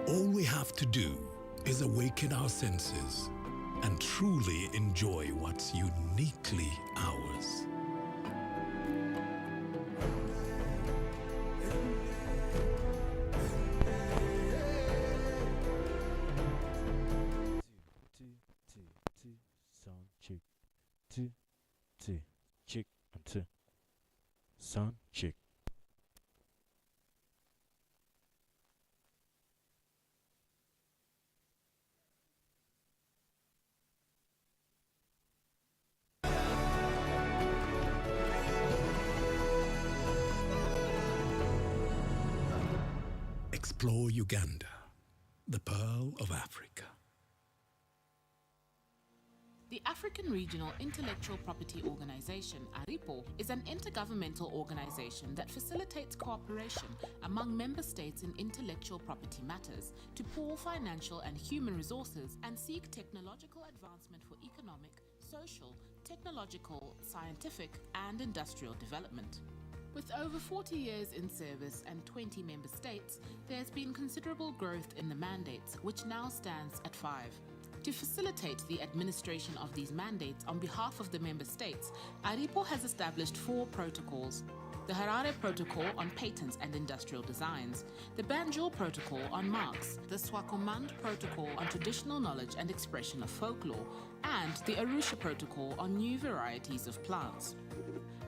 All we have to do is awaken our senses and truly enjoy what's uniquely ours. Two, sound check. Two, check, and two, sound check. Explore Uganda, the pearl of Africa. The African Regional Intellectual Property Organization, ARIPO, is an intergovernmental organization that facilitates cooperation among member states in intellectual property matters to pool financial and human resources and seek technological advancement for economic, social, technological, scientific, and industrial development. With over 40 years in service and 20 member states, there has been considerable growth in the mandates, which now stands at 5. To facilitate the administration of these mandates on behalf of the member states, ARIPO has established 4 protocols. The Harare Protocol on Patents and Industrial Designs, the Banjul Protocol on Marks, the Swakopmund Protocol on Traditional Knowledge and Expression of Folklore, and the Arusha Protocol on New Varieties of Plants.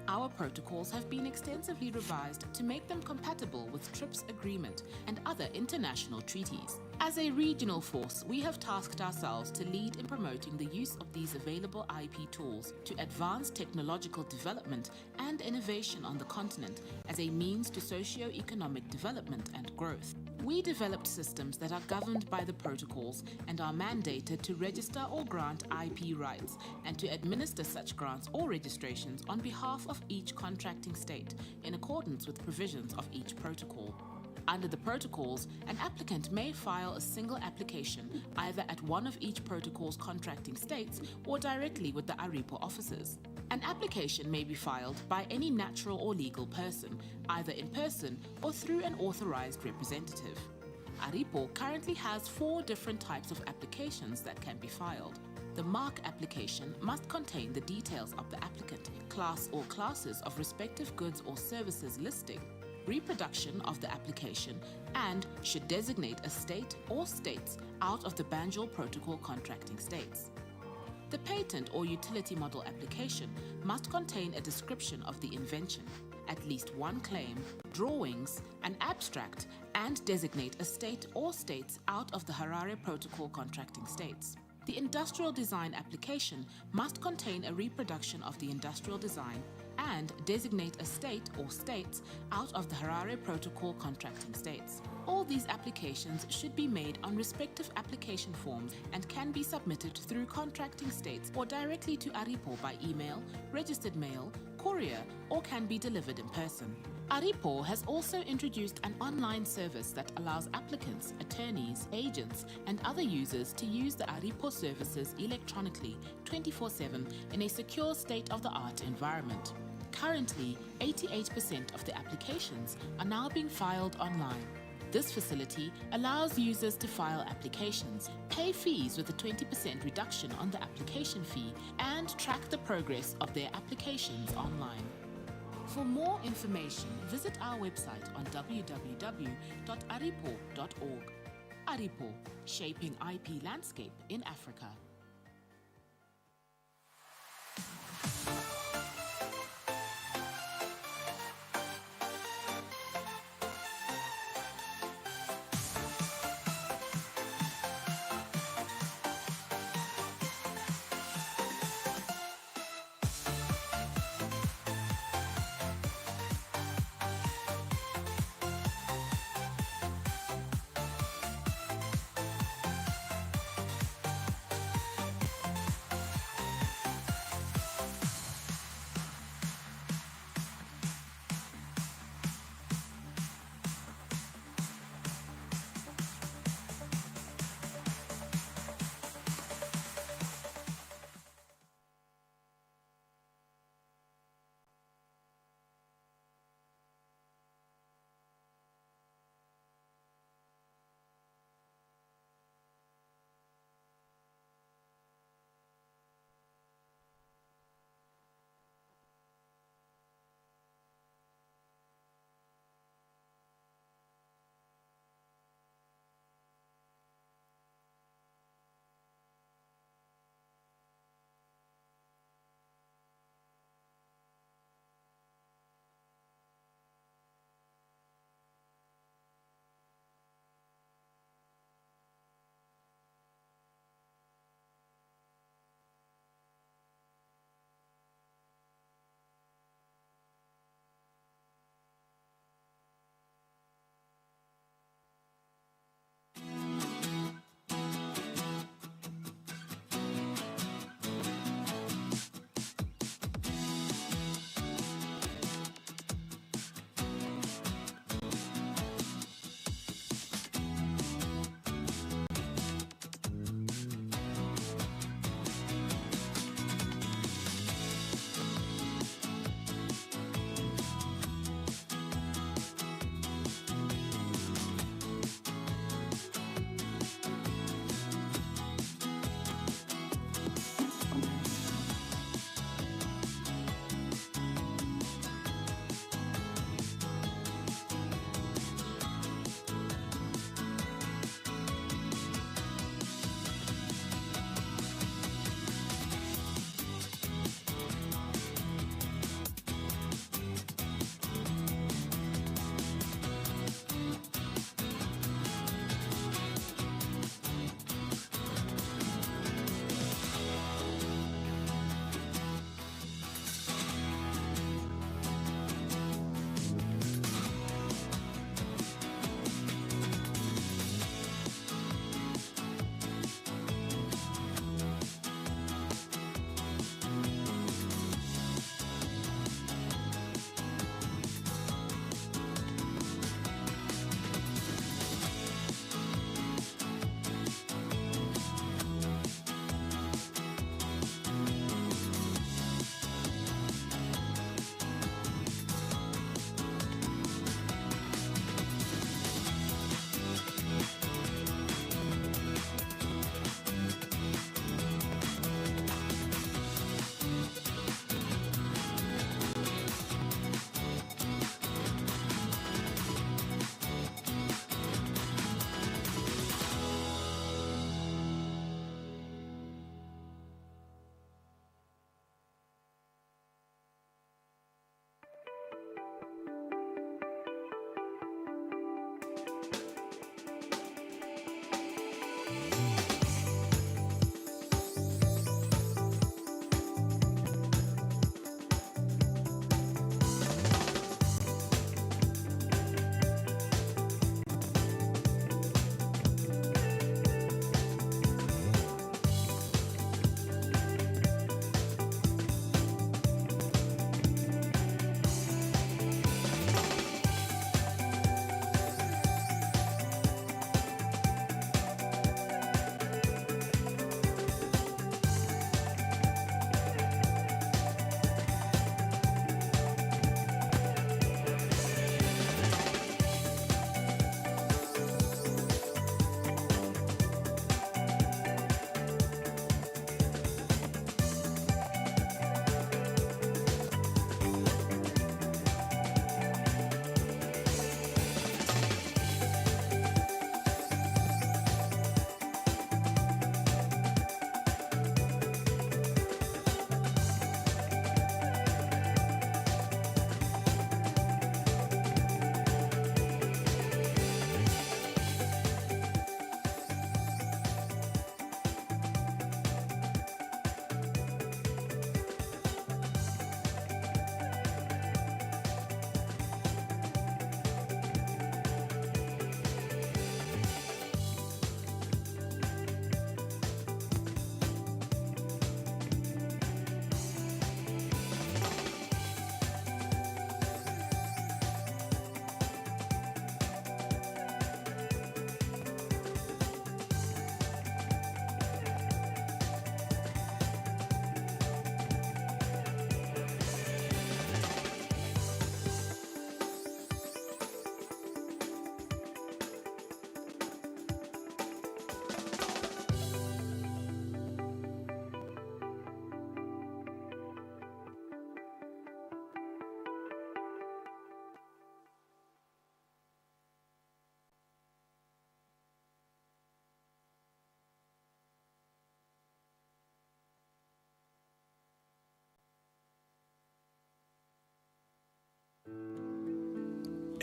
Our protocols have been extensively revised to make them compatible with TRIPS agreement and other international treaties. As a regional force, we have tasked ourselves to lead in promoting the use of these available IP tools to advance technological development and innovation on the continent as a means to socio-economic development and growth. We developed systems that are governed by the protocols and are mandated to register or grant IP rights and to administer such grants or registrations on behalf of each contracting state in accordance with provisions of each protocol. Under the protocols, an applicant may file a single application either at one of each protocol's contracting states or directly with the ARIPO offices. An application may be filed by any natural or legal person, either in person or through an authorized representative. ARIPO currently has 4 different types of applications that can be filed. The mark application must contain the details of the applicant, class or classes of respective goods or services listing, reproduction of the application, and should designate a state or states out of the Banjul Protocol contracting states. The patent or utility model application must contain a description of the invention, at least one claim, drawings, an abstract, and designate a state or states out of the Harare Protocol contracting states. The industrial design application must contain a reproduction of the industrial design and designate a state or states out of the Harare Protocol contracting states. All these applications should be made on respective application forms and can be submitted through contracting states or directly to ARIPO by email, registered mail, courier, or can be delivered in person. ARIPO has also introduced an online service that allows applicants, attorneys, agents, and other users to use the ARIPO services electronically 24/7 in a secure state-of-the-art environment. Currently, 88% of the applications are now being filed online. This facility allows users to file applications, pay fees with a 20% reduction on the application fee, and track the progress of their applications online. For more information, visit our website on www.aripo.org. ARIPO, shaping IP landscape in Africa.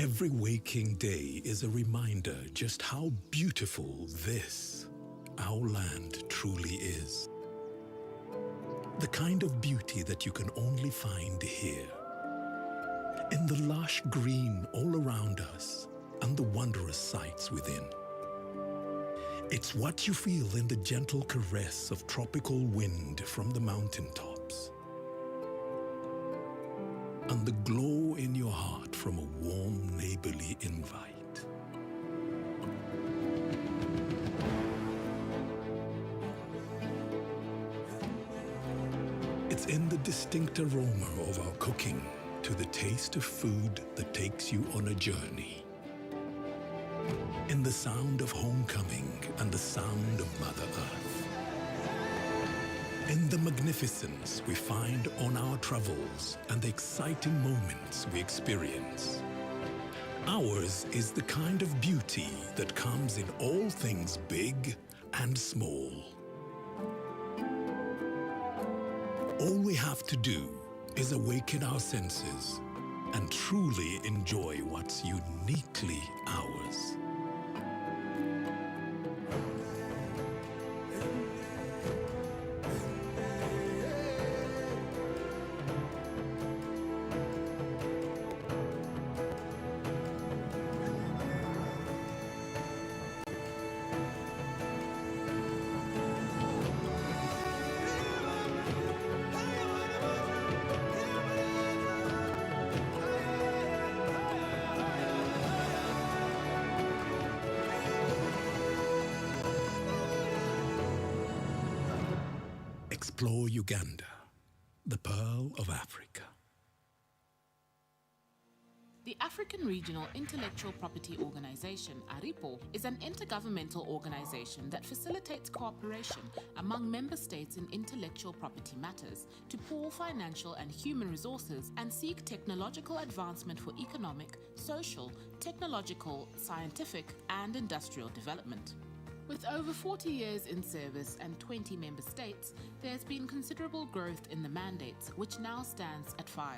Every waking day is a reminder just how beautiful this, our land, truly is. The kind of beauty that you can only find here. In the lush green all around us and the wondrous sights within. It's what you feel in the gentle caress of tropical wind from the mountaintops. And the glow in your heart from a warm neighborly invite. It's in the distinct aroma of our cooking to the taste of food that takes you on a journey. In the sound of homecoming and the sound of Mother Earth. In the magnificence we find on our travels and the exciting moments we experience. Ours is the kind of beauty that comes in all things big and small. All we have to do is awaken our senses and truly enjoy what's uniquely ours. Explore Uganda, the Pearl of Africa. The African Regional Intellectual Property Organization, ARIPO, is an intergovernmental organization that facilitates cooperation among member states in intellectual property matters to pool financial and human resources and seek technological advancement for economic, social, technological, scientific, and industrial development. With over 40 years in service and 20 member states, there has been considerable growth in the mandates, which now stands at 5.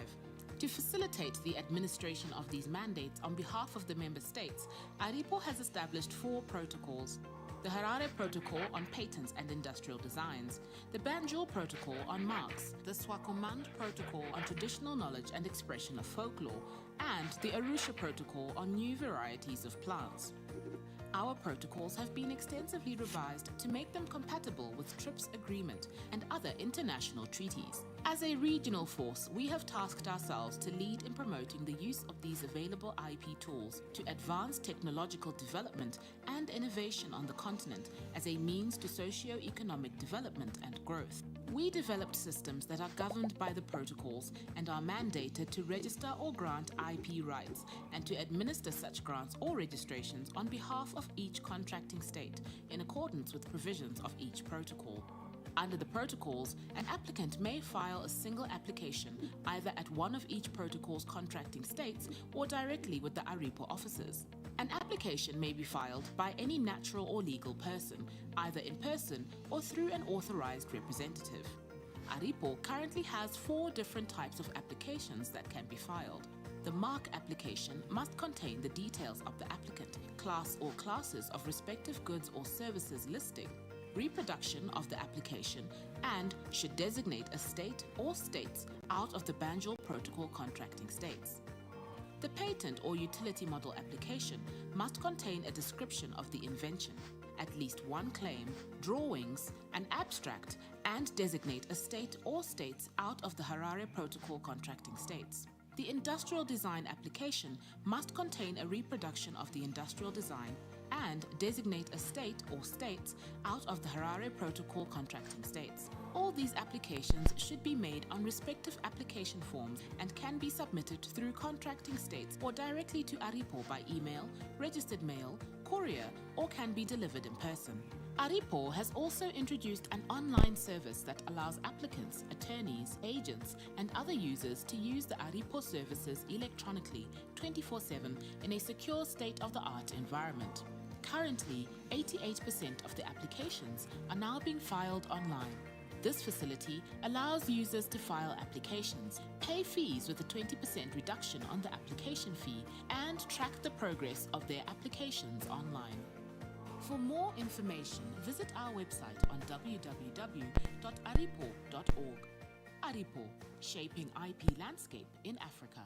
To facilitate the administration of these mandates on behalf of the member states, ARIPO has established 4 protocols. The Harare Protocol on Patents and Industrial Designs, the Banjul Protocol on Marks, the Swakopmund Protocol on Traditional Knowledge and Expression of Folklore, and the Arusha Protocol on New Varieties of Plants. Our protocols have been extensively revised to make them compatible with TRIPS agreement and other international treaties. As a regional force, we have tasked ourselves to lead in promoting the use of these available IP tools to advance technological development and innovation on the continent as a means to socio-economic development and growth. We developed systems that are governed by the protocols and are mandated to register or grant IP rights and to administer such grants or registrations on behalf of each contracting state in accordance with provisions of each protocol. Under the protocols, an applicant may file a single application either at one of each protocol's contracting states or directly with the ARIPO offices. An application may be filed by any natural or legal person, either in person or through an authorized representative. ARIPO currently has 4 different types of applications that can be filed. The mark application must contain the details of the applicant, class or classes of respective goods or services listing, reproduction of the application, and should designate a state or states out of the Banjul Protocol contracting states. The patent or utility model application must contain a description of the invention, at least one claim, drawings, an abstract, and designate a state or states out of the Harare Protocol contracting states. The industrial design application must contain a reproduction of the industrial design and designate a state or states out of the Harare Protocol contracting states. All these applications should be made on respective application forms and can be submitted through contracting states or directly to ARIPO by email, registered mail, courier, or can be delivered in person. ARIPO has also introduced an online service that allows applicants, attorneys, agents, and other users to use the ARIPO services electronically 24/7 in a secure state-of-the-art environment. Currently, 88% of the applications are now being filed online. This facility allows users to file applications, pay fees with a 20% reduction on the application fee, and track the progress of their applications online. For more information, visit our website on www.aripo.org. ARIPO, shaping IP landscape in Africa.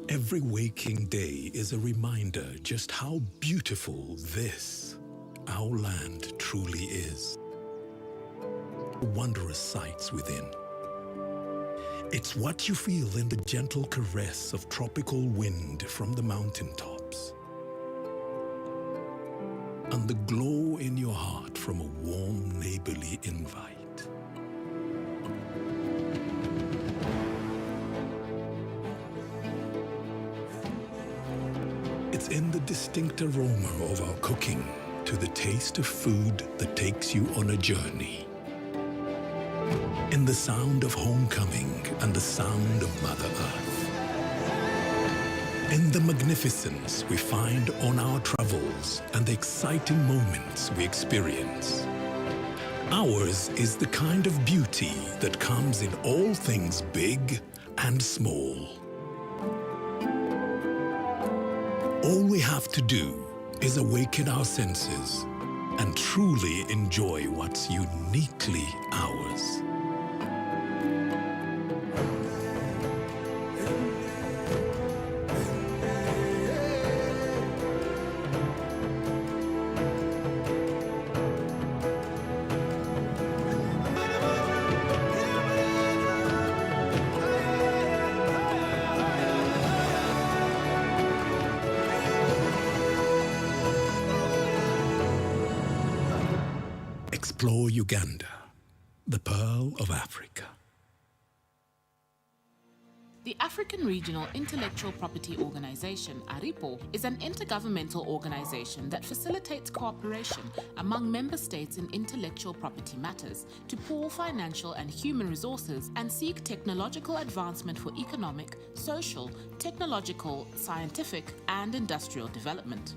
Every waking day is a reminder just how beautiful this, our land, truly is. Wondrous sights within. It's what you feel in the gentle caress of tropical wind from the mountaintops, and the glow in your heart from a warm neighborly invite. It's in the distinct aroma of our cooking to the taste of food that takes you on a journey. In the sound of homecoming and the sound of Mother Earth. In the magnificence we find on our travels and the exciting moments we experience. Ours is the kind of beauty that comes in all things big and small. All we have to do is awaken our senses and truly enjoy what's uniquely ours. Explore Uganda, the Pearl of Africa. The African Regional Intellectual Property Organization, ARIPO, is an intergovernmental organization that facilitates cooperation among member states in intellectual property matters to pool financial and human resources and seek technological advancement for economic, social, technological, scientific, and industrial development.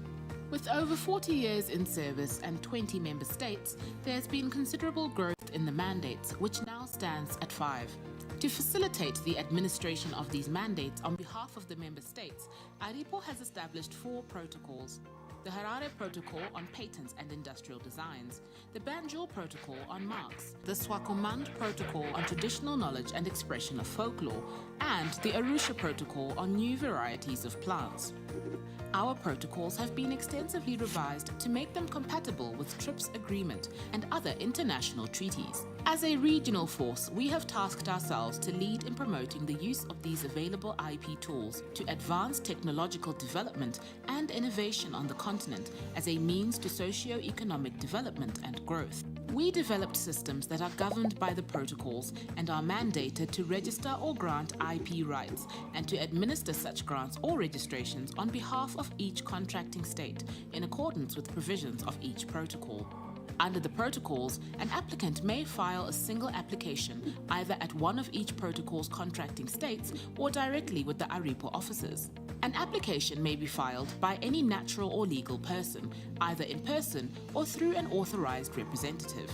With over 40 years in service and 20 member states, there has been considerable growth in the mandates, which now stands at 5. To facilitate the administration of these mandates on behalf of the member states, ARIPO has established 4 protocols. The Harare Protocol on Patents and Industrial Designs, the Banjul Protocol on Marks, the Swakopmund Protocol on Traditional Knowledge and Expression of Folklore, and the Arusha Protocol on New Varieties of Plants. Our protocols have been extensively revised to make them compatible with TRIPS Agreement and other international treaties. As a regional force, we have tasked ourselves to lead in promoting the use of these available IP tools to advance technological development and innovation on the continent as a means to socio-economic development and growth. We developed systems that are governed by the protocols and are mandated to register or grant IP rights and to administer such grants or registrations on behalf of each contracting state in accordance with provisions of each protocol. Under the protocols, an applicant may file a single application either at one of each protocol's contracting states or directly with the ARIPO offices. An application may be filed by any natural or legal person, either in person or through an authorized representative.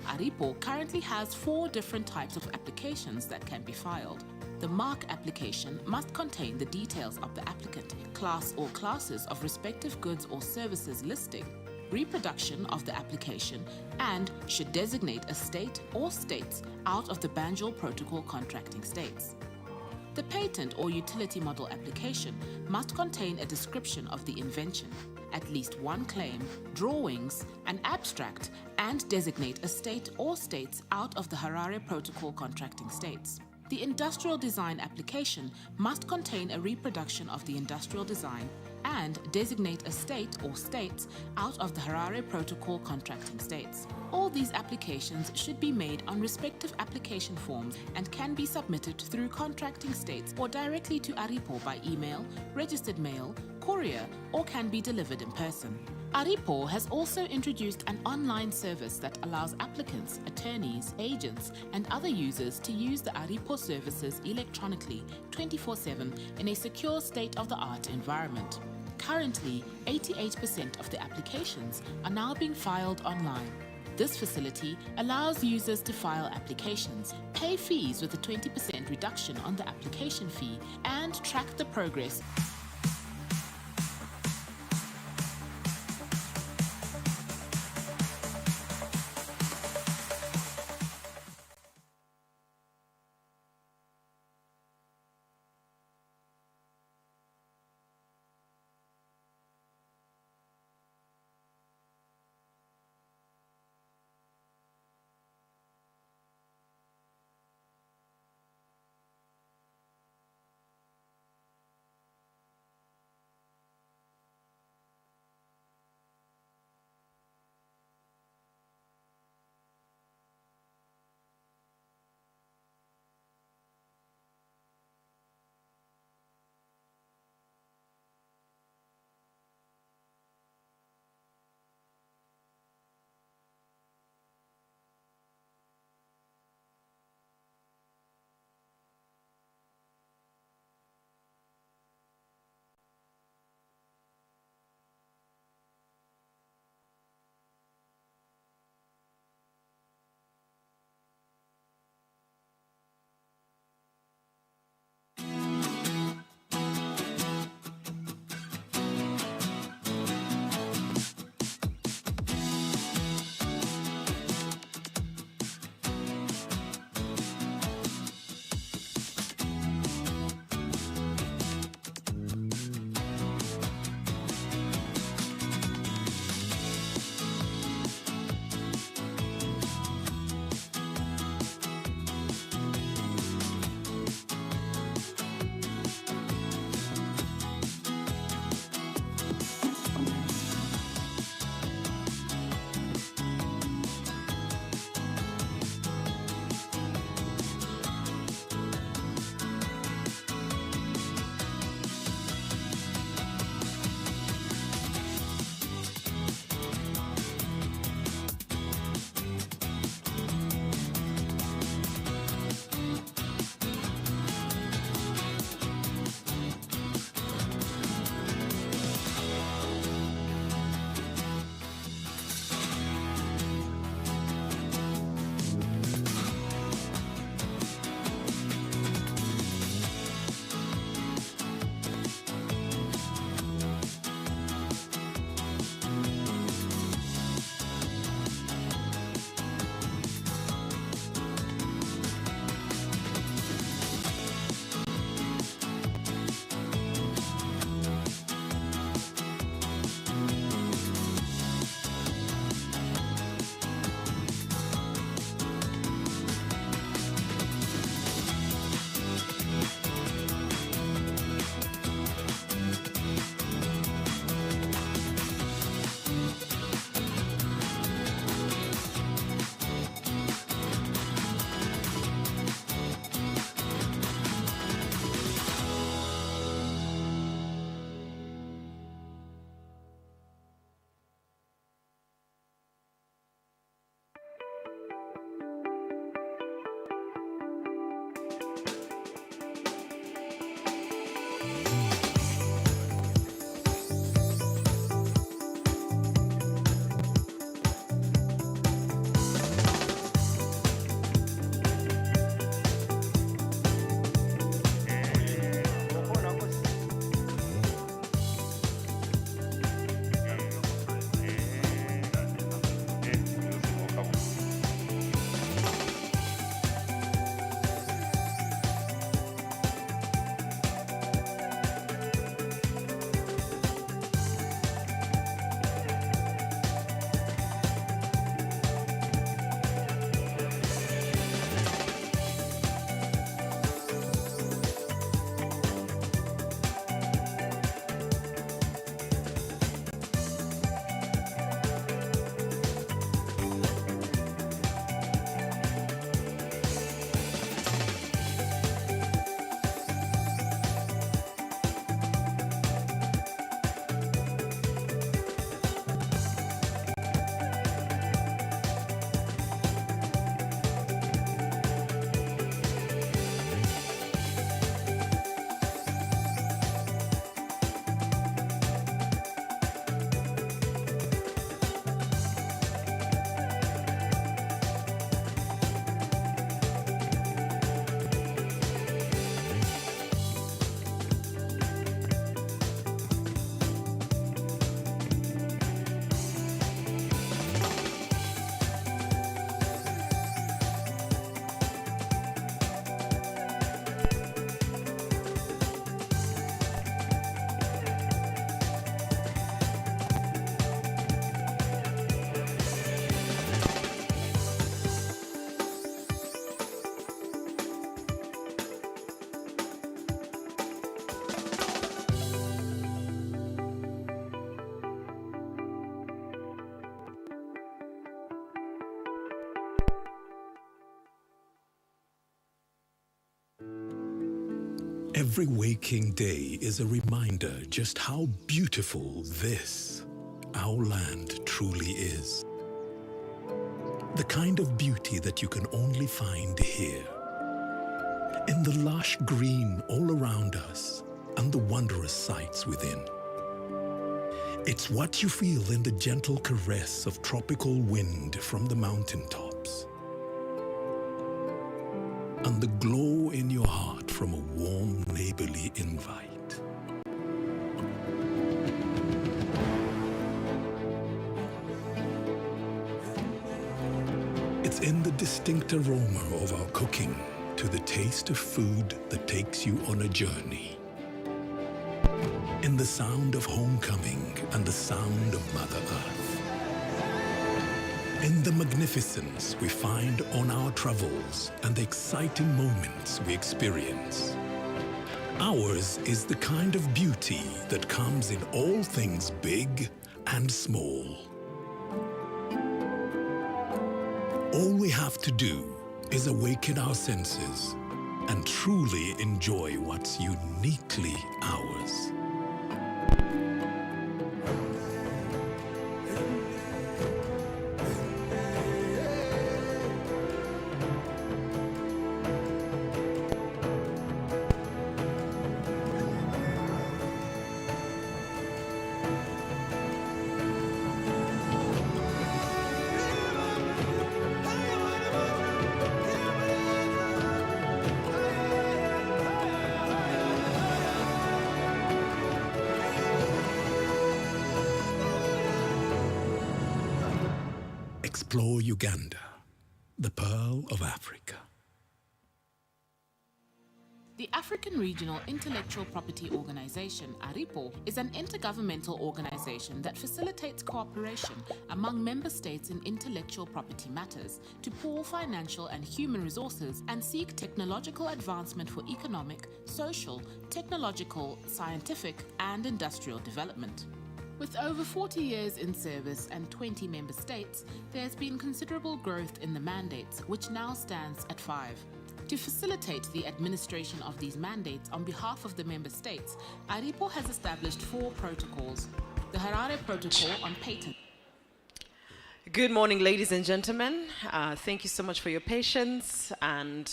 ARIPO currently has 4 different types of applications that can be filed. The mark application must contain the details of the applicant, class or classes of respective goods or services listing, reproduction of the application, and should designate a state or states out of the Banjul Protocol contracting states. The patent or utility model application must contain a description of the invention, at least one claim, drawings, an abstract, and designate a state or states out of the Harare Protocol contracting states. The industrial design application must contain a reproduction of the industrial design and designate a state or states out of the Harare Protocol contracting states. All these applications should be made on respective application forms and can be submitted through contracting states or directly to ARIPO by email, registered mail, courier, or can be delivered in person. ARIPO has also introduced an online service that allows applicants, attorneys, agents, and other users to use the ARIPO services electronically 24/7 in a secure state-of-the-art environment. Currently, 88% of the applications are now being filed online. This facility allows users to file applications, pay fees with a 20% reduction on the application fee, and track the progress Every waking day is a reminder just how beautiful this, our land, truly is. The kind of beauty that you can only find here. In the lush green all around us and the wondrous sights within. It's what you feel in the gentle caress of tropical wind from the mountaintops. And the glow in your heart from a warm neighborly invite. It's in the distinct aroma of our cooking, to the taste of food that takes you on a journey. In the sound of homecoming and the sound of Mother Earth. In the magnificence we find on our travels and the exciting moments we experience. Ours is the kind of beauty that comes in all things big and small. All we have to do is awaken our senses and truly enjoy what's uniquely ours. Explore Uganda, the Pearl of Africa. The African Regional Intellectual Property Organization, ARIPO, is an intergovernmental organization that facilitates cooperation among member states in intellectual property matters to pool financial and human resources and seek technological advancement for economic, social, technological, scientific, and industrial development. With over 40 years in service and 20 member states, there has been considerable growth in the mandates, which now stands at 5. To facilitate the administration of these mandates on behalf of the member states, ARIPO has established 4 protocols. The Harare Protocol on Patent. Good morning, ladies and gentlemen. Thank you so much for your patience and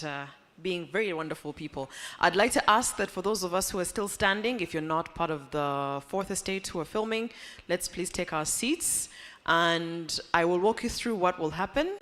being very wonderful people. I'd like to ask that for those of us who are still standing, if you're not part of the Fourth Estate who are filming, let's please take our seats and I will walk you through what will happen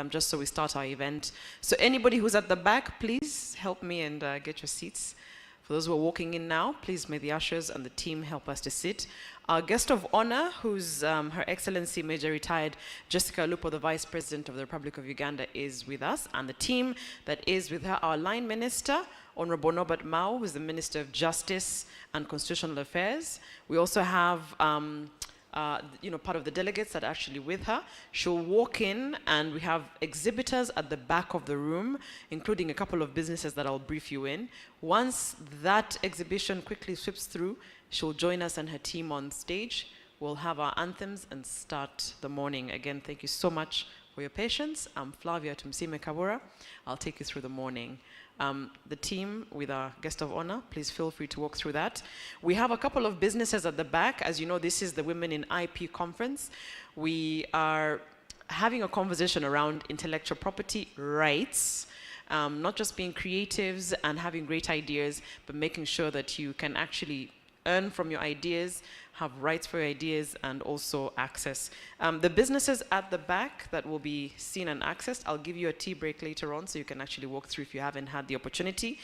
just so we start our event. So anybody who's at the back, please help me and get your seats. For those who are walking in now, please may the ushers and the team help us to sit. Our guest of honor, who's Her Excellency Major Retired Jessica Lupo, the Vice President of the Republic of Uganda, is with us. And the team that is with her, our line minister, Honorable Norbert Mao, who's the Minister of Justice and Constitutional Affairs. We also have part of the delegates that are actually with her. She'll walk in and we have exhibitors at the back of the room, including a couple of businesses that I'll brief you in. Once that exhibition quickly sweeps through, she'll join us and her team on stage. We'll have our anthems and start the morning. Again, thank you so much for your patience. I'm Flavia Tumsime Kabura. I'll take you through the morning. The team with our guest of honor, please feel free to walk through that. We have a couple of businesses at the back. As you know, this is the Women in IP conference. We are having a conversation around intellectual property rights, not just being creatives and having great ideas, but making sure that you can actually earn from your ideas, have rights for your ideas, and also access. The businesses at the back that will be seen and accessed, I'll give you a tea break later on so you can actually walk through if you haven't had the opportunity.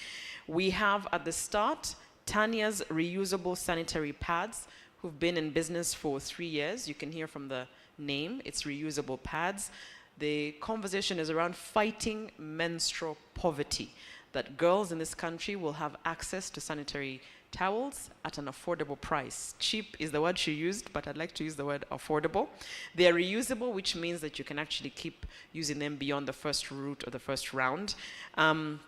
We have at the start, Tanya's reusable sanitary pads, who've been in business for 3 years. You can hear from the name, it's reusable pads. The conversation is around fighting menstrual poverty, that girls in this country will have access to sanitary towels at an affordable price. Cheap is the word she used, but I'd like to use the word affordable. They are reusable, which means that you can actually keep using them beyond the first route or the first round. And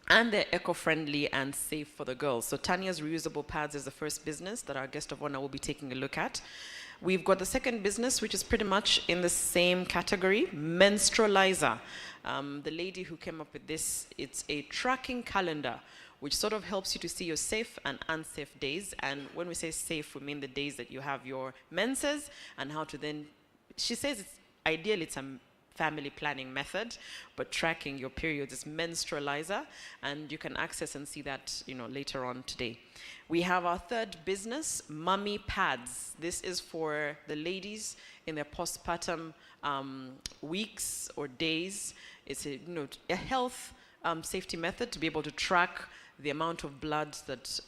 they're eco-friendly and safe for the girls. So Tanya's reusable pads is the first business that our guest of honor will be taking a look at. We've got the second business, which is pretty much in the same category, Menstrualizer. The lady who came up with this, it's a tracking calendar which sort of helps you to see your safe and unsafe days. And when we say safe, we mean the days that you have your menses, and how to then, she says it's ideally it's a family planning method, but tracking your periods is menstrualizer, and you can access and see that, you know, later on today. We have our third business, Mummy Pads. This is for the ladies in their postpartum weeks or days. It's a, a health safety method to be able to track the amount of blood that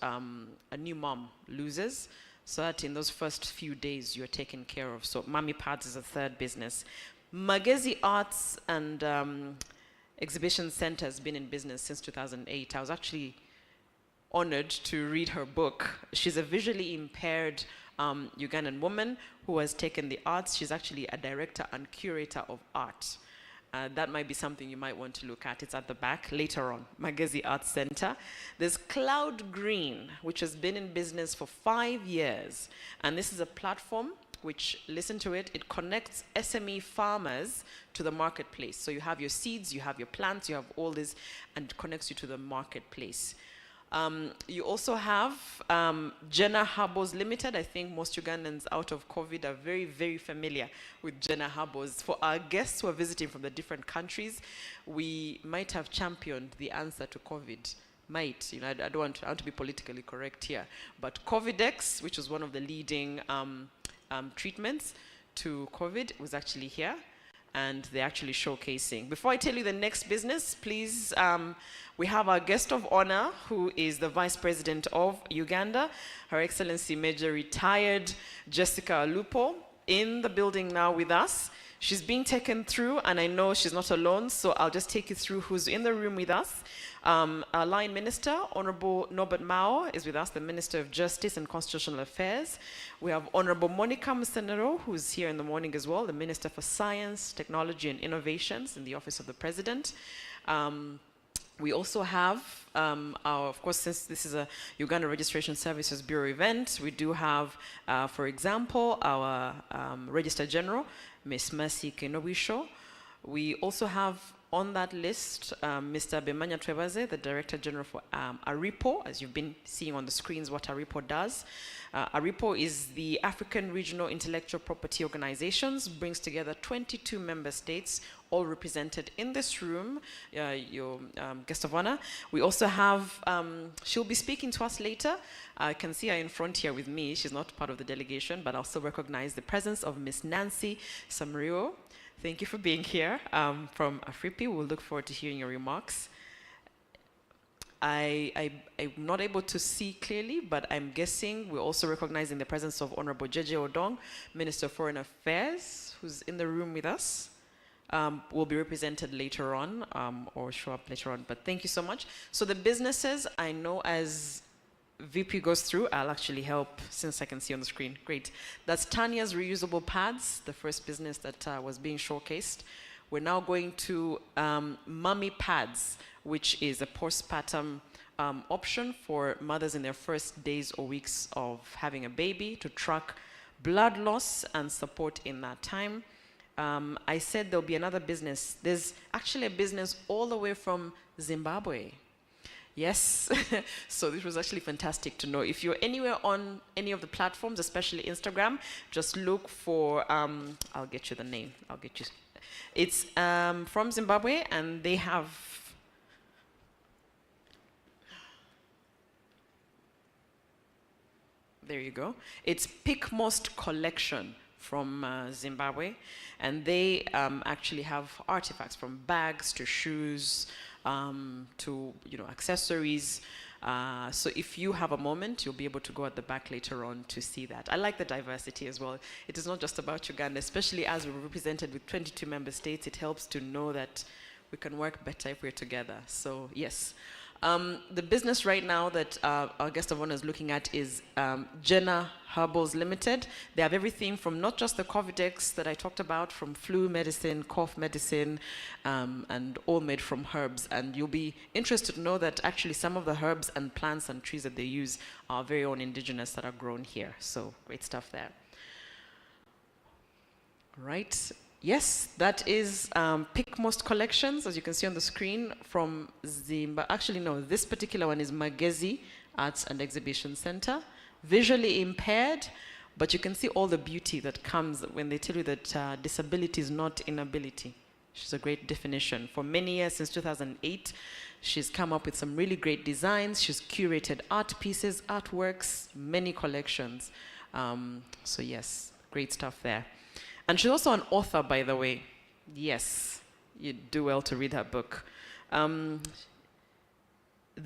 a new mom loses, so that in those first few days you're taken care of. So Mummy Pads is a third business. Magezi Arts and Exhibition Center has been in business since 2008. I was actually honored to read her book. She's a visually impaired Ugandan woman who has taken the arts. She's actually a director and curator of art. That might be something you might want to look at. It's at the back later on, Magezi Arts Center. There's Cloud Green, which has been in business for 5 years. And this is a platform which, listen to it, it connects SME farmers to the marketplace. So you have your seeds, you have your plants, you have all this, and it connects you to the marketplace. You also have Jenna Herbals Limited. I think most Ugandans out of COVID are very, very familiar with Jenna Herbals. For our guests who are visiting from the different countries, we might have championed the answer to COVID. Might, I don't want to be politically correct here, but Covidex, which was one of the leading treatments to COVID, was actually here, and they're actually showcasing. Before I tell you the next business, please, we have our guest of honor, who is the Vice President of Uganda, Her Excellency Major Retired Jessica Alupo, in the building now with us. She's being taken through, and I know she's not alone, so I'll just take you through who's in the room with us. Our line minister, Honorable Norbert Mao, is with us, the Minister of Justice and Constitutional Affairs. We have Honorable Monica Musenero, who's here in the morning as well, the Minister for Science, Technology and Innovations in the Office of the President. We also have, of course, since this is a Uganda Registration Services Bureau event, we do have, for example, our Registrar General, Ms. Mercy Kenobisho. We also have on that list, Mr. Bemanya Twebaze, the Director General for ARIPO, as you've been seeing on the screens what ARIPO does. ARIPO is the African Regional Intellectual Property Organizations, brings together 22 member states, all represented in this room, your guest of honor. We also have, she'll be speaking to us later. I can see her in front here with me. She's not part of the delegation, but I also recognize the presence of Miss Nancy Samrio. Thank you for being here from AFRIPI. We'll look forward to hearing your remarks. I'm not able to see clearly, but I'm guessing we're also recognizing the presence of Honorable Jeje Odong, Minister of Foreign Affairs, who's in the room with us. Will be represented later on or show up later on, but thank you so much. So the businesses, I know as VP goes through, I'll actually help since I can see on the screen. Great. That's Tanya's Reusable Pads, the first business that was being showcased. We're now going to Mummy Pads, which is a postpartum option for mothers in their first days or weeks of having a baby to track blood loss and support in that time. I said there'll be another business. There's actually a business all the way from Zimbabwe. Yes, so this was actually fantastic to know. If you're anywhere on any of the platforms, especially Instagram, just look for, I'll get you the name, I'll get you. It's from Zimbabwe, and they have, there you go. It's Pickmost Collection from Zimbabwe, and they actually have artifacts from bags to shoes, to accessories. So if you have a moment, you'll be able to go at the back later on to see that. I like the diversity as well. It is not just about Uganda, especially as we're represented with 22 member states. It helps to know that we can work better if we're together. So yes. The business right now that our guest of honor is looking at is Jenna Herbals Limited. They have everything from not just the Covidex that I talked about, from flu medicine, cough medicine, and all made from herbs. And you'll be interested to know that actually some of the herbs and plants and trees that they use are very own indigenous that are grown here. So great stuff there. Right. Yes, that is Pick Most Collections, as you can see on the screen, from Zimba. Actually, no, this particular one is Magezi Arts and Exhibition Center. Visually impaired, but you can see all the beauty that comes when they tell you that disability is not inability. She's a great definition. For many years, since 2008, she's come up with some really great designs. She's curated art pieces, artworks, many collections. So yes, great stuff there. And she's also an author, by the way. Yes, you do well to read her book. The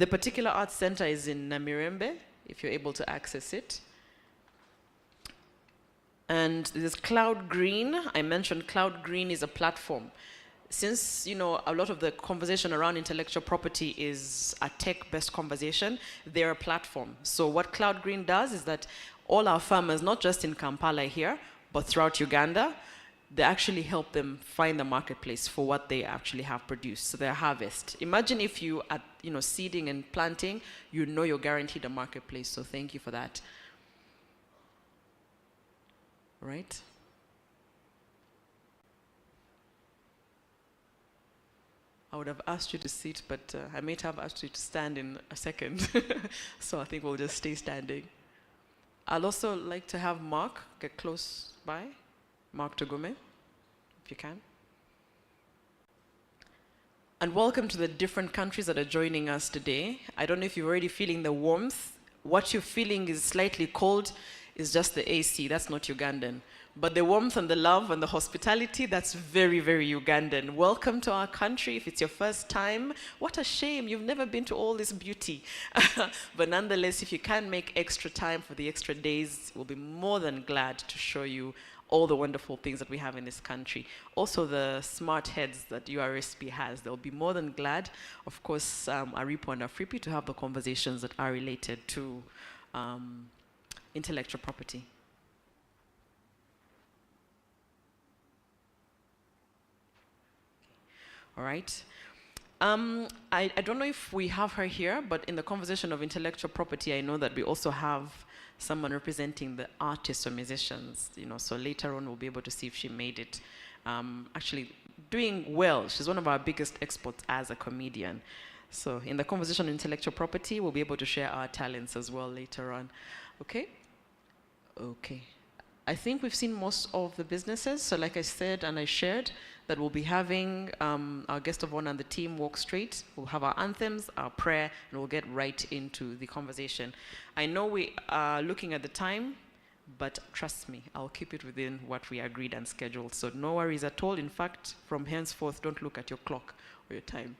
particular art center is in Namirembe, if you're able to access it. And there's Cloud Green. I mentioned Cloud Green is a platform. Since, you know, a lot of the conversation around intellectual property is a tech-based conversation, they're a platform. So what Cloud Green does is that all our farmers, not just in Kampala here, but throughout Uganda, they actually help them find the marketplace for what they actually have produced, so their harvest. Imagine if you are, you know, seeding and planting, you know you're guaranteed a marketplace, so thank you for that. Right? I would have asked you to sit, but I might have asked you to stand in a second. So I think we'll just stay standing. I'd also like to have Mark get close by. Mark Togume, if you can. And welcome to the different countries that are joining us today. I don't know if you're already feeling the warmth. What you're feeling is slightly cold, is just the AC. That's not Ugandan. But the warmth and the love and the hospitality, that's very, very Ugandan. Welcome to our country. If it's your first time, what a shame. You've never been to all this beauty. But nonetheless, if you can make extra time for the extra days, we'll be more than glad to show you all the wonderful things that we have in this country. Also the smart heads that URSB has, they'll be more than glad, of course, ARIPO and AFRIPI, to have the conversations that are related to intellectual property. All right. I don't know if we have her here, but in the conversation of intellectual property, I know that we also have someone representing the artists or musicians, you know, so later on we'll be able to see if she made it. Actually doing well. She's one of our biggest exports as a comedian. So in the conversation on intellectual property, we'll be able to share our talents as well later on. Okay? Okay. I think we've seen most of the businesses. So like I said and I shared, that we'll be having our guest of honor and the team walk straight. We'll have our anthems, our prayer, and we'll get right into the conversation. I know we are looking at the time, but trust me, I'll keep it within what we agreed and scheduled. So no worries at all. In fact, from henceforth, don't look at your clock or your time.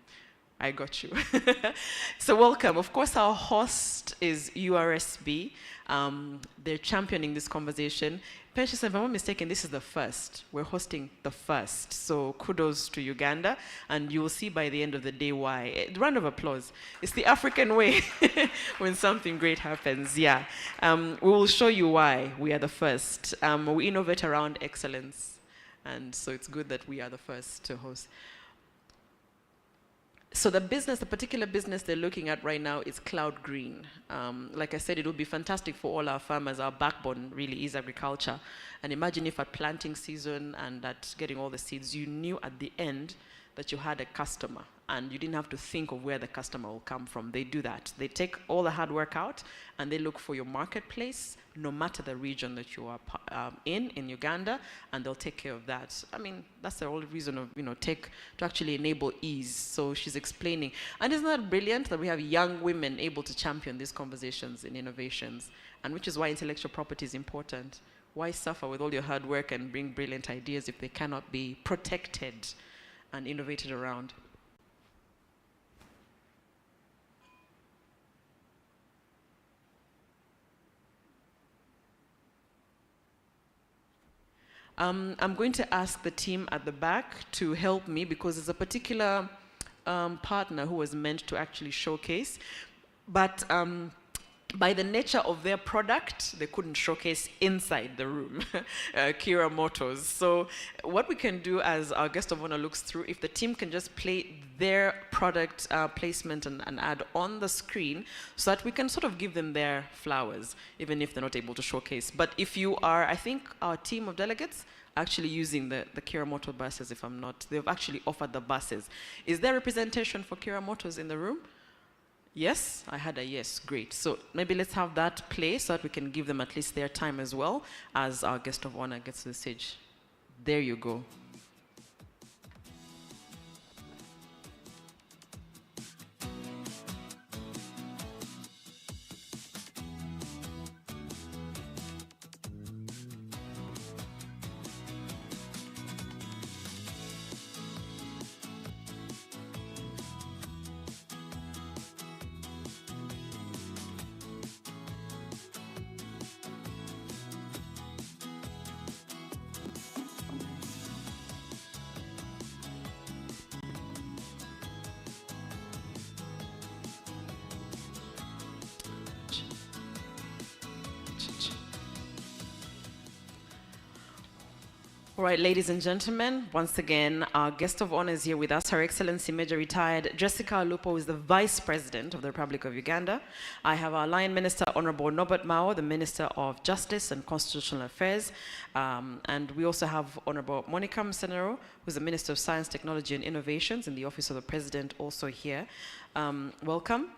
I got you. So welcome. Of course, our host is URSB. They're championing this conversation. Precious, if I'm not mistaken, this is the first. We're hosting the first. So kudos to Uganda. And you will see by the end of the day why. Round of applause. It's the African way when something great happens. Yeah. We will show you why we are the first. We innovate around excellence. And so it's good that we are the first to host. So the business, the particular business they're looking at right now is Cloud Green. Like I said, it would be fantastic for all our farmers. Our backbone really is agriculture. And imagine if at planting season and at getting all the seeds, you knew at the end that you had a customer and you didn't have to think of where the customer will come from. They do that. They take all the hard work out and they look for your marketplace, no matter the region that you are in Uganda, and they'll take care of that. I mean, that's the whole reason of, you know, tech to actually enable ease. So she's explaining. And isn't that brilliant that we have young women able to champion these conversations and innovations, and which is why intellectual property is important. Why suffer with all your hard work and bring brilliant ideas if they cannot be protected and innovated around? I'm going to ask the team at the back to help me because there's a particular partner who was meant to actually showcase. But by the nature of their product, they couldn't showcase inside the room, Kira Motors. So what we can do as our guest of honor looks through, if the team can just play their product placement and add on the screen so that we can sort of give them their flowers, even if they're not able to showcase. But if you are, I think our team of delegates actually using the Kira Motor buses, if I'm not, they've actually offered the buses. Is there representation for Kira Motors in the room? Yes, I had a yes, great. So maybe let's have that play so that we can give them at least their time as well as our guest of honor gets to the stage. There you go. All right, ladies and gentlemen, once again, our guest of honor is here with us, Her Excellency Major Retired Jessica Alupo, who is the Vice President of the Republic of Uganda. I have our Lion Minister, Honorable Norbert Mao, the Minister of Justice and Constitutional Affairs. And we also have Honorable Monica Msenero, who's the Minister of Science, Technology and Innovations in the Office of the President, also here. Welcome.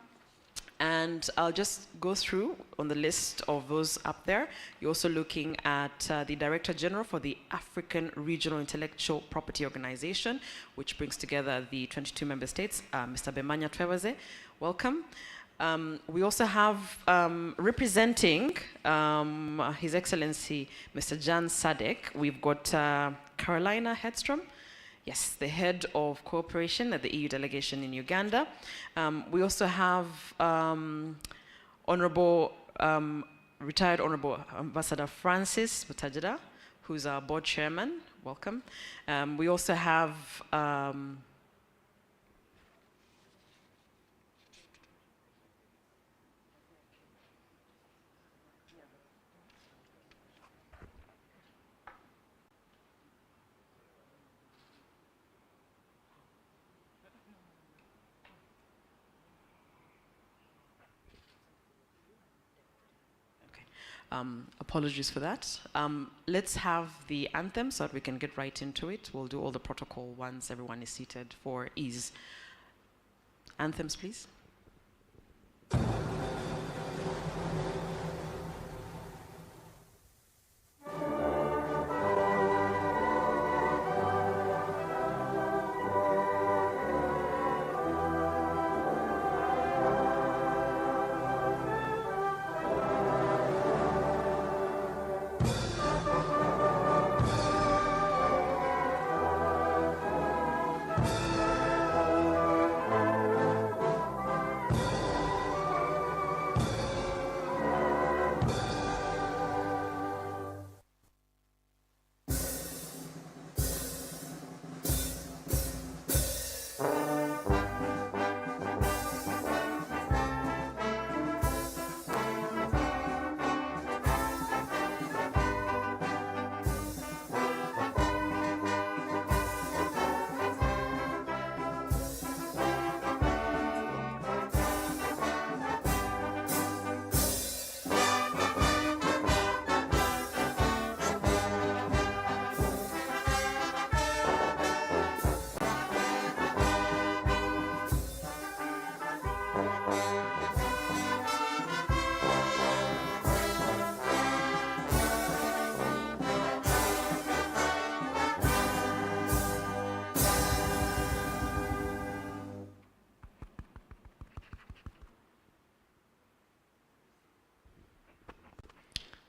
And I'll just go through on the list of those up there. You're also looking at the Director General for the African Regional Intellectual Property Organization, which brings together the 22 member states, Mr. Bemanya Twebaze. Welcome. We also have representing His Excellency Mr. Jan Sadek, we've got Carolina Hedstrom. Yes, the head of cooperation at the EU delegation in Uganda. We also have retired Honorable Ambassador Francis Butajira, who's our board chairman. Welcome. We also have apologies for that. Let's have the anthem so that we can get right into it. We'll do all the protocol once everyone is seated for ease. Anthems, please.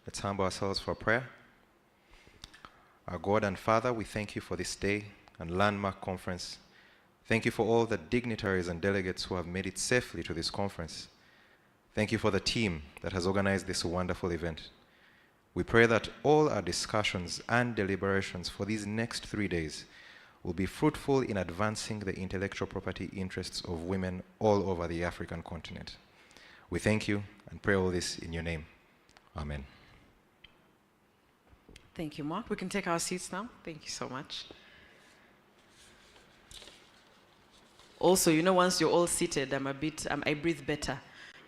Let's humble ourselves for prayer. Our God and Father, we thank you for this day and landmark conference. Thank you for all the dignitaries and delegates who have made it safely to this conference. Thank you for the team that has organized this wonderful event. We pray that all our discussions and deliberations for these next 3 days will be fruitful in advancing the intellectual property interests of women all over the African continent. We thank you and pray all this in your name. Amen. Thank you, Mark. We can take our seats now. Thank you so much. Also, you know, once you're all seated, I breathe better.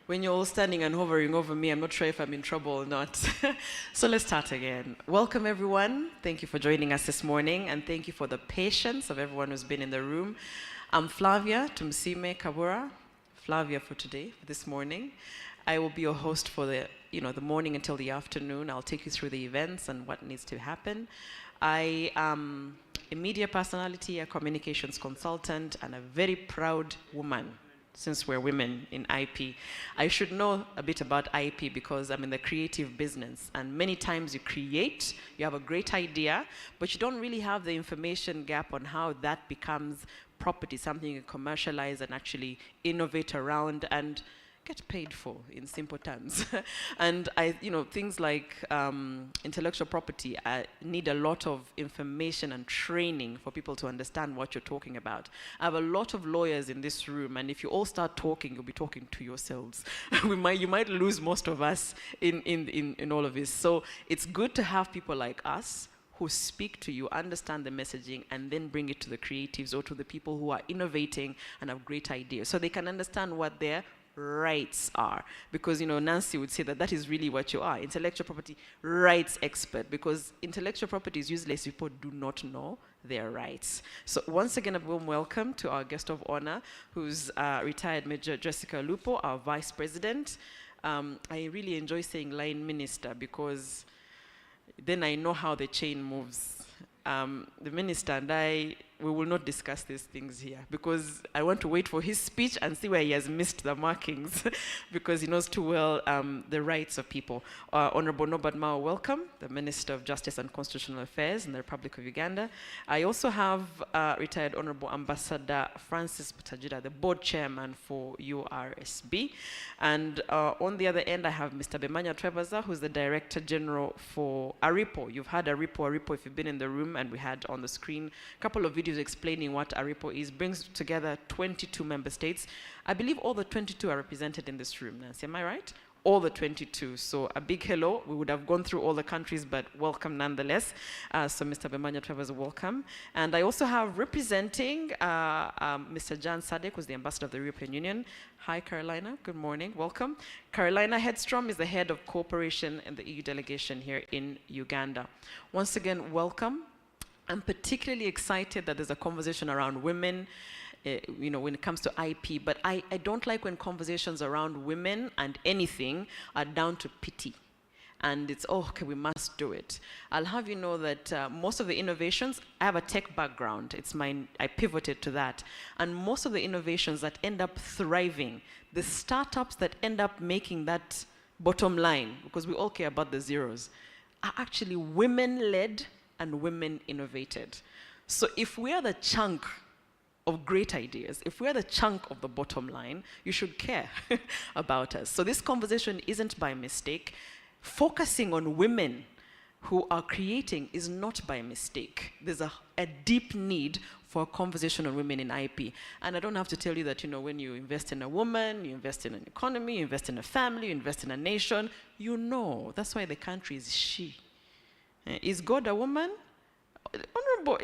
When you're all standing and hovering over me, I'm not sure if I'm in trouble or not. So let's start again. Welcome, everyone. Thank you for joining us this morning, and thank you for the patience of everyone who's been in the room. I'm Flavia Tumsime Kabura, Flavia for today, for this morning. I will be your host for the morning until the afternoon. I'll take you through the events and what needs to happen. I am a media personality, a communications consultant, and a very proud woman, since we're women in IP. I should know a bit about IP because I'm in the creative business, and many times you create, you have a great idea, but you don't really have the information gap on how that becomes property, something you can commercialize and actually innovate around and get paid for, in simple terms. And things like intellectual property need a lot of information and training for people to understand what you're talking about. I have a lot of lawyers in this room, and if you all start talking, you'll be talking to yourselves. You might lose most of us in all of this. So it's good to have people like us who speak to you, understand the messaging, and then bring it to the creatives or to the people who are innovating and have great ideas, so they can understand what their rights are. Because Nancy would say that is really what you are, intellectual property rights expert, because intellectual property is useless if people do not know their rights. So once again, a warm welcome to our guest of honor, who's retired Major Jessica Lupo, our vice president. I really enjoy saying line minister because then I know how the chain moves. The minister and we will not discuss these things here because I want to wait for his speech and see where he has missed the markings because he knows too well the rights of people. Honorable Norbert Mao, welcome, the Minister of Justice and Constitutional Affairs in the Republic of Uganda. I also have retired Honorable Ambassador Francis Butajira, the board chairman for URSB. And on the other end, I have Mr. Bemanya Twebaza, who's the Director General for ARIPO. You've had ARIPO if you've been in the room, and we had on the screen a couple of videos explaining what ARIPO is. Brings together 22 member states. I believe all the 22 are represented in this room, Nancy, am I right? All the 22. So a big hello. We would have gone through all the countries, but welcome nonetheless. So Mr. Bemanya Travers, welcome. And I also have representing Mr. Jan Sadek, who's the ambassador of the European Union. Hi, Carolina. Good morning. Welcome. Carolina Hedstrom is the head of cooperation in the EU delegation here in Uganda. Once again, welcome. I'm particularly excited that there's a conversation around women, when it comes to IP, but I don't like when conversations around women and anything are down to pity. And it's, okay, we must do it. I'll have you know that most of the innovations, I have a tech background. I pivoted to that. And most of the innovations that end up thriving, the startups that end up making that bottom line, because we all care about the zeros, are actually women-led and women innovated. So if we are the chunk of great ideas, if we are the chunk of the bottom line, you should care about us. So this conversation isn't by mistake. Focusing on women who are creating is not by mistake. There's a deep need for a conversation on women in IP. And I don't have to tell you that, when you invest in a woman, you invest in an economy, you invest in a family, you invest in a nation, that's why the country is she. Is God a woman? Honorable,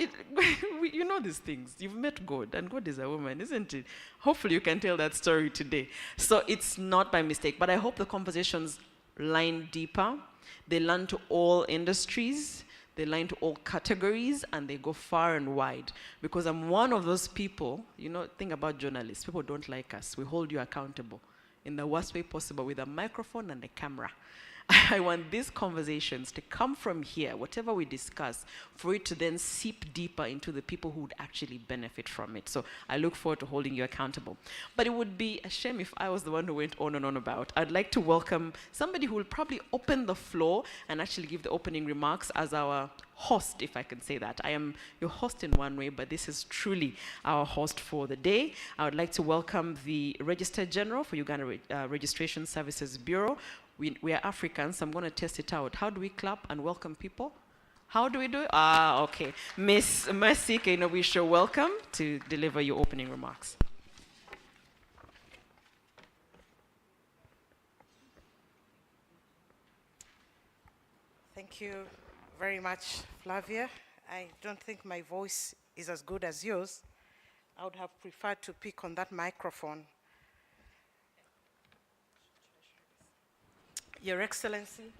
you know these things. You've met God, and God is a woman, isn't it? Hopefully you can tell that story today. So it's not by mistake, but I hope the conversations line deeper. They land to all industries, they line to all categories, and they go far and wide. Because I'm one of those people, think about journalists. People don't like us. We hold you accountable in the worst way possible with a microphone and a camera. I want these conversations to come from here, whatever we discuss, for it to then seep deeper into the people who would actually benefit from it. So I look forward to holding you accountable. But it would be a shame if I was the one who went on and on about. I'd like to welcome somebody who will probably open the floor and actually give the opening remarks as our host, if I can say that. I am your host in one way, but this is truly our host for the day. I would like to welcome the Registrar General for Uganda Registration Services Bureau. We are Africans, so I'm going to test it out. How do we clap and welcome people? How do we do it? Okay. Miss Mercy Kainowisho, welcome to deliver your opening remarks. Thank you very much, Flavia. I don't think my voice is as good as yours. I would have preferred to pick on that microphone. Your Excellency,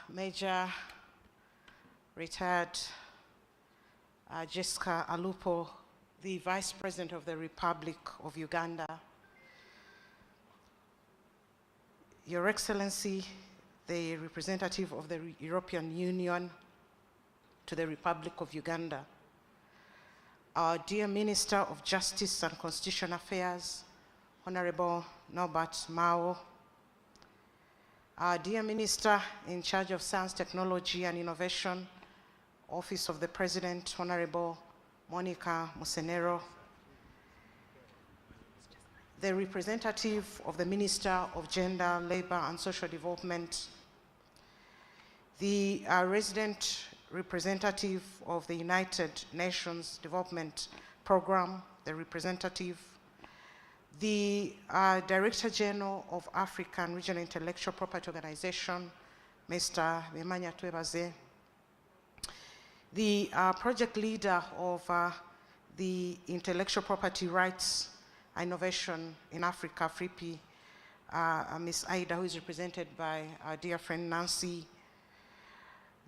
Major Retired Jessica Alupo, the Vice President of the Republic of Uganda, Your Excellency, the representative of the European Union to the Republic of Uganda, our dear Minister of Justice and Constitutional Affairs, Honorable Norbert Mao, our dear Minister in charge of Science, Technology and Innovation, Office of the President, Honorable Monica Musenero, the representative of the Minister of Gender, Labor and Social Development, the resident representative of the United Nations Development Program, the representative, the Director General of African Regional Intellectual Property Organization, Mr. Bemanya Twebaze, the project leader of the Intellectual Property Rights Innovation in Africa, FRIPI, Ms. Aida, who is represented by our dear friend Nancy,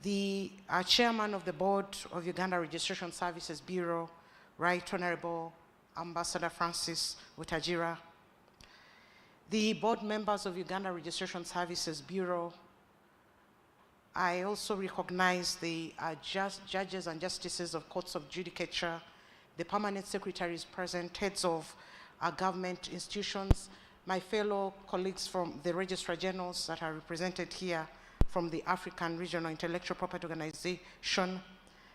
the chairman of the board of Uganda Registration Services Bureau, Right Honorable Ambassador Francis Utajira, the board members of Uganda Registration Services Bureau. I also recognize the judges and justices of courts of judicature, the permanent secretaries present, heads of government institutions, my fellow colleagues from the registrar generals that are represented here from the African Regional Intellectual Property Organization,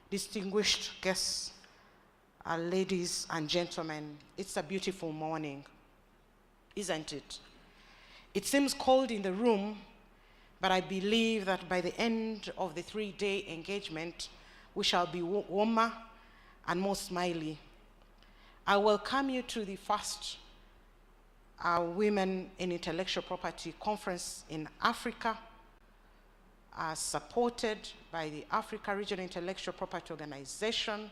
distinguished guests, ladies and gentlemen. It's a beautiful morning, isn't it? It seems cold in the room, but I believe that by the end of the 3-day engagement, we shall be warmer and more smiley. I welcome you to the first Women in Intellectual Property Conference in Africa, supported by the Africa Regional Intellectual Property Organization,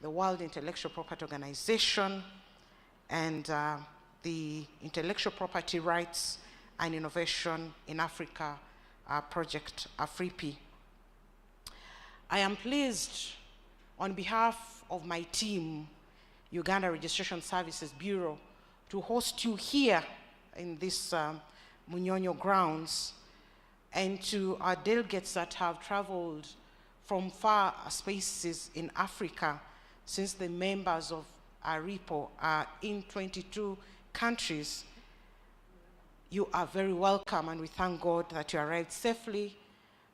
the World Intellectual Property Organization, and the Intellectual Property Rights and Innovation in Africa project, AFRIPI. I am pleased on behalf of my team, Uganda Registration Services Bureau, to host you here in this Munyonyo grounds, and to our delegates that have traveled from far spaces in Africa, since the members of ARIPO are in 22 countries. You are very welcome, and we thank God that you arrived safely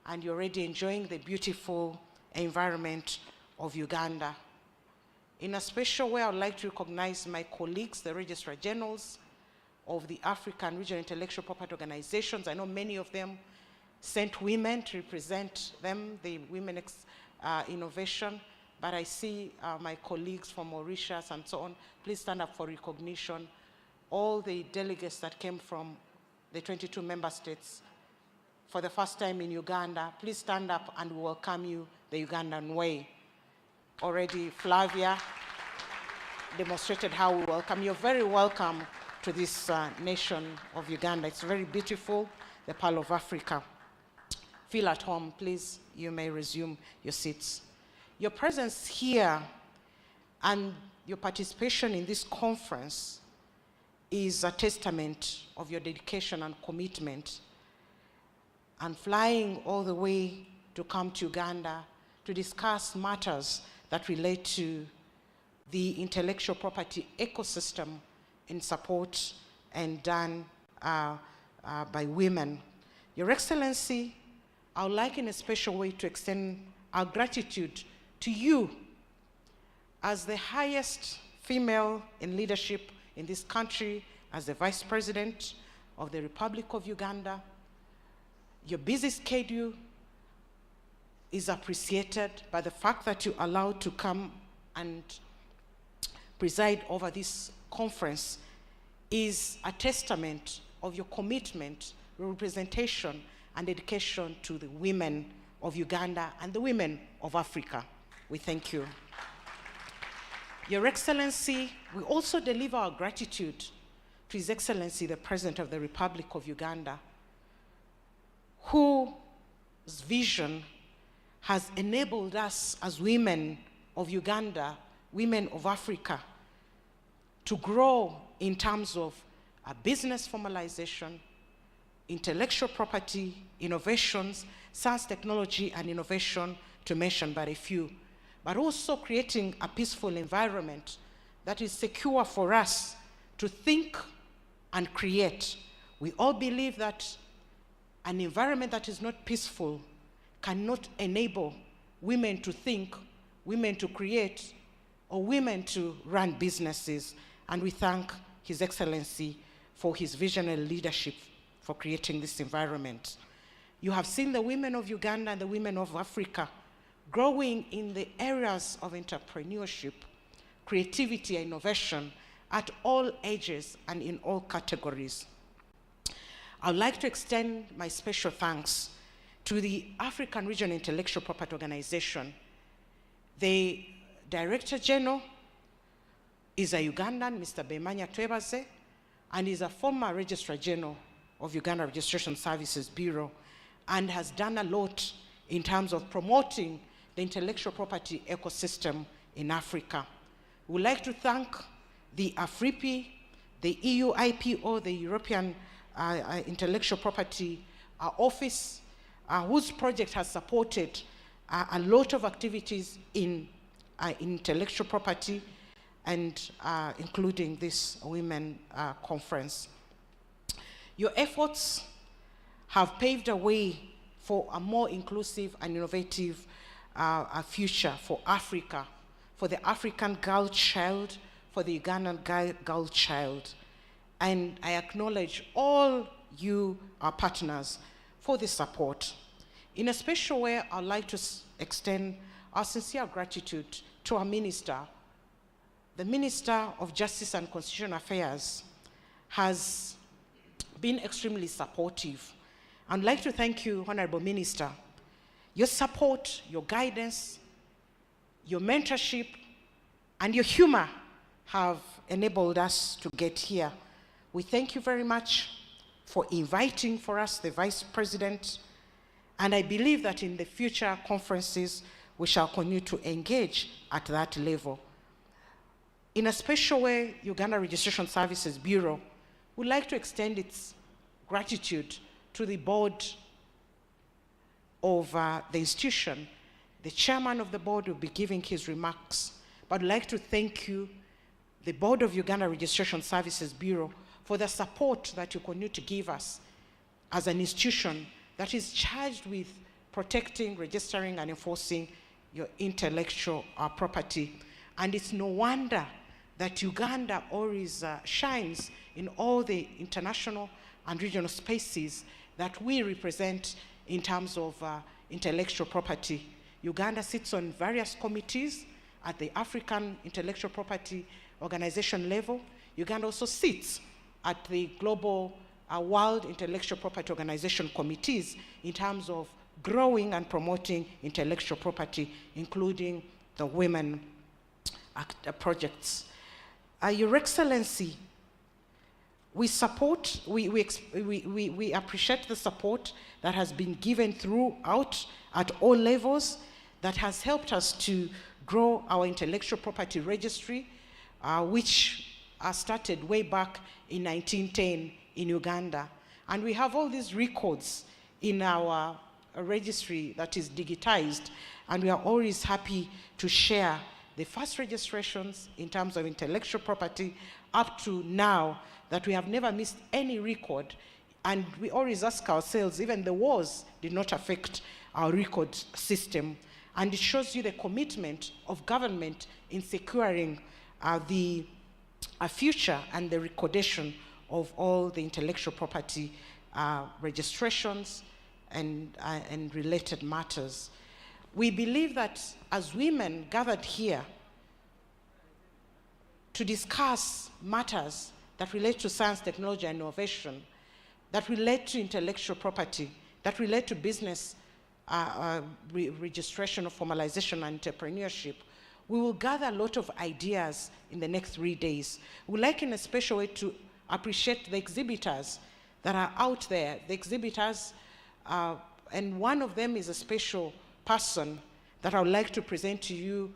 and you're already enjoying the beautiful environment of Uganda. In a special way, I would like to recognize my colleagues, the Registrar Generals of the African Regional Intellectual Property Organizations. I know many of them sent women to represent them, the Women Innovation, but I see my colleagues from Mauritius and so on. Please stand up for recognition. All the delegates that came from the 22 member states for the first time in Uganda, please stand up and we welcome you the Ugandan way. Already Flavia demonstrated how we welcome you. You're very welcome to this nation of Uganda. It's very beautiful, the Pearl of Africa. Feel at home, please. You may resume your seats. Your presence here and your participation in this conference is a testament of your dedication and commitment, and flying all the way to come to Uganda to discuss matters that relate to the intellectual property ecosystem in support and done by women. Your Excellency, I would like in a special way to extend our gratitude to you as the highest female in leadership in this country, as the Vice President of the Republic of Uganda. Your busy schedule is appreciated by the fact that you allowed to come and preside over this conference is a testament of your commitment, representation, and dedication to the women of Uganda and the women of Africa. We thank you. Your Excellency, we also deliver our gratitude to His Excellency, the President of the Republic of Uganda, whose vision has enabled us as women of Uganda, women of Africa, to grow in terms of business formalization, intellectual property, innovations, science, technology, and innovation, to mention but a few, but also creating a peaceful environment that is secure for us to think and create. We all believe that an environment that is not peaceful cannot enable women to think, women to create, or women to run businesses. And we thank His Excellency for his visionary leadership for creating this environment. You have seen the women of Uganda and the women of Africa growing in the areas of entrepreneurship, creativity, and innovation at all ages and in all categories. I would like to extend my special thanks to the African Regional Intellectual Property Organization. The Director General is a Ugandan, Mr. Bemanya Twebaze, and is a former Registrar General of Uganda Registration Services Bureau, and has done a lot in terms of promoting the intellectual property ecosystem in Africa. We would like to thank the AFRIPI, the EU IPO, the European Intellectual Property Office, whose project has supported a lot of activities in intellectual property, and including this women conference. Your efforts have paved a way for a more inclusive and innovative future for Africa, for the African girl child, for the Ugandan girl child. And I acknowledge all you, our partners, for the support. In a special way, I'd like to extend our sincere gratitude to our minister. The Minister of Justice and Constitutional Affairs has been extremely supportive. I'd like to thank you, Honorable Minister. Your support, your guidance, your mentorship, and your humor have enabled us to get here. We thank you very much for inviting for us the Vice President, and I believe that in the future conferences, we shall continue to engage at that level. In a special way, Uganda Registration Services Bureau would like to extend its gratitude to the board of the institution. The chairman of the board will be giving his remarks, but I'd like to thank you, the board of Uganda Registration Services Bureau, for the support that you continue to give us as an institution that is charged with protecting, registering, and enforcing your intellectual property. And it's no wonder that Uganda always shines in all the international and regional spaces that we represent in terms of intellectual property. Uganda sits on various committees at the African Intellectual Property Organization level. Uganda also sits at the Global World Intellectual Property Organization committees in terms of growing and promoting intellectual property, including the women projects. Your Excellency, we support, we appreciate the support that has been given throughout at all levels that has helped us to grow our intellectual property registry, which started way back in 1910 in Uganda. And we have all these records in our registry that is digitized, and we are always happy to share the first registrations in terms of intellectual property up to now, that we have never missed any record. And we always ask ourselves, even the wars did not affect our record system. And it shows you the commitment of government in securing the future and the recordation of all the intellectual property registrations and related matters. We believe that as women gathered here, to discuss matters that relate to science, technology, and innovation, that relate to intellectual property, that relate to business registration or formalization and entrepreneurship. We will gather a lot of ideas in the next 3 days. We'd like in a special way to appreciate the exhibitors that are out there, the exhibitors, and one of them is a special person that I would like to present to you,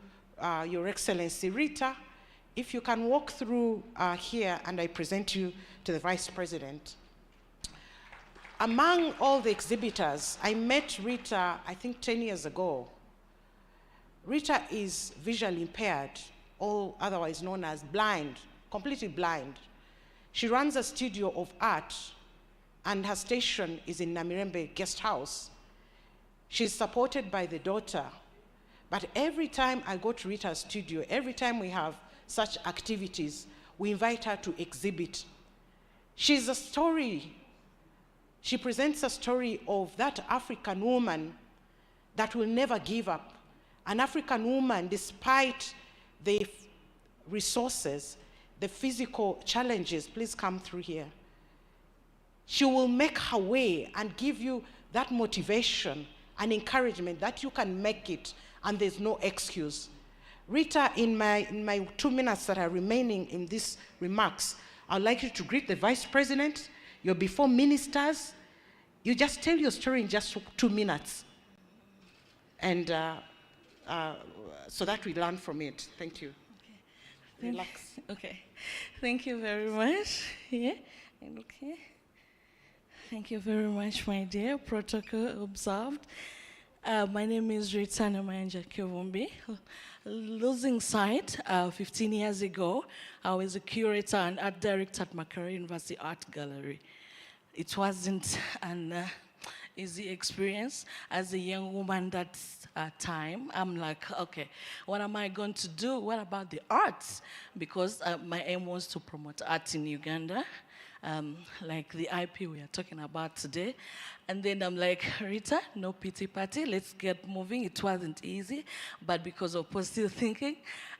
Your Excellency Rita. If you can walk through here and I present you to the Vice President. Among all the exhibitors, I met Rita, I think 10 years ago. Rita is visually impaired, or otherwise known as blind, completely blind. She runs a studio of art, and her station is in Namirembe Guest House. She's supported by the daughter. But every time I go to Rita's studio, every time we have such activities, we invite her to exhibit. She's a story. She presents a story of that African woman that will never give up. An African woman, despite the resources, the physical challenges, please come through here. She will make her way and give you that motivation and encouragement that you can make it and there's no excuse. Rita, in my 2 minutes that are remaining in these remarks, I'd like you to greet the Vice President, your before ministers. You just tell your story in just 2 minutes. And so that we learn from it. Thank you. Okay. Relax. Okay. Thank you very much. Yeah. Okay. Thank you very much, my dear. Protocol observed. My name is Rita Namanja Kivumbi. Losing sight 15 years ago, I was a curator and art director at Makerere University Art Gallery. It wasn't an easy experience. As a young woman that time, I'm like, okay, what am I going to do? What about the arts? Because my aim was to promote art in Uganda, like the IP we are talking about today. And then I'm like, Rita, no pity party, let's get moving. It wasn't easy, but because of positive thinking,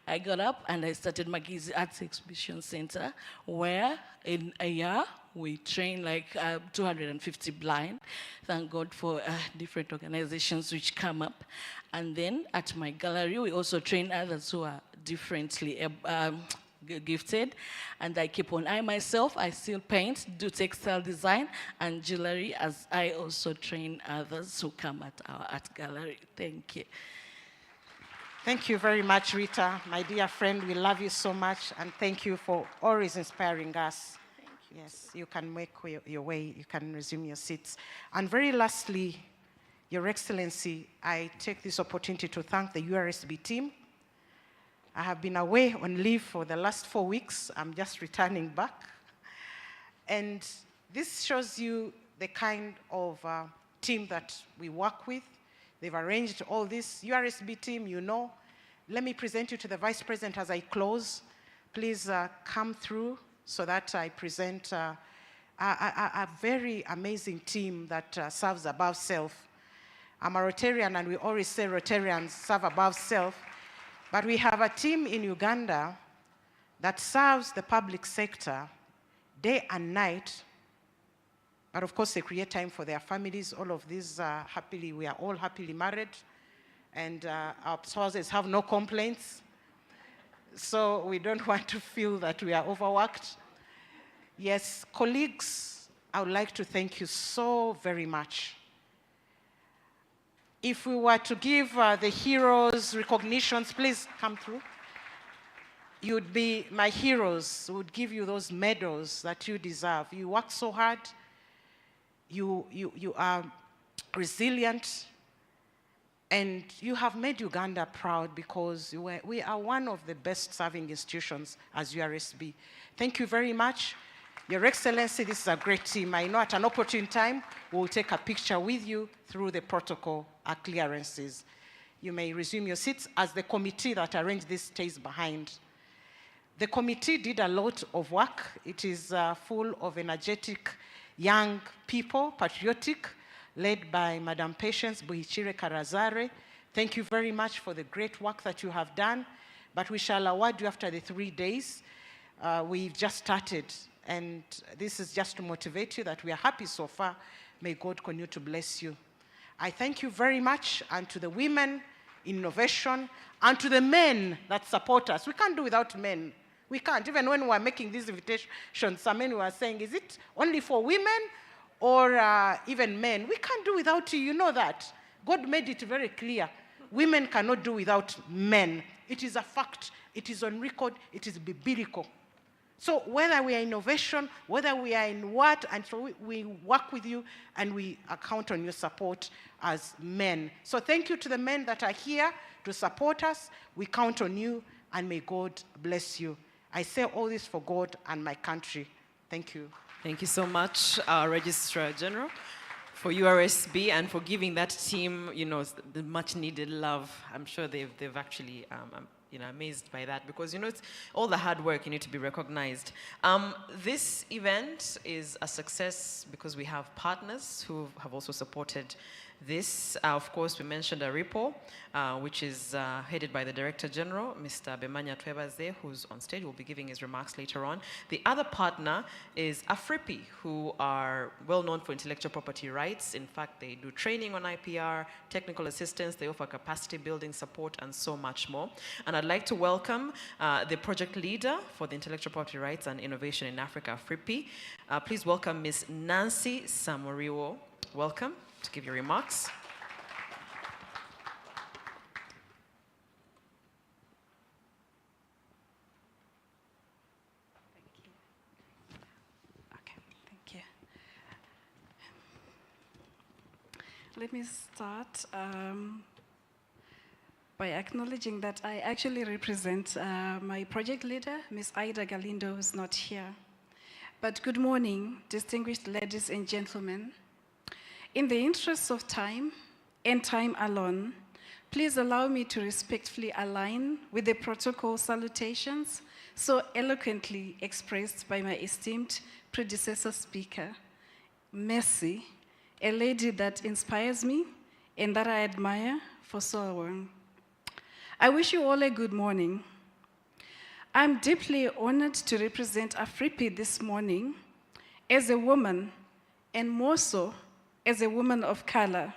I got up and I started Magizi Arts Exhibition Center, where in a year, we train like 250 blind. Thank God for different organizations which come up. And then at my gallery, we also train others who are differently gifted. And I keep on. I myself, I still paint, do textile design and jewelry, as I also train others who come at our art gallery. Thank you. Thank you very much, Rita. My dear friend, we love you so much, and thank you for always inspiring us. Thank you. Yes, you can make your way, you can resume your seats. And very lastly, Your Excellency, I take this opportunity to thank the URSB team. I have been away on leave for the last 4 weeks. I'm just returning back. And this shows you the kind of team that we work with. They've arranged all this. URSB team, you know. Let me present you to the Vice President as I close. Please come through so that I present a very amazing team that serves above self. I'm a Rotarian, and we always say Rotarians serve above self. But we have a team in Uganda that serves the public sector day and night. But of course, they create time for their families. All of these happily, we are all happily married. And our spouses have no complaints. So we don't want to feel that we are overworked. Yes, colleagues, I would like to thank you so very much. If we were to give the heroes recognitions, please come through. You'd be my heroes. We would give you those medals that you deserve. You work so hard. You are resilient. And you have made Uganda proud because we are one of the best serving institutions as URSB. Thank you very much. Your Excellency, this is a great team. I know at an opportune time, we'll take a picture with you through the protocol clearances. You may resume your seats as the committee that arranged this stays behind. The committee did a lot of work. It is full of energetic young people, patriotic, led by Madam Patience Buhichire Karazare. Thank you very much for the great work that you have done. but we shall award you after the 3 days. We've just started, and this is just to motivate you that we are happy so far. May God continue to bless you. I thank you very much, and to the women in innovation, and to the men that support us. We can't do without men. We can't. Even when we are making these invitations, some men were saying, is it only for women or even men? We can't do without you. You know that. God made it very clear. Women cannot do without men. It is a fact. It is on record. It is biblical. So whether we are innovation, whether we are in what, and so we work with you and we count on your support as men. So thank you to the men that are here to support us. We count on you, and may God bless you. I say all this for God and my country. Thank you. Thank you so much, Registrar General, for URSB and for giving that team, you know, the much needed love. I'm sure they've actually, you know, amazed by that, because, you know, it's all the hard work, you need to be recognized. This event is a success because we have partners who have also supported this. Of course, we mentioned ARIPO, which is headed by the Director General, Mr. Bemanya Twebaze, who's on stage, will be giving his remarks later on. The other partner is AFRIPI, who are well known for intellectual property rights. In fact, they do training on IPR, technical assistance, they offer capacity building support, and so much more. And I'd like to welcome the project leader for the intellectual property rights and innovation in Africa, AFRIPI. Please welcome Ms. Nancy Samoriwo. Welcome to give your remarks. Okay, thank you. Let me start by acknowledging that I actually represent my project leader, Ms. Ida Galindo, who's not here. But good morning, distinguished ladies and gentlemen. In the interest of time and time alone, please allow me to respectfully align with the protocol salutations so eloquently expressed by my esteemed predecessor speaker, Mercy, a lady that inspires me and that I admire for so long. I wish you all a good morning. I'm deeply honored to represent AFRIPI this morning as a woman, and more so as a woman of color.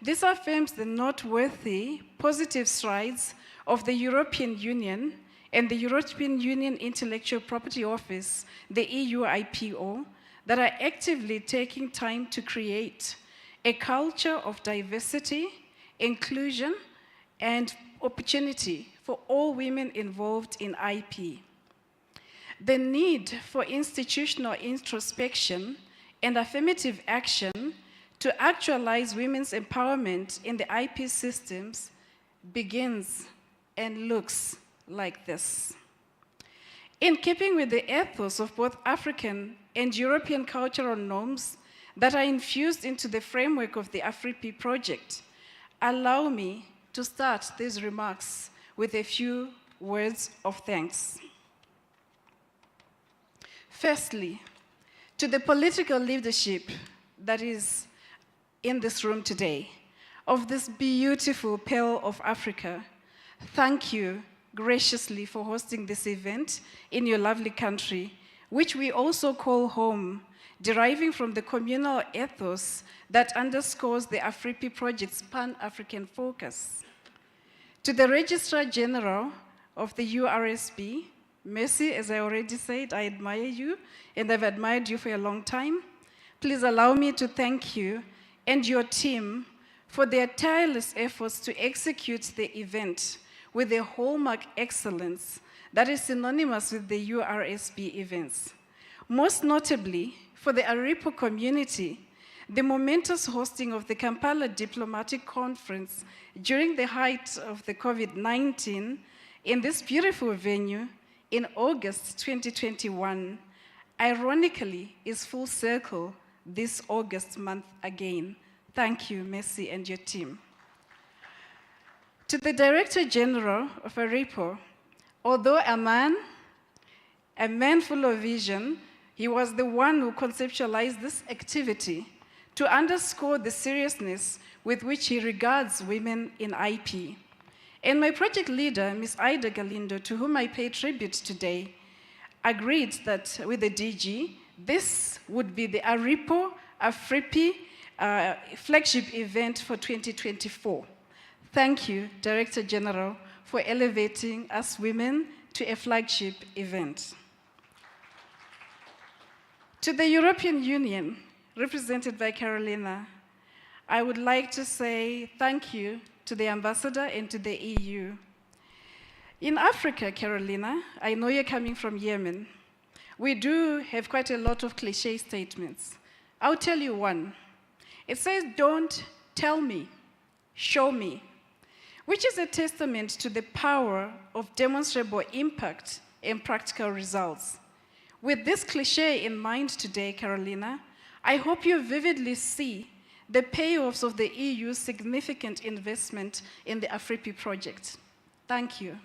This affirms the noteworthy positive strides of the European Union and the European Union Intellectual Property Office, the EUIPO, that are actively taking time to create a culture of diversity, inclusion, and opportunity for all women involved in IP. The need for institutional introspection and affirmative action to actualize women's empowerment in the IP systems begins and looks like this. In keeping with the ethos of both African and European cultural norms that are infused into the framework of the AFRIPI project, allow me to start these remarks with a few words of thanks. Firstly, to the political leadership that is in this room today, of this beautiful Pearl of Africa, thank you graciously for hosting this event in your lovely country, which we also call home, deriving from the communal ethos that underscores the AFRIPI project's Pan-African focus. To the Registrar General of the URSB, Mercy, as I already said, I admire you, and I've admired you for a long time. Please allow me to thank you and your team for their tireless efforts to execute the event with a hallmark excellence that is synonymous with the URSB events. Most notably, for the ARIPO community, the momentous hosting of the Kampala Diplomatic Conference during the height of the COVID-19 in this beautiful venue in August 2021, ironically, is full circle this August month again. Thank you, Mercy, and your team. To the Director General of ARIPO, although a man full of vision, he was the one who conceptualized this activity to underscore the seriousness with which he regards women in IP, And my project leader, Ms. Ida Galindo, to whom I pay tribute today, agreed that with the DG, this would be the ARIPO, AFRIPI flagship event for 2024. Thank you, Director General, for elevating us women to a flagship event. To the European Union, represented by Carolina, I would like to say thank you to the ambassador and to the EU. In Africa, Carolina, I know you're coming from Yemen. We do have quite a lot of cliche statements. I'll tell you one. It says, "Don't tell me, show me," which is a testament to the power of demonstrable impact and practical results. With this cliche in mind today, Carolina, I hope you vividly see the payoffs of the EU's significant investment in the AFRIPI project. Thank you.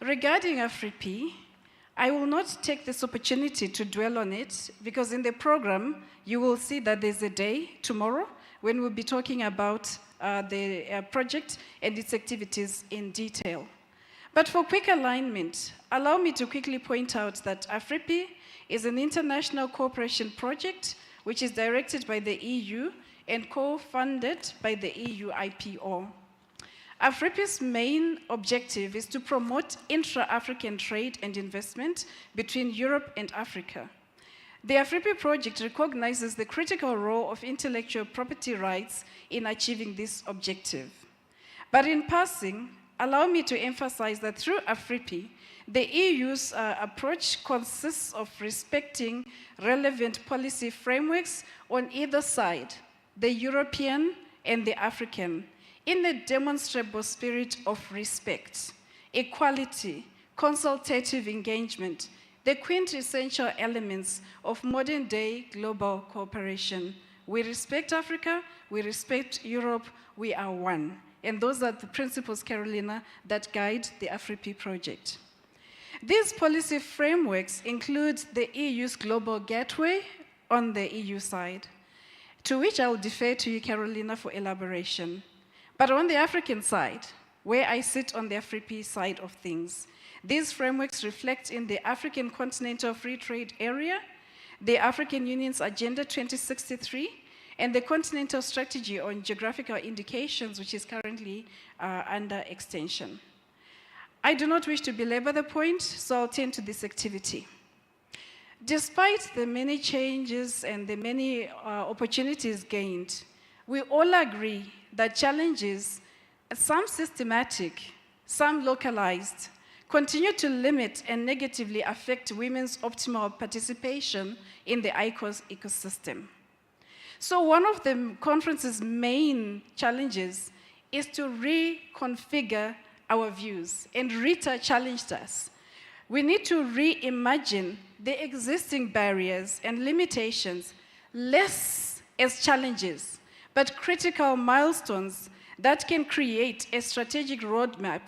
Regarding AFRIPI, I will not take this opportunity to dwell on it, because in the program, you will see that there's a day tomorrow when we'll be talking about the project and its activities in detail. But for quick alignment, allow me to quickly point out that AFRIPI is an international cooperation project which is directed by the EU and co-funded by the EU IPO. AFRIPI's main objective is to promote intra-African trade and investment between Europe and Africa. The AFRIPI project recognizes the critical role of intellectual property rights in achieving this objective. But in passing, allow me to emphasize that through AFRIPI, the EU's approach consists of respecting relevant policy frameworks on either side, the European and the African, in a demonstrable spirit of respect, equality, consultative engagement, the quintessential elements of modern-day global cooperation. We respect Africa, we respect Europe, we are one. And those are the principles, Carolina, that guide the AFRIPI project. These policy frameworks include the EU's Global Gateway on the EU side, to which I will defer to you, Carolina, for elaboration. But on the African side, where I sit on the AFRIPI side of things, these frameworks reflect in the African Continental Free Trade Area, the African Union's Agenda 2063, and the Continental Strategy on Geographical Indications, which is currently under extension. I do not wish to belabor the point, so I'll turn to this activity. Despite the many changes and the many opportunities gained, we all agree that challenges, some systematic, some localized, continue to limit and negatively affect women's optimal participation in the ICOS ecosystem. So one of the conference's main challenges is to reconfigure our views, and Rita challenged us. We need to reimagine the existing barriers and limitations, less as challenges, but critical milestones that can create a strategic roadmap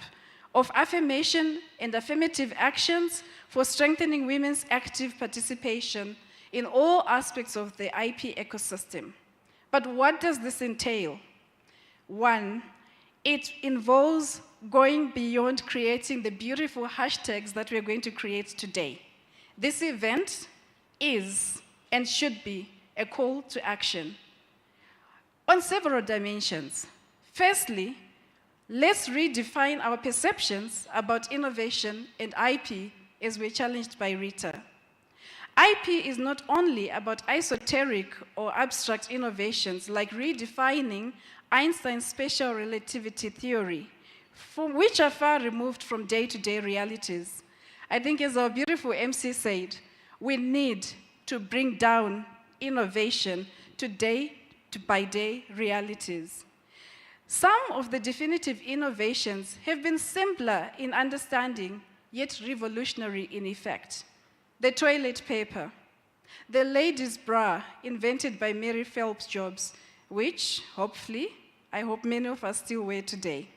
of affirmation and affirmative actions for strengthening women's active participation in all aspects of the IP ecosystem. But what does this entail? One, it involves going beyond creating the beautiful hashtags that we're going to create today. This event is and should be a call to action on several dimensions. Firstly, let's redefine our perceptions about innovation and IP as we're challenged by Rita. IP is not only about esoteric or abstract innovations like redefining Einstein's special relativity theory, which are far removed from day-to-day realities. I think, as our beautiful MC said, we need to bring down innovation to day-by-day realities. Some of the definitive innovations have been simpler in understanding, yet revolutionary in effect. The toilet paper, the ladies' bra invented by Mary Phelps Jobs, which, hopefully, I hope many of us still wear today.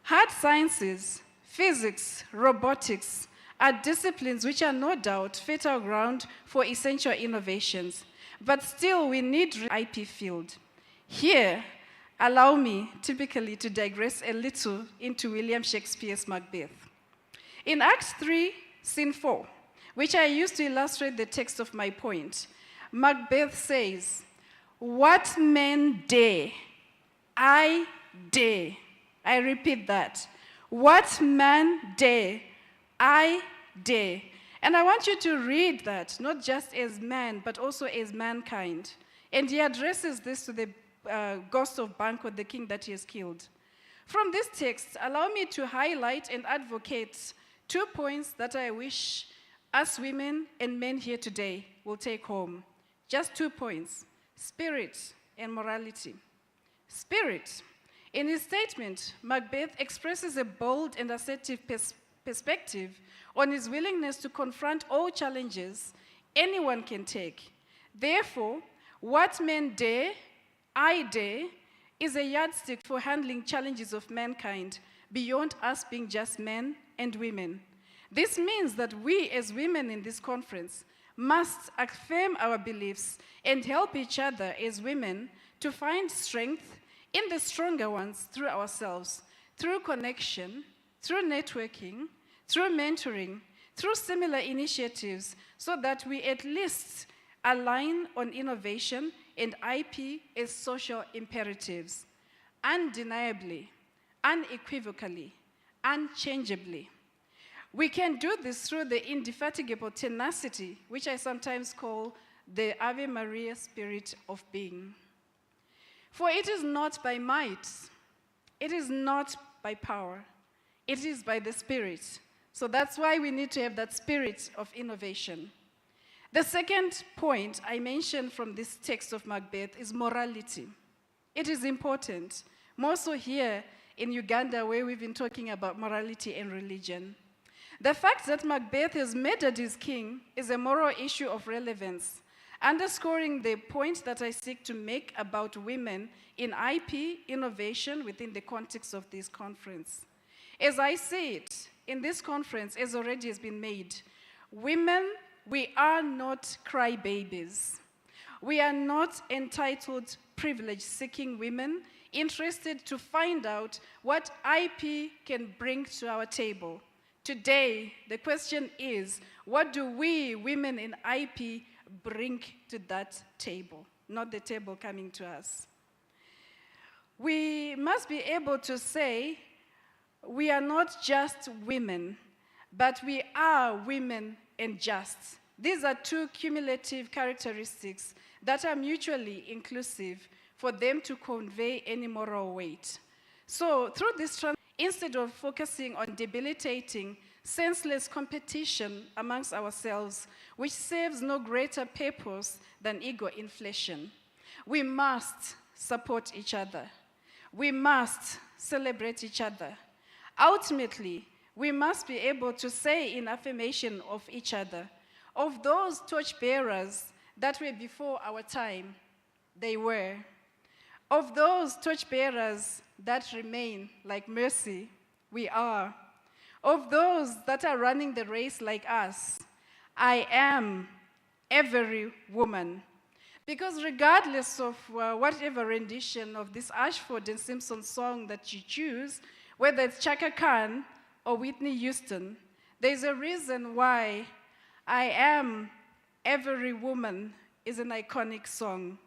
Hard sciences, physics, robotics are disciplines which are no doubt fertile ground for essential innovations, but still we need IP field. Here, allow me typically to digress a little into William Shakespeare's Macbeth. In Act 3, Scene 4, which I used to illustrate the text of my point, Macbeth says, "What men dare, I dare." I repeat that. What man dare, I dare. And I want you to read that, not just as man, but also as mankind. And he addresses this to the ghost of Banquo, the king that he has killed. From this text, allow me to highlight and advocate 2 points that I wish us women and men here today will take home. Just 2 points: spirit and morality. Spirit. In his statement, Macbeth expresses a bold and assertive perspective on his willingness to confront all challenges anyone can take. Therefore, what men dare, I dare, is a yardstick for handling challenges of mankind beyond us being just men and women. This means that we as women in this conference must affirm our beliefs and help each other as women to find strength in the stronger ones through ourselves, through connection, through networking, through mentoring, through similar initiatives, so that we at least align on innovation and IP as social imperatives, undeniably, unequivocally, unchangeably. We can do this through the indefatigable tenacity, which I sometimes call the Ave Maria spirit of being. For it is not by might, it is not by power, it is by the Spirit. So that's why we need to have that spirit of innovation. The second point I mentioned from this text of Macbeth is morality. It is important, more so here in Uganda, where we've been talking about morality and religion. The fact that Macbeth has murdered his king is a moral issue of relevance, underscoring the point that I seek to make about women in IP innovation within the context of this conference. As I see it, in this conference, as already has been made, women, we are not crybabies. We are not entitled, privilege-seeking women interested to find out what IP can bring to our table. Today, the question is, what do we, women in IP, bring to that table, not the table coming to us? We must be able to say, we are not just women, but we are women and just. These are 2 cumulative characteristics that are mutually inclusive for them to convey any moral weight. So through this instead of focusing on debilitating, senseless competition amongst ourselves, which serves no greater purpose than ego inflation, we must support each other. We must celebrate each other. Ultimately, we must be able to say in affirmation of each other, of those torchbearers that were before our time, they were. Of those torchbearers that remain, like Mercy, we are. Of those that are running the race like us, I am every woman. Because regardless of whatever rendition of this Ashford and Simpson song that you choose, whether it's Chaka Khan or Whitney Houston, there's a reason why I Am Every Woman is an iconic song.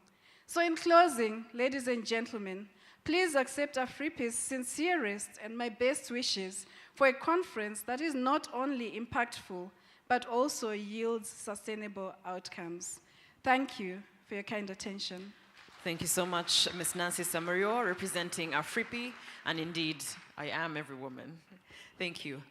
So in closing, ladies and gentlemen, please accept AFRIPI's sincerest and my best wishes for a conference that is not only impactful, but also yields sustainable outcomes. Thank you for your kind attention. Thank you so much, Ms. Nancy Samario, representing AFRIPI, and indeed, I am every woman. Thank you.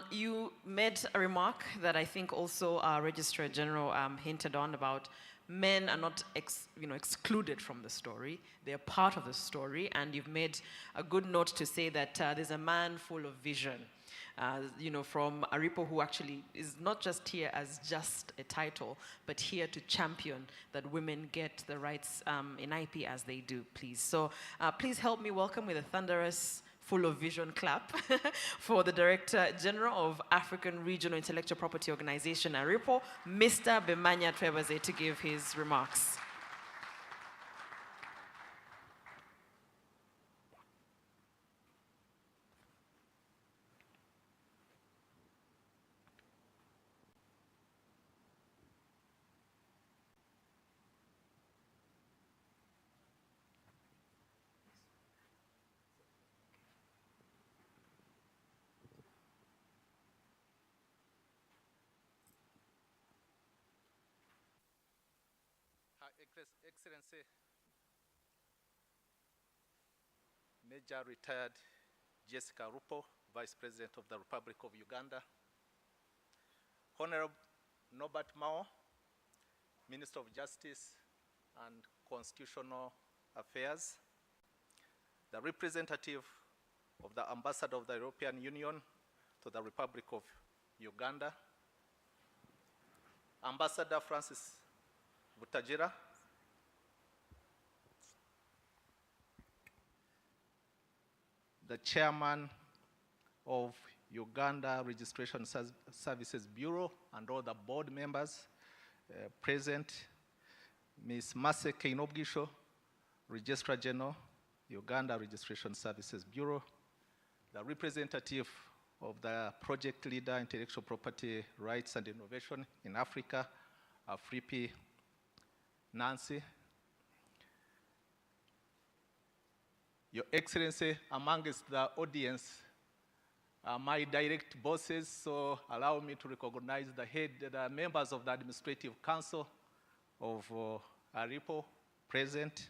You made a remark that I think also our Registrar General hinted on about men are not excluded from the story. They're part of the story, and you've made a good note to say that there's a man full of vision. From ARIPO, who actually is not just here as just a title, but here to champion that women get the rights in IP as they do, please. So please help me welcome with a thunderous, full of vision clap for the Director General of African Regional Intellectual Property Organization, ARIPO, Mr. Bemanya Twebaze, to give his remarks. Excellency, Major Retired Jessica ARIPO, Vice President of the Republic of Uganda, Honorable Norbert Mao, Minister of Justice and Constitutional Affairs, the representative of the Ambassador of the European Union to the Republic of Uganda, Ambassador Francis Butagira, the Chairman of Uganda Registration Services Bureau and all the board members present, Ms. Mase Keinobgisho, Registrar General, Uganda Registration Services Bureau, the representative of the project leader, Intellectual Property Rights and Innovation in Africa, AFRIPI, Nancy, Your Excellency, amongst the audience, my direct bosses, so allow me to recognize the members of the Administrative Council of ARIPO present,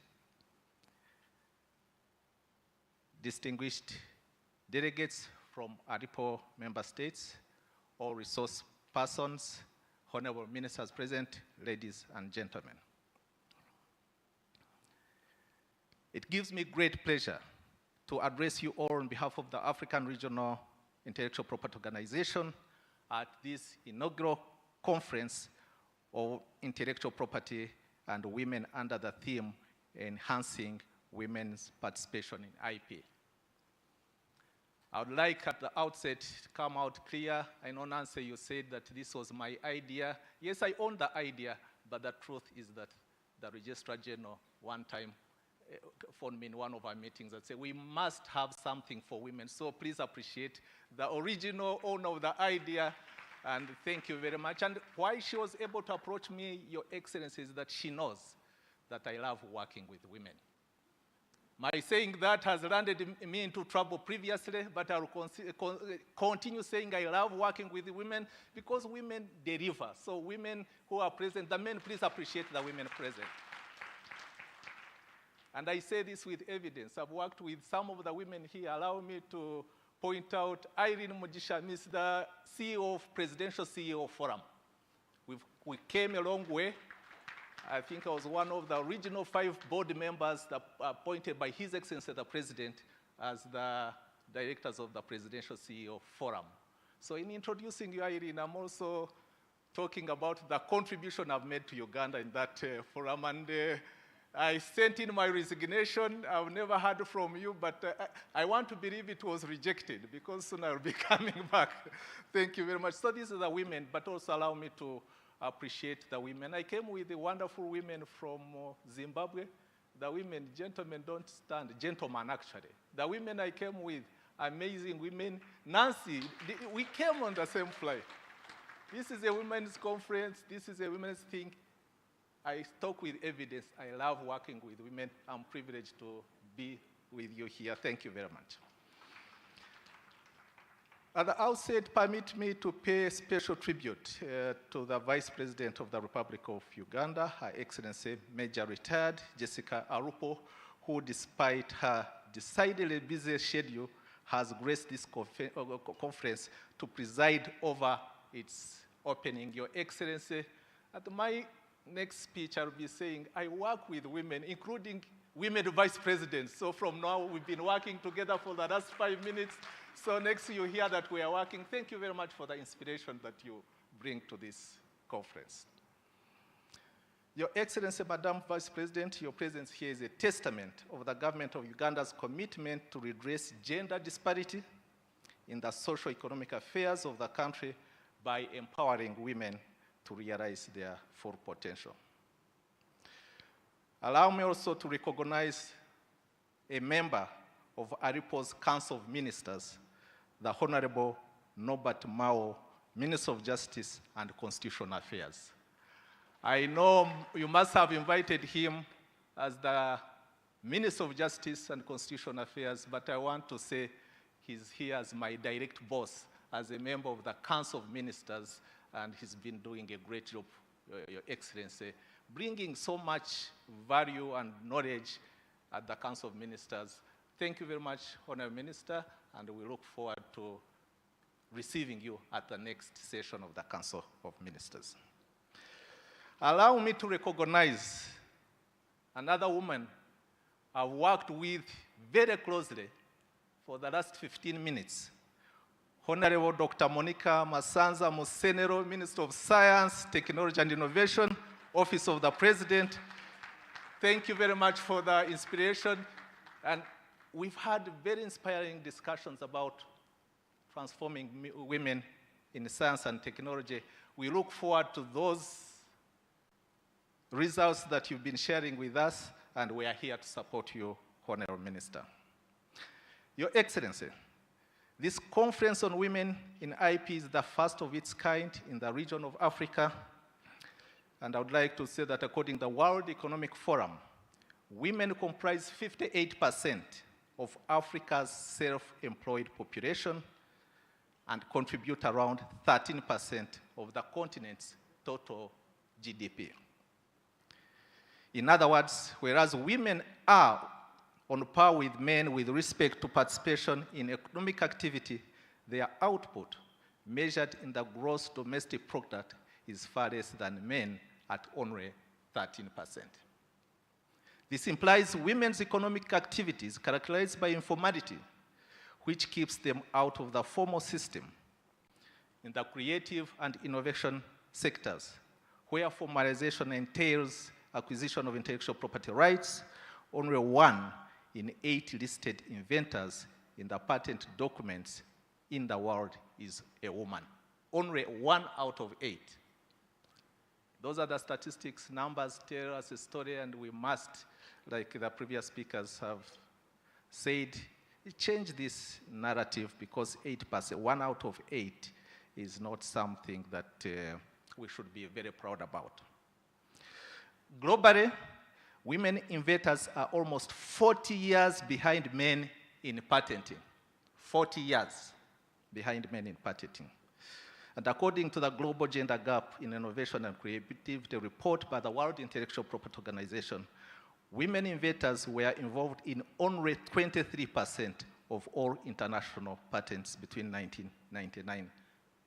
distinguished delegates from ARIPO member states, all resource persons, honorable ministers present, ladies and gentlemen. It gives me great pleasure to address you all on behalf of the African Regional Intellectual Property Organization at this inaugural conference of intellectual property and women under the theme Enhancing Women's Participation in IP. I would like at the outset to come out clear. I know, Nancy, you said that this was my idea. Yes, I own the idea, but the truth is that the Registrar General one time phoned me in one of our meetings and said, we must have something for women. So please appreciate the original owner of the idea, and thank you very much. And why she was able to approach me, Your Excellency, is that she knows that I love working with women. My saying that has landed me into trouble previously, but I will continue saying I love working with women because women deliver. So women who are present, the men, please appreciate the women present. And I say this with evidence. I've worked with some of the women here. Allow me to point out Irene Mugisha, Ms. the CEO of Presidential CEO Forum. We came a long way. I think I was one of the original 5 board members that appointed by His Excellency the President as the directors of the Presidential CEO Forum. So in introducing you, Irene, I'm also talking about the contribution I've made to Uganda in that forum. And I sent in my resignation. I've never heard from you, but I want to believe it was rejected because soon I'll be coming back. Thank you very much. So these are the women, but also allow me to appreciate the women. I came with the wonderful women from Zimbabwe. The women, gentlemen don't stand, gentlemen actually. The women I came with, amazing women. Nancy, we came on the same flight. This is a women's conference. This is a women's thing. I talk with evidence. I love working with women. I'm privileged to be with you here. Thank you very much. At the outset, permit me to pay special tribute to the Vice President of the Republic of Uganda, Her Excellency Major Retired Jessica ARIPO, who, despite her decidedly busy schedule, has graced this conference to preside over its opening. Your Excellency, at my next speech, I'll be saying I work with women, including women vice presidents. So from now, we've been working together for the last 5 minutes. So next you hear that we are working. Thank you very much for the inspiration that you bring to this conference. Your Excellency, Madam Vice President, your presence here is a testament of the government of Uganda's commitment to redress gender disparity in the socio-economic affairs of the country by empowering women to realize their full potential. Allow me also to recognize a member of ARIPO's Council of Ministers, the Honorable Norbert Mao, Minister of Justice and Constitutional Affairs. I know you must have invited him as the Minister of Justice and Constitutional Affairs, but I want to say he's here as my direct boss, as a member of the Council of Ministers, and he's been doing a great job Your Excellency, bringing so much value and knowledge at the Council of Ministers. Thank you very much, Honorable Minister, and we look forward to receiving you at the next session of the Council of Ministers. Allow me to recognize another woman I've worked with very closely for the last 15 minutes. Honorable Dr. Monica Masanza Musenero, Minister of Science, Technology and Innovation, Office of the President. Thank you very much for the inspiration. And we've had very inspiring discussions about transforming women in science and technology. We look forward to those results that you've been sharing with us, and we are here to support you, Honorable Minister. Your Excellency, this conference on women in IP is the first of its kind in the region of Africa. And I would like to say that according to the World Economic Forum, women comprise 58% of Africa's self-employed population and contribute around 13% of the continent's total GDP. In other words, whereas women are on par with men with respect to participation in economic activity, their output, measured in the gross domestic product, is far less than men at only 13%. This implies women's economic activities characterized by informality, which keeps them out of the formal system. In the creative and innovation sectors, where formalization entails acquisition of intellectual property rights, only 1 in 8 listed inventors in the patent documents in the world is a woman. Only 1 out of 8. Those are the statistics. Numbers tell us a story, and we must, like the previous speakers have said, change this narrative, because 8%, 1 out of 8 is not something that we should be very proud about. Globally, women inventors are almost 40 years behind men in patenting. 40 years behind men in patenting. And according to the Global Gender Gap in Innovation and Creativity report by the World Intellectual Property Organization, women inventors were involved in only 23% of all international patents between 1999 and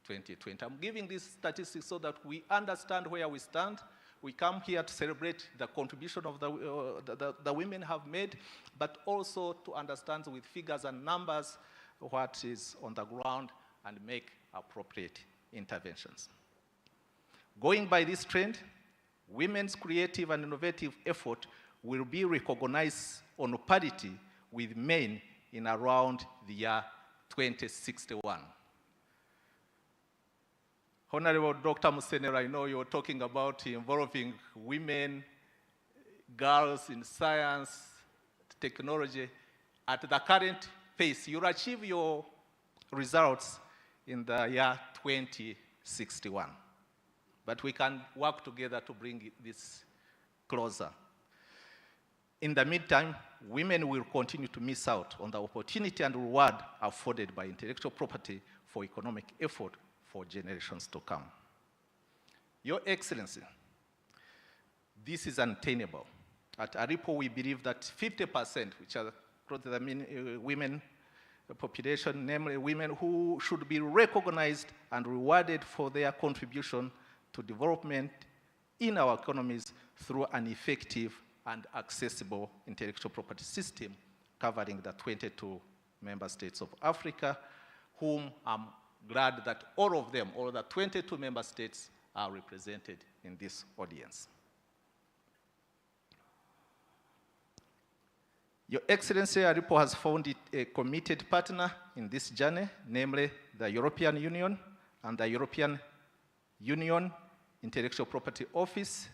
2020. I'm giving these statistics so that we understand where we stand. We come here to celebrate the contribution of the women have made, but also to understand with figures and numbers what is on the ground and make appropriate interventions. Going by this trend, women's creative and innovative effort will be recognized on parity with men in around the year 2061. Honorable Dr. Musenero, I know you're talking about involving women, girls in science, technology. At the current pace, you'll achieve your results in the year 2061. But we can work together to bring this closer. In the meantime, women will continue to miss out on the opportunity and reward afforded by intellectual property for economic effort for generations to come. Your Excellency, this is unattainable. At ARIPO, we believe that 50%, which are the women population, namely women who should be recognized and rewarded for their contribution to development in our economies through an effective and accessible intellectual property system covering the 22 member states of Africa, whom I'm glad that all of them, all the 22 member states, are represented in this audience. Your Excellency, ARIPO has found a committed partner in this journey, namely the European Union and the European Union Intellectual Property Office.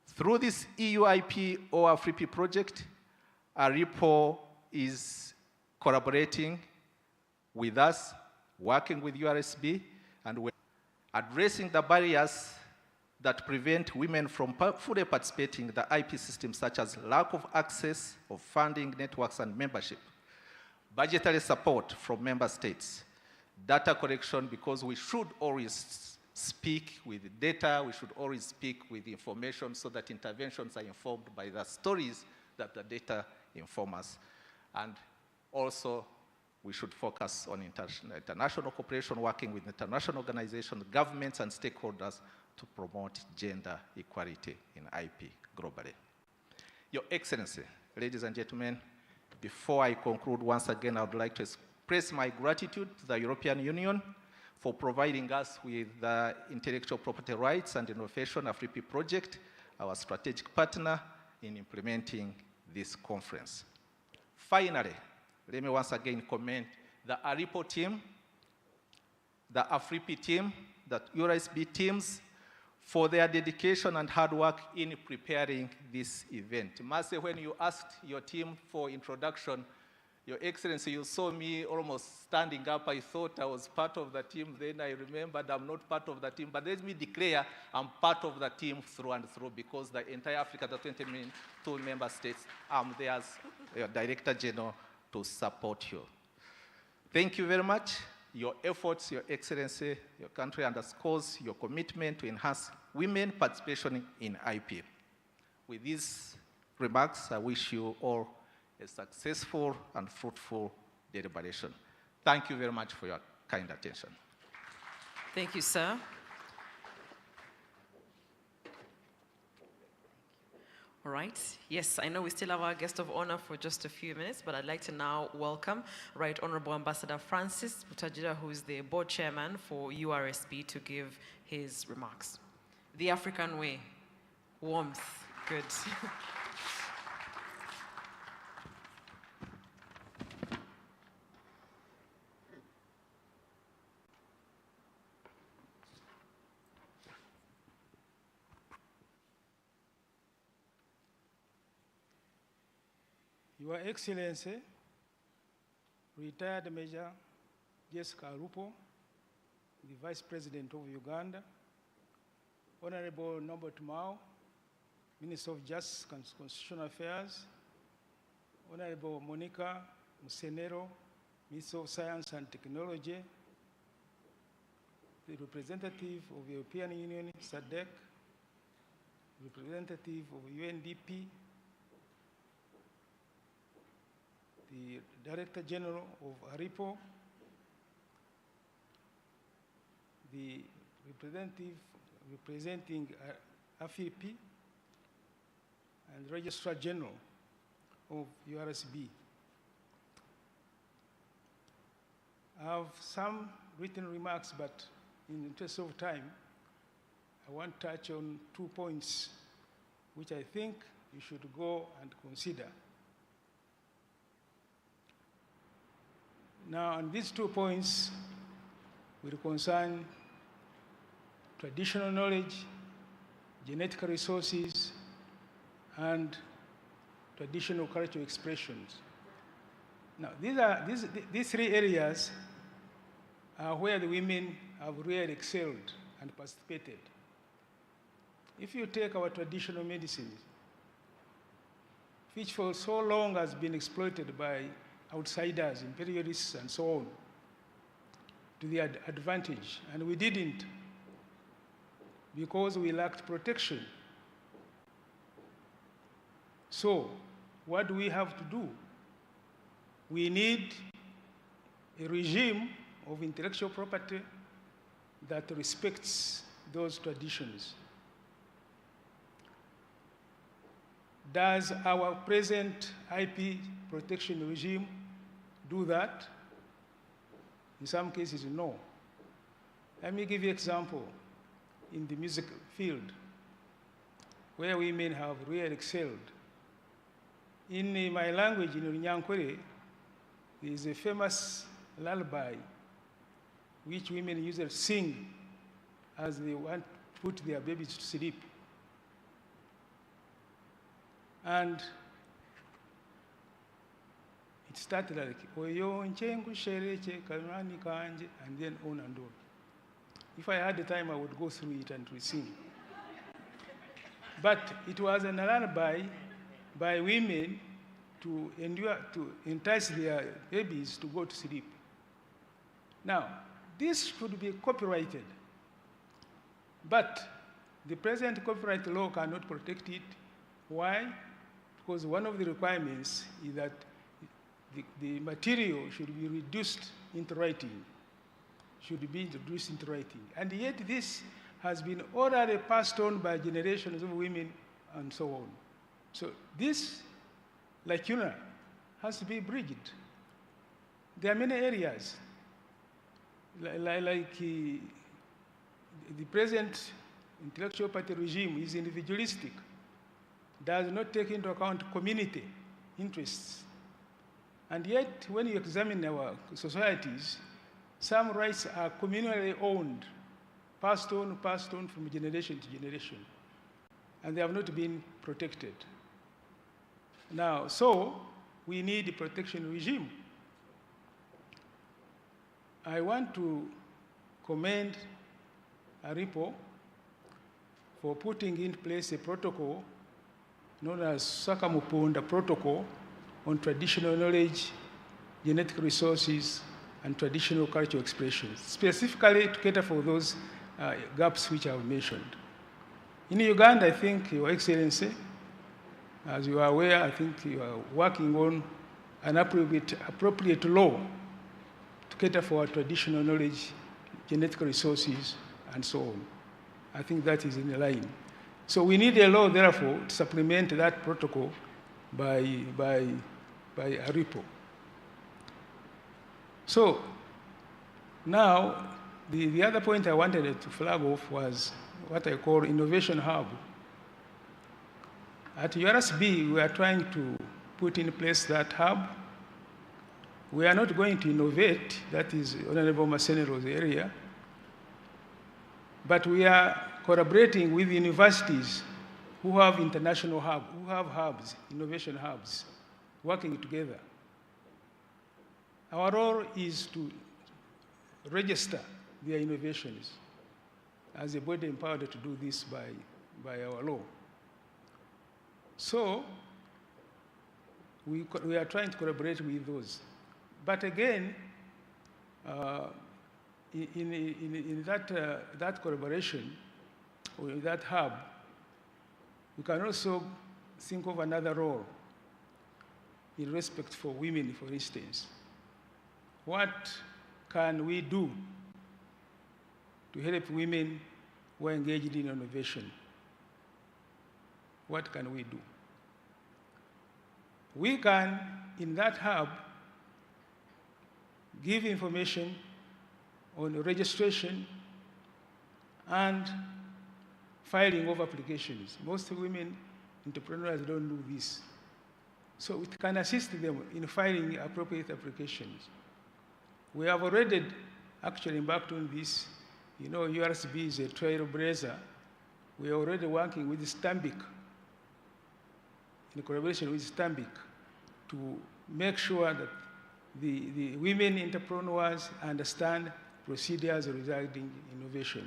Through this EU IP or AFRIPI project, ARIPO is collaborating with us, working with URSB, and we're addressing the barriers that prevent women from fully participating in the IP system, such as lack of access of funding, networks, and membership, budgetary support from member states, data collection, because we should always speak with data, we should always speak with information so that interventions are informed by the stories that the data inform us. And also, we should focus on international cooperation, working with international organizations, governments, and stakeholders to promote gender equality in IP globally. Your Excellency, ladies and gentlemen, before I conclude, once again, I would like to express my gratitude to the European Union for providing us with the Intellectual Property Rights and Innovation AFRIPI project, our strategic partner in implementing this conference. Finally, let me once again commend the ARIPO team, the AFRIPI team, the URSB teams for their dedication and hard work in preparing this event. Marcy, when you asked your team for introduction, Your Excellency, you saw me almost standing up. I thought I was part of the team. Then I remembered I'm not part of the team. But let me declare I'm part of the team through and through, because the entire Africa, the 22 member states, I'm there as your Director General to support you. Thank you very much. Your efforts, Your Excellency, your country underscores your commitment to enhance women participation in IP. With these remarks, I wish you all a successful and fruitful deliberation. Thank you very much for your kind attention. Thank you, sir. All right. Yes, I know we still have our guest of honor for just a few minutes, but I'd like to now welcome Right Honorable Ambassador Francis Mutajira, who is the board chairman for URSB, to give his remarks. The African way, warmth, good. Your Excellency, retired Major Jessica ARIPO, the Vice President of Uganda, Honorable Norbert Mao, Minister of Justice and Constitutional Affairs, Honorable Monica Musenero, Minister of Science and Technology, the representative of the European Union, SADC, representative of UNDP, the Director General of ARIPO, the representative representing AFRIPI, and Registrar General of URSB. I have some written remarks, but in the interest of time, I want to touch on 2 points which I think you should go and consider. Now, on these 2 points will concern traditional knowledge, genetic resources, and traditional cultural expressions. Now, these 3 areas are where the women have really excelled and participated. If you take our traditional medicine, which for so long has been exploited by outsiders, imperialists, and so on, to their advantage. And we didn't, because we lacked protection. So, what do we have to do? We need a regime of intellectual property that respects those traditions. Does our present IP protection regime do that? In some cases, no. Let me give you an example in the music field, where women have really excelled. In my language, in Runyankwere, there is a famous lullaby which women usually sing as they want to put their babies to sleep. And it started like, Oyo nchengu shereche kanani kanje, and then on and on. If I had the time, I would go through it and sing. But it was an lullaby by women to entice their babies to go to sleep. Now, this should be copyrighted. But the present copyright law cannot protect it. Why? Because one of the requirements is that the material should be reduced into writing, should be introduced into writing. And yet this has been orally passed on by generations of women and so on. So this lacuna has to be bridged. There are many areas, like the present intellectual property regime is individualistic, does not take into account community interests. And yet, when you examine our societies, some rights are communally owned, passed on from generation to generation, and they have not been protected. Now, so we need a protection regime. I want to commend ARIPO for putting in place a protocol known as Sakamupunda Protocol on traditional knowledge, genetic resources, and traditional cultural expressions, specifically to cater for those gaps which I have mentioned. In Uganda, I think, Your Excellency, as you are aware, I think you are working on an appropriate law to cater for our traditional knowledge, genetic resources, and so on. I think that is in line. So we need a law, therefore, to supplement that protocol by ARIPO. So now, the other point I wanted to flag off was what I call innovation hub. At URSB, we are trying to put in place that hub. We are not going to innovate, that is Honorable Masenero's area, but we are collaborating with universities who have international hubs, who have hubs, innovation hubs, working together. Our role is to register their innovations as a body empowered to do this by our law. So we are trying to collaborate with those. But again, in that collaboration, or in that hub, we can also think of another role in respect for women, for instance. What can we do to help women who are engaged in innovation? What can we do? We can, in that hub, give information on registration and filing of applications. Most women entrepreneurs don't do this. So it can assist them in filing appropriate applications. We have already actually embarked on this. You know, URSB is a trailblazer. We are already working with Stanbic, in collaboration with Stanbic, to make sure that the women entrepreneurs understand procedures regarding innovation.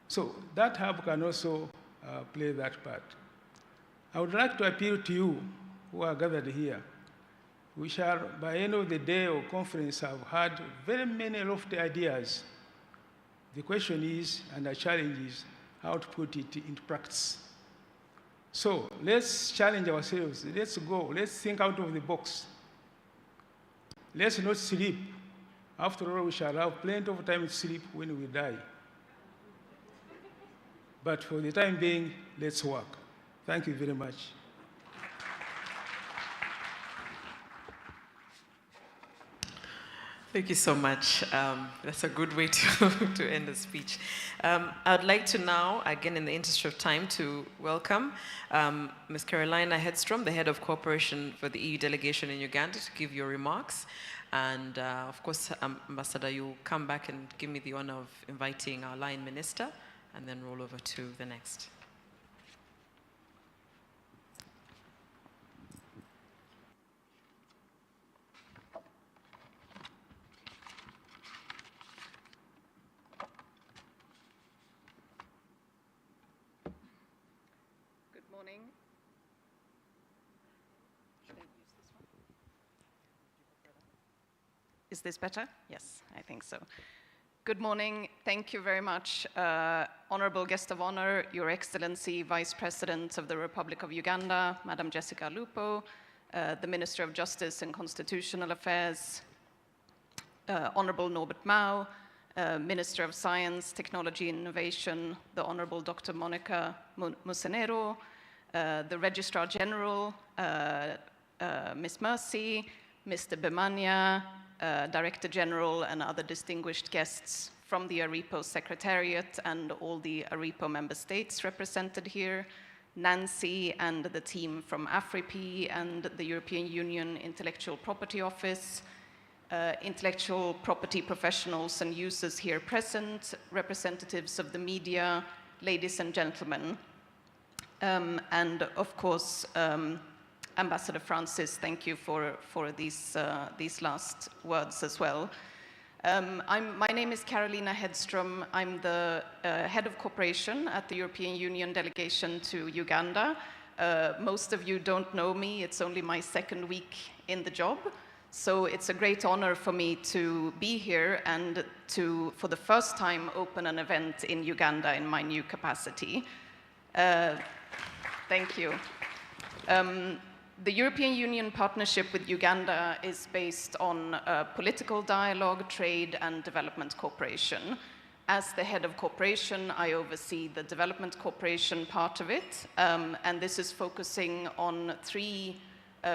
So that hub can also play that part. I would like to appeal to you who are gathered here. We shall, by the end of the day or conference, have had very many lofty ideas. The question is, and the challenge is, how to put it into practice. So let's challenge ourselves. Let's go. Let's think out of the box. Let's not sleep. After all, we shall have plenty of time to sleep when we die. But for the time being, let's work. Thank you very much. Thank you so much. That's a good way to end the speech. I'd like to now, again in the interest of time, to welcome Ms. Carolina Hedstrom, the head of cooperation for the EU delegation in Uganda, to give your remarks. And of course, Ambassador, you'll come back and give me the honor of inviting our line minister, and then roll over to the next. Good morning. Should I use this one? Is this better? Yes, I think so. Good morning. Thank you very much, Honorable Guest of Honor, Your Excellency, Vice President of the Republic of Uganda, Madam Jessica Lupo, the Minister of Justice and Constitutional Affairs, Honorable Norbert Mao, Minister of Science, Technology and Innovation, the Honorable Dr. Monica Musenero, the Registrar General, Ms. Mercy, Mr. Bemania, Director General, and other distinguished guests from the ARIPO Secretariat and all the ARIPO member states represented here, Nancy and the team from AFRIP and the European Union Intellectual Property Office, intellectual property professionals and users here present, representatives of the media, ladies and gentlemen, and of course, Ambassador Francis, thank you for these last words as well. My name is Carolina Hedström. I'm the head of cooperation at the European Union delegation to Uganda. Most of you don't know me. It's only my second week in the job. So it's a great honor for me to be here and to, for the first time, open an event in Uganda in my new capacity. Thank you. The European Union partnership with Uganda is based on political dialogue, trade, and development cooperation. As the head of cooperation, I oversee the development cooperation part of it, and this is focusing on three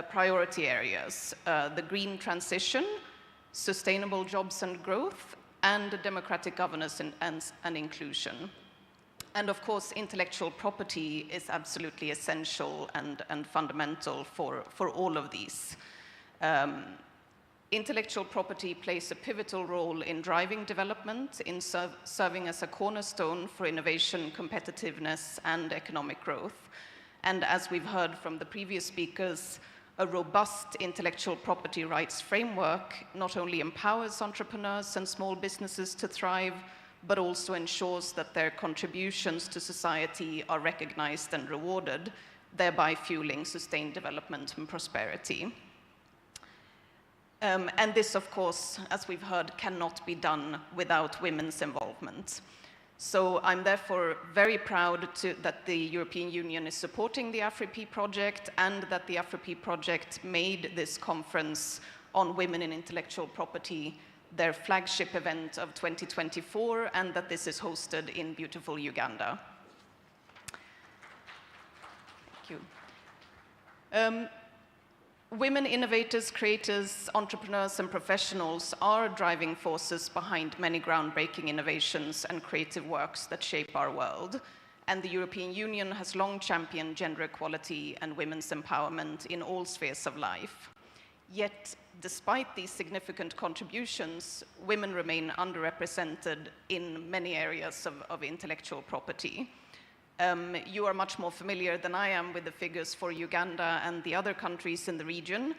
priority areas: the green transition, sustainable jobs and growth, and democratic governance and inclusion. And of course, intellectual property is absolutely essential and fundamental for all of these. Intellectual property plays a pivotal role in driving development, in serving as a cornerstone for innovation, competitiveness, and economic growth. And as we've heard from the previous speakers, a robust intellectual property rights framework not only empowers entrepreneurs and small businesses to thrive, but also ensures that their contributions to society are recognized and rewarded, thereby fueling sustained development and prosperity. And this, of course, as we've heard, cannot be done without women's involvement. So I'm therefore very proud that the European Union is supporting the AFRIP project and that the AFRIP project made this conference on women in intellectual property their flagship event of 2024, and that this is hosted in beautiful Uganda. Thank you. Women innovators, creators, entrepreneurs, and professionals are driving forces behind many groundbreaking innovations and creative works that shape our world. And the European Union has long championed gender equality and women's empowerment in all spheres of life. Yet, despite these significant contributions, women remain underrepresented in many areas of intellectual property. You are much more familiar than I am with the figures for Uganda and the other countries in the region,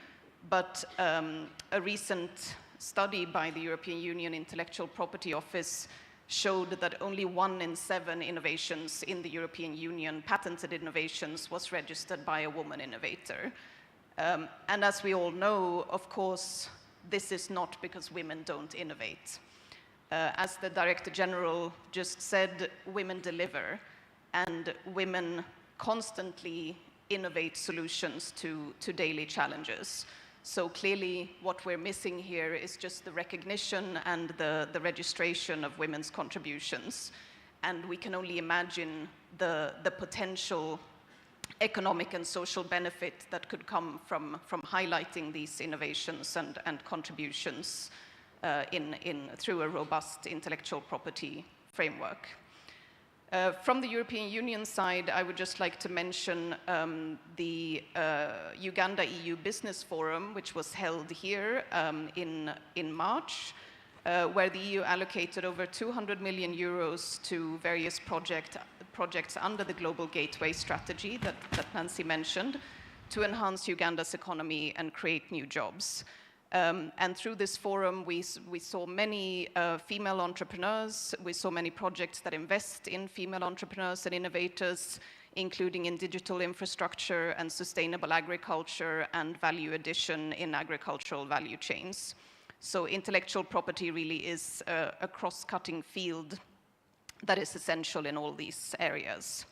but a recent study by the European Union Intellectual Property Office showed that only 1 in 7 innovations in the European Union, patented innovations, was registered by a woman innovator. And as we all know, of course, this is not because women don't innovate. As the Director General just said, women deliver, and women constantly innovate solutions to daily challenges. So clearly, what we're missing here is just the recognition and the registration of women's contributions. And we can only imagine the potential economic and social benefit that could come from highlighting these innovations and contributions through a robust intellectual property framework. From the European Union side, I would just like to mention the Uganda EU Business Forum, which was held here in March, where the EU allocated over 200 million euros to various projects under the Global Gateway strategy that Nancy mentioned to enhance Uganda's economy and create new jobs. And through this forum, we saw many female entrepreneurs. We saw many projects that invest in female entrepreneurs and innovators, including in digital infrastructure and sustainable agriculture and value addition in agricultural value chains. So intellectual property really is a cross-cutting field that is essential in all these areas.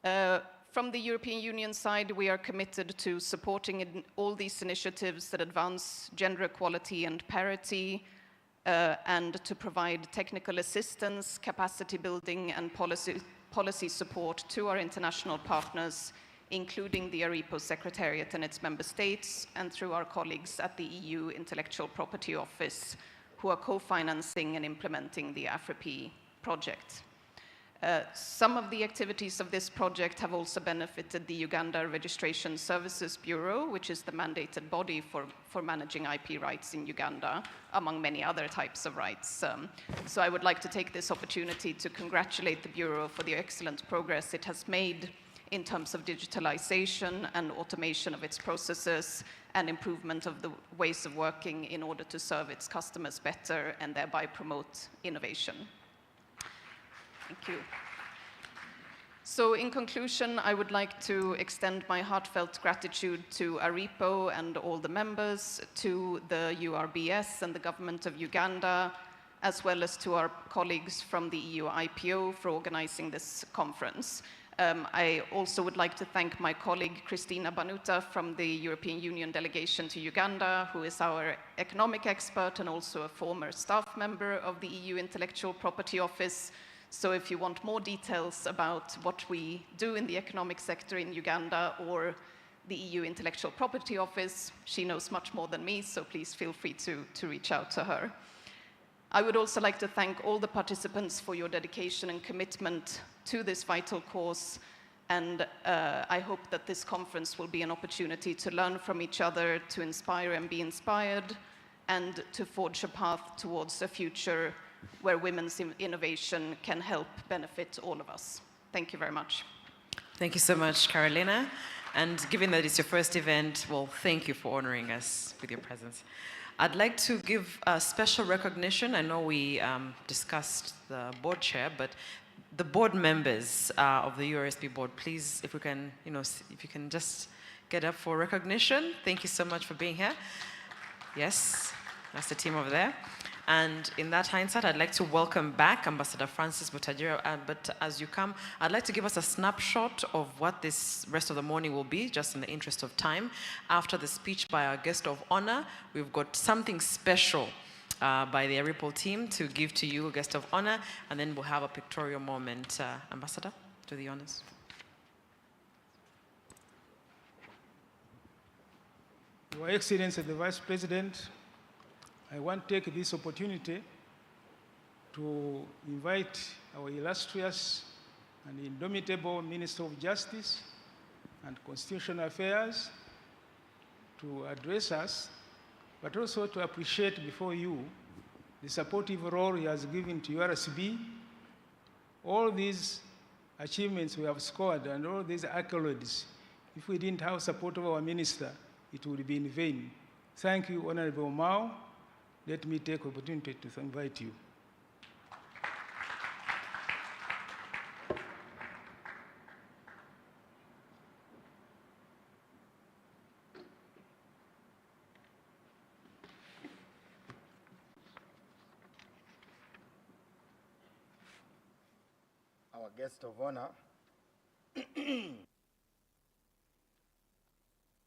From the European Union side, we are committed to supporting in all these initiatives that advance gender equality and parity, and to provide technical assistance, capacity building, and policy support to our international partners, including the ARIPO Secretariat and its member states, and through our colleagues at the EU Intellectual Property Office, who are co-financing and implementing the AFRIP project. Some of the activities of this project have also benefited the Uganda Registration Services Bureau, which is the mandated body for managing IP rights in Uganda, among many other types of rights. So I would like to take this opportunity to congratulate the Bureau for the excellent progress it has made in terms of digitalization and automation of its processes and improvement of the ways of working in order to serve its customers better and thereby promote innovation. Thank you. So in conclusion, I would like to extend my heartfelt gratitude to ARIPO and all the members, to the URBS and the government of Uganda, as well as to our colleagues from the EU IPO for organizing this conference. I also would like to thank my colleague Christina Banuta from the European Union delegation to Uganda, who is our economic expert and also a former staff member of the EU Intellectual Property Office. So if you want more details about what we do in the economic sector in Uganda or the EU Intellectual Property Office, she knows much more than me, so please feel free to reach out to her. I would also like to thank all the participants for your dedication and commitment to this vital cause, and I hope that this conference will be an opportunity to learn from each other, to inspire and be inspired, and to forge a path towards a future where women's innovation can help benefit all of us. Thank you very much. Thank you so much, Carolina. And given that it's your first event, well, thank you for honoring us with your presence. I'd like to give a special recognition. I know we discussed the board chair, but the board members of the URSP board, please, if we can, if you can just get up for recognition. Thank you so much for being here. Yes, that's the team over there. And in that hindsight, I'd like to welcome back Ambassador Francis Mutajira. But as you come, I'd like to give us a snapshot of what this rest of the morning will be, just in the interest of time. After the speech by our guest of honor, we've got something special by the ARIPO team to give to you, guest of honor, and then we'll have a pictorial moment. Ambassador, do the honors. Your Excellency, the Vice President, I want to take this opportunity to invite our illustrious and indomitable Minister of Justice and Constitutional Affairs to address us, but also to appreciate before you the supportive role he has given to URSB. All these achievements we have scored and all these accolades, if we didn't have support of our minister, it would be in vain. Thank you, Honorable Mao. Let me take the opportunity to invite you. Our guest of honor,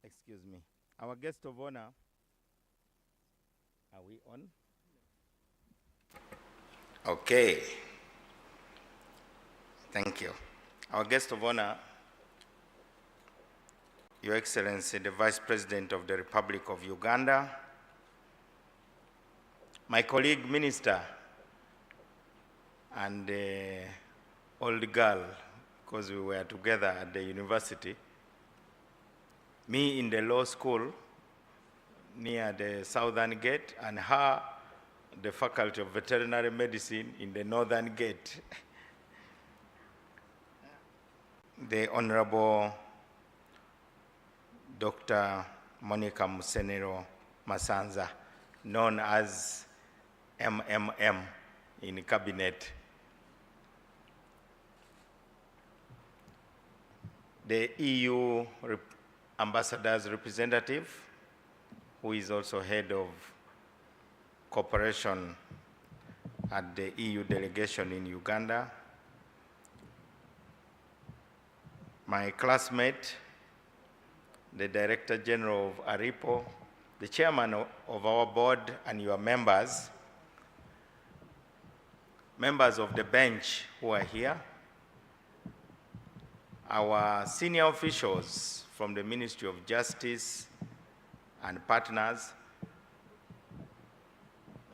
excuse me, our guest of honor, are we on? Okay. Thank you. Our guest of honor, Your Excellency, the Vice President of the Republic of Uganda, my colleague minister, and old girl, because we were together at the university, me in the law school, near the southern gate, and her, the Faculty of Veterinary Medicine in the northern gate. The Honorable Dr. Monica Musenero Masanza, known as MMM in cabinet. The EU ambassador's representative, who is also head of cooperation at the EU delegation in Uganda, my classmate, the Director General of ARIPO, the chairman of our board, and your members, members of the bench who are here, our senior officials from the Ministry of Justice and partners.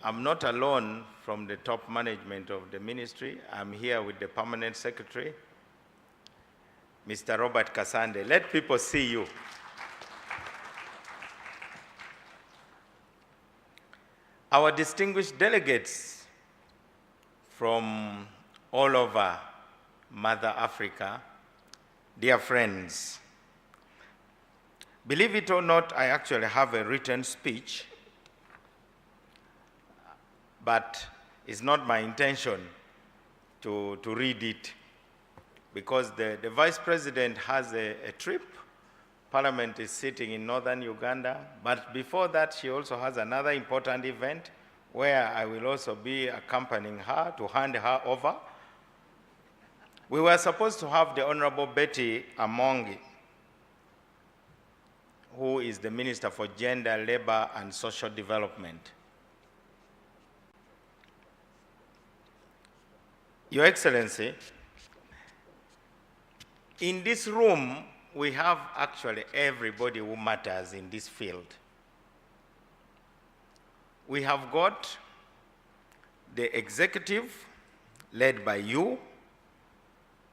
I'm not alone from the top management of the ministry. I'm here with the permanent secretary, Mr. Robert Kasande. Let people see you. Our distinguished delegates from all over Mother Africa, dear friends, believe it or not, I actually have a written speech, but it's not my intention to read it because the Vice President has a trip. Parliament is sitting in northern Uganda, but before that, she also has another important event where I will also be accompanying her to hand her over. We were supposed to have the Honorable Betty Amongi, who is the Minister for Gender, Labor, and Social Development. Your Excellency, in this room, we have actually everybody who matters in this field. We have got the executive, led by you,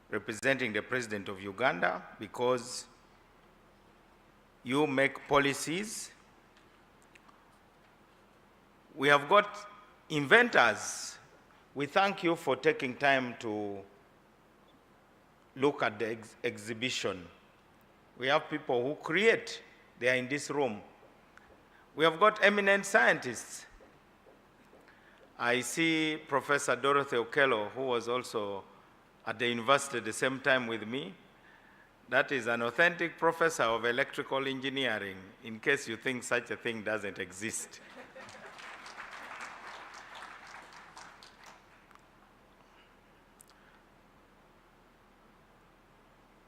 representing the President of Uganda, because you make policies. We have got inventors. We thank you for taking time to look at the exhibition. We have people who create. They are in this room. We have got eminent scientists. I see Professor Dorothy Okello, who was also at the university at the same time with me. That is an authentic professor of electrical engineering, in case you think such a thing doesn't exist.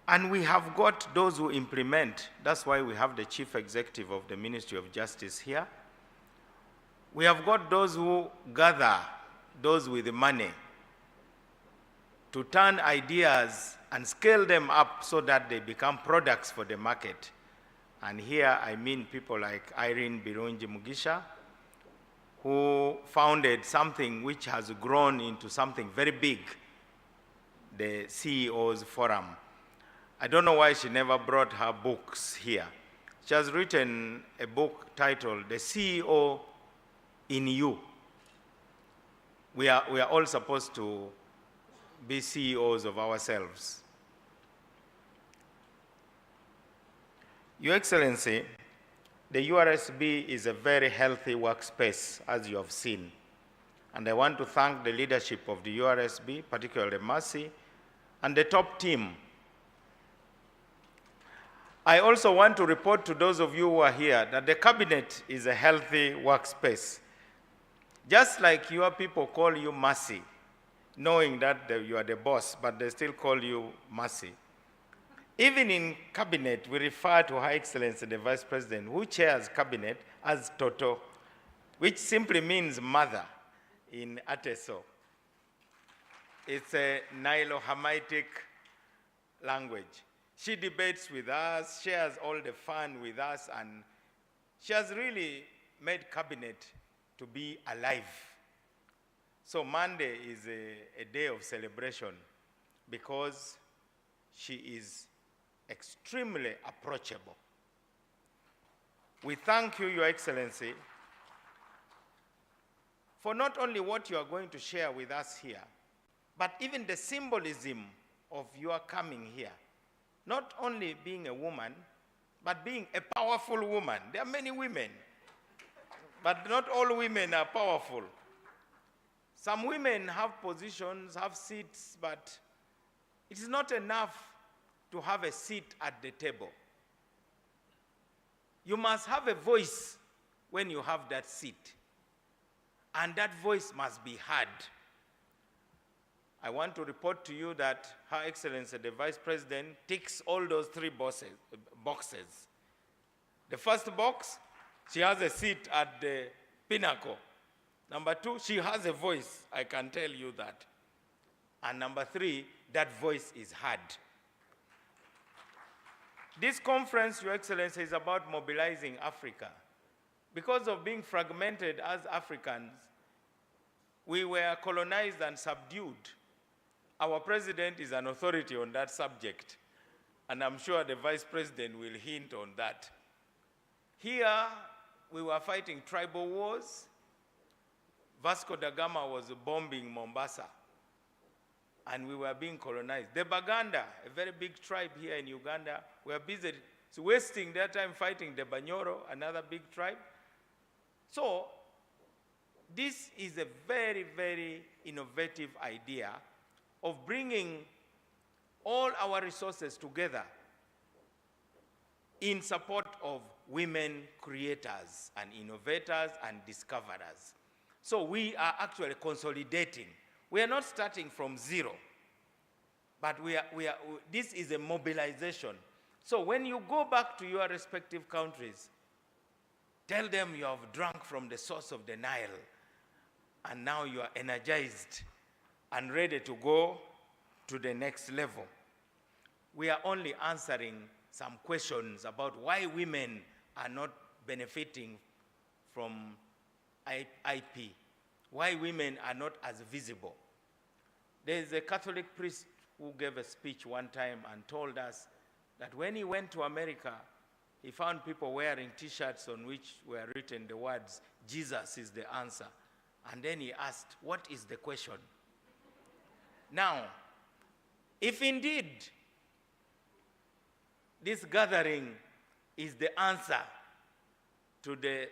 And we have got those who implement. That's why we have the chief executive of the Ministry of Justice here. We have got those who gather, those with the money, to turn ideas and scale them up so that they become products for the market. And here I mean people like Irene Birungi Mugisha, who founded something which has grown into something very big, the CEO's Forum. I don't know why she never brought her books here. She has written a book titled The CEO in You. We are all supposed to be CEOs of ourselves. Your Excellency, the URSB is a very healthy workspace, as you have seen. And I want to thank the leadership of the URSB, particularly Mercy, and the top team. I also want to report to those of you who are here that the cabinet is a healthy workspace. Just like your people call you Mercy, knowing that you are the boss, but they still call you Mercy. Even in cabinet, we refer to Her Excellency the Vice President, who chairs cabinet, as Toto, which simply means mother in Ateso. It's a Nilo-Hamitic language. She debates with us, shares all the fun with us, and she has really made cabinet to be alive. So Monday is a day of celebration because she is extremely approachable. We thank you, Your Excellency, for not only what you are going to share with us here, but even the symbolism of your coming here. Not only being a woman, but being a powerful woman. There are many women, but not all women are powerful. Some women have positions, have seats, but it is not enough to have a seat at the table. You must have a voice when you have that seat. and that voice must be heard. I want to report to you that Her Excellency the Vice President ticks all those three boxes. The first box, she has a seat at the pinnacle. Number two, she has a voice, I can tell you that. And number three, that voice is heard. This conference, Your Excellency, is about mobilizing Africa. Because of being fragmented as Africans, we were colonized and subdued. Our president is an authority on that subject, and I'm sure the vice president will hint on that. Here, we were fighting tribal wars. Vasco da Gama was bombing Mombasa, and we were being colonized. The Baganda, a very big tribe here in Uganda, were busy wasting their time fighting the Banyoro, another big tribe. So, this is a very, very innovative idea of bringing all our resources together in support of women creators and innovators and discoverers. So we are actually consolidating. We are not starting from zero, but this is a mobilization. So when you go back to your respective countries, tell them you have drunk from the source of the Nile, and now you are energized and ready to go to the next level. We are only answering some questions about why women are not benefiting from IP, why women are not as visible. There is a Catholic priest who gave a speech one time and told us that when he went to America, he found people wearing T-shirts on which were written the words, "Jesus is the answer." And then he asked, what is the question? Now, if indeed this gathering is the answer to the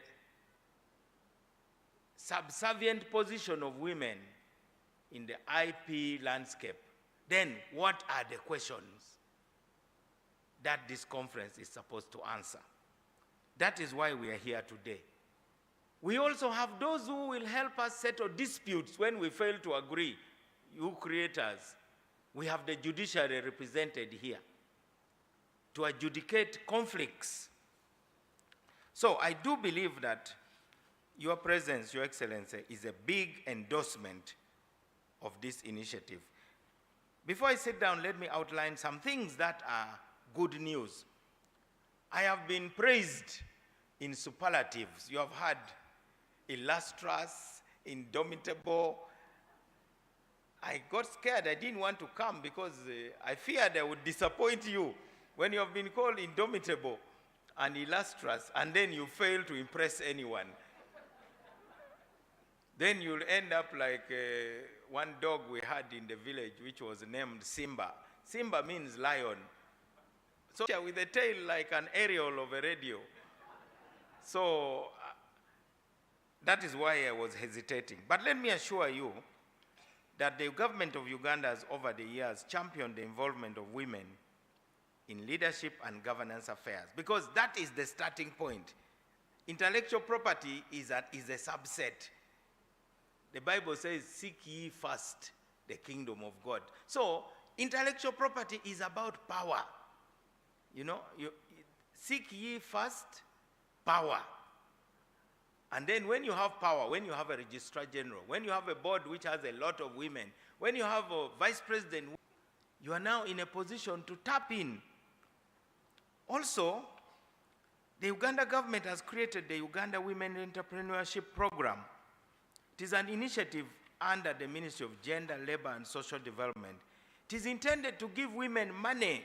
subservient position of women in the IP landscape, then what are the questions that this conference is supposed to answer? That is why we are here today. We also have those who will help us settle disputes when we fail to agree. You creators, we have the judiciary represented here to adjudicate conflicts. So I do believe that your presence, Your Excellency, is a big endorsement of this initiative. Before I sit down, let me outline some things that are good news. I have been praised in superlatives. You have heard illustrious, indomitable. I got scared. I didn't want to come because I feared I would disappoint you when you have been called indomitable and illustrious, and then you fail to impress anyone. Then you'll end up like one dog we had in the village, which was named Simba. Simba means lion. So with a tail like an aerial of a radio. So that is why I was hesitating. But let me assure you that the government of Uganda has over the years championed the involvement of women in leadership and governance affairs, because that is the starting point. Intellectual property is a subset. The Bible says, seek ye first the kingdom of God. So intellectual property is about power. You know, seek ye first power. And then when you have power, when you have a registrar general, when you have a board which has a lot of women, when you have a vice president, you are now in a position to tap in. Also, the Uganda government has created the Uganda Women Entrepreneurship Program. It is an initiative under the Ministry of Gender, Labor and Social Development. It is intended to give women money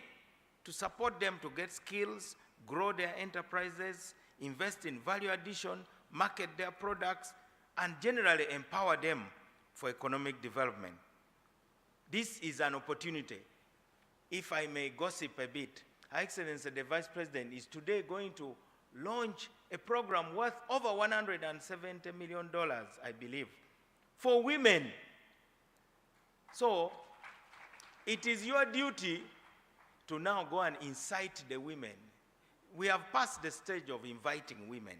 to support them to get skills, grow their enterprises, invest in value addition, market their products, and generally empower them for economic development. This is an opportunity. If I may gossip a bit, Her Excellency the Vice President is today going to launch a program worth over $170 million, I believe, for women. So it is your duty to now go and incite the women. We have passed the stage of inviting women.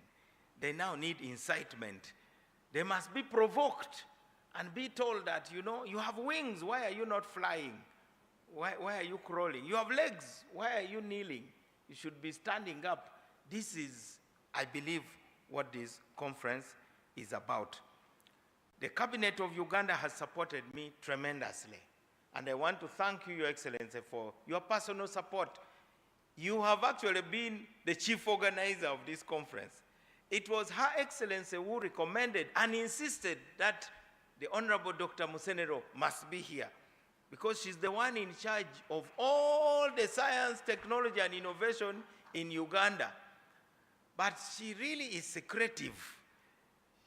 They now need incitement They must be provoked and be told that, you know, you have wings, why are you not flying? Why are you crawling? You have legs, why are you kneeling? You should be standing up. This is, I believe, what this conference is about. The Cabinet of Uganda has supported me tremendously. And I want to thank you, Your Excellency, for your personal support. You have actually been the chief organizer of this conference. It was Her Excellency who recommended and insisted that the Honorable Dr. Musenero must be here, because she's the one in charge of all the science, technology, and innovation in Uganda. But she really is secretive.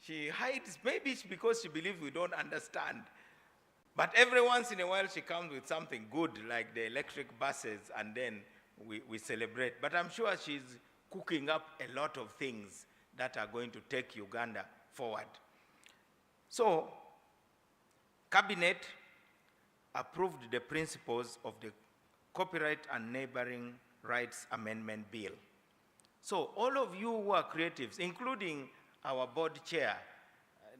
She hides, maybe it's because she believes we don't understand. But every once in a while she comes with something good, like the electric buses, and then we celebrate. But I'm sure she's cooking up a lot of things that are going to take Uganda forward. So, Cabinet approved the principles of the Copyright and Neighboring Rights Amendment Bill. So all of you who are creatives, including our board chair,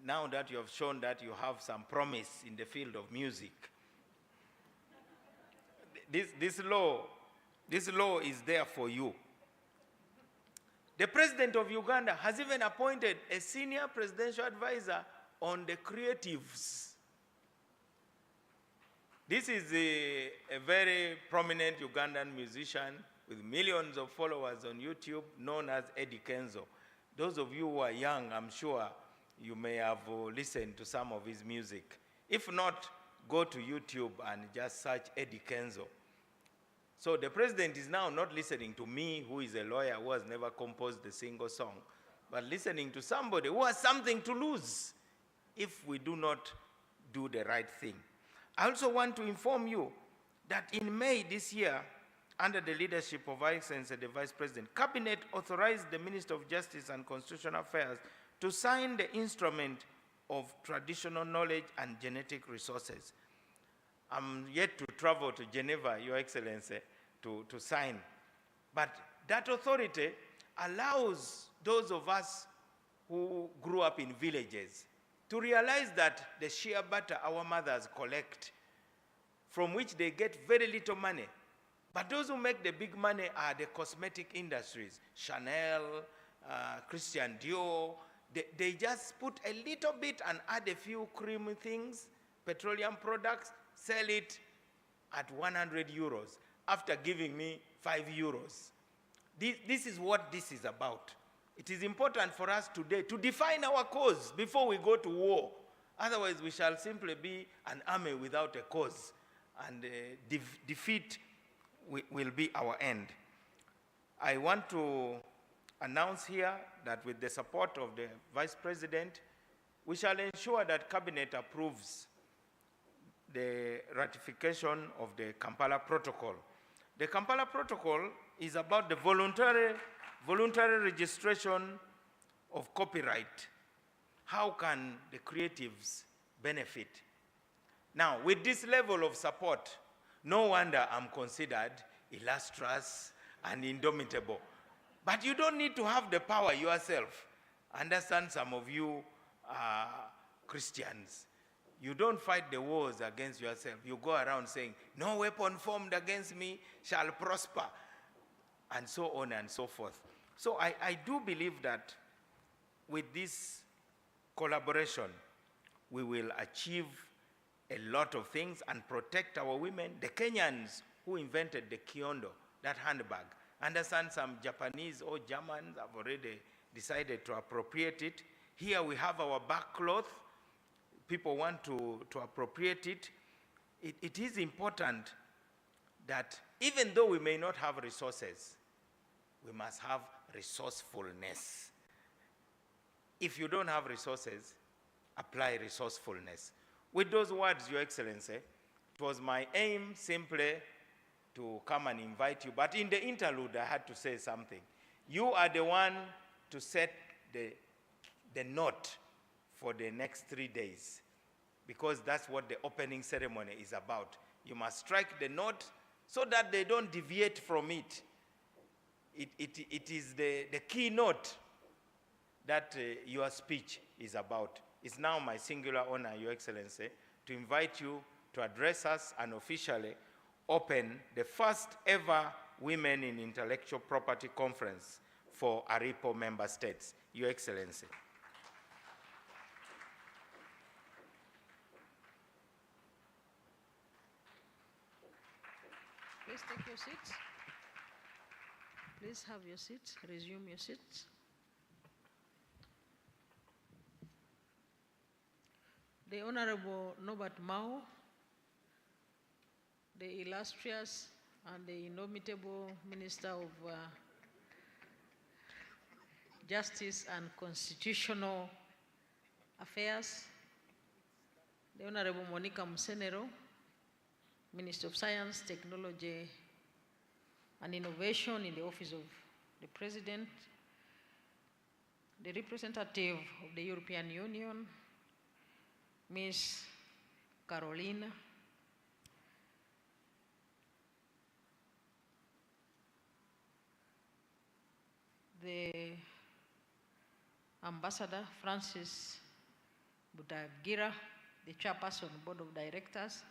now that you have shown that you have some promise in the field of music, this law is there for you. The President of Uganda has even appointed a senior presidential advisor on the creatives. This is a very prominent Ugandan musician with millions of followers on YouTube, known as Eddie Kenzo. Those of you who are young, I'm sure you may have listened to some of his music. If not, go to YouTube and just search Eddie Kenzo. So the president is now not listening to me, who is a lawyer who has never composed a single song, but listening to somebody who has something to lose if we do not do the right thing. I also want to inform you that in May this year, under the leadership of Her Excellency the Vice President, Cabinet authorized the Minister of Justice and Constitutional Affairs to sign the instrument of traditional knowledge and genetic resources. I'm yet to travel to Geneva, Your Excellency, to sign. But that authority allows those of us who grew up in villages to realize that the shea butter our mothers collect, from which they get very little money. But those who make the big money are the cosmetic industries, Chanel, Christian Dior. They just put a little bit and add a few creamy things, petroleum products, sell it at 100 euros after giving me 5 euros. This is what this is about. It is important for us today to define our cause before we go to war. Otherwise, we shall simply be an army without a cause, and defeat will be our end. I want to announce here that with the support of the Vice President, we shall ensure that Cabinet approves the ratification of the Kampala Protocol. The Kampala Protocol is about the voluntary registration of copyright. How can the creatives benefit? Now, with this level of support, no wonder I'm considered illustrious and indomitable. But you don't need to have the power yourself. Understand, some of you are Christians. You don't fight the wars against yourself. You go around saying, no weapon formed against me shall prosper, and so on and so forth. So I do believe that with this collaboration, we will achieve a lot of things and protect our women. The Kenyans who invented the kiondo, that handbag, understand some Japanese or Germans have already decided to appropriate it. Here we have our back cloth. People want to appropriate it. It is important that even though we may not have resources, we must have resourcefulness. If you don't have resources, apply resourcefulness. With those words, Your Excellency, it was my aim simply to come and invite you. But in the interlude, I had to say something. You are the one to set the note for the next 3 days, because that's what the opening ceremony is about. You must strike the note so that they don't deviate from it. It is the keynote that your speech is about. it's now my singular honor, Your Excellency, to invite you to address us and officially open the first ever Women in Intellectual Property Conference for ARIPO member states. Your Excellency. Please take your seats. Please have your seats. Resume your seats. The Honorable Norbert Mao, the illustrious and the indomitable Minister of Justice and Constitutional Affairs, the Honorable Monica Musenero, Minister of Science, Technology and Innovation in the Office of the President, the representative of the European Union, Ms. Carolina, the Ambassador Francis Butagira, the Chairperson Board of Directors,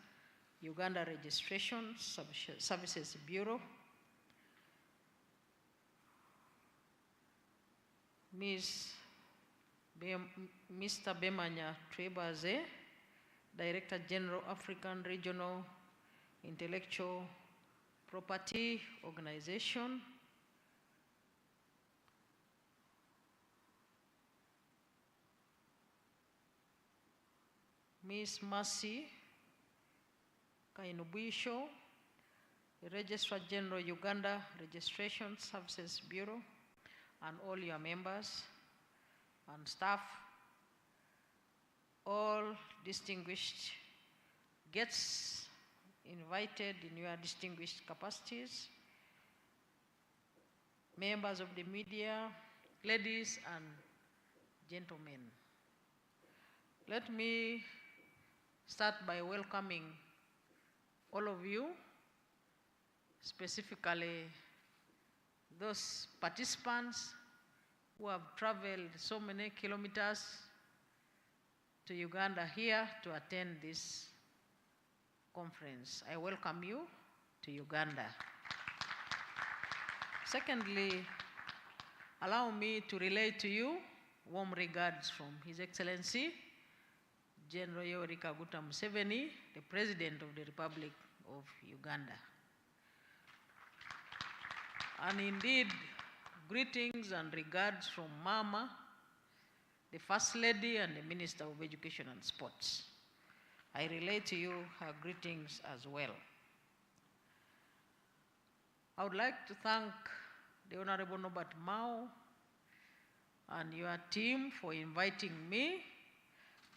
Uganda Registration Services Bureau, Mr. Bemanya Twebaze, Director General, African Regional Intellectual Property Organization, Ms. Mercy Kainubisho, Registrar General, Uganda Registration Services Bureau, and all your members and staff, all distinguished guests invited in your distinguished capacities, members of the media, ladies and gentlemen. Let me start by welcoming all of you, specifically those participants who have traveled so many kilometers to Uganda here to attend this conference. I welcome you to Uganda. Secondly, allow me to relay to you warm regards from His Excellency General Yoweri Kaguta Museveni, the President of the Republic of Uganda. And indeed, greetings and regards from Mama, the First Lady and the Minister of Education and Sports. I relay to you her greetings as well. I would like to thank the Honorable Norbert Mao and your team for inviting me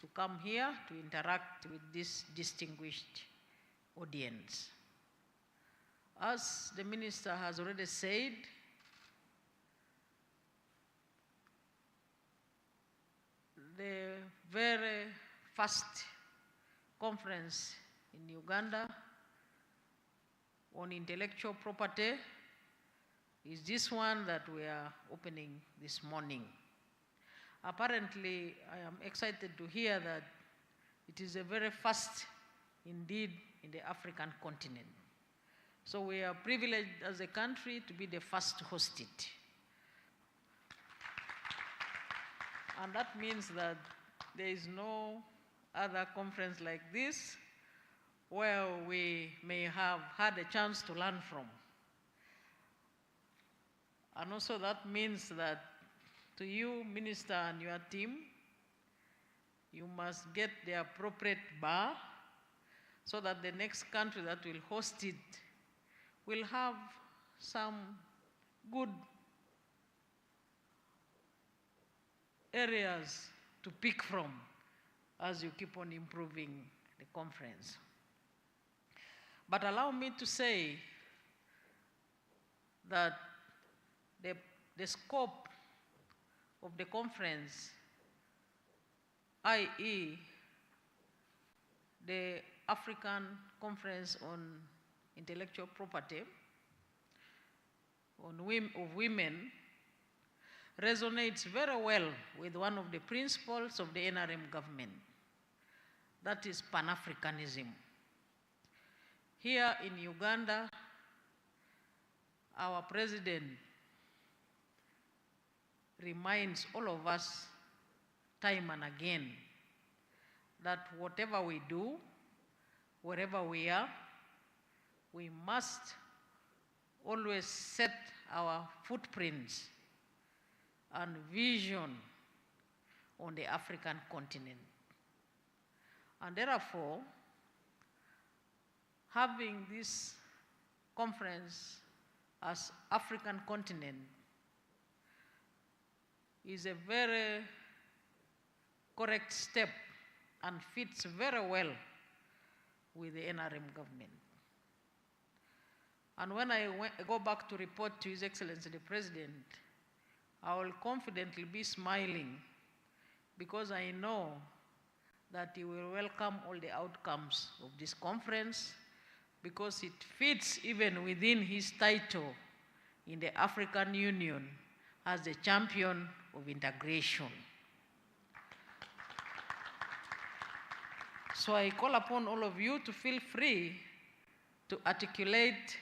to come here to interact with this distinguished audience. As the Minister has already said, the very first conference in Uganda on intellectual property is this one that we are opening this morning. Apparently, I am excited to hear that it is the very first indeed in the African continent. So we are privileged as a country to be the first to host it. And that means that there is no other conference like this where we may have had a chance to learn from. And also that means that to you, Minister, and your team, you must get the appropriate bar so that the next country that will host it will have some good areas to pick from as you keep on improving the conference. But allow me to say that the scope of the conference, i.e. the African Conference on Intellectual Property of Women, resonates very well with one of the principles of the NRM government. That is Pan-Africanism. Here in Uganda, our president reminds all of us time and again that whatever we do, wherever we are, we must always set our footprints and vision on the African continent. And therefore, having this conference as African continent is a very correct step and fits very well with the NRM government. And when I go back to report to His Excellency the President, I will confidently be smiling because I know that he will welcome all the outcomes of this conference because it fits even within his title in the African Union as the champion of integration. So I call upon all of you to feel free to articulate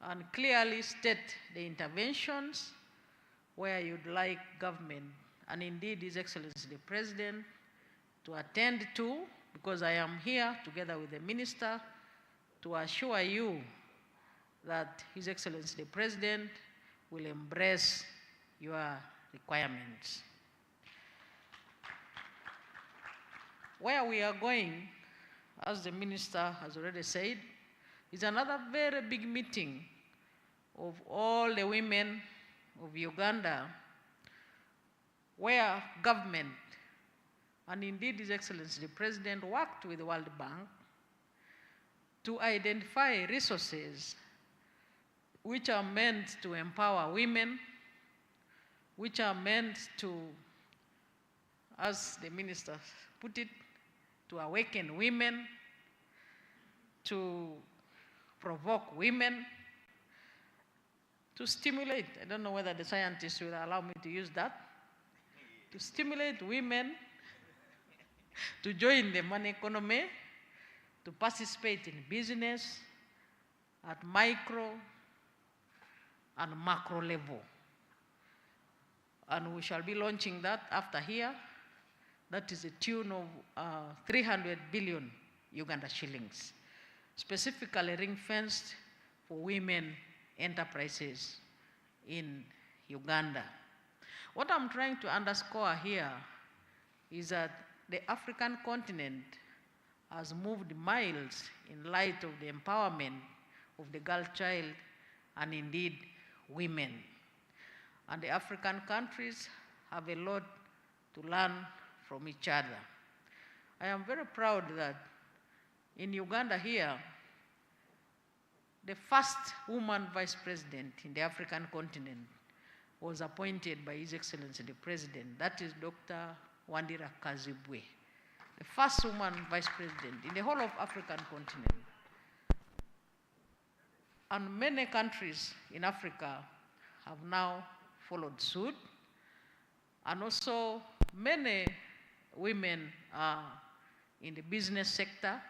and clearly state the interventions where you'd like government, and indeed His Excellency the President, to attend to, because I am here together with the Minister to assure you that His Excellency the President will embrace your requirements. Where we are going, as the Minister has already said, is another very big meeting of all the women of Uganda, where government, and indeed His Excellency the President, worked with the World Bank to identify resources which are meant to empower women, which are meant to, as the Minister put it, to awaken women, to provoke women, to stimulate, I don't know whether the scientists will allow me to use that, to stimulate women to join the money economy, to participate in business at micro and macro level. And we shall be launching that after here. That is a tune of 300 billion Uganda shillings, specifically ring-fenced for women enterprises in Uganda. What I'm trying to underscore here is that the African continent has moved miles in light of the empowerment of the girl child and indeed women. And the African countries have a lot to learn from each other. I am very proud that in Uganda here, the first woman vice president in the African continent was appointed by His Excellency the President. That is Dr. Wandira Kazibwe, the first woman vice president in the whole of African continent. And many countries in Africa have now followed suit, and also many women are in the business sector.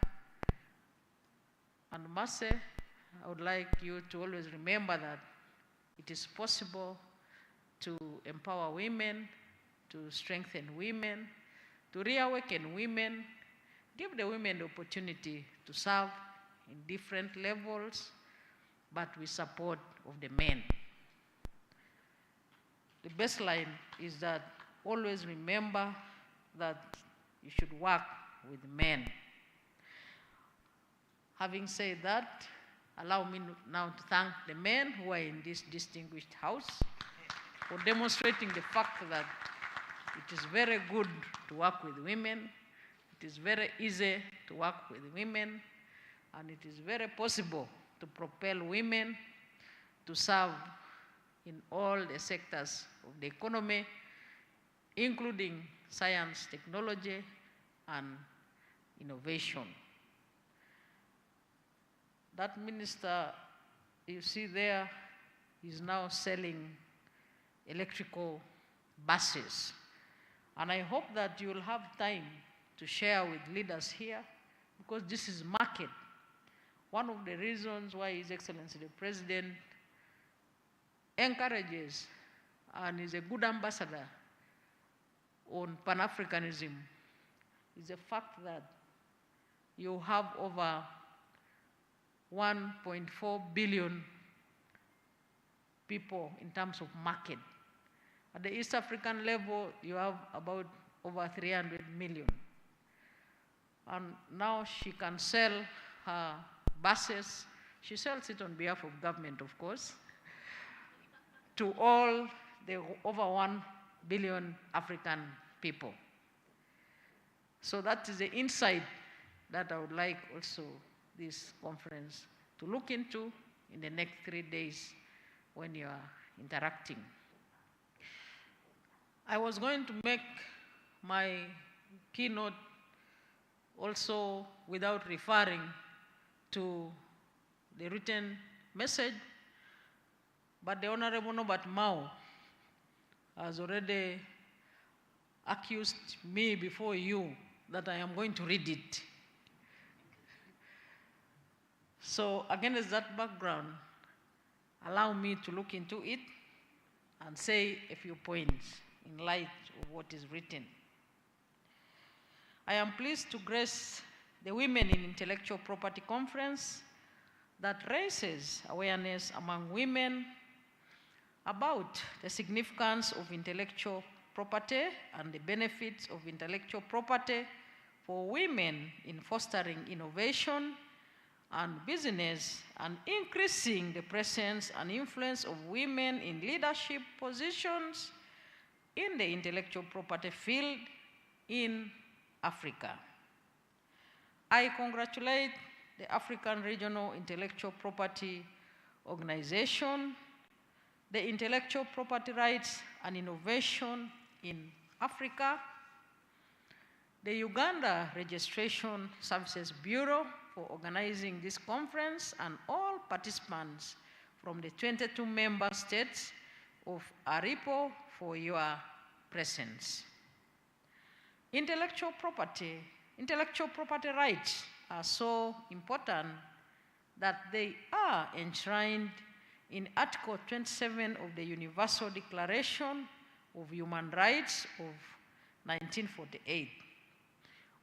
And Mase, I would like you to always remember that it is possible to empower women, to strengthen women, to reawaken women, give the women the opportunity to serve in different levels, but with support of the men. The baseline is that always remember that you should work with men. Having said that, allow me now to thank the men who are in this distinguished house for demonstrating the fact that it is very good to work with women, it is very easy to work with women, and it is very possible to propel women to serve in all the sectors of the economy, including science, technology, and innovation. That minister you see there is now selling electrical buses. And I hope that you will have time to share with leaders here, because this is market. One of the reasons why His Excellency the President encourages and is a good ambassador on Pan-Africanism is the fact that you have over 1.4 billion people in terms of market. At the East African level, you have about over 300 million. And now she can sell her buses. She sells it on behalf of government, of course, to all the over 1 billion African people. So that is the insight that I would like also this conference to look into in the next 3 days when you are interacting. I was going to make my keynote also without referring to the written message, but the Honorable Norbert Mao has already accused me before you that I am going to read it. So against that background, allow me to look into it and say a few points in light of what is written. I am pleased to grace the Women in Intellectual Property Conference that raises awareness among women about the significance of intellectual property and the benefits of intellectual property for women in fostering innovation and business and increasing the presence and influence of women in leadership positions in the intellectual property field in Africa. I congratulate the African Regional Intellectual Property Organization, the Intellectual Property Rights and Innovation in Africa, the Uganda Registration Services Bureau for organizing this conference, and all participants from the 22 member states of ARIPO for your presence. Intellectual property rights are so important that they are enshrined in Article 27 of the Universal Declaration of Human Rights of 1948,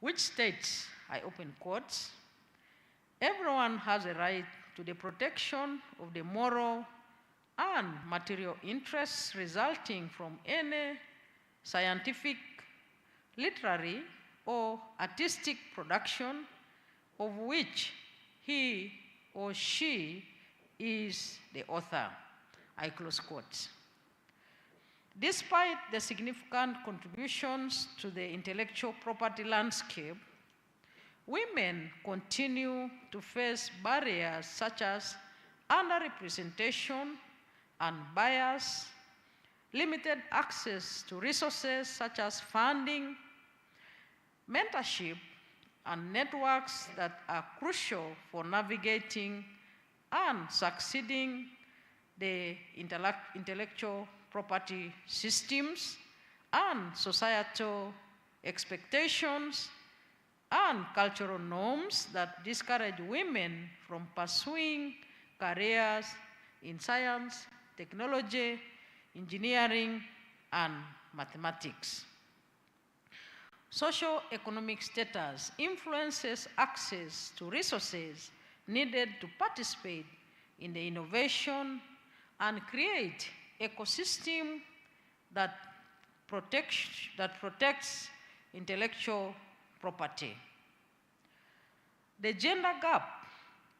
which states, I open quotes, everyone has a right to the protection of the moral and material interests resulting from any scientific, literary, or artistic production of which he or she is the author. I close quotes. Despite the significant contributions to the intellectual property landscape, women continue to face barriers such as underrepresentation and bias, limited access to resources such as funding, mentorship, and networks that are crucial for navigating and succeeding the intellectual property systems and societal expectations and cultural norms that discourage women from pursuing careers in science, technology, engineering, and mathematics. Socio-economic status influences access to resources needed to participate in the innovation and create ecosystem that protects intellectual property. The gender gap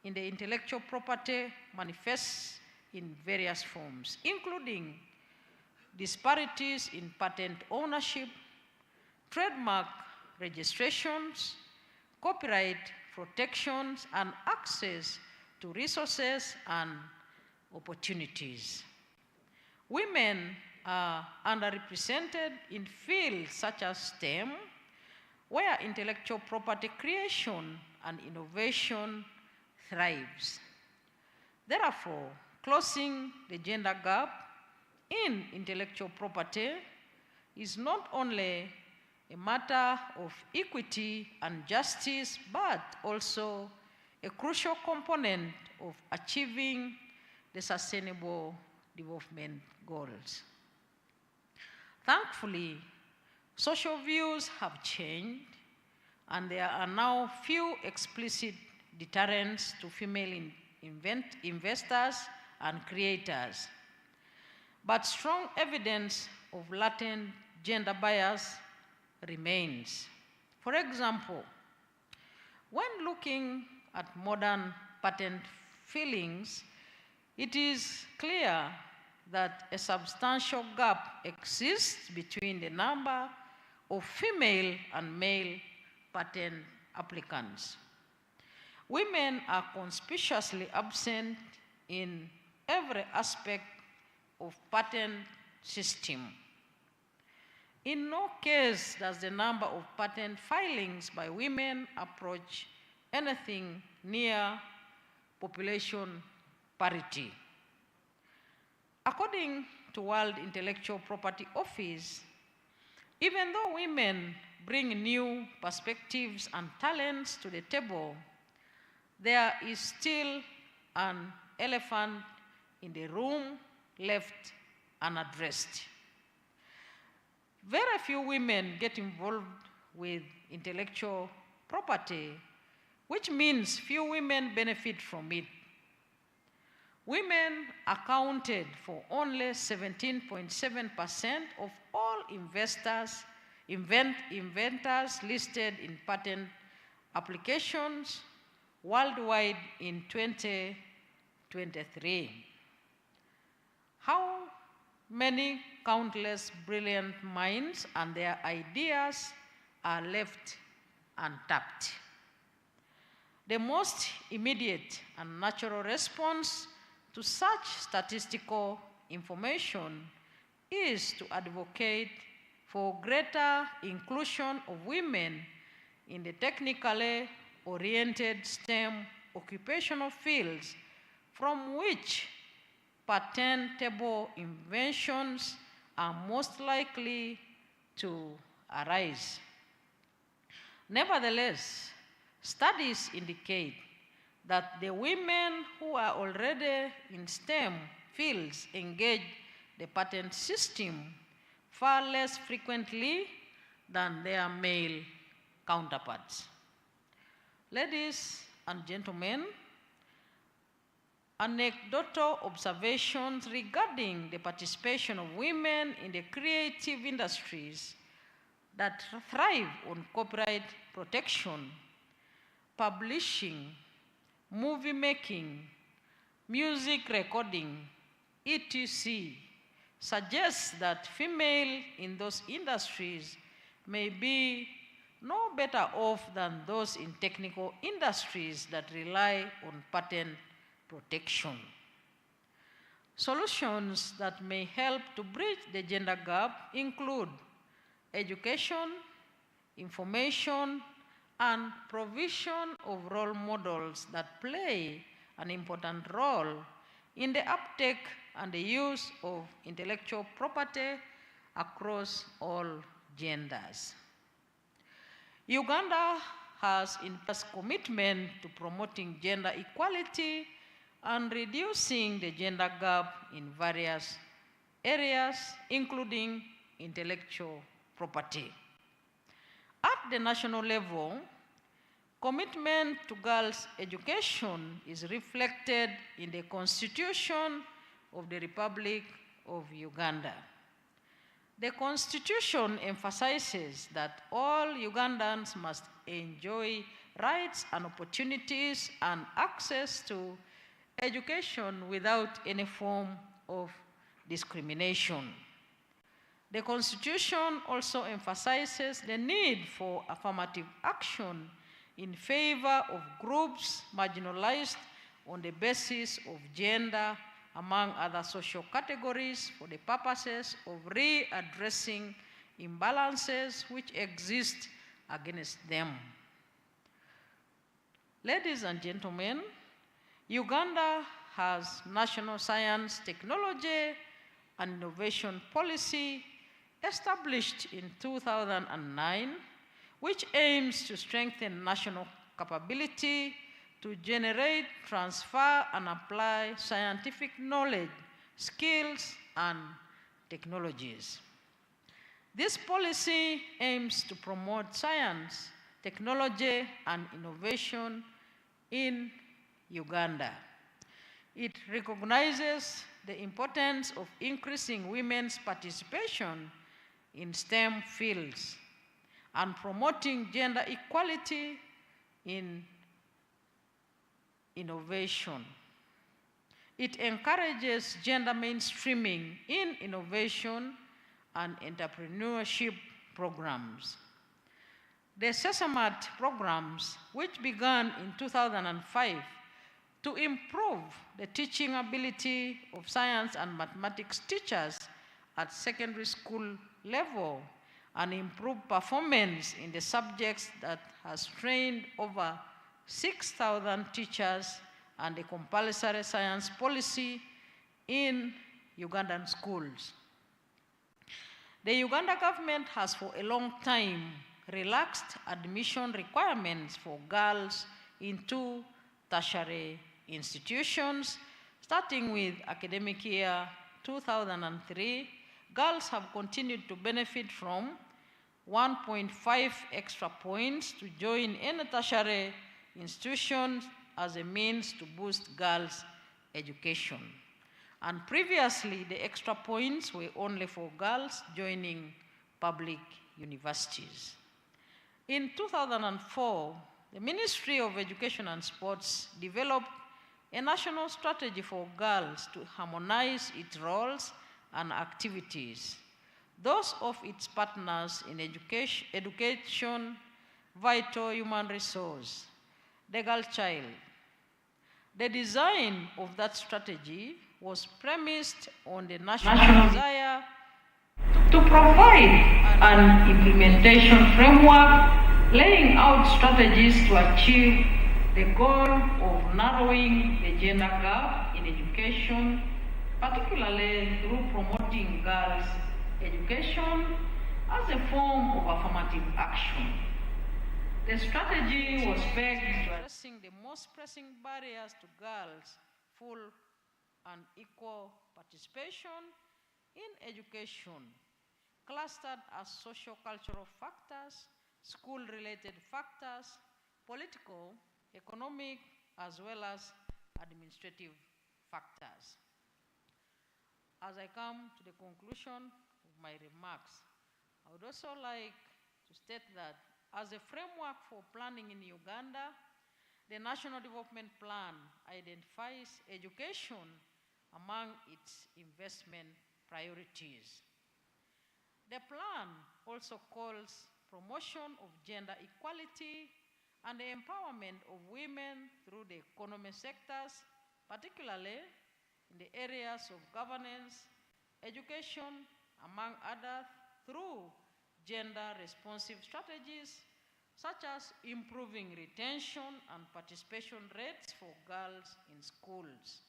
in the intellectual property manifests in various forms, including disparities in patent ownership, trademark registrations, copyright protections, and access to resources and opportunities. Women are underrepresented in fields such as STEM, where intellectual property creation and innovation thrives. Therefore, closing the gender gap in intellectual property is not only a matter of equity and justice, but also a crucial component of achieving the Sustainable Development Goals. Thankfully, social views have changed, and there are now few explicit deterrents to female investors and creators. But strong evidence of latent gender bias remains. For example, when looking at modern patent filings, it is clear that a substantial gap exists between the number of female and male patent applicants. Women are conspicuously absent in every aspect of patent system. In no case does the number of patent filings by women approach anything near population parity. According to World Intellectual Property Office, even though women bring new perspectives and talents to the table, there is still an elephant in the room left unaddressed. Very few women get involved with intellectual property, which means few women benefit from it. Women accounted for only 17.7% of all inventors listed in patent applications worldwide in 2023. How many countless brilliant minds and their ideas are left untapped? The most immediate and natural response to such statistical information is to advocate for greater inclusion of women in the technically oriented STEM occupational fields from which patentable inventions are most likely to arise. Nevertheless, studies indicate that the women who are already in STEM fields engage the patent system far less frequently than their male counterparts. Ladies and gentlemen, anecdotal observations regarding the participation of women in the creative industries that thrive on copyright protection, publishing, movie making, music recording, etc., suggests that female in those industries may be no better off than those in technical industries that rely on patent protection. Solutions that may help to bridge the gender gap include education, information, and provision of role models that play an important role in the uptake and the use of intellectual property across all genders. Uganda has in past commitment to promoting gender equality and reducing the gender gap in various areas, including intellectual property. At the national level, commitment to girls' education is reflected in the Constitution of the Republic of Uganda. The Constitution emphasizes that all Ugandans must enjoy rights and opportunities and access to education without any form of discrimination. The Constitution also emphasizes the need for affirmative action in favor of groups marginalized on the basis of gender, among other social categories, for the purposes of readdressing imbalances which exist against them. Ladies and gentlemen, Uganda has national science, technology, and Innovation Policy established in 2009, which aims to strengthen national capability to generate, transfer, and apply scientific knowledge, skills, and technologies. This policy aims to promote science, technology, and innovation in Uganda. It recognizes the importance of increasing women's participation in STEM fields and promoting gender equality in innovation. It encourages gender mainstreaming in innovation and entrepreneurship programs. The SESAMAT programs, which began in 2005 to improve the teaching ability of science and mathematics teachers at secondary school level and improve performance in the subjects, that has trained over 6,000 teachers, and the compulsory science policy in Ugandan schools. The Uganda government has for a long time relaxed admission requirements for girls into tertiary institutions. Starting with academic year 2003, girls have continued to benefit from 1.5 extra points to join any tertiary institutions as a means to boost girls' education. And previously, the extra points were only for girls joining public universities. In 2004, the Ministry of Education and Sports developed a national strategy for girls to harmonize its roles and activities, those of its partners in education, vital human resource, the girl child. The design of that strategy was premised on the national desire to provide an implementation framework laying out strategies to achieve the goal of narrowing the gender gap in education, particularly through promoting girls' education as a form of affirmative action. The strategy was pegged to addressing the most pressing barriers to girls' full and equal participation in education, clustered as socio-cultural factors, school-related factors, political, economic, as well as administrative factors. As I come to the conclusion of my remarks, I would also like to state that as a framework for planning in Uganda, the National Development Plan identifies education among its investment priorities. The plan also calls promotion of gender equality and the empowerment of women through the economic sectors, particularly in the areas of governance, education, among others, through gender-responsive strategies, such as improving retention and participation rates for girls in schools.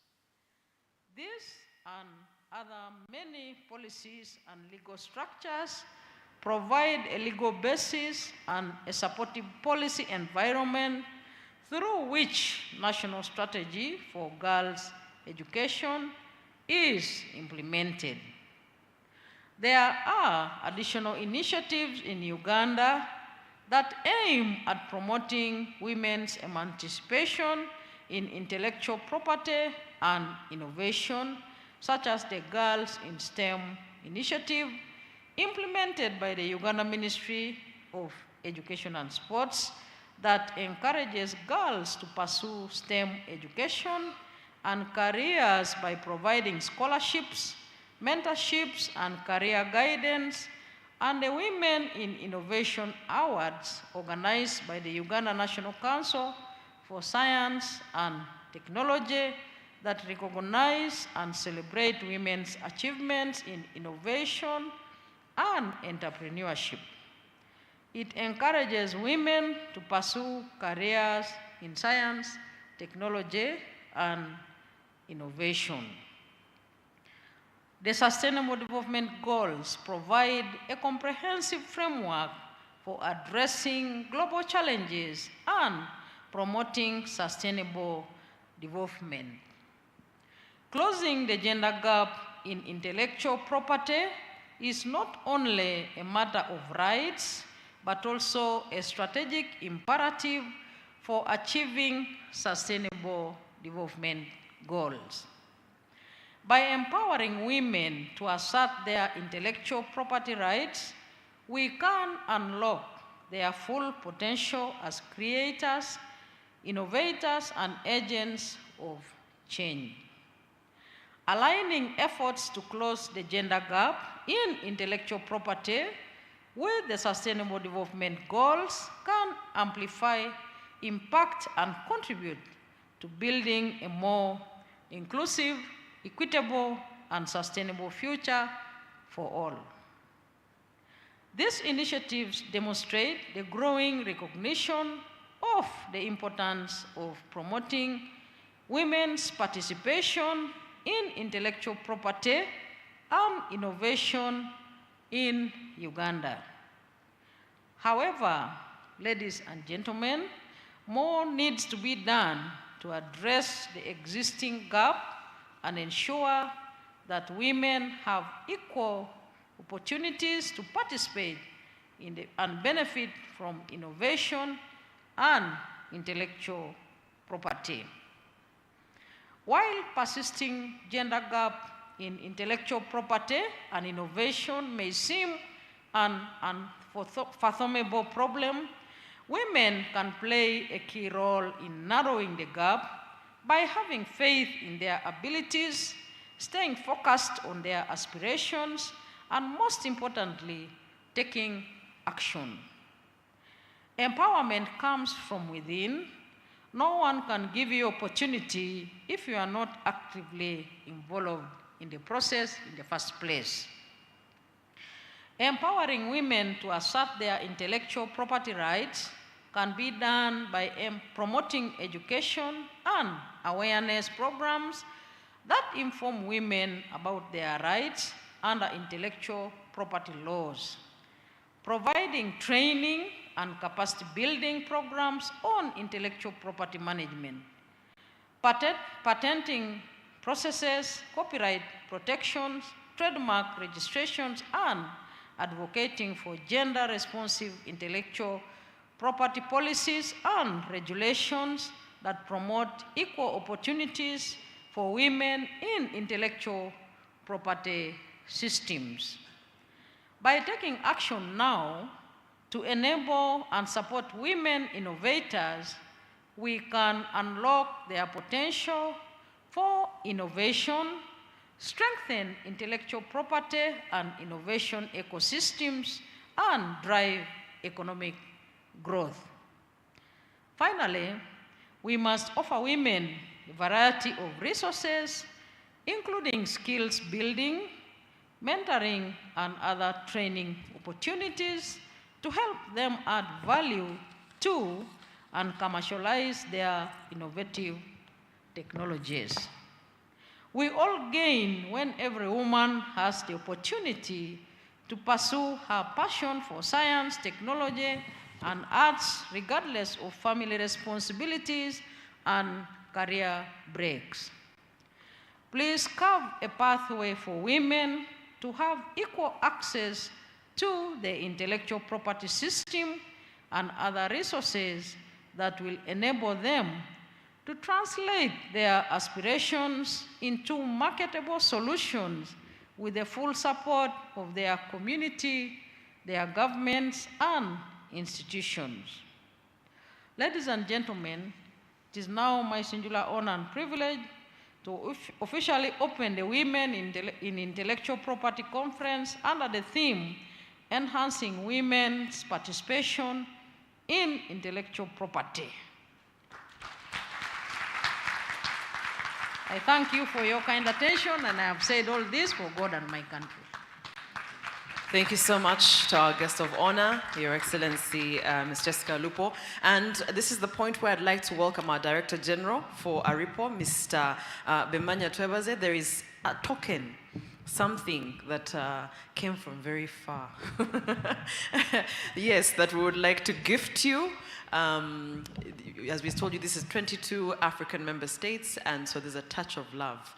These and other many policies and legal structures provide a legal basis and a supportive policy environment through which national strategy for girls' education is implemented. There are additional initiatives in Uganda that aim at promoting women's emancipation in intellectual property and innovation, such as the Girls in STEM initiative, implemented by the Uganda Ministry of Education and Sports, that encourages girls to pursue STEM education and careers by providing scholarships, mentorships, and career guidance, and the Women in Innovation Awards organized by the Uganda National Council for Science and Technology that recognize and celebrate women's achievements in innovation and entrepreneurship. It encourages women to pursue careers in science, technology, and innovation. The Sustainable Development Goals provide a comprehensive framework for addressing global challenges and promoting sustainable development. Closing the gender gap in intellectual property is not only a matter of rights, but also a strategic imperative for achieving sustainable development goals. By empowering women to assert their intellectual property rights, we can unlock their full potential as creators, innovators, and agents of change. Aligning efforts to close the gender gap in intellectual property with the Sustainable Development Goals can amplify impact and contribute to building a more inclusive, equitable, and sustainable future for all. These initiatives demonstrate the growing recognition of the importance of promoting women's participation in intellectual property and innovation in Uganda. However, ladies and gentlemen, more needs to be done to address the existing gap and ensure that women have equal opportunities to participate in and benefit from innovation and intellectual property. While persisting gender gap in intellectual property and innovation may seem an unfathomable problem, women can play a key role in narrowing the gap by having faith in their abilities, staying focused on their aspirations, and most importantly, taking action. Empowerment comes from within. No one can give you opportunity if you are not actively involved in the process in the first place. Empowering women to assert their intellectual property rights can be done by promoting education and awareness programs that inform women about their rights under intellectual property laws, providing training and capacity building programs on intellectual property management, patenting processes, copyright protections, trademark registrations, and advocating for gender-responsive intellectual property policies and regulations that promote equal opportunities for women in intellectual property systems. By taking action now to enable and support women innovators, we can unlock their potential for innovation, strengthen intellectual property and innovation ecosystems, and drive economic growth. Finally, we must offer women a variety of resources, including skills building, mentoring, and other training opportunities to help them add value to and commercialize their innovative technologies. We all gain when every woman has the opportunity to pursue her passion for science, technology, and arts, regardless of family responsibilities and career breaks. Please carve a pathway for women to have equal access to the intellectual property system and other resources that will enable them to translate their aspirations into marketable solutions with the full support of their community, their governments, and institutions. Ladies and gentlemen, it is now my singular honor and privilege to officially open the Women in Intellectual Property Conference under the theme, Enhancing Women's Participation in Intellectual Property. I thank you for your kind attention, and I have said all this for God and my country. Thank you so much to our guest of honor, Your Excellency, Ms. Jessica Lupo. And this is the point where I'd like to welcome our Director General for ARIPO, Mr. Bemanya Twebaze. There is a token something that came from very far. Yes, that we would like to gift you. As we told you, this is 22 African member states, and so there's a touch of love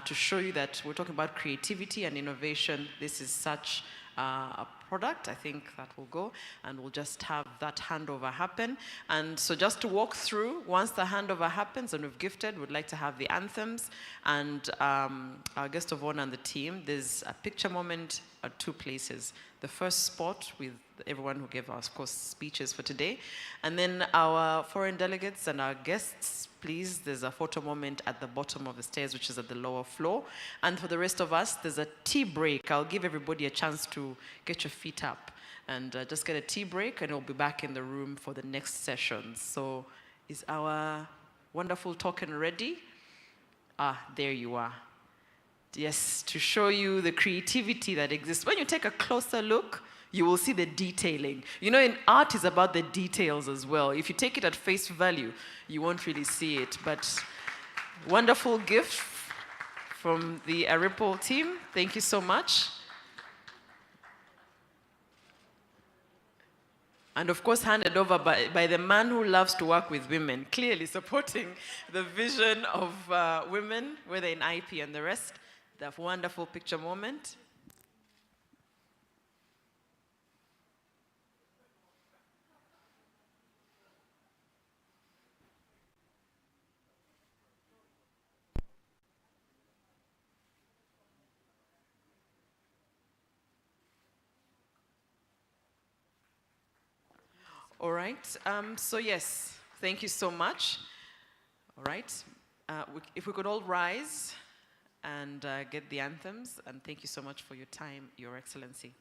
to show you that we're talking about creativity and innovation. This is such a product, I think that will go, and we'll just have that handover happen. And so just to walk through, once the handover happens and we've gifted, we'd like to have the anthems, and our guest of honor and the team, there's a picture moment at 2 places. The first spot with everyone who gave us, of course, speeches for today, and then our foreign delegates and our guests, please, there's a photo moment at the bottom of the stairs, which is at the lower floor. And for the rest of us, there's a tea break. I'll give everybody a chance to get your feet up and just get a tea break, and we'll be back in the room for the next session. So is our wonderful token ready? Ah, there you are. Yes, to show you the creativity that exists. When you take a closer look, you will see the detailing. You know, in art is about the details as well. If you take it at face value, you won't really see it. But wonderful gift from the ARIPO team. Thank you so much. And of course, handed over by the man who loves to work with women, clearly supporting the vision of women, whether in IP and the rest. That wonderful picture moment. All right, so yes, thank you so much. All right, if we could all rise and get the anthems, and thank you so much for your time, Your Excellency.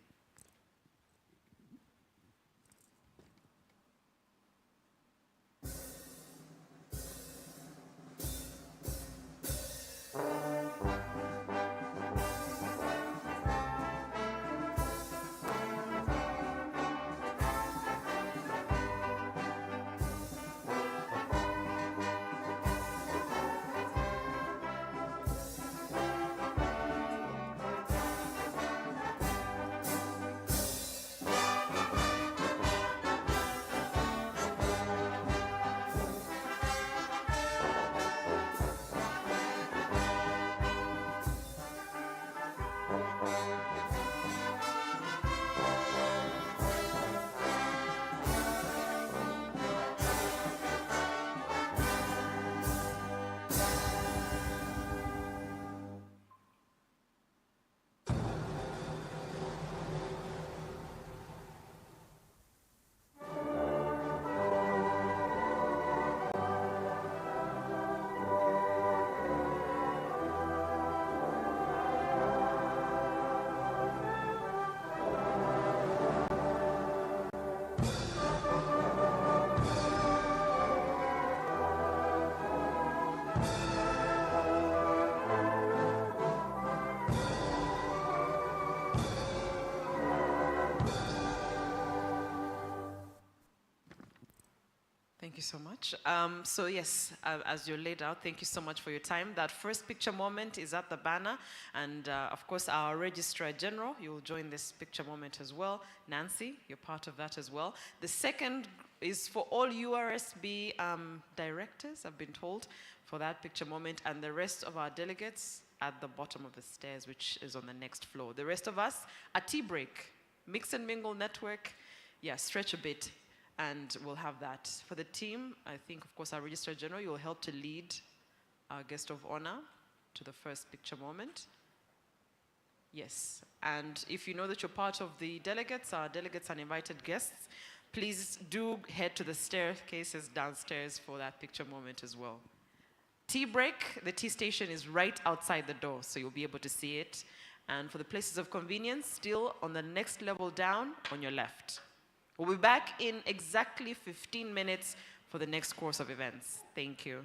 Thank you so much. So yes, as you laid out, thank you so much for your time. That first picture moment is at the banner, and of course our Registrar General, you will join this picture moment as well. Nancy, you're part of that as well. The second is for all URSB directors, I've been told, for that picture moment, and the rest of our delegates at the bottom of the stairs, which is on the next floor. The rest of us, a tea break, mix and mingle network, yeah, stretch a bit, and we'll have that. For the team, I think, of course, our Registrar General, you'll help to lead our guest of honor to the first picture moment. Yes, and if you know that you're part of the delegates, our delegates and invited guests, please do head to the staircases downstairs for that picture moment as well. Tea break, the tea station is right outside the door, so you'll be able to see it. And for the places of convenience, still on the next level down on your left. We'll be back in exactly 15 minutes for the next course of events. Thank you.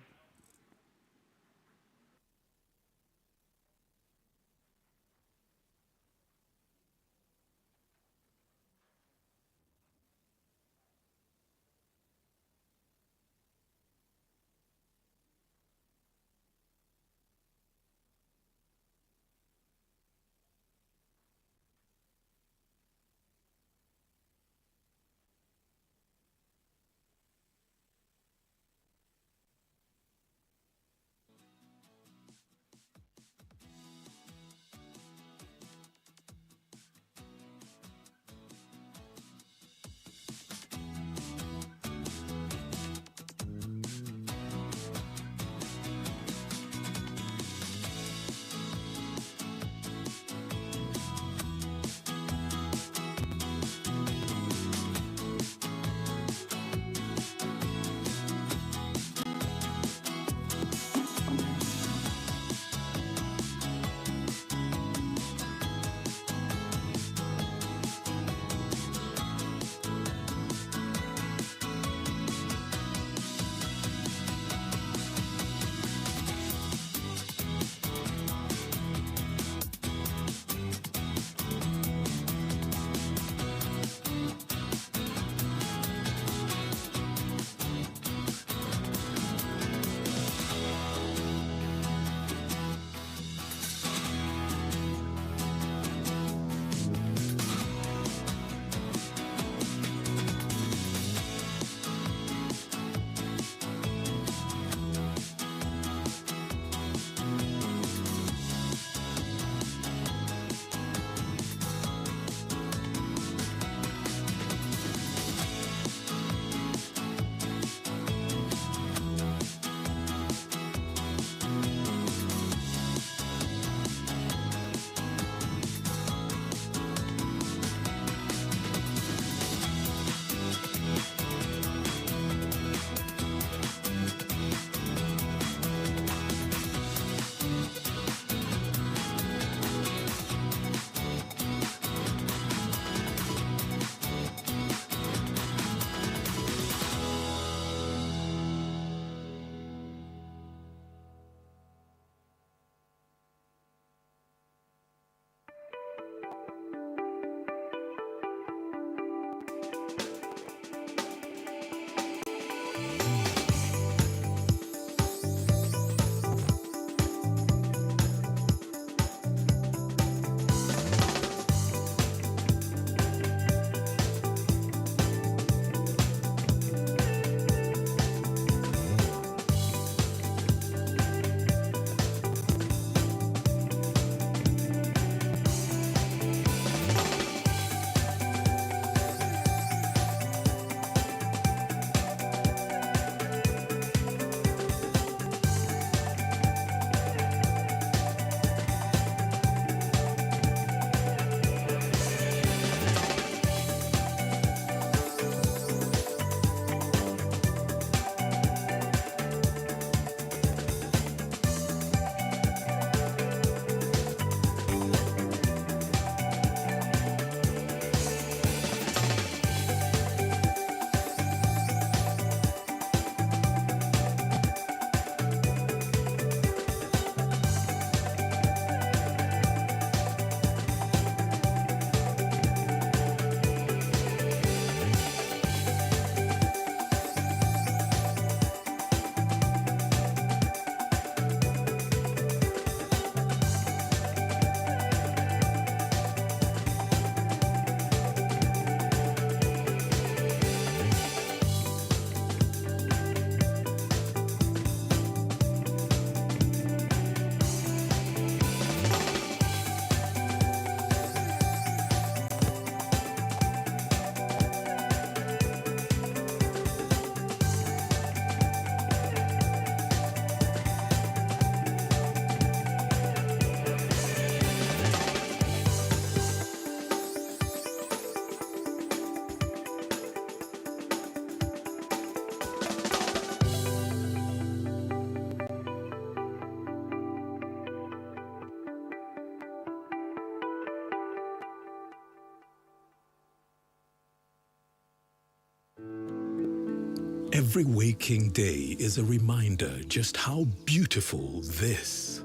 Every waking day is a reminder just how beautiful this,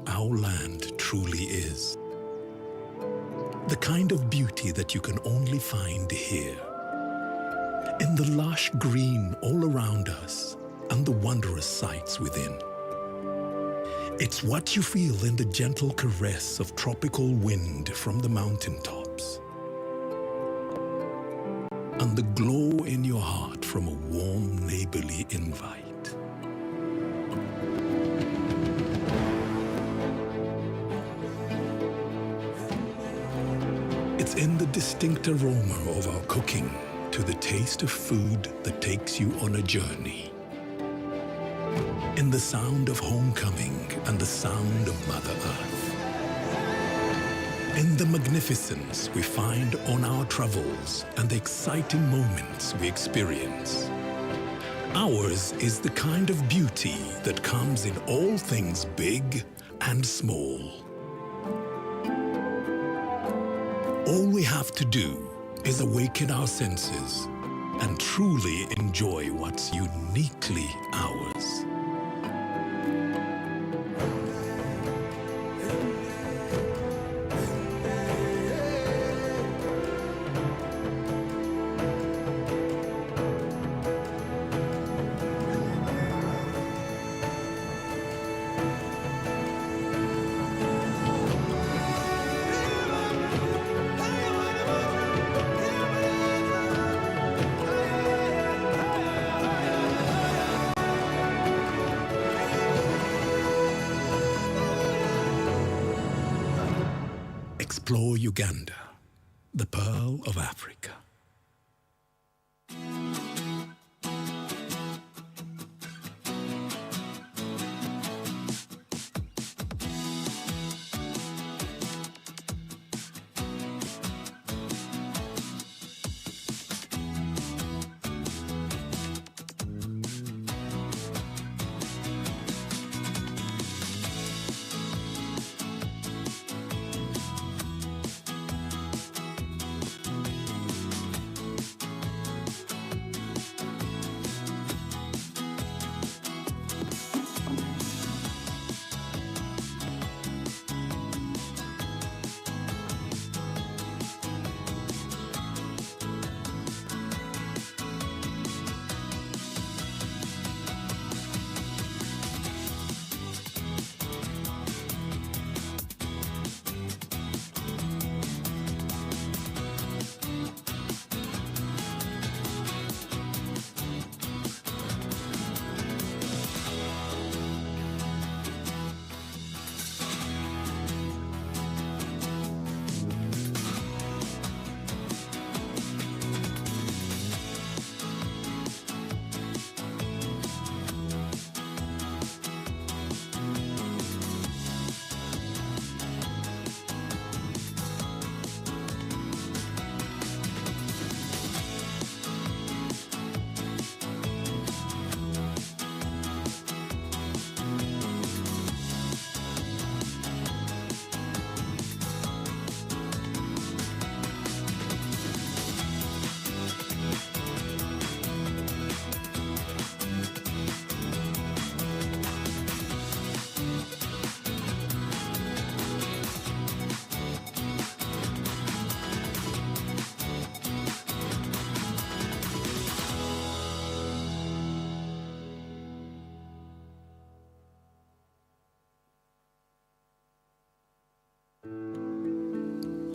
our land, truly is. The kind of beauty that you can only find here. In the lush green all around us and the wondrous sights within. It's what you feel in the gentle caress of tropical wind from the mountaintops. And the glow in your heart from a warm neighborly invite. It's in the distinct aroma of our cooking to the taste of food that takes you on a journey. In the sound of homecoming and the sound of Mother Earth. In the magnificence we find on our travels and the exciting moments we experience. Ours is the kind of beauty that comes in all things big and small. All we have to do is awaken our senses and truly enjoy what's uniquely ours. Explore Uganda, the pearl of Africa.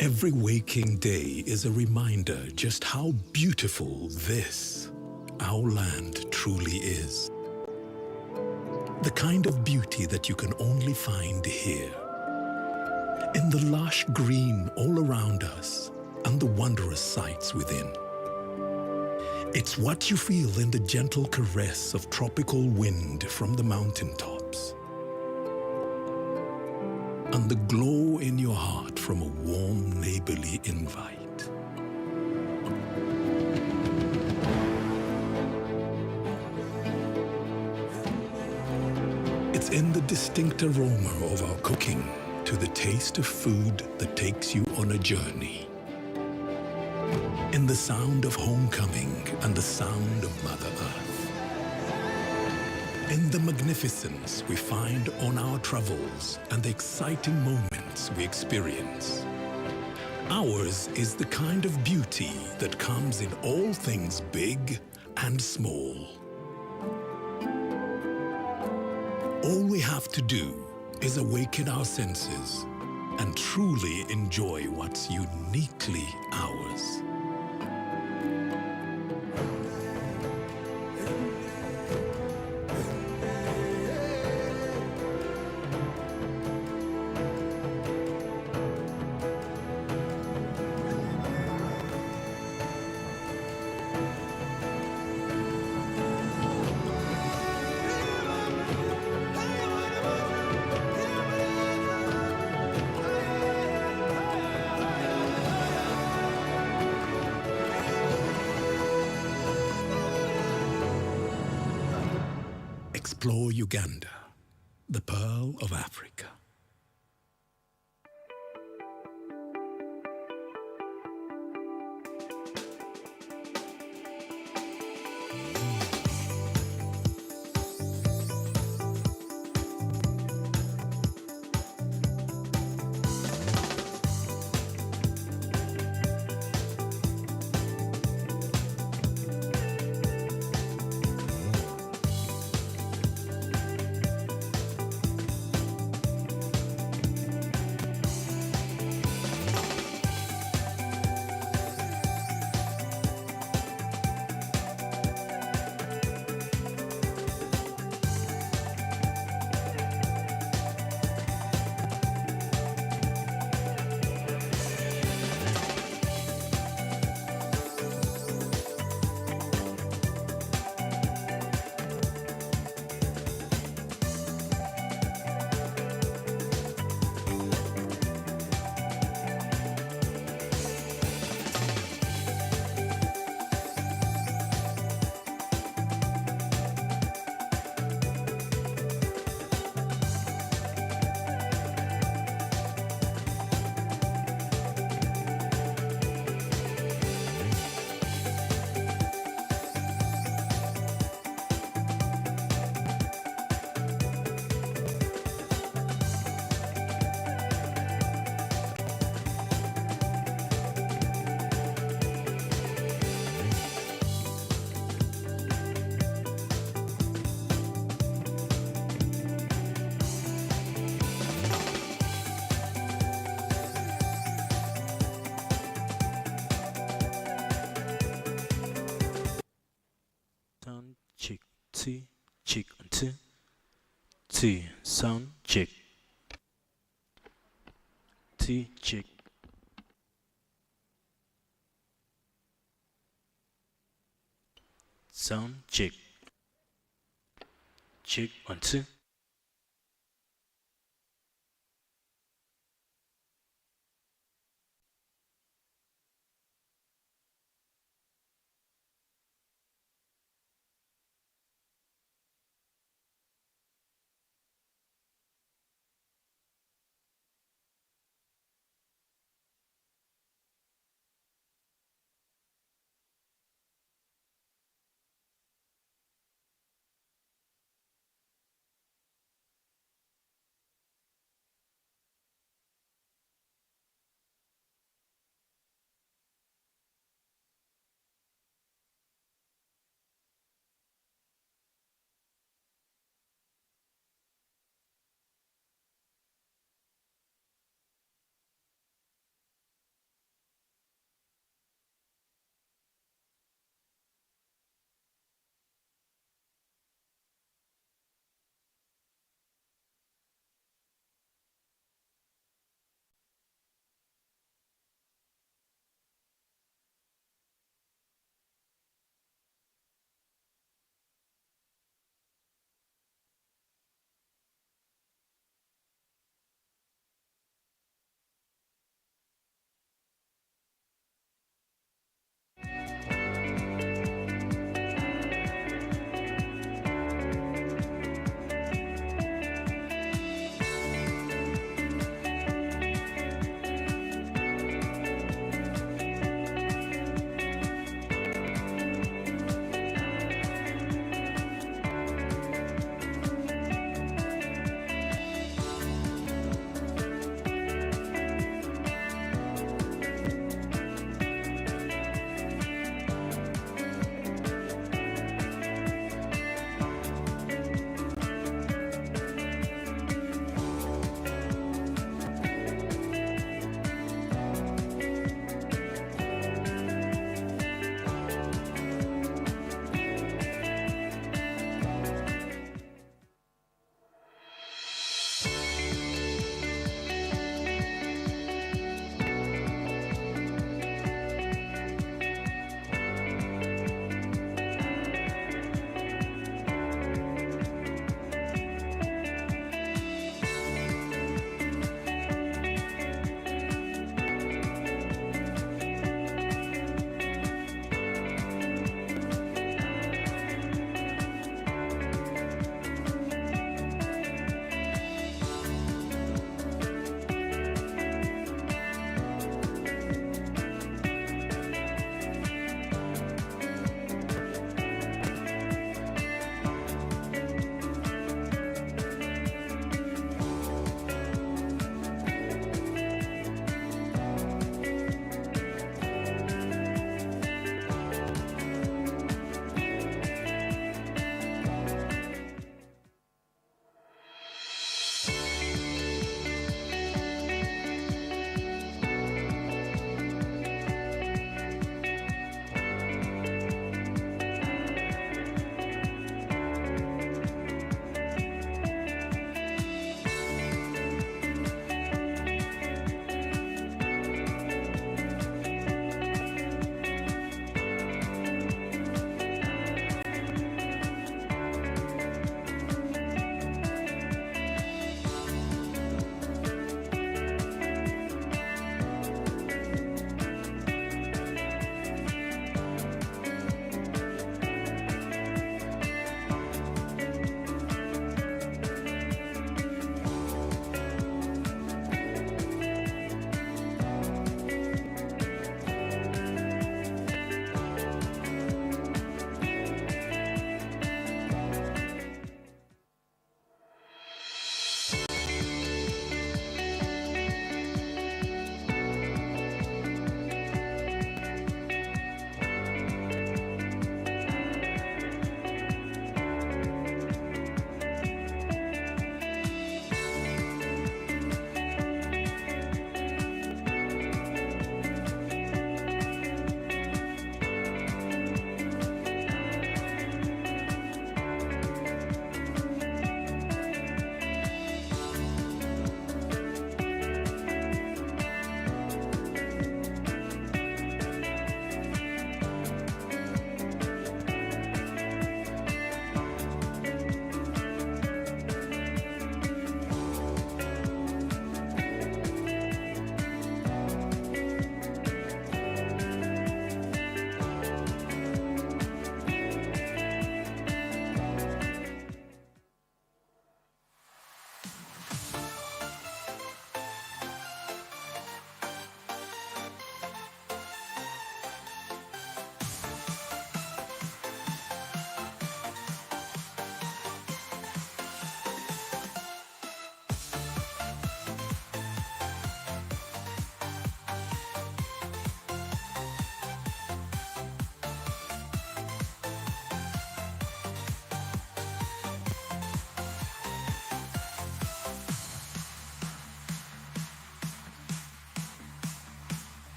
Every waking day is a reminder just how beautiful this, our land, truly is. The kind of beauty that you can only find here. In the lush green all around us and the wondrous sights within. It's what you feel in the gentle caress of tropical wind from the mountaintops. And the glow in your heart from a warm neighborly invite. It's in the distinct aroma of our cooking to the taste of food that takes you on a journey. In the sound of homecoming and the sound of Mother Earth. In the magnificence we find on our travels and the exciting moments we experience. Ours is the kind of beauty that comes in all things big and small. All we have to do is awaken our senses and truly enjoy what's uniquely ours. Explore Uganda, the pearl of Africa. Sound check, T, check, T, T, sound check, T, check, sound check, check, 1, 2.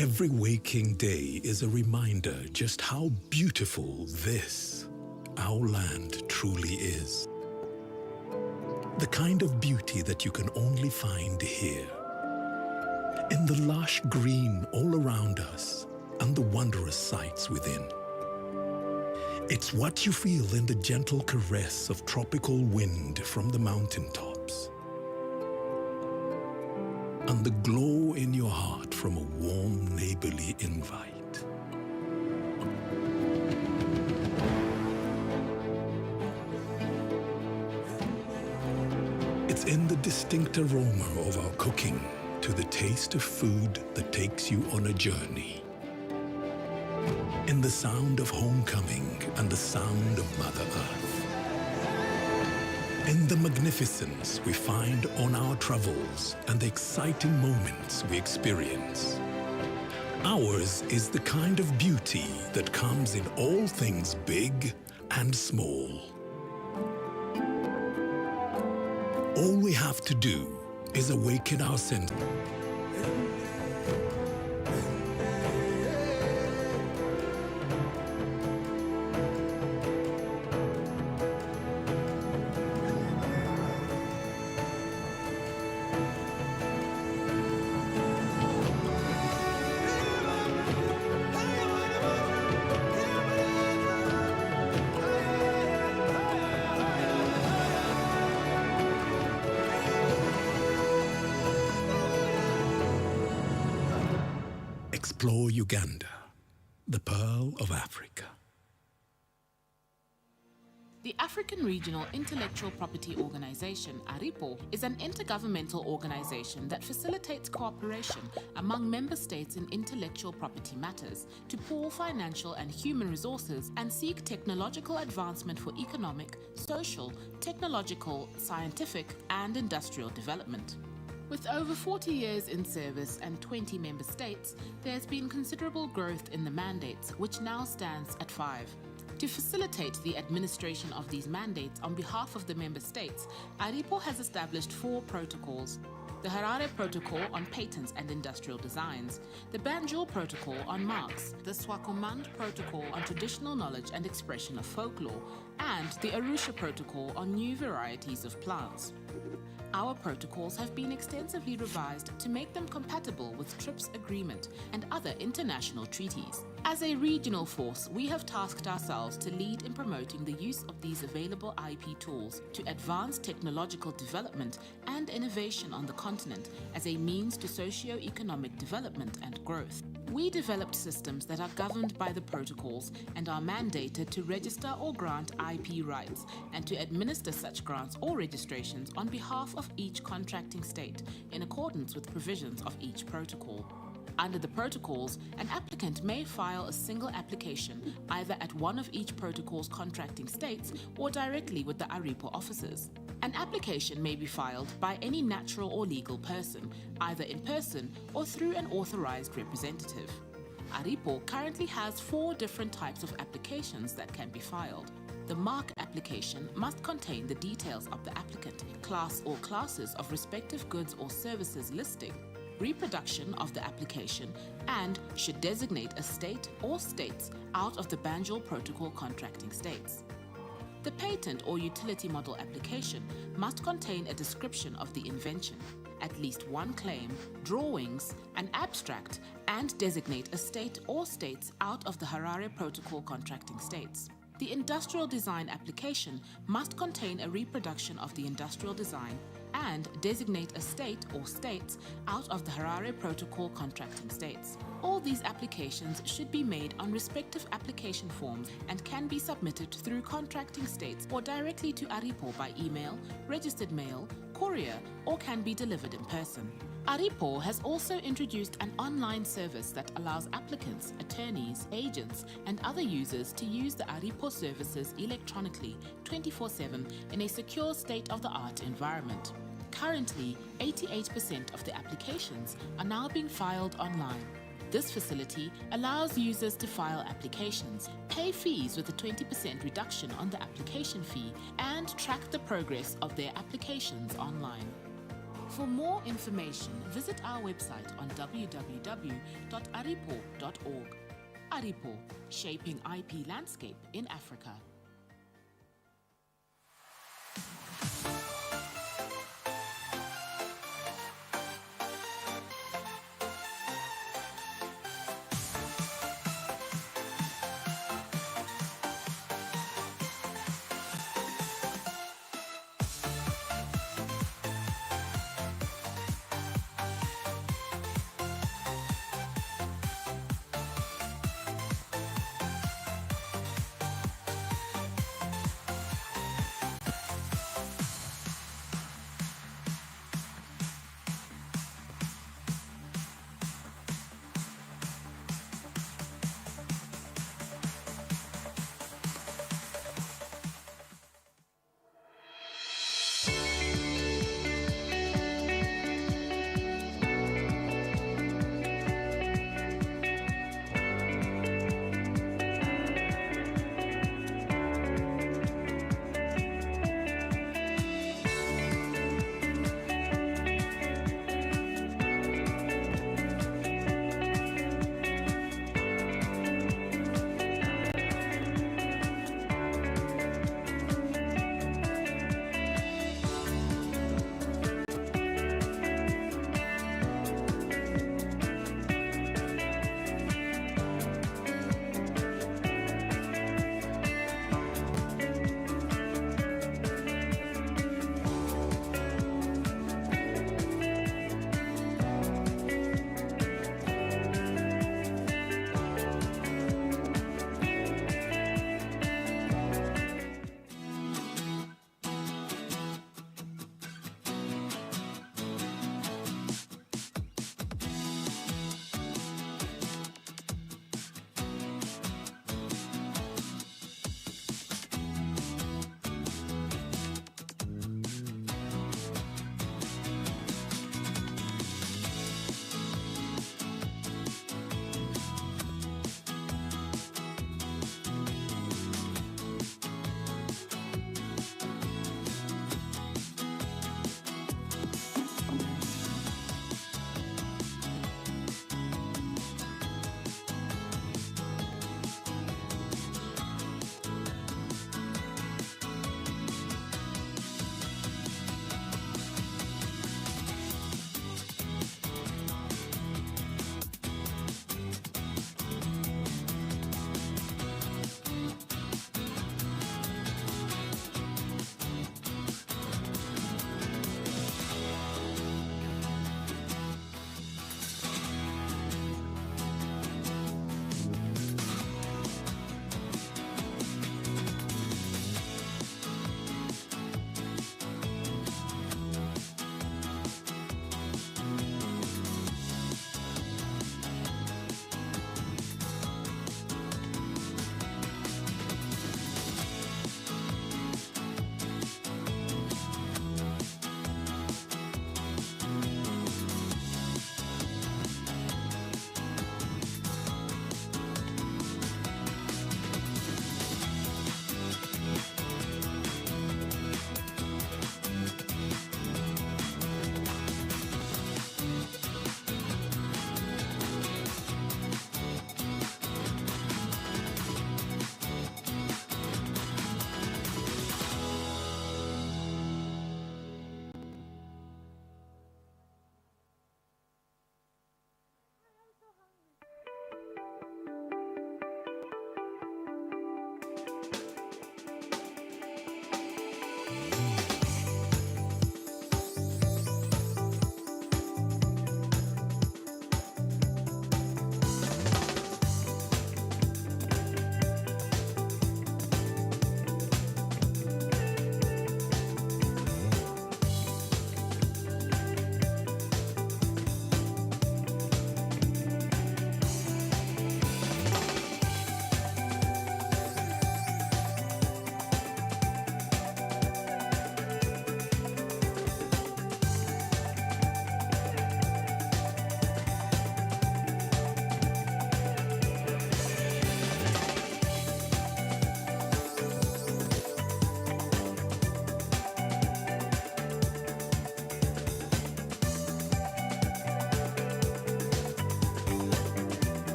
Every waking day is a reminder just how beautiful this, our land, truly is. The kind of beauty that you can only find here. In the lush green all around us and the wondrous sights within. It's what you feel in the gentle caress of tropical wind from the mountaintops. And the glow in your heart from a warm neighborly invite. It's in the distinct aroma of our cooking to the taste of food that takes you on a journey. In the sound of homecoming and the sound of Mother Earth. In the magnificence we find on our travels and the exciting moments we experience. Ours is the kind of beauty that comes in all things big and small. All we have to do is awaken our senses. Explore Uganda, the Pearl of Africa. The African Regional Intellectual Property Organization, ARIPO, is an intergovernmental organization that facilitates cooperation among member states in intellectual property matters to pool financial and human resources and seek technological advancement for economic, social, technological, scientific, and industrial development. With over 40 years in service and 20 member states, there has been considerable growth in the mandates, which now stands at 5. To facilitate the administration of these mandates on behalf of the member states, ARIPO has established 4 protocols. The Harare Protocol on Patents and Industrial Designs, the Banjul Protocol on Marks, the Swakomand Protocol on Traditional Knowledge and Expression of Folklore, and the Arusha Protocol on New Varieties of Plants. Our protocols have been extensively revised to make them compatible with TRIPS Agreement and other international treaties. As a regional force, we have tasked ourselves to lead in promoting the use of these available IP tools to advance technological development and innovation on the continent as a means to socio-economic development and growth. We developed systems that are governed by the protocols and are mandated to register or grant IP rights and to administer such grants or registrations on behalf of each contracting state in accordance with provisions of each protocol. Under the protocols, an applicant may file a single application either at one of each protocol's contracting states or directly with the ARIPO offices. An application may be filed by any natural or legal person, either in person or through an authorized representative. ARIPO currently has 4 different types of applications that can be filed. The mark application must contain the details of the applicant, class or classes of respective goods or services listing, reproduction of the application, and should designate a state or states out of the Banjul Protocol contracting states. The patent or utility model application must contain a description of the invention, at least one claim, drawings, an abstract, and designate a state or states out of the Harare Protocol contracting states. The industrial design application must contain a reproduction of the industrial design and designate a state or states out of the Harare Protocol contracting states. All these applications should be made on respective application forms and can be submitted through contracting states or directly to ARIPO by email, registered mail, courier, or can be delivered in person. ARIPO has also introduced an online service that allows applicants, attorneys, agents, and other users to use the ARIPO services electronically 24/7 in a secure state-of-the-art environment. Currently, 88% of the applications are now being filed online. This facility allows users to file applications, pay fees with a 20% reduction on the application fee, and track the progress of their applications online. For more information, visit our website on www.aripo.org. ARIPO, shaping IP landscape in Africa.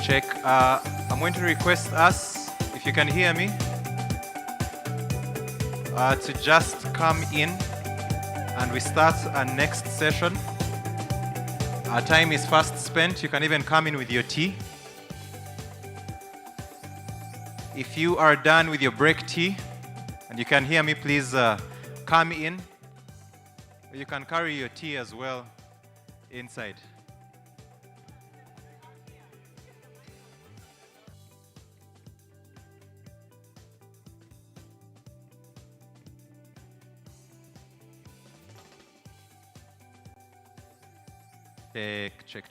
Check. I'm going to request us, if you can hear me, to just come in and we start our next session. Our time is fast spent. You can even come in with your tea. If you are done with your break tea and you can hear me, please come in. You can carry your tea as well inside. Check.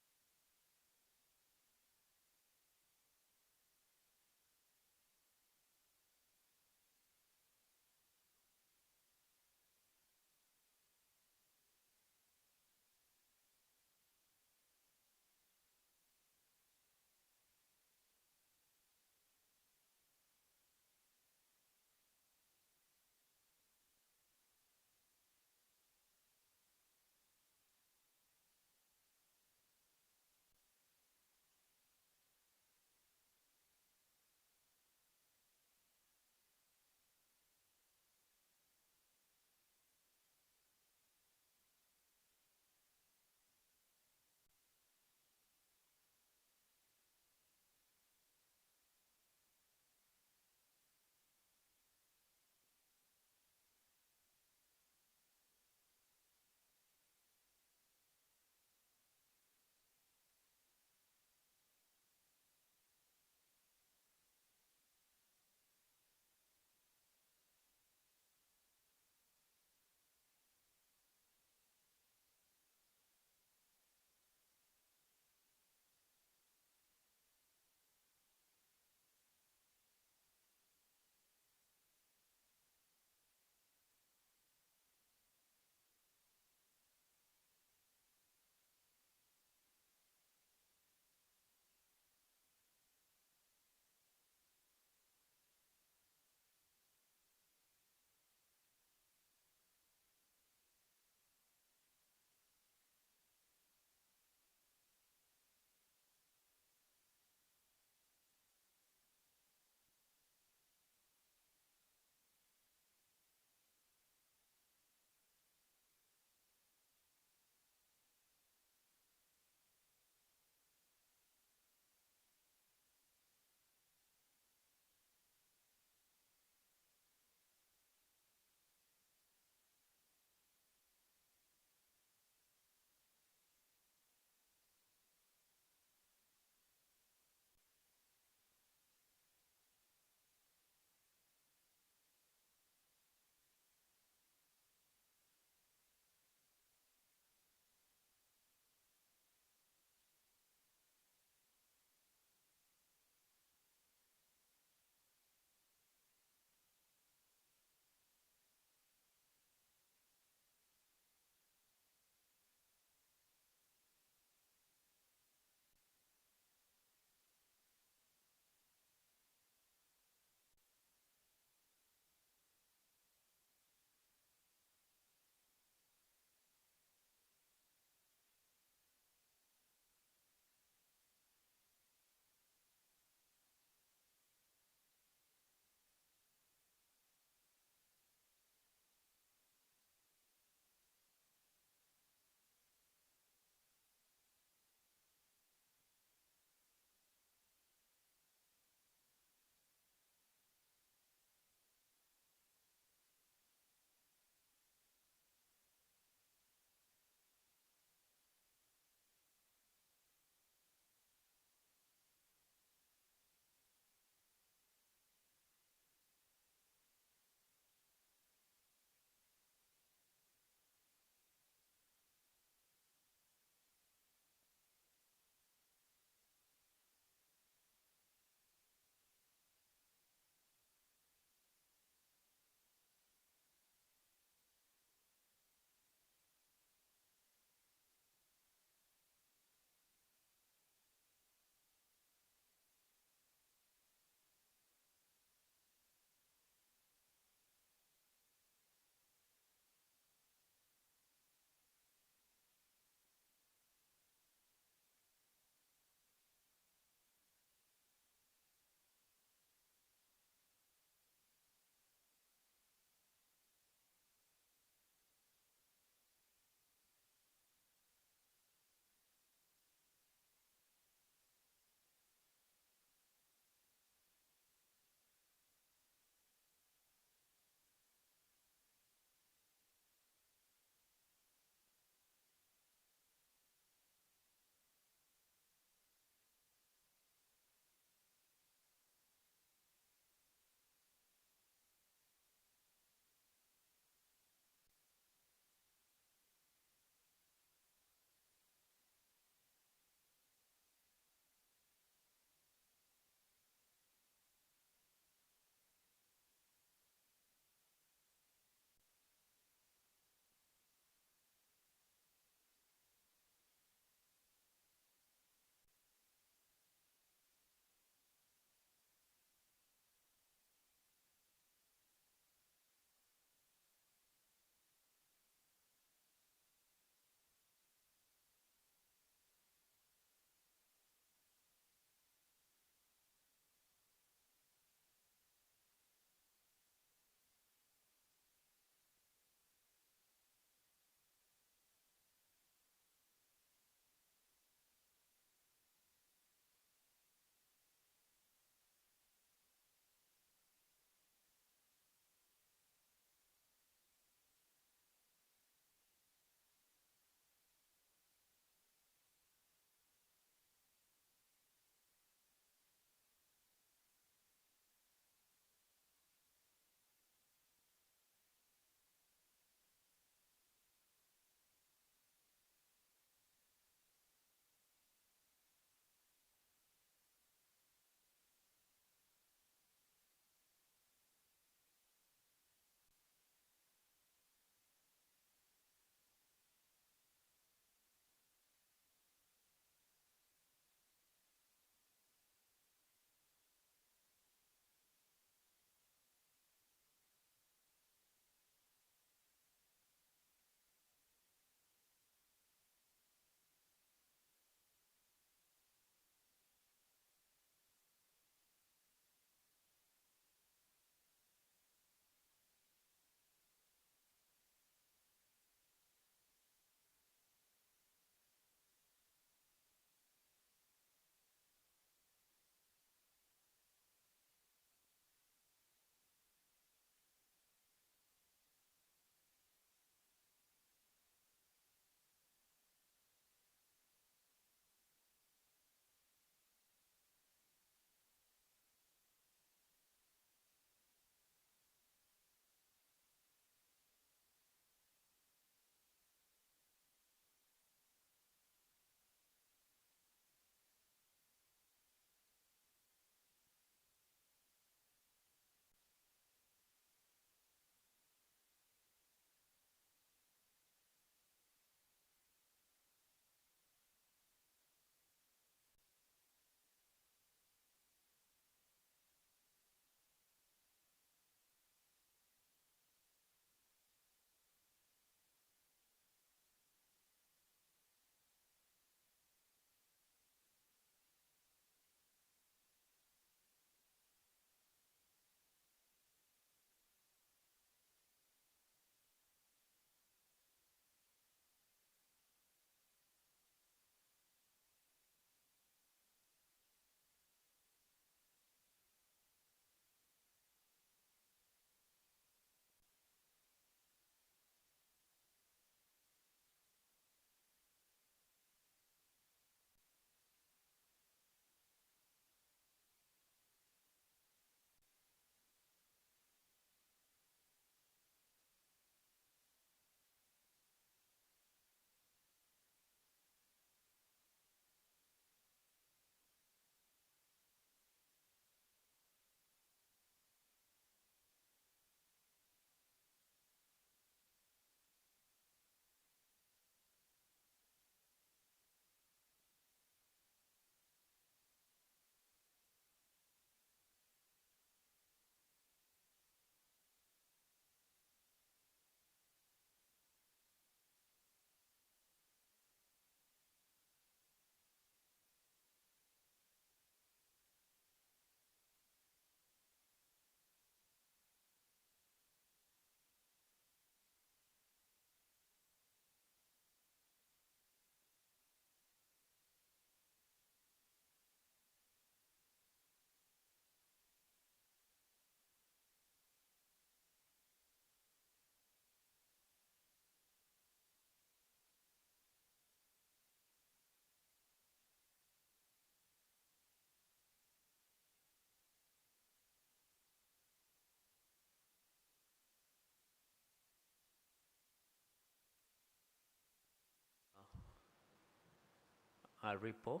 ARIPO,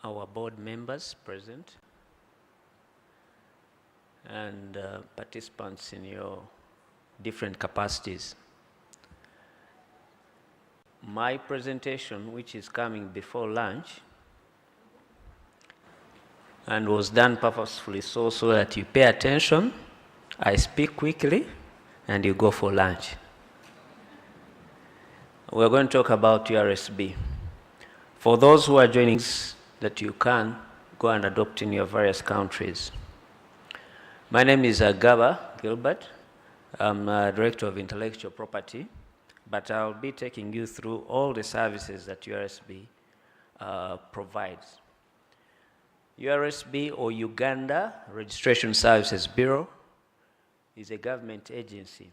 our board members present, and participants in your different capacities. My presentation, which is coming before lunch, and was done purposefully so that you pay attention, I speak quickly, and you go for lunch. We're going to talk about URSB. For those who are joining us, that you can go and adopt in your various countries. My name is Gaba Gilbert. I'm Director of Intellectual Property, but I'll be taking you through all the services that URSB provides. URSB, or Uganda Registration Services Bureau, is a government agency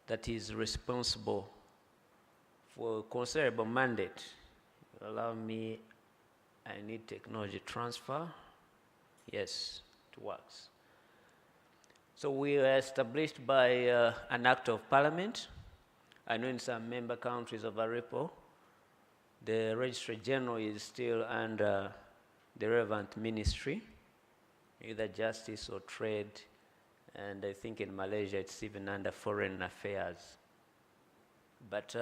that is responsible for a considerable mandate. Allow me, I need technology transfer. Yes, it works. So we were established by an act of parliament. I know in some member countries of ARIPO, the Registrar General is still under the relevant ministry, either justice or trade, and I think in Malaysia it's even under foreign affairs. But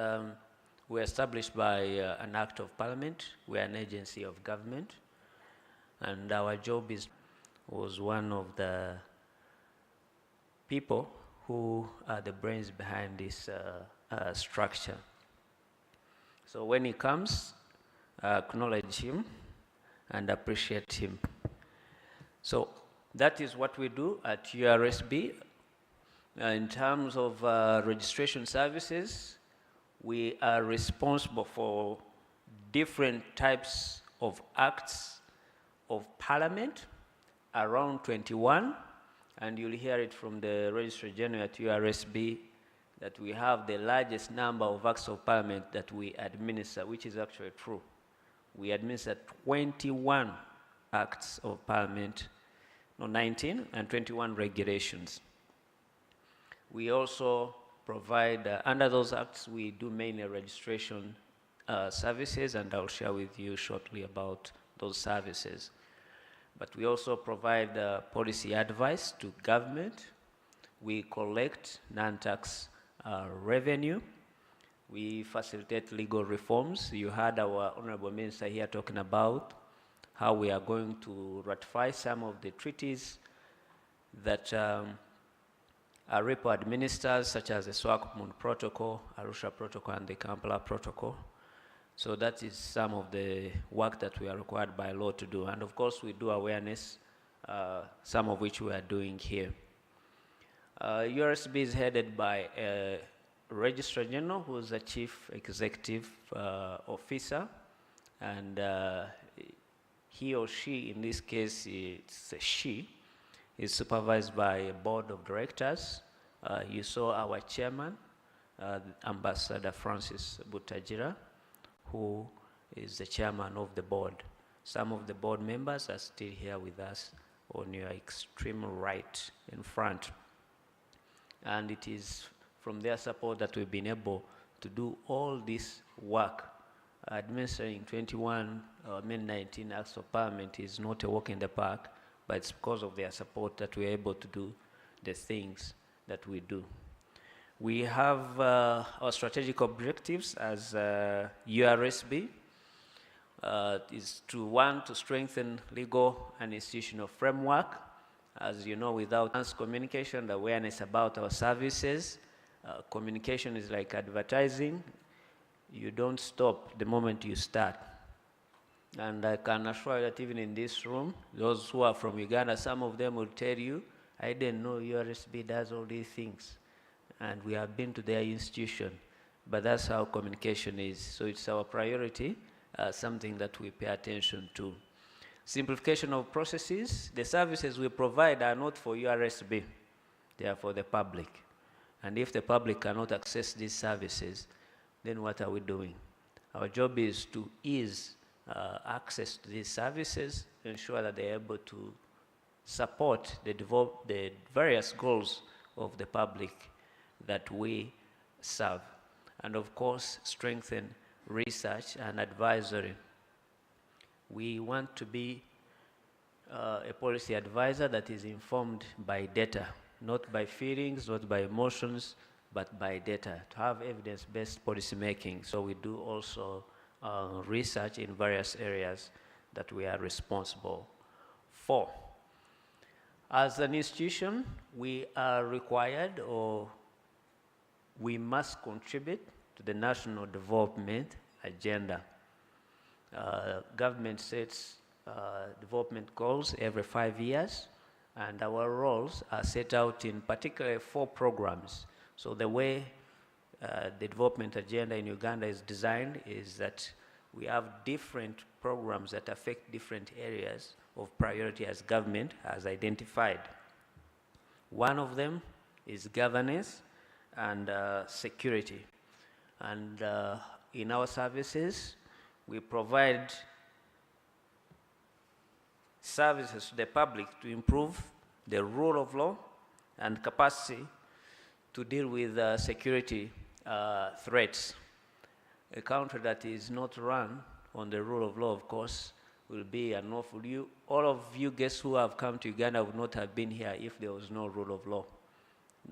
we're established by an act of parliament. We're an agency of government, and our job was one of the people who are the brains behind this structure. So when he comes, acknowledge him and appreciate him. So that is what we do at URSB. In terms of registration services, we are responsible for different types of acts of parliament, around 21, and you'll hear it from the Registrar General at URSB that we have the largest number of acts of parliament that we administer, which is actually true. We administer 21 acts of parliament, no, 19 and 21 regulations. We also provide, under those acts, we do mainly registration services, and I'll share with you shortly about those services. But we also provide policy advice to government. We collect non-tax revenue. We facilitate legal reforms. You heard our Honorable Minister here talking about how we are going to ratify some of the treaties that ARIPO administers, such as the Swakopmund Protocol, Arusha Protocol, and the Kampala Protocol. So that is some of the work that we are required by law to do. And of course, we do awareness, some of which we are doing here. URSB is headed by a Registrar General, who is the Chief Executive Officer, and he or she, in this case, it's a she, is supervised by a board of directors. You saw our chairman, Ambassador Francis Butagira, who is the chairman of the board. Some of the board members are still here with us on your extreme right in front. And it is from their support that we've been able to do all this work. Administering 21, 19 acts of parliament is not a walk in the park, but it's because of their support that we're able to do the things that we do. We have our strategic objectives as URSB is to strengthen legal and institutional framework. As you know, without communication, the awareness about our services, communication is like advertising. You don't stop the moment you start. And I can assure you that even in this room, those who are from Uganda, some of them will tell you, I didn't know URSB does all these things. And we have been to their institution. But that's how communication is. So it's our priority, something that we pay attention to. Simplification of processes. The services we provide are not for URSB. They are for the public. And if the public cannot access these services, then what are we doing? Our job is to ease access to these services, ensure that they're able to support the various goals of the public that we serve. and of course, strengthen research and advisory. We want to be a policy advisor that is informed by data, not by feelings, not by emotions, but by data, to have evidence-based policy making. So we do also research in various areas that we are responsible for. As an institution, we are required, or we must contribute to the national development agenda. Government sets development goals every 5 years, and our roles are set out in particularly 4 programs. So the way the development agenda in Uganda is designed is that we have different programs that affect different areas of priority as government has identified. One of them is governance and security. And in our services, we provide services to the public to improve the rule of law and capacity to deal with security threats. A country that is not run on the rule of law, of course, will be unlawful. All of you guests who have come to Uganda would not have been here if there was no rule of law.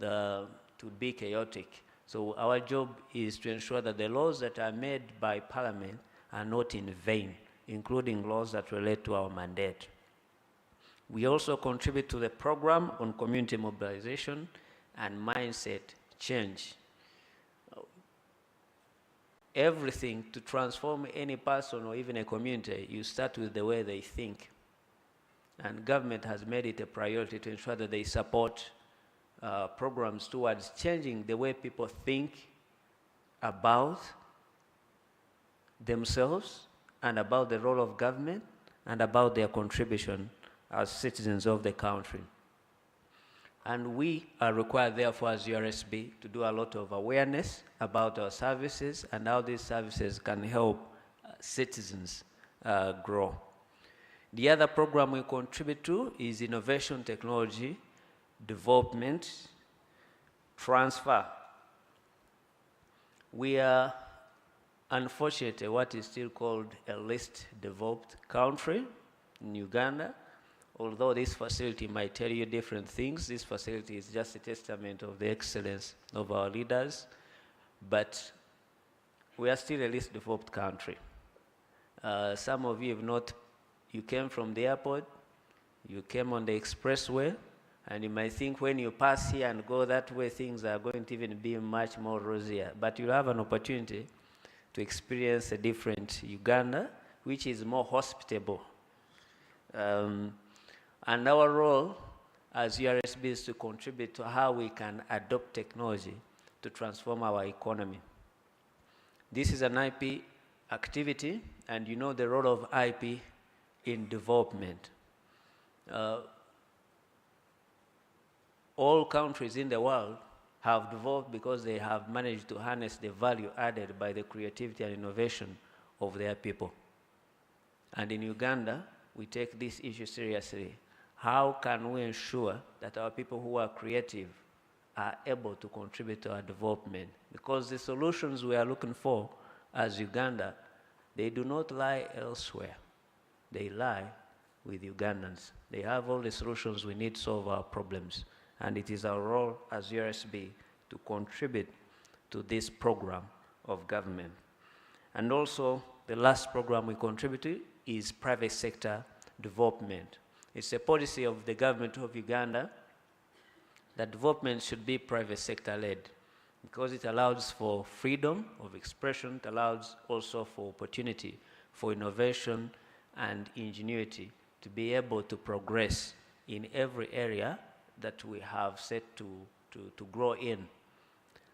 It would be chaotic. So our job is to ensure that the laws that are made by Parliament are not in vain, including laws that relate to our mandate. We also contribute to the program on community mobilization and mindset change. Everything to transform any person or even a community, you start with the way they think. And government has made it a priority to ensure that they support programs towards changing the way people think about themselves and about the role of government and about their contribution as citizens of the country. And we are required, therefore, as URSB, to do a lot of awareness about our services and how these services can help citizens grow. The other program we contribute to is innovation technology development transfer. We are unfortunately what is still called a least developed country in Uganda. Although this facility might tell you different things, this facility is just a testament of the excellence of our leaders, but we are still a least developed country. Some of you have not, you came from the airport, you came on the expressway, and you might think when you pass here and go that way, things are going to even be much more rosier. But you'll have an opportunity to experience a different Uganda, which is more hospitable. And our role as URSB is to contribute to how we can adopt technology to transform our economy. This is an IP activity, and you know the role of IP in development. All countries in the world have developed because they have managed to harness the value added by the creativity and innovation of their people. And in Uganda, we take this issue seriously. How can we ensure that our people who are creative are able to contribute to our development? Because the solutions we are looking for as Uganda, they do not lie elsewhere. They lie with Ugandans. They have all the solutions we need to solve our problems. And it is our role as URSB to contribute to this program of government. And also, the last program we contribute to is private sector development. It's a policy of the government of Uganda that development should be private sector led because it allows for freedom of expression, it allows also for opportunity for innovation and ingenuity to be able to progress in every area that we have set to grow in.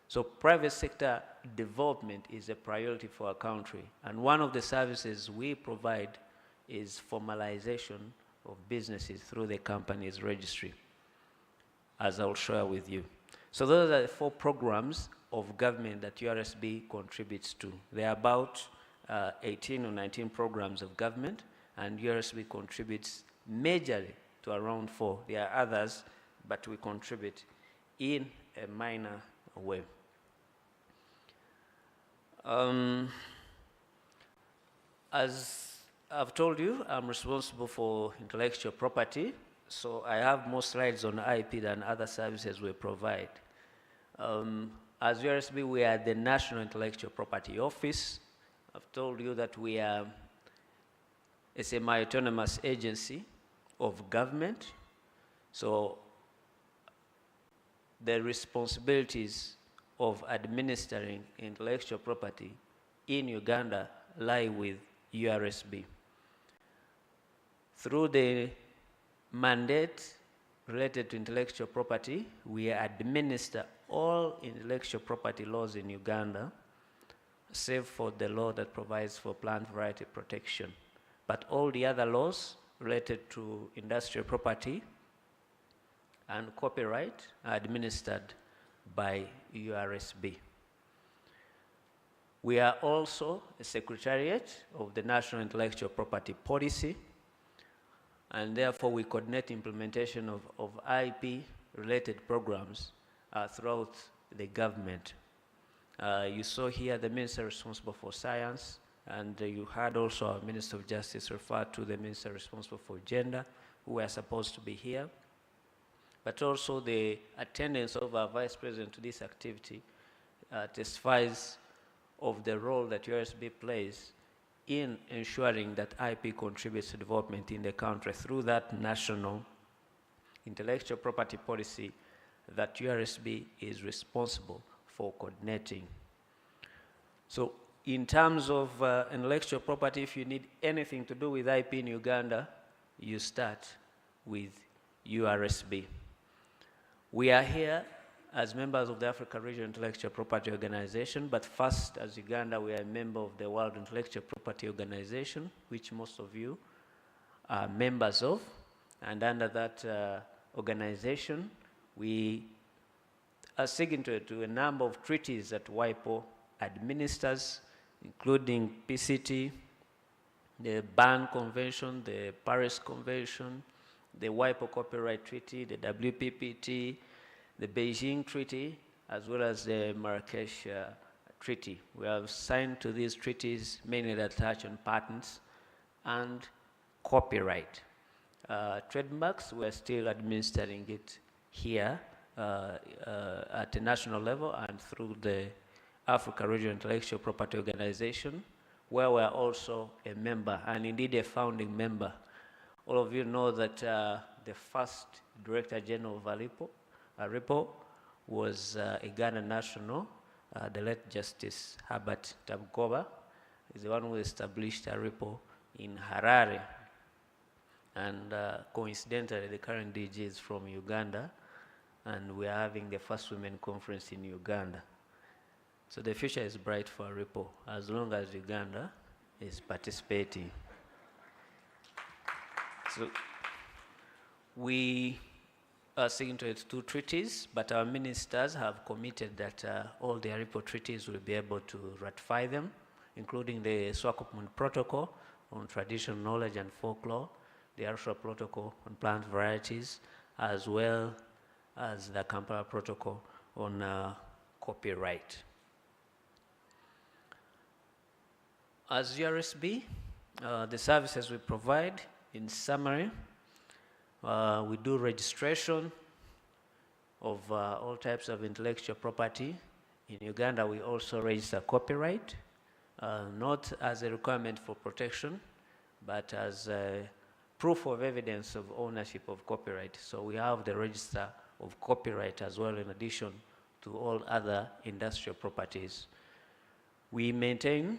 So private sector development is a priority for our country. And one of the services we provide is formalization of businesses through the company's registry, as I'll share with you. So those are the 4 programs of government that URSB contributes to. There are about 18 or 19 programs of government, and URSB contributes majorly to around 4. There are others, but we contribute in a minor way. As I've told you, I'm responsible for intellectual property, so I have more slides on IP than other services we provide. As URSB, we are the National Intellectual Property Office. I've told you that we are a semi-autonomous agency of government, so the responsibilities of administering intellectual property in Uganda lie with URSB. Through the mandate related to intellectual property, we administer all intellectual property laws in Uganda, save for the law that provides for plant variety protection. But all the other laws related to industrial property and copyright are administered by URSB. We are also a secretariat of the National Intellectual Property Policy, and therefore we coordinate implementation of IP-related programs throughout the government. You saw here the minister responsible for science, and you heard also our Minister of Justice refer to the minister responsible for gender, who are supposed to be here. But also the attendance of our Vice President to this activity testifies of the role that URSB plays in ensuring that IP contributes to development in the country through that national intellectual property policy that URSB is responsible for coordinating. So in terms of intellectual property, if you need anything to do with IP in Uganda, you start with URSB. We are here as members of the Africa Regional Intellectual Property Organization, but first, as Uganda, we are a member of the World Intellectual Property Organization, which most of you are members of. And under that organization, we are signatory to a number of treaties that WIPO administers, including PCT, the Berne Convention, the Paris Convention, the WIPO Copyright Treaty, the WPPT, the Beijing Treaty, as well as the Marrakesh Treaty. We have signed to these treaties mainly that touch on patents and copyright. Trademarks, we're still administering it here at a national level and through the Africa Regional Intellectual Property Organization, where we're also a member, and indeed a founding member. All of you know that the first Director General of ARIPO was a Ghana national, the late Justice Herbert Tabgoba, is the one who established ARIPO in Harare. And coincidentally, the current DG is from Uganda, and we are having the first women conference in Uganda. So the future is bright for ARIPO, as long as Uganda is participating. So we are signatory to 2 treaties, but our ministers have committed that all the ARIPO treaties will be able to ratify them, including the Swakopmund Protocol on traditional knowledge and folklore, the Arusha Protocol on plant varieties, as well as the Kampala Protocol on copyright. As URSB, the services we provide, in summary, we do registration of all types of intellectual property. In Uganda, we also register copyright, not as a requirement for protection, but as a proof of evidence of ownership of copyright. So we have the register of copyright as well, in addition to all other industrial properties. We maintain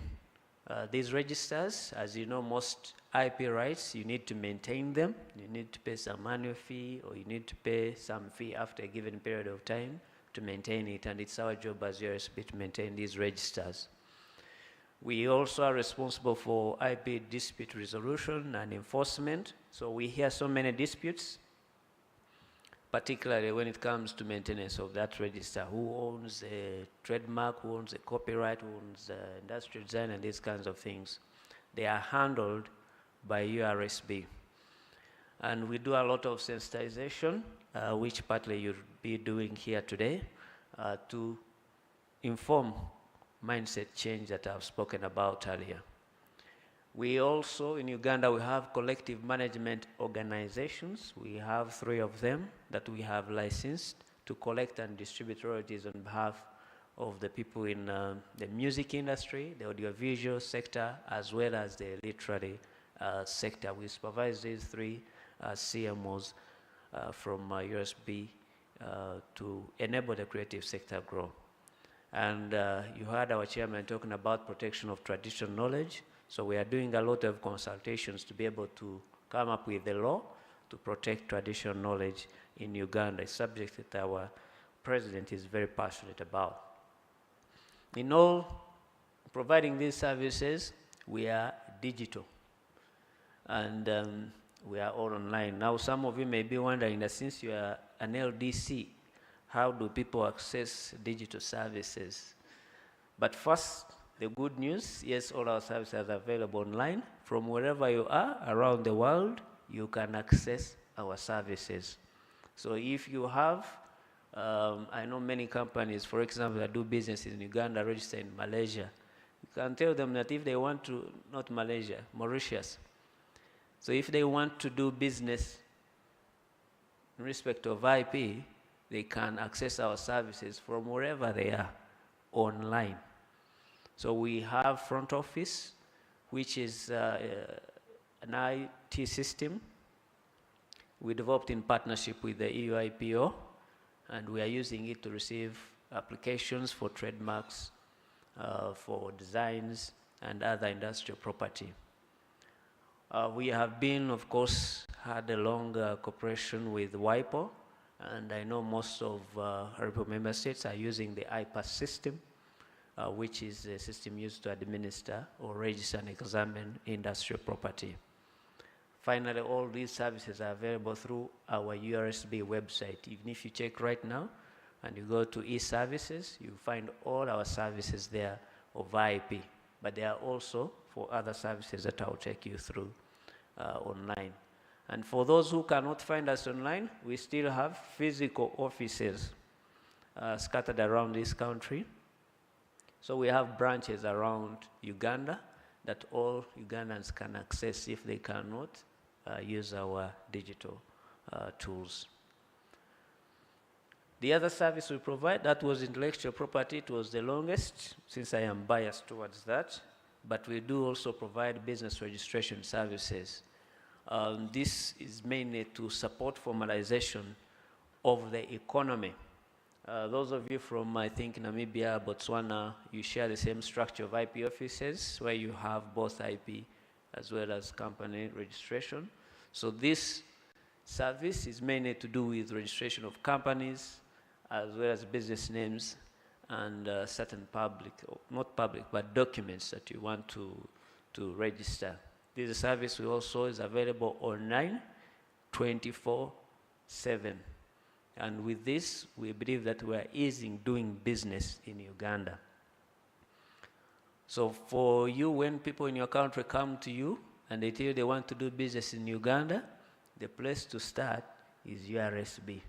these registers. As you know, most IP rights, you need to maintain them. You need to pay some annual fee, or you need to pay some fee after a given period of time to maintain it, and it's our job as URSB to maintain these registers. We also are responsible for IP dispute resolution and enforcement. So we hear so many disputes, particularly when it comes to maintenance of that register. Who owns a trademark, who owns a copyright, who owns industrial design, and these kinds of things. They are handled by URSB. And we do a lot of sensitization, which partly you'll be doing here today, to inform mindset change that I've spoken about earlier. We also, in Uganda, we have collective management organizations. We have 3 of them that we have licensed to collect and distribute royalties on behalf of the people in the music industry, the audiovisual sector, as well as the literary sector. We supervise these 3 CMOs from USB to enable the creative sector grow. And you heard our chairman talking about protection of traditional knowledge. So we are doing a lot of consultations to be able to come up with the law to protect traditional knowledge in Uganda, a subject that our president is very passionate about. In all providing these services, we are digital, and we are all online. Now, some of you may be wondering that since you are an LDC, how do people access digital services? But first, the good news, yes, all our services are available online. From wherever you are around the world, you can access our services. So if you have, I know many companies, for example, that do business in Uganda, register in Malaysia. You can tell them that if they want to, not Malaysia, Mauritius. So if they want to do business in respect of IP, they can access our services from wherever they are online. So we have front office, which is an IT system we developed in partnership with the EU IPO, and we are using it to receive applications for trademarks, for designs, and other industrial property. We have been, of course, had a long cooperation with WIPO, and I know most of ARIPO member states are using the IPAS system, which is a system used to administer or register and examine industrial property. Finally, all these services are available through our URSB website. Even if you check right now and you go to e-services, you find all our services there of IP, but they are also for other services that I'll take you through online. And for those who cannot find us online, we still have physical offices scattered around this country. So we have branches around Uganda that all Ugandans can access if they cannot use our digital tools. The other service we provide, that was intellectual property. It was the longest, since I am biased towards that. But we do also provide business registration services. This is mainly to support formalization of the economy. Those of you from, I think, Namibia, Botswana, you share the same structure of IP offices where you have both IP as well as company registration. So this service is mainly to do with registration of companies as well as business names and certain public, not public, but documents that you want to register. This service we also is available online 24/7. And with this, we believe that we are easing doing business in Uganda. So for you, when people in your country come to you and they tell you they want to do business in Uganda, the place to start is URSB,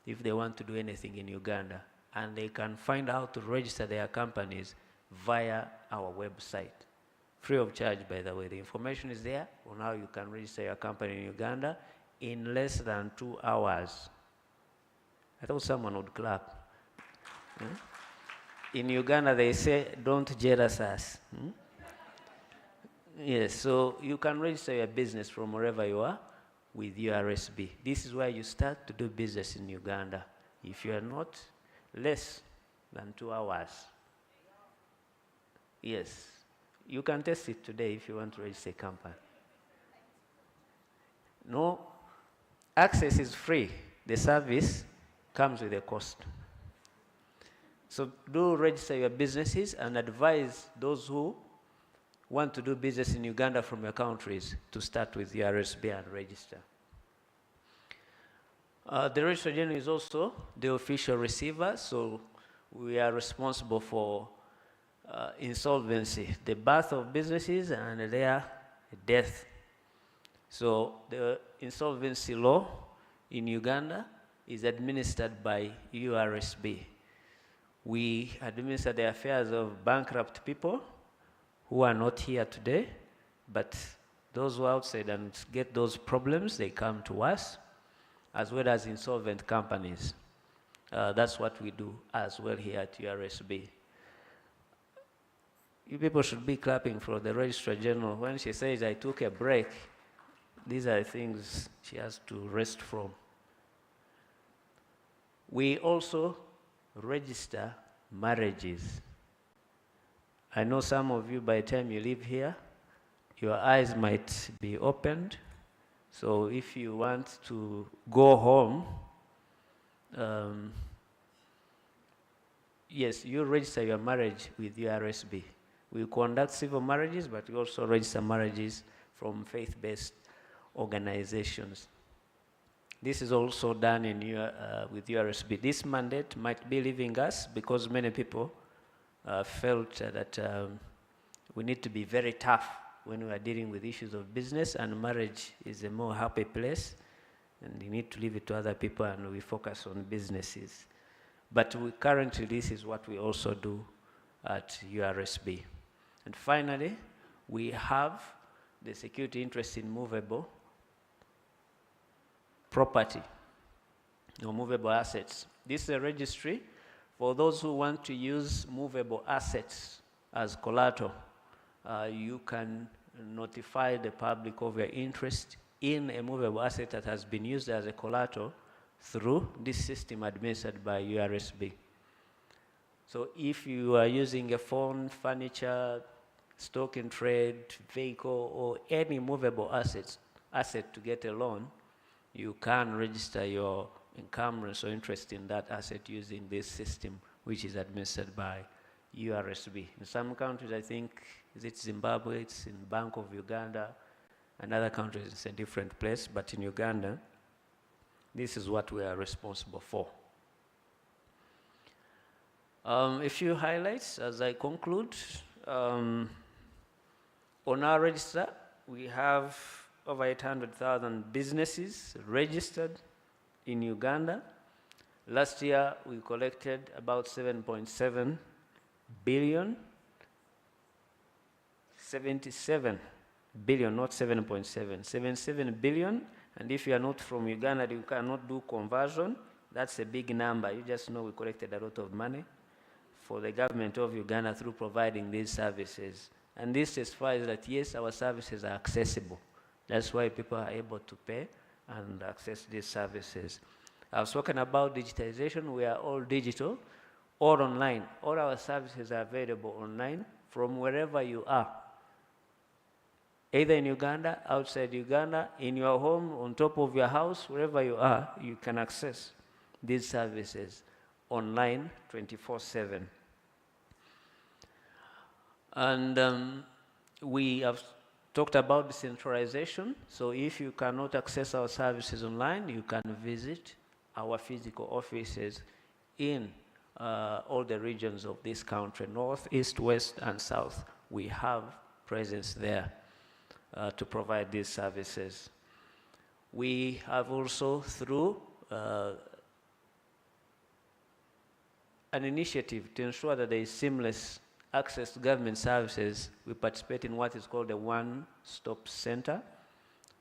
if they want to do anything in Uganda. And they can find out how to register their companies via our website. Free of charge, by the way. The information is there on how you can register your company in Uganda in less than 2 hours. I thought someone would clap. In Uganda, they say, don't jealous us. Yes, so you can register your business from wherever you are with URSB. This is where you start to do business in Uganda. If you are not, less than 2 hours. Yes, you can test it today if you want to register a company. No, access is free. The service comes with a cost. So do register your businesses and advise those who want to do business in Uganda from your countries to start with the URSB and register. The Registrar General is also the official receiver, so we are responsible for insolvency, the birth of businesses and their death. So the insolvency law in Uganda is administered by URSB. We administer the affairs of bankrupt people who are not here today, but those who are outside and get those problems, they come to us, as well as insolvent companies. That's what we do as well here at URSB. You people should be clapping for the Registrar General. When she says, I took a break, these are things she has to rest from. We also register marriages. I know some of you, by the time you leave here, your eyes might be opened. So if you want to go home, yes, you register your marriage with URSB. We conduct civil marriages, but we also register marriages from faith-based organizations. This is also done with URSB. This mandate might be leaving us because many people felt that we need to be very tough when we are dealing with issues of business, and marriage is a more happy place, and you need to leave it to other people, and we focus on businesses. But currently, this is what we also do at URSB. And finally, we have the security interest in movable property, or movable assets. This is a registry for those who want to use movable assets as collateral. You can notify the public of your interest in a movable asset that has been used as a collateral through this system administered by URSB. So if you are using a phone, furniture, stock in trade, vehicle, or any movable asset to get a loan, you can register your encumbrance or interest in that asset using this system, which is administered by URSB. In some countries, I think, is it Zimbabwe, it's in Bank of Uganda, and other countries it's a different place, but in Uganda, this is what we are responsible for. A few highlights as I conclude. On our register, we have over 800,000 businesses registered in Uganda. Last year, we collected about 7.7 billion, 77 billion, not 7.7, 77 billion. And if you are not from Uganda, you cannot do conversion. That's a big number. You just know we collected a lot of money for the government of Uganda through providing these services. And this testifies that, yes, our services are accessible. That's why people are able to pay and access these services. I've spoken about digitization. We are all digital, all online. All our services are available online from wherever you are. Either in Uganda, outside Uganda, in your home, on top of your house, wherever you are, you can access these services online 24/7. And we have talked about decentralization. So if you cannot access our services online, you can visit our physical offices in all the regions of this country, north, east, west, and south. We have presence there to provide these services. We have also, through an initiative to ensure that there is seamless access to government services, we participate in what is called a one-stop center,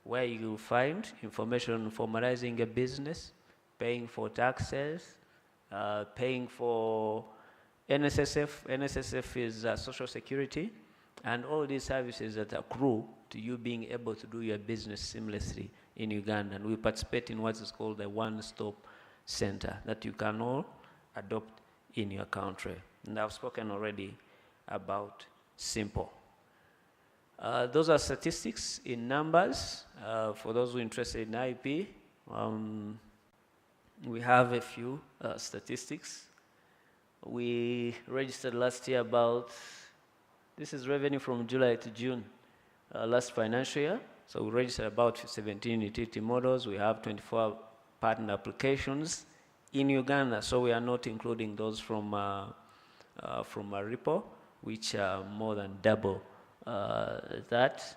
where you find information on formalizing a business, paying for taxes, paying for NSSF. NSSF is Social Security, and all these services that accrue to you being able to do your business seamlessly in Uganda. And we participate in what is called a one-stop center that you can all adopt in your country. And I've spoken already about Simple. Those are statistics in numbers. For those who are interested in IP, we have a few statistics. We registered last year about, this is revenue from July to June last financial year. So we registered about 17 utility models. We have 24 patent applications in Uganda. So we are not including those from ARIPO, which are more than double that.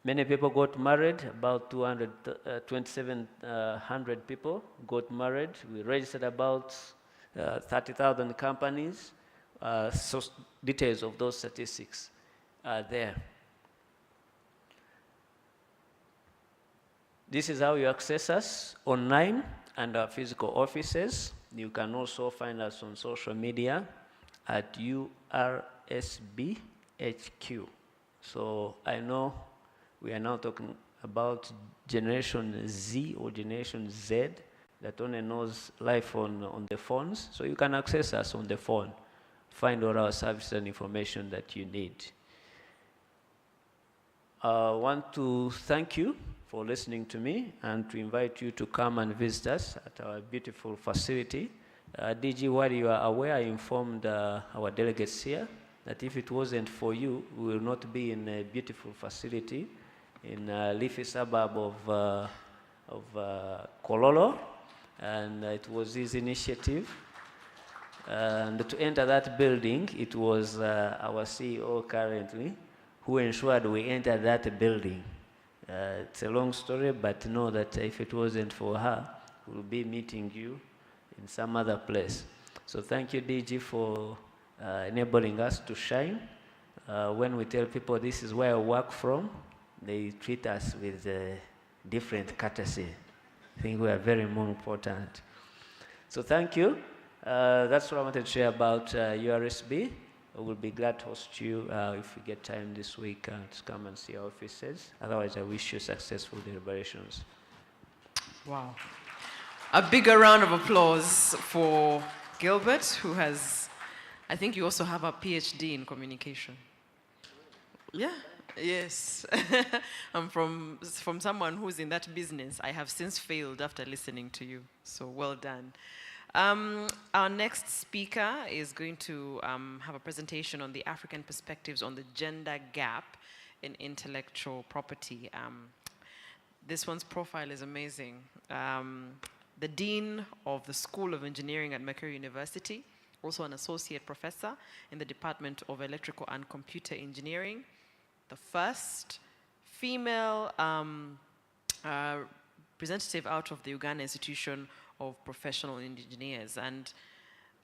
Many people got married, about 2,700 people got married. We registered about 30,000 companies. So details of those statistics are there. This is how you access us online and our physical offices. You can also find us on social media at URSBHQ. So I know we are now talking about Generation Z or Generation Z that only knows life on the phones. So you can access us on the phone, find all our services and information that you need. I want to thank you for listening to me and to invite you to come and visit us at our beautiful facility. DG, while you are aware, I informed our delegates here that if it wasn't for you, we will not be in a beautiful facility in a leafy suburb of Kololo, and it was his initiative. And to enter that building, it was our CEO currently who ensured we entered that building. It's a long story, but know that if it wasn't for her, we'll be meeting you in some other place. So thank you, DG, for enabling us to shine. When we tell people this is where I work from, they treat us with different courtesy. I think we are very more important. So thank you. That's what I wanted to share about URSB. I will be glad to host you if we get time this week to come and see our offices. Otherwise, I wish you successful deliberations. Wow. A bigger round of applause for Gilbert, who has, I think you also have a PhD in communication. Yeah, yes. I'm from someone who's in that business. I have since failed after listening to you, so well done. Our next speaker is going to have a presentation on the African perspectives on the gender gap in intellectual property. This one's profile is amazing. The Dean of the School of Engineering at Macquarie University, also an associate professor in the Department of Electrical and Computer Engineering, the first female representative out of the Uganda Institution of Professional Engineers. And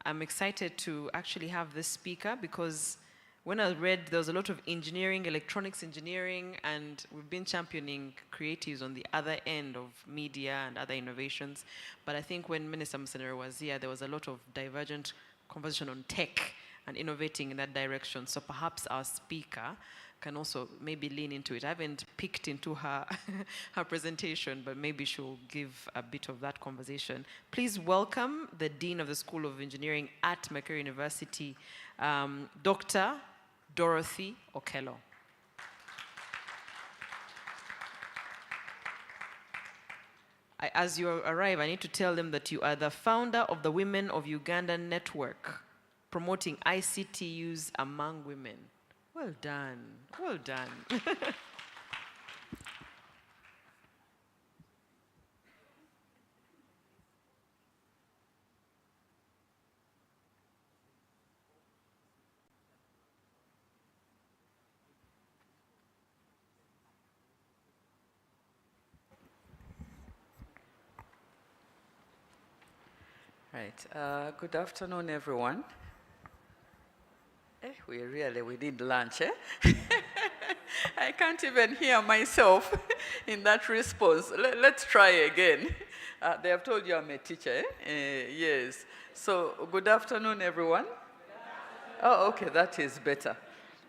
I'm excited to actually have this speaker because when I read, there was a lot of engineering, electronics engineering, and we've been championing creatives on the other end of media and other innovations. But I think when Minister Musenero was here, there was a lot of divergent conversation on tech and innovating in that direction. So perhaps our speaker can also maybe lean into it. I haven't picked into her, her presentation, but maybe she'll give a bit of that conversation. Please welcome the Dean of the School of Engineering at Macquarie University, Dr. Dorothy Okello. As you arrive, I need to tell them that you are the founder of the Women of Uganda Network, promoting ICT use among women. Well done, well done. Right, good afternoon, everyone. We need lunch, eh? I can't even hear myself in that response. Let's try again. They have told you I'm a teacher, eh? Yes. So, good afternoon, everyone. Oh, okay, that is better.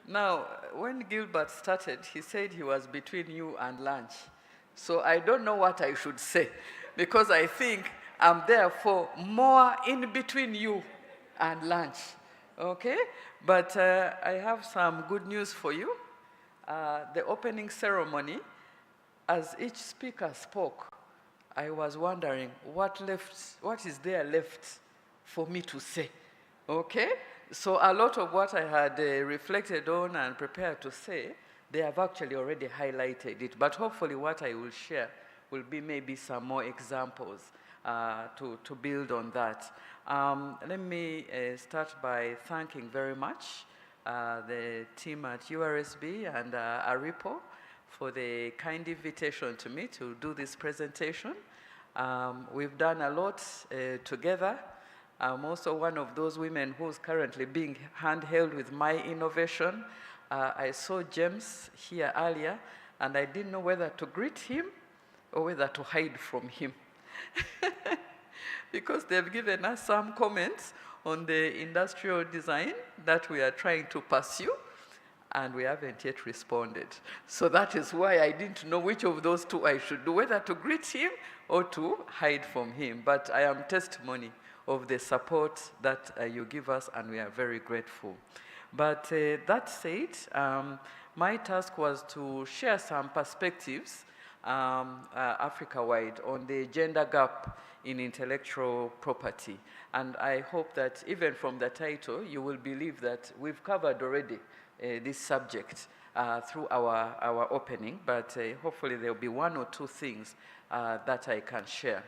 Now, when Gilbert started, he said he was between you and lunch. So I don't know what I should say, because I think I'm therefore more in between you and lunch. Okay? But I have some good news for you. The opening ceremony, as each speaker spoke, I was wondering what is there left for me to say. Okay? So a lot of what I had reflected on and prepared to say, they have actually already highlighted it. But hopefully what I will share will be maybe some more examples to build on that. Let me start by thanking very much the team at URSB and ARIPO for the kind invitation to me to do this presentation. We've done a lot together. I'm also one of those women who's currently being handheld with my innovation. I saw James here earlier, and I didn't know whether to greet him or whether to hide from him. Because they've given us some comments on the industrial design that we are trying to pursue, and we haven't yet responded. So that is why I didn't know which of those two I should do, whether to greet him or to hide from him. But I am testimony of the support that you give us, and we are very grateful. But that said, my task was to share some perspectives Africa-wide on the gender gap in intellectual property. And I hope that even from the title, you will believe that we've covered already this subject through our opening, but hopefully there'll be one or two things that I can share.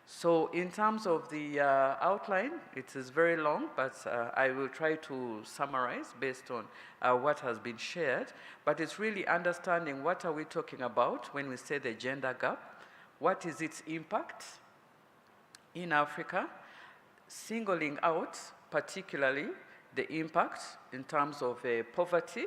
So in terms of the outline, it is very long, but I will try to summarize based on what has been shared. But it's really understanding what are we talking about when we say the gender gap, what is its impact in Africa, singling out particularly the impact in terms of poverty,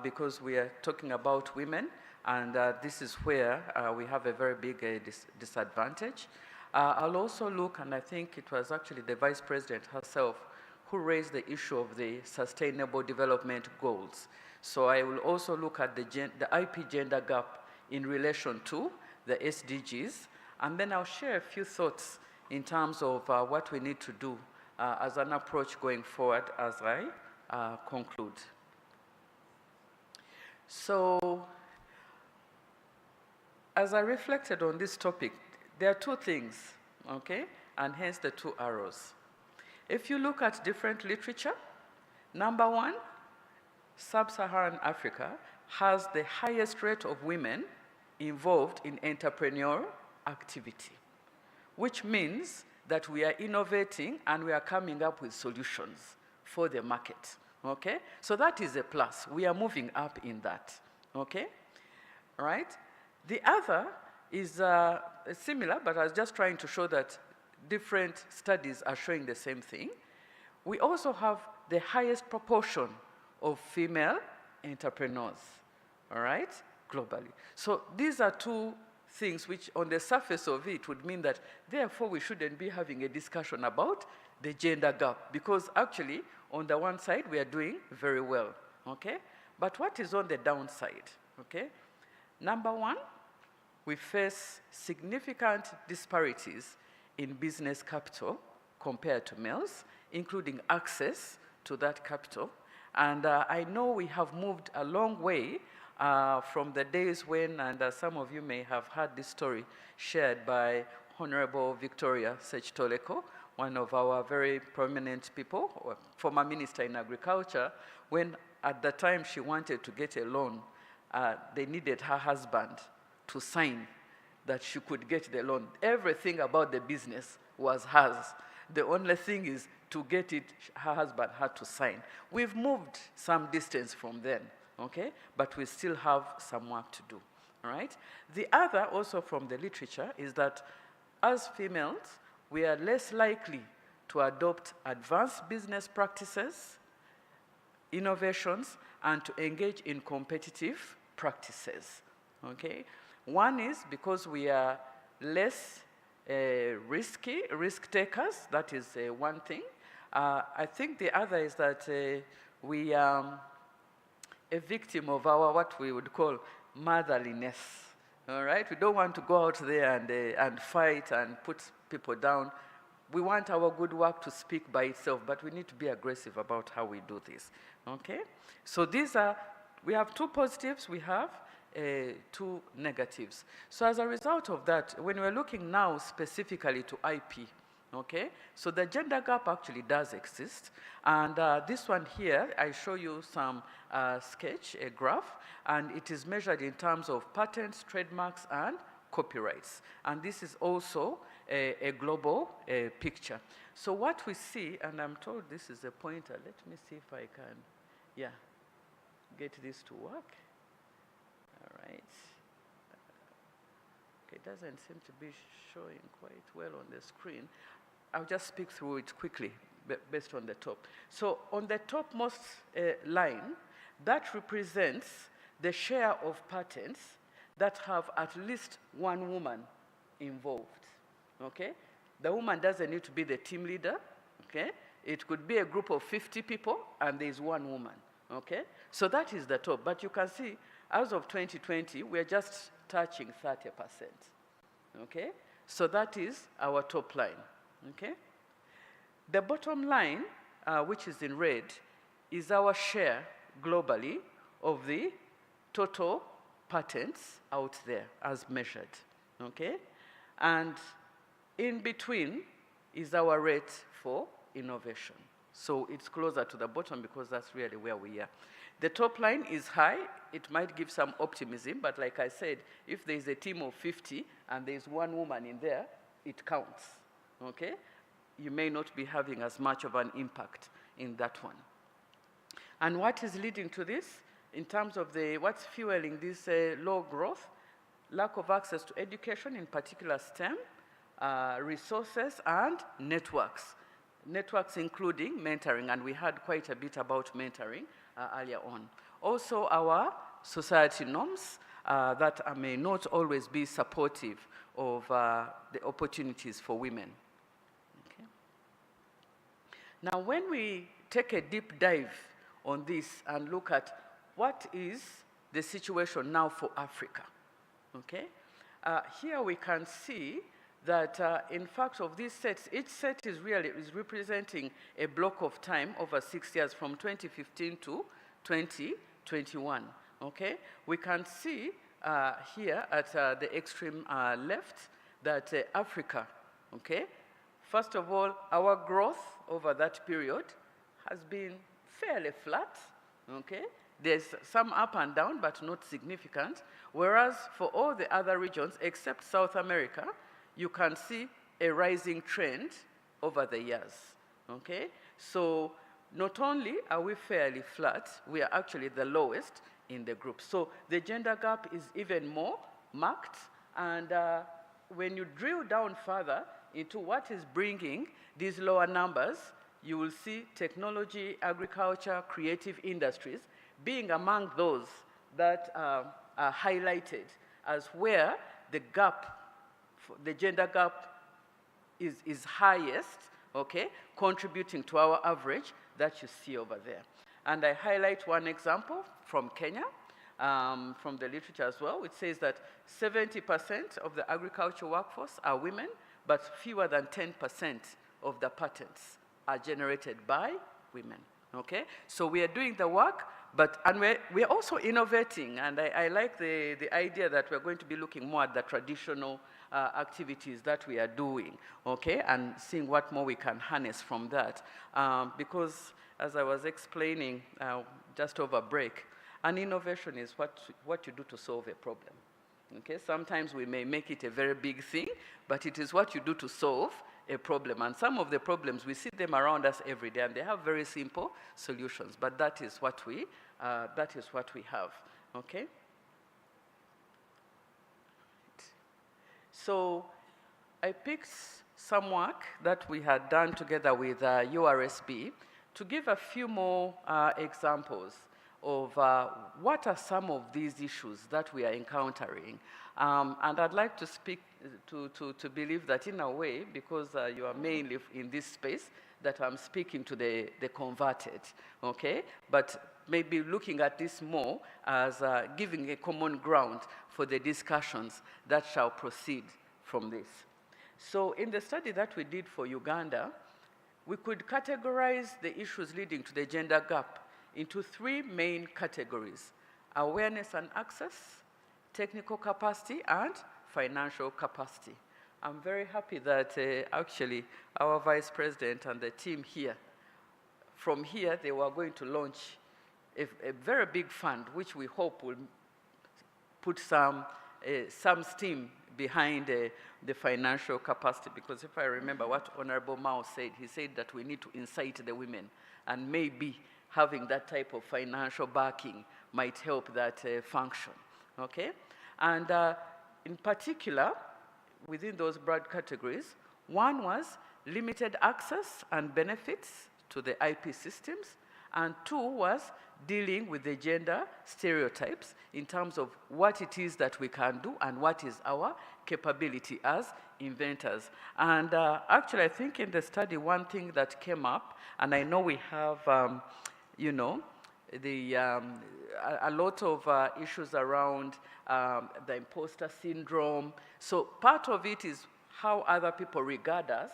because we are talking about women, and this is where we have a very big disadvantage. I'll also look, and I think it was actually the Vice President herself who raised the issue of the Sustainable Development Goals. So I will also look at the IP gender gap in relation to the SDGs, and then I'll share a few thoughts in terms of what we need to do as an approach going forward as I conclude. So, as I reflected on this topic, there are two things, okay, and hence the two arrows. If you look at different literature, number one, Sub-Saharan Africa has the highest rate of women involved in entrepreneurial activity, which means that we are innovating and we are coming up with solutions for the market, okay? So that is a plus. We are moving up in that, okay? All right? The other is similar, but I was just trying to show that different studies are showing the same thing. We also have the highest proportion of female entrepreneurs, all right, globally. So these are two things which on the surface of it would mean that therefore we shouldn't be having a discussion about the gender gap, because actually on the one side we are doing very well, okay? But what is on the downside, okay? Number one, we face significant disparities in business capital compared to males, including access to that capital. And I know we have moved a long way from the days when, and some of you may have heard this story shared by Honorable Victoria Sech-Toleko, one of our very prominent people, former Minister in Agriculture, when at the time she wanted to get a loan, they needed her husband to sign that she could get the loan. Everything about the business was hers. The only thing is to get it, her husband had to sign. We've moved some distance from then, okay? But we still have some work to do, all right? The other, also from the literature, is that as females, we are less likely to adopt advanced business practices, innovations, and to engage in competitive practices, okay? One is because we are less risk takers. That is one thing. I think the other is that we are a victim of our, what we would call, motherliness, all right? We don't want to go out there and fight and put people down. We want our good work to speak by itself, but we need to be aggressive about how we do this, okay? So these are, we have two positives, we have two negatives. So as a result of that, when we're looking now specifically to IP, okay, so the gender gap actually does exist. And this one here, I show you some sketch, a graph, and it is measured in terms of patents, trademarks, and copyrights. And this is also a global picture. So what we see, and I'm told this is a pointer. Let me see if I can, yeah, get this to work. All right. Okay, it doesn't seem to be showing quite well on the screen. I'll just speak through it quickly based on the top. So on the topmost line, that represents the share of patents that have at least one woman involved, okay? The woman doesn't need to be the team leader, okay? It could be a group of 50 people and there's one woman, okay? So that is the top, but you can see as of 2020, we're just touching 30%, okay? So that is our top line, okay? The bottom line, which is in red, is our share globally of the total patents out there as measured, okay? And in between is our rate for innovation. So it's closer to the bottom because that's really where we are. The top line is high. It might give some optimism, but like I said, if there's a team of 50 and there's one woman in there, it counts, okay? You may not be having as much of an impact in that one. And what is leading to this in terms of what's fueling this low growth? Lack of access to education, in particular STEM, resources and networks. Networks including mentoring, and we heard quite a bit about mentoring earlier on. Also our society norms that may not always be supportive of the opportunities for women. Okay. Now when we take a deep dive on this and look at what is the situation now for Africa, okay? Here we can see that in fact of these sets, each set is representing a block of time over 6 years from 2015 to 2021, okay? We can see here at the extreme left that Africa, okay? First of all, our growth over that period has been fairly flat, okay? There's some up and down, but not significant. Whereas for all the other regions, except South America, you can see a rising trend over the years, okay? So not only are we fairly flat, we are actually the lowest in the group. So the gender gap is even more marked, and when you drill down further into what is bringing these lower numbers, you will see technology, agriculture, creative industries being among those that are highlighted as where the gap, the gender gap is highest, okay, contributing to our average that you see over there. And I highlight one example from Kenya, from the literature as well, which says that 70% of the agricultural workforce are women, but fewer than 10% of the patents are generated by women, okay? So we are doing the work, and we're also innovating, and I like the idea that we're going to be looking more at the traditional activities that we are doing, okay, and seeing what more we can harness from that. Because as I was explaining just over break, an innovation is what you do to solve a problem, okay? Sometimes we may make it a very big thing, but it is what you do to solve a problem. And some of the problems, we see them around us every day, and they have very simple solutions, but that is what we have, okay? So I picked some work that we had done together with URSB to give a few more examples of what are some of these issues that we are encountering. And I'd like to speak to believe that in a way, because you are mainly in this space, that I'm speaking to the converted, okay? But maybe looking at this more as giving a common ground for the discussions that shall proceed from this. So in the study that we did for Uganda, we could categorize the issues leading to the gender gap into three main categories: awareness and access, technical capacity, and financial capacity. I'm very happy that actually our Vice President and the team here, from here they were going to launch a very big fund, which we hope will put some steam behind the financial capacity, because if I remember what Honorable Mao said, he said that we need to incite the women, and maybe having that type of financial backing might help that function, okay? And in particular, within those broad categories, one was limited access and benefits to the IP systems, and 2 was dealing with the gender stereotypes in terms of what it is that we can do and what is our capability as inventors. And actually, I think in the study, one thing that came up, and I know we have, you know, a lot of issues around the imposter syndrome. So part of it is how other people regard us.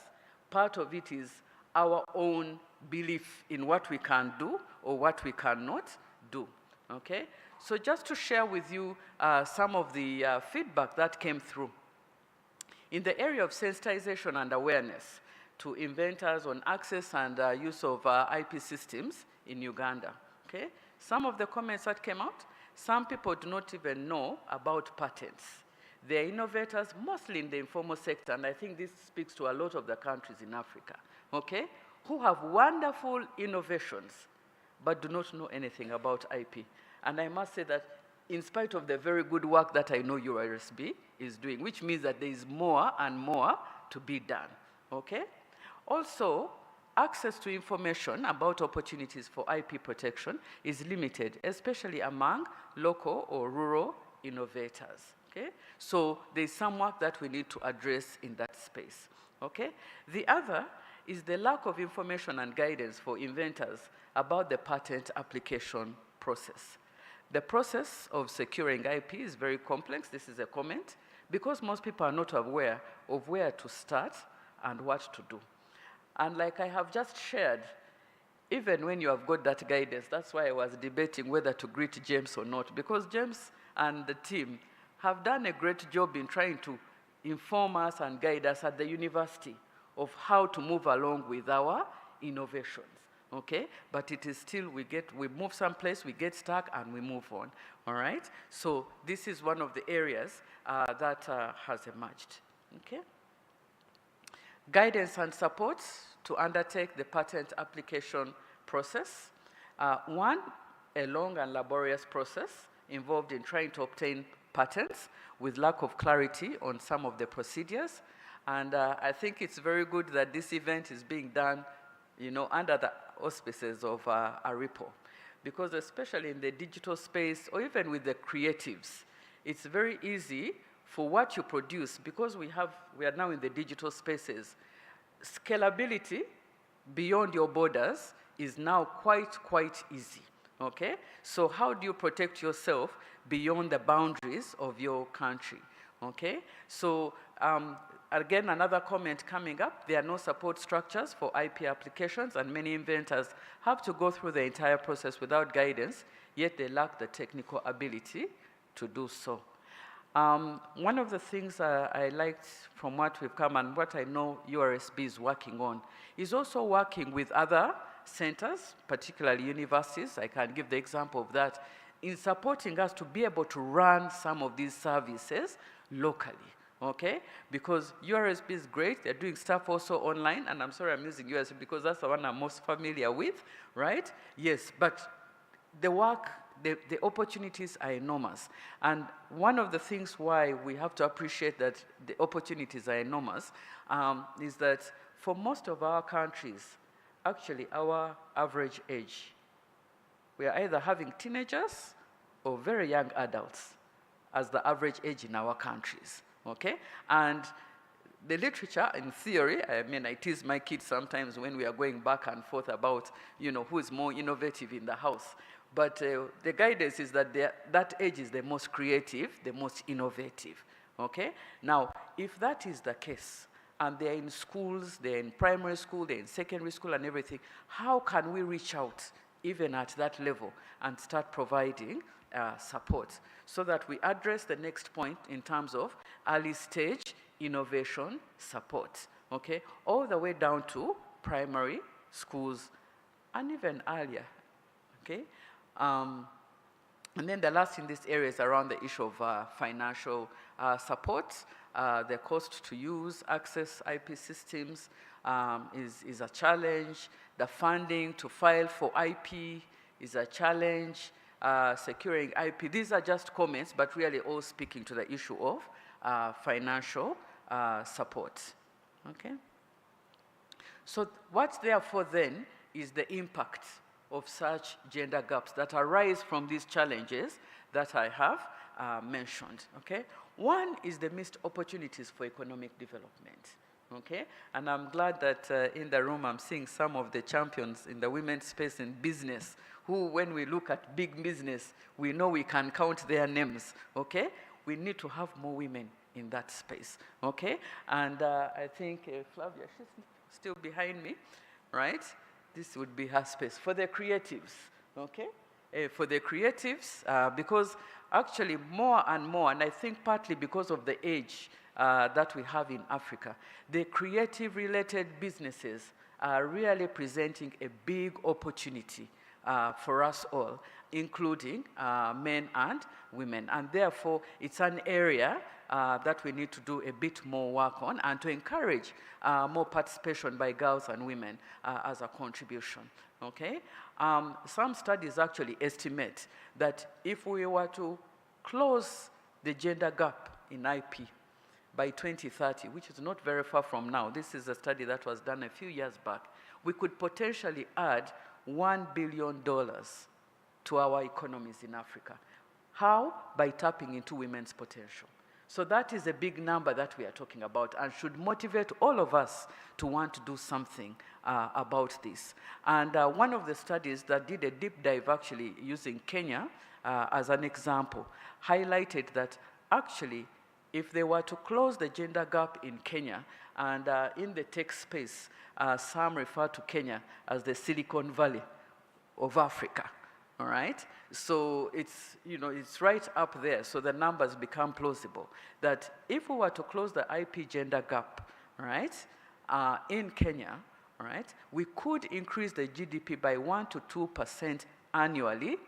Part of it is our own belief in what we can do or what we cannot do, okay? So just to share with you some of the feedback that came through. In the area of sensitization and awareness to inventors on access and use of IP systems in Uganda, okay? Some of the comments that came out, some people do not even know about patents. They're innovators, mostly in the informal sector, and I think this speaks to a lot of the countries in Africa, okay, who have wonderful innovations, but do not know anything about IP. And I must say that in spite of the very good work that I know URSB is doing, which means that there is more and more to be done, okay? Also, access to information about opportunities for IP protection is limited, especially among local or rural innovators, okay? So there's some work that we need to address in that space, okay? The other is the lack of information and guidance for inventors about the patent application process. The process of securing IP is very complex. This is a comment, because most people are not aware of where to start and what to do. And like I have just shared, even when you have got that guidance, that's why I was debating whether to greet James or not, because James and the team have done a great job in trying to inform us and guide us at the university of how to move along with our innovations, okay? But it is still, we move someplace, we get stuck, and we move on, all right? So this is one of the areas that has emerged, okay? Guidance and support to undertake the patent application process. One, a long and laborious process involved in trying to obtain patents with lack of clarity on some of the procedures. And I think it's very good that this event is being done, you know, under the auspices of ARIPO, because especially in the digital space, or even with the creatives, it's very easy for what you produce, because we are now in the digital spaces. Scalability beyond your borders is now quite easy, okay? So how do you protect yourself beyond the boundaries of your country, okay? So again, another comment coming up, there are no support structures for IP applications, and many inventors have to go through the entire process without guidance, yet they lack the technical ability to do so. One of the things I liked from what we've come and what I know URSB is working on is also working with other centers, particularly universities. I can give the example of that, in supporting us to be able to run some of these services locally, okay? Because URSB is great, they're doing stuff also online, and I'm sorry I'm using URSB because that's the one I'm most familiar with, right? Yes, but the work, the opportunities are enormous. And one of the things why we have to appreciate that the opportunities are enormous is that for most of our countries, actually our average age, we are either having teenagers or very young adults as the average age in our countries, okay? And the literature, in theory, I mean, I tease my kids sometimes when we are going back and forth about, you know, who is more innovative in the house. But the guidance is that that age is the most creative, the most innovative, okay? Now, if that is the case, and they're in schools, they're in primary school, they're in secondary school and everything, how can we reach out even at that level and start providing support so that we address the next point in terms of early stage innovation support, okay? All the way down to primary schools and even earlier, okay? And then the last in this area is around the issue of financial support. The cost to use, access IP systems is a challenge. The funding to file for IP is a challenge. Securing IP, these are just comments, but really all speaking to the issue of financial support, okay? So what's therefore then is the impact of such gender gaps that arise from these challenges that I have mentioned, okay? One is the missed opportunities for economic development, okay? And I'm glad that in the room I'm seeing some of the champions in the women's space in business who, when we look at big business, we know we can count their names, okay? We need to have more women in that space, okay? And I think Flavia, she's still behind me, right? This would be her space. For the creatives, okay? For the creatives, because actually more and more, and I think partly because of the age that we have in Africa, the creative-related businesses are really presenting a big opportunity for us all, including men and women. And therefore, it's an area that we need to do a bit more work on and to encourage more participation by girls and women as a contribution, okay? Some studies actually estimate that if we were to close the gender gap in IP by 2030, which is not very far from now, this is a study that was done a few years back, we could potentially add $1 billion to our economies in Africa. How? By tapping into women's potential. So that is a big number that we are talking about and should motivate all of us to want to do something about this. And one of the studies that did a deep dive actually using Kenya as an example highlighted that actually if they were to close the gender gap in Kenya, and in the tech space, some refer to Kenya as the Silicon Valley of Africa. All right? So it's, you know, it's right up there, so the numbers become plausible. That if we were to close the IP gender gap, right, in Kenya, right, we could increase the GDP by 1 to 2% annually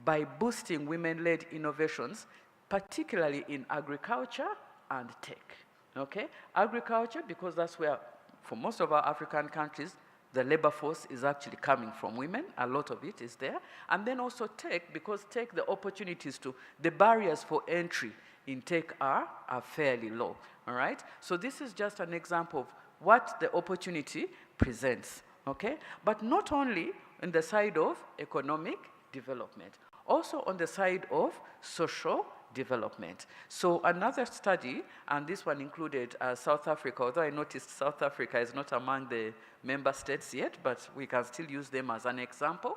by boosting women-led innovations, particularly in agriculture and tech, okay? Agriculture, because that's where, for most of our African countries, the labor force is actually coming from women. A lot of it is there. And then also tech, because tech, the opportunities to, the barriers for entry in tech are fairly low, all right? So this is just an example of what the opportunity presents, okay? But not only on the side of economic development, also on the side of social development. So another study, and this one included South Africa, although I noticed South Africa is not among the member states yet, but we can still use them as an example.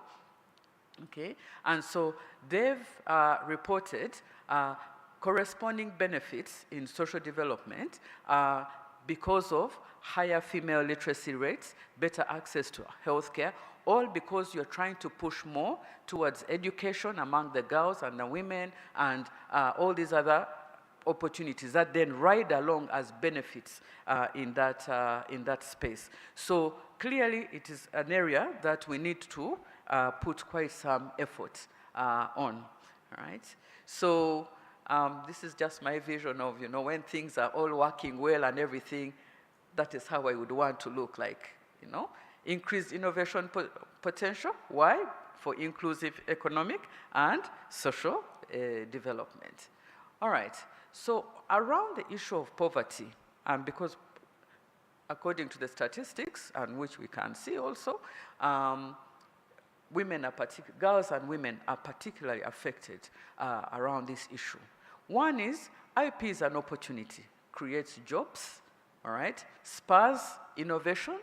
Okay, and so they've reported corresponding benefits in social development because of higher female literacy rates, better access to healthcare, all because you're trying to push more towards education among the girls and the women and all these other opportunities that then ride along as benefits in that space. So clearly it is an area that we need to put quite some effort on, all right? So this is just my vision of, you know, when things are all working well and everything, that is how I would want to look like, you know? Increased innovation potential. Why? For inclusive economic and social development. All right. So around the issue of poverty, and because according to the statistics, and which we can see also, girls and women are particularly affected around this issue. One is IP is an opportunity, creates jobs, all right, spurs innovation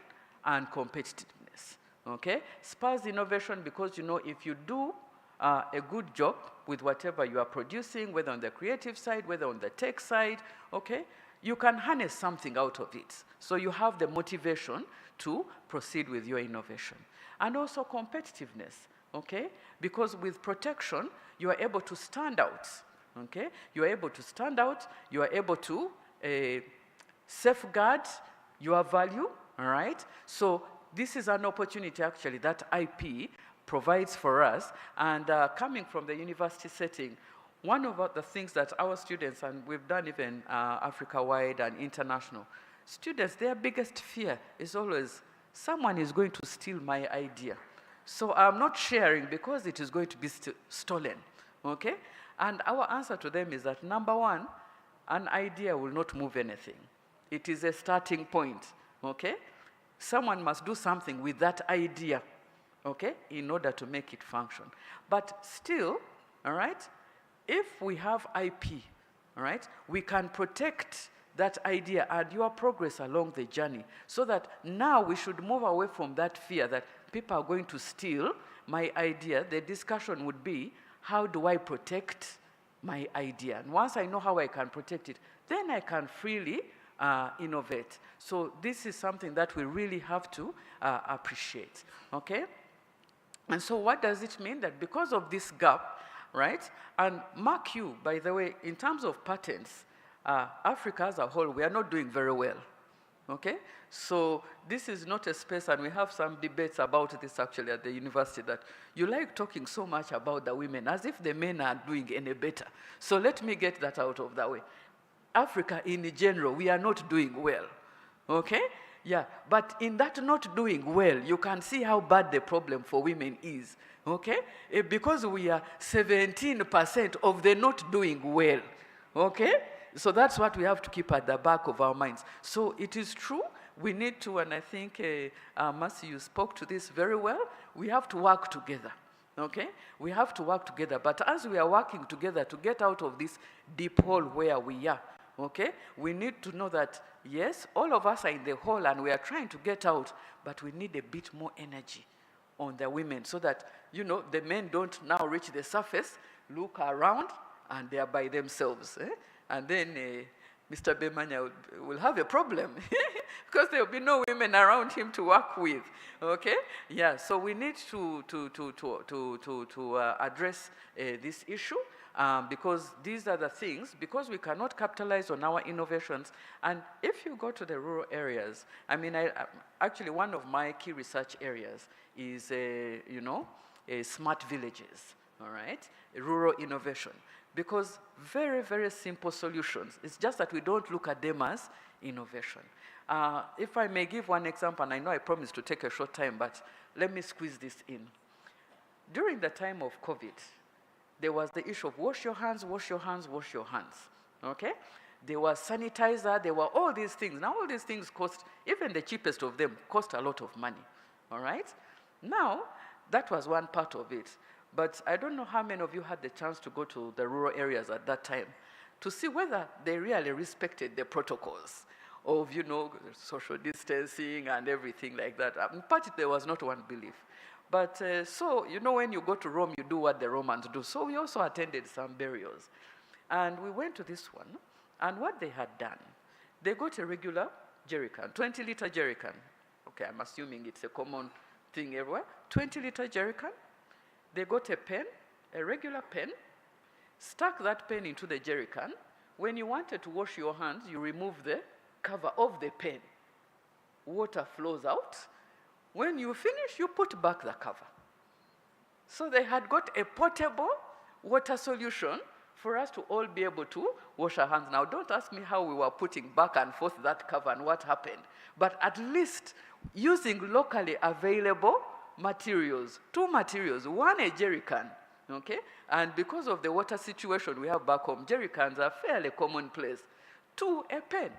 and competitiveness, okay? Spurs innovation because, you know, if you do a good job with whatever you are producing, whether on the creative side, whether on the tech side, okay, you can harness something out of it. So you have the motivation to proceed with your innovation. And also competitiveness, okay? Because with protection, you are able to stand out, okay? You are able to stand out, you are able to safeguard your value, all right? So this is an opportunity actually that IP provides for us. And coming from the university setting, one of the things that our students, and we've done even Africa-wide and international, students, their biggest fear is always, someone is going to steal my idea. So I'm not sharing because it is going to be stolen, okay? And our answer to them is that, number one, an idea will not move anything. It is a starting point, okay? someone must do something with that idea, okay, in order to make it function. But still, all right, if we have IP, all right, we can protect that idea and your progress along the journey, so that now we should move away from that fear that people are going to steal my idea. The discussion would be, how do I protect my idea? And once I know how I can protect it, then I can freely innovate. So this is something that we really have to appreciate, okay? And so what does it mean? That because of this gap, right, and mark you, by the way, in terms of patents, Africa as a whole, we are not doing very well, okay? So this is not a space, and we have some debates about this actually at the university, that you like talking so much about the women as if the men are doing any better. So let me get that out of the way. Africa in general, we are not doing well, okay? Yeah, but in that not doing well, you can see how bad the problem for women is, okay? Because we are 17% of the not doing well, okay? So that's what we have to keep at the back of our minds. So it is true, we need to, and I think, Mercy, you spoke to this very well, we have to work together, okay? We have to work together, but as we are working together to get out of this deep hole where we are, okay, we need to know that, yes, all of us are in the hole and we are trying to get out, but we need a bit more energy on the women so that, you know, the men don't now reach the surface, look around, and they are by themselves. And then Mr. Bemanya will have a problem because there will be no women around him to work with, okay? Yeah, so we need to address this issue. Because these are the things, because we cannot capitalize on our innovations. And if you go to the rural areas, I mean, actually one of my key research areas is, you know, smart villages, all right? Rural innovation. Because very, very simple solutions. It's just that we don't look at them as innovation. If I may give one example, and I know I promised to take a short time, but let me squeeze this in. During the time of COVID, there was the issue of wash your hands, wash your hands, wash your hands, okay? There was sanitizer, there were all these things. Now all these things cost, even the cheapest of them, cost a lot of money, all right? Now, that was one part of it. But I don't know how many of you had the chance to go to the rural areas at that time to see whether they really respected the protocols of, you know, social distancing and everything like that. In part, there was not one belief. But so, you know, when you go to Rome, you do what the Romans do. So we also attended some burials. And we went to this one, and what they had done, they got a regular jerrycan, 20-liter jerrycan. Okay, I'm assuming it's a common thing everywhere. 20-liter jerrycan. They got a pen, a regular pen, stuck that pen into the jerrycan. When you wanted to wash your hands, you remove the cover of the pen. Water flows out. When you finish, you put back the cover. So they had got a portable water solution for us to all be able to wash our hands. Now, don't ask me how we were putting back and forth that cover and what happened. But at least using locally available materials, 2 materials, 1 a jerrycan, okay? And because of the water situation we have back home, jerrycans are fairly commonplace. 2, a pen.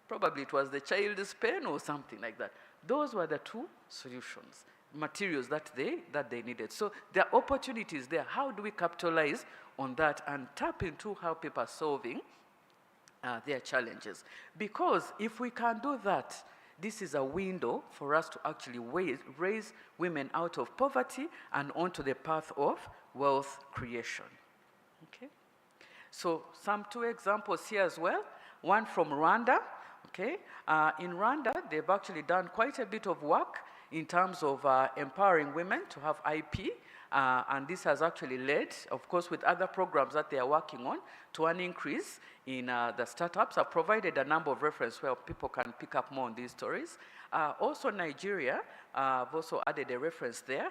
Probably it was the child's pen or something like that. Those were the 2 solutions, materials that they needed. So there are opportunities there. How do we capitalize on that and tap into how people are solving their challenges? Because if we can do that, this is a window for us to actually raise women out of poverty and onto the path of wealth creation. Okay? So some 2 examples here as well. One from Rwanda. Okay, in Rwanda, they've actually done quite a bit of work in terms of empowering women to have IP, and this has actually led, of course, with other programs that they are working on, to an increase in the startups. I've provided a number of references where people can pick up more on these stories. Also Nigeria, I've also added a reference there,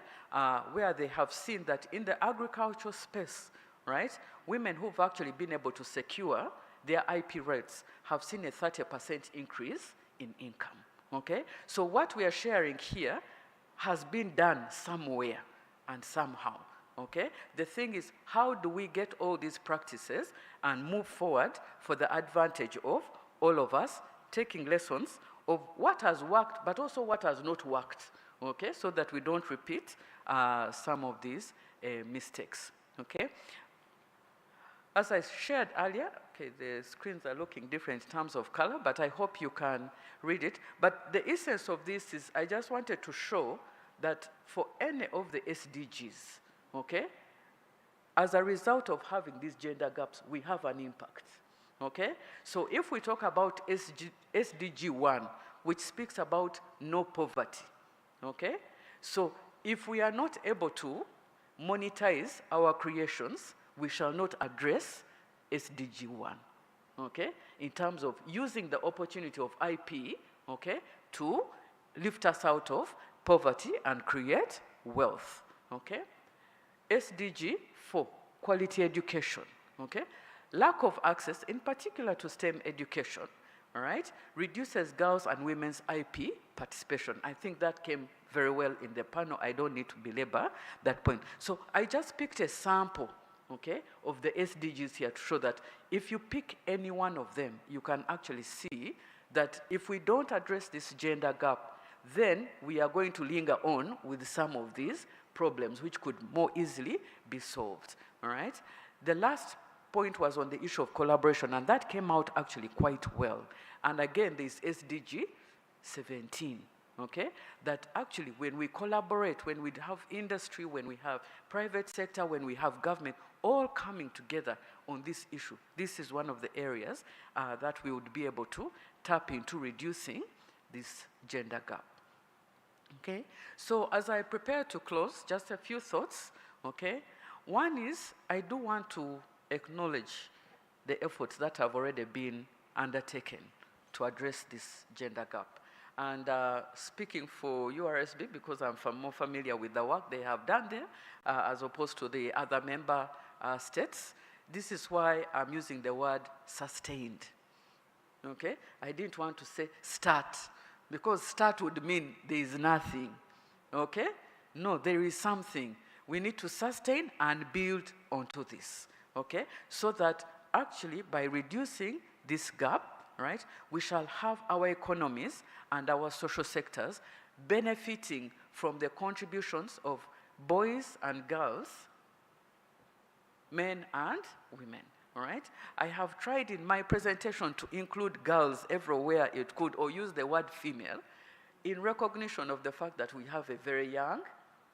where they have seen that in the agricultural space, right, women who've actually been able to secure their IP rights have seen a 30% increase in income, okay? So what we are sharing here has been done somewhere and somehow, okay? The thing is, how do we get all these practices and move forward for the advantage of all of us, taking lessons of what has worked, but also what has not worked, okay, so that we don't repeat some of these mistakes, okay? As I shared earlier, okay, the screens are looking different in terms of color, but I hope you can read it. But the essence of this is I just wanted to show that for any of the SDGs, okay, as a result of having these gender gaps, we have an impact, okay? So if we talk about SDG 1, which speaks about no poverty, okay? So if we are not able to monetize our creations, we shall not address SDG 1, okay? In terms of using the opportunity of IP, okay, to lift us out of poverty and create wealth, okay? SDG 4, quality education, okay? Lack of access, in particular to STEM education, all right, reduces girls' and women's IP participation. I think that came very well in the panel. I don't need to belabor that point. So I just picked a sample, okay, of the SDGs here to show that if you pick any one of them, you can actually see that if we don't address this gender gap, then we are going to linger on with some of these problems which could more easily be solved, all right? The last point was on the issue of collaboration, and that came out actually quite well. And again, this SDG 17, okay? That actually when we collaborate, when we have industry, when we have private sector, when we have government, all coming together on this issue, this is one of the areas that we would be able to tap into reducing this gender gap. Okay, so as I prepare to close, just a few thoughts, okay? One is, I do want to acknowledge the efforts that have already been undertaken to address this gender gap. And speaking for URSB, because I'm more familiar with the work they have done there, as opposed to the other member states, this is why I'm using the word sustained, okay? I didn't want to say start, because start would mean there is nothing, okay? No, there is something. We need to sustain and build onto this, okay? So that actually by reducing this gap, right, we shall have our economies and our social sectors benefiting from the contributions of boys and girls, men and women. All right? I have tried in my presentation to include girls everywhere it could, or use the word female, in recognition of the fact that we have a very young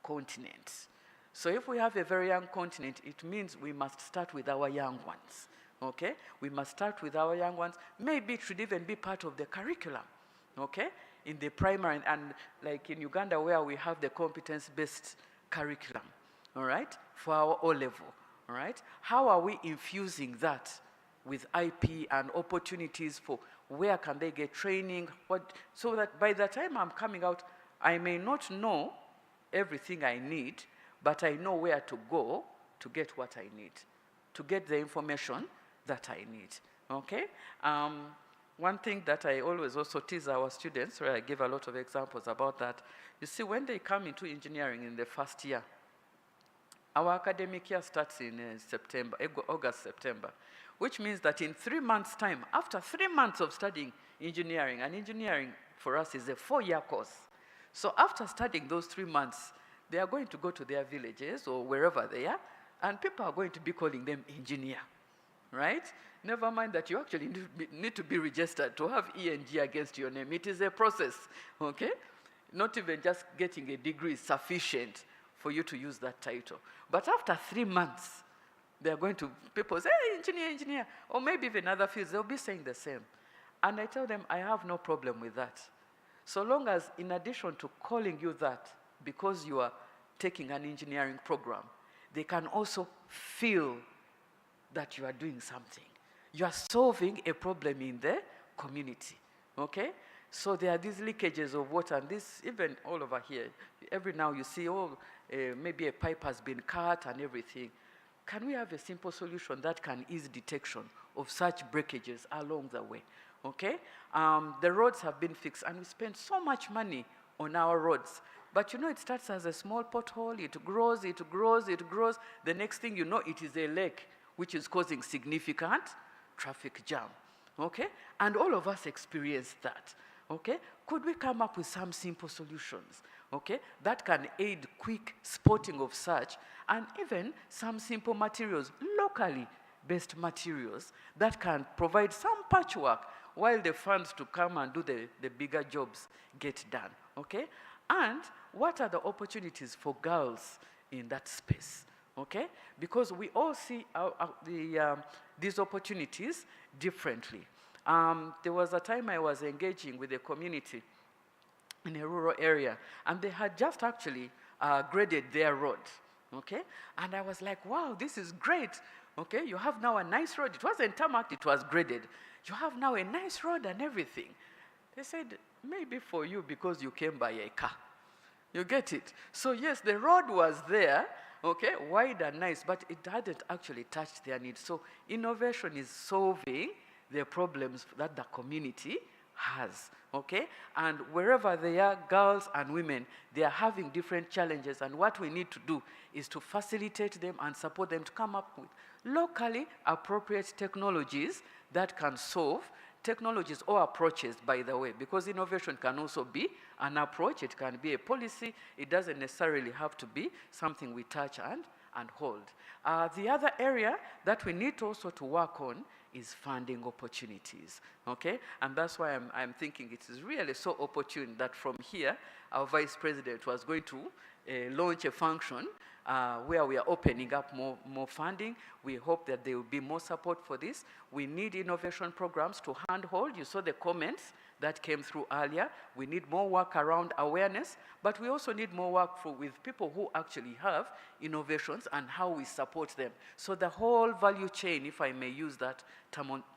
continent. So if we have a very young continent, it means we must start with our young ones, okay? We must start with our young ones. Maybe it should even be part of the curriculum, okay? In the primary, and like in Uganda where we have the competence-based curriculum, all right? For our O-level. All right? How are we infusing that with IP and opportunities for where can they get training, so that by the time I'm coming out, I may not know everything I need, but I know where to go to get what I need, to get the information that I need, okay? One thing that I always also tease our students, where I give a lot of examples about that, you see, when they come into engineering in the first year, our academic year starts in August, September, which means that in 3 months' time, after 3 months of studying engineering, and engineering for us is a 4-year course. So after studying those 3 months, they are going to go to their villages or wherever they are, and people are going to be calling them engineer, right? Never mind that you actually need to be registered to have ENG against your name. It is a process, okay? Not even just getting a degree is sufficient for you to use that title. But after 3 months, they're going to, people say, hey, engineer, engineer, or maybe even other fields, they'll be saying the same. And I tell them, I have no problem with that. So long as, in addition to calling you that, because you are taking an engineering program, they can also feel that you are doing something. You are solving a problem in the community, okay? So there are these leakages of water, and this, even all over here, every now you see, maybe a pipe has been cut and everything. Can we have a simple solution that can ease detection of such breakages along the way, okay? The roads have been fixed, and we spend so much money on our roads. But you know, it starts as a small pothole, it grows, it grows, it grows. The next thing you know, it is a lake, which is causing significant traffic jam, okay? And all of us experience that, okay? Could we come up with some simple solutions, okay, that can aid quick spotting of such, and even some simple materials, locally based materials, that can provide some patchwork while the funds to come and do the bigger jobs get done, okay? And what are the opportunities for girls in that space, okay? Because we all see these opportunities differently. There was a time I was engaging with a community in a rural area, and they had just actually graded their road, okay? And I was like, wow, this is great, okay? You have now a nice road. It wasn't tarmacked, it was graded. You have now a nice road and everything. They said, maybe for you because you came by a car. You get it? So yes, the road was there, okay, wide and nice, but it hadn't actually touched their needs. So innovation is solving the problems that the community has, okay? And wherever they are, girls and women, they are having different challenges, and what we need to do is to facilitate them and support them to come up with locally appropriate technologies that can solve technologies or approaches, by the way, because innovation can also be an approach, it can be a policy, it doesn't necessarily have to be something we touch and hold. The other area that we need also to work on is funding opportunities, okay? And that's why I'm thinking it is really so opportune that from here, our Vice President was going to launch a function where we are opening up more funding. We hope that there will be more support for this. We need innovation programs to handhold. You saw the comments that came through earlier. We need more work around awareness, but we also need more work with people who actually have innovations and how we support them. So the whole value chain, if I may use that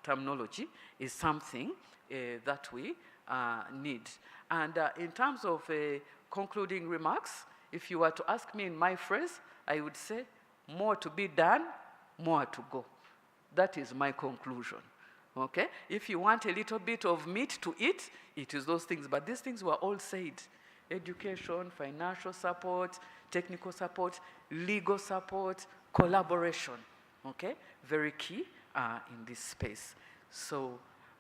terminology, is something that we need. And in terms of concluding remarks, if you were to ask me in my phrase, I would say, more to be done, more to go. That is my conclusion, okay? If you want a little bit of meat to eat, it is those things, but these things were all said. Education, financial support, technical support, legal support, collaboration, okay? Very key in this space. So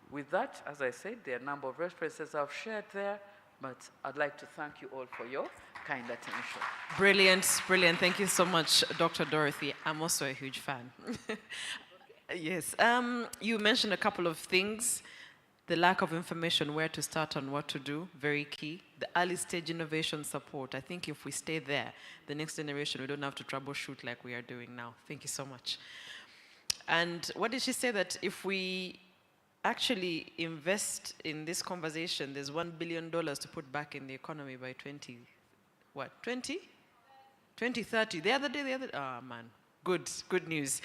with that, as I said, there are a number of references I've shared there, but I'd like to thank you all for your kind attention. Brilliant, brilliant. Thank you so much, Dr. Dorothy. I'm also a huge fan. Yes. You mentioned a couple of things. The lack of information, where to start and what to do, very key. The early stage innovation support. I think if we stay there, the next generation, we don't have to troubleshoot like we are doing now. Thank you so much. And what did she say? That if we actually invest in this conversation, there's $1 billion to put back in the economy by 2030. The other day, man, good news.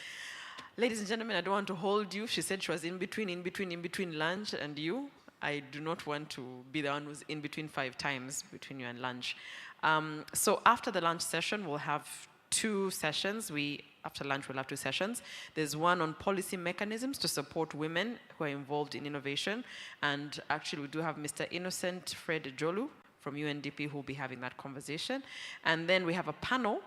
Ladies and gentlemen, I don't want to hold you. She said she was in between lunch and you. I do not want to be the one who's in between 5 times between you and lunch. So after the lunch session, we'll have 2 sessions. After lunch, we'll have 2 sessions. There's one on policy mechanisms to support women who are involved in innovation. And actually, we do have Mr. Innocent Fred Jolu from UNDP who will be having that conversation. And then we have a panel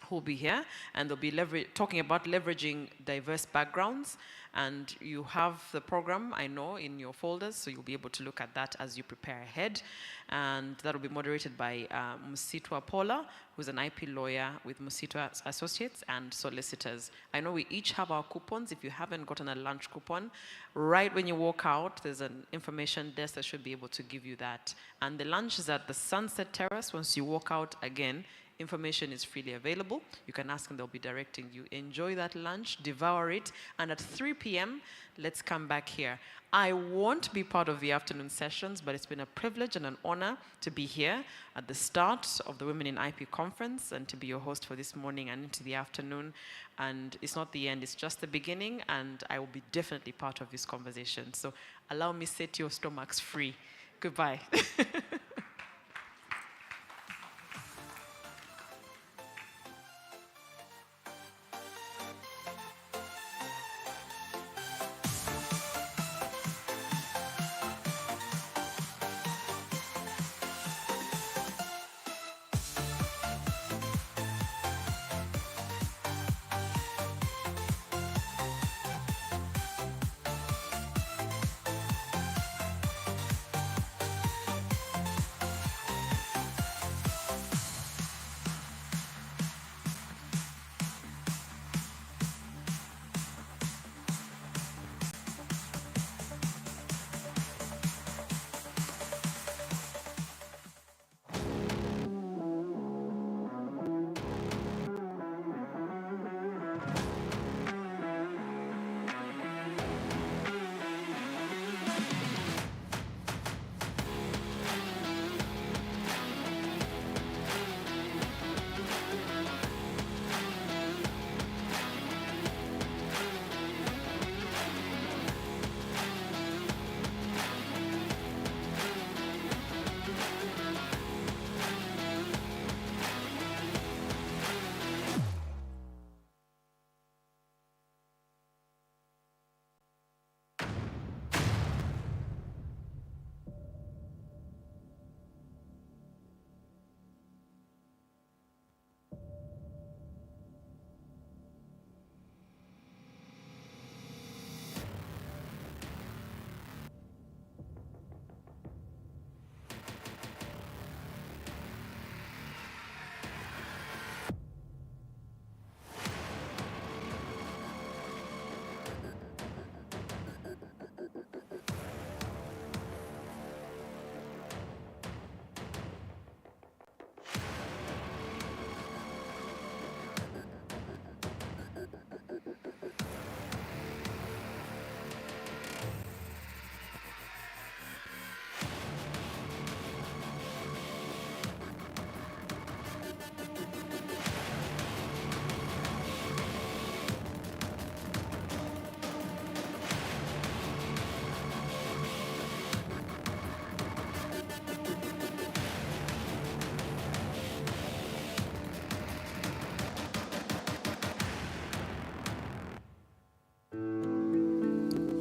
who will be here, and they'll be talking about leveraging diverse backgrounds. And you have the program, I know, in your folders, so you'll be able to look at that as you prepare ahead. And that will be moderated by Musitwa Paula, who's an IP lawyer with Musitwa Associates and solicitors. I know we each have our coupons. If you haven't gotten a lunch coupon, right when you walk out, there's an information desk that should be able to give you that. And the lunch is at the Sunset Terrace. Once you walk out again, information is freely available. You can ask and they'll be directing you. Enjoy that lunch, devour it, and at 3 p.m., let's come back here. I won't be part of the afternoon sessions, but it's been a privilege and an honor to be here at the start of the Women in IP conference and to be your host for this morning and into the afternoon. And it's not the end, it's just the beginning, and I will be definitely part of this conversation. So allow me set your stomachs free. Goodbye.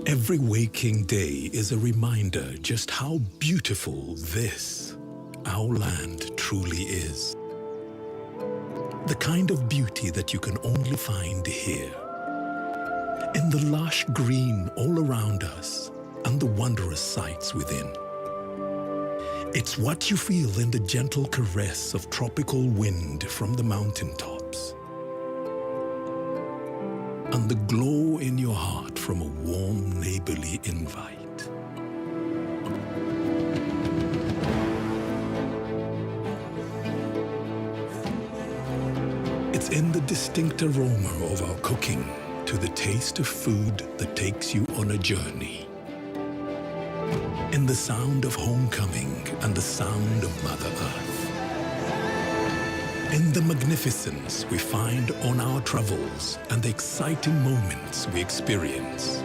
Every waking day is a reminder just how beautiful this, our land, truly is. The kind of beauty that you can only find here. In the lush green all around us and the wondrous sights within. It's what you feel in the gentle caress of tropical wind from the mountaintops. And the glow in your heart from a warm neighborly invite. It's in the distinct aroma of our cooking to the taste of food that takes you on a journey. In the sound of homecoming and the sound of Mother Earth. In the magnificence we find on our travels and the exciting moments we experience.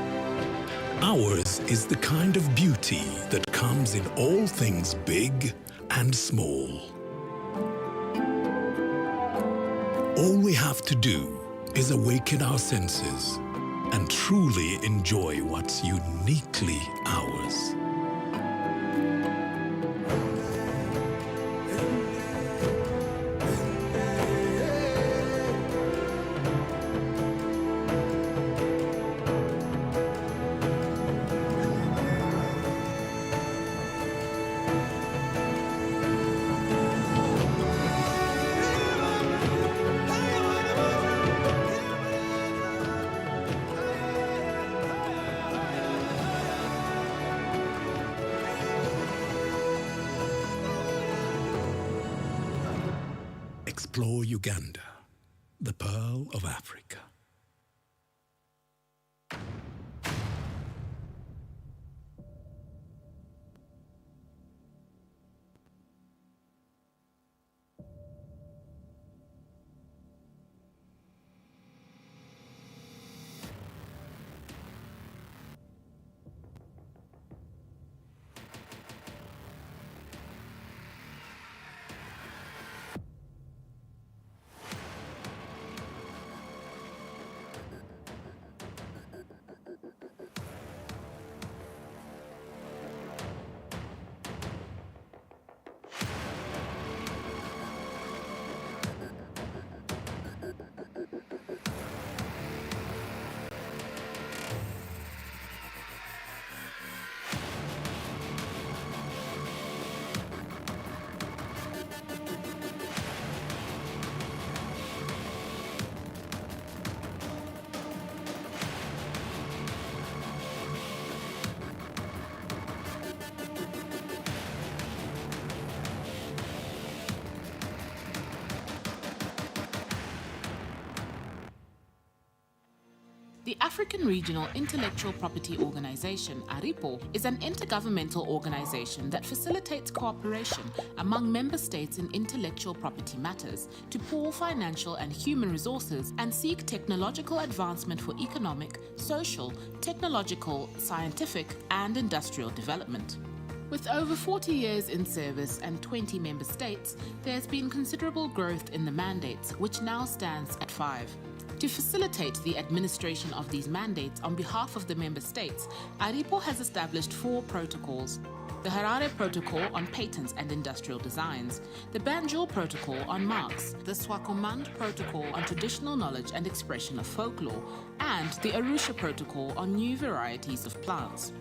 Ours is the kind of beauty that comes in all things big and small. All we have to do is awaken our senses and truly enjoy what's uniquely ours. Explore Uganda, the pearl of Africa. The African Regional Intellectual Property Organization, ARIPO, is an intergovernmental organization that facilitates cooperation among member states in intellectual property matters to pool financial and human resources and seek technological advancement for economic, social, technological, scientific, and industrial development. With over 40 years in service and 20 member states, there has been considerable growth in the mandates, which now stands at 5. To facilitate the administration of these mandates on behalf of the member states, ARIPO has established 4 protocols. The Harare Protocol on Patents and Industrial Designs, the Banjul Protocol on Marks, the Swakomand Protocol on Traditional Knowledge and Expression of Folklore, and the Arusha Protocol on New Varieties of Plants.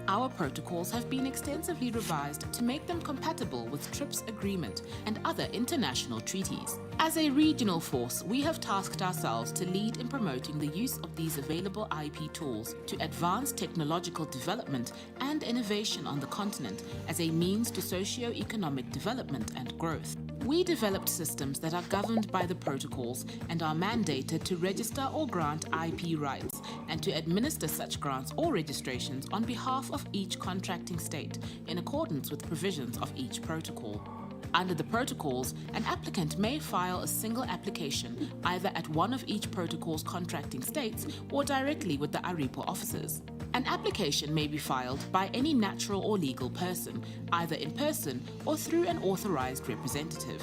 Our protocols have been extensively revised to make them compatible with TRIPS Agreement and other international treaties. As a regional force, we have tasked ourselves to lead in promoting the use of these available IP tools to advance technological development and innovation on the continent as a means to socio-economic development and growth. We developed systems that are governed by the protocols and are mandated to register or grant IP rights and to administer such grants or registrations on behalf of each contracting state in accordance with provisions of each protocol. Under the protocols, an applicant may file a single application either at one of each protocol's contracting states or directly with the ARIPO offices. An application may be filed by any natural or legal person, either in person or through an authorized representative.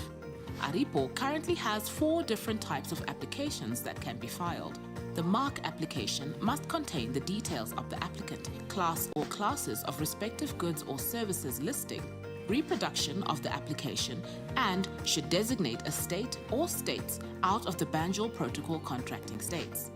ARIPO currently has 4 different types of applications that can be filed. The mark application must contain the details of the applicant, class or classes of respective goods or services listing, reproduction of the application, and should designate a state or states out of the Banjul Protocol contracting states.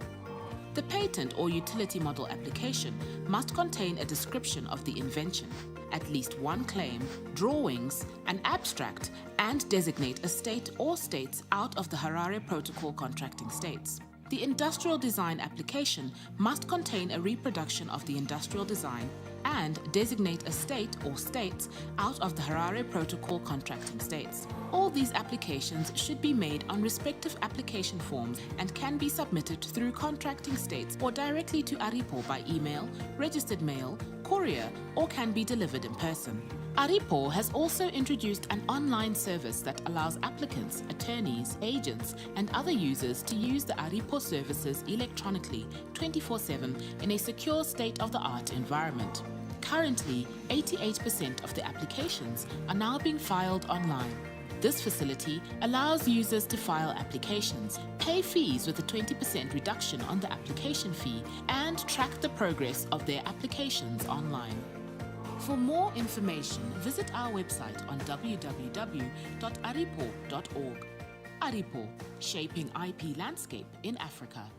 The patent or utility model application must contain a description of the invention, at least one claim, drawings, an abstract, and designate a state or states out of the Harare Protocol contracting states. The industrial design application must contain a reproduction of the industrial design and designate a state or states out of the Harare Protocol contracting states. All these applications should be made on respective application forms and can be submitted through contracting states or directly to ARIPO by email, registered mail, courier, or can be delivered in person. ARIPO has also introduced an online service that allows applicants, attorneys, agents, and other users to use the ARIPO services electronically 24/7 in a secure state-of-the-art environment. Currently, 88% of the applications are now being filed online. This facility allows users to file applications, pay fees with a 20% reduction on the application fee, and track the progress of their applications online. For more information, visit our website on www.aripo.org. ARIPO, shaping IP landscape in Africa.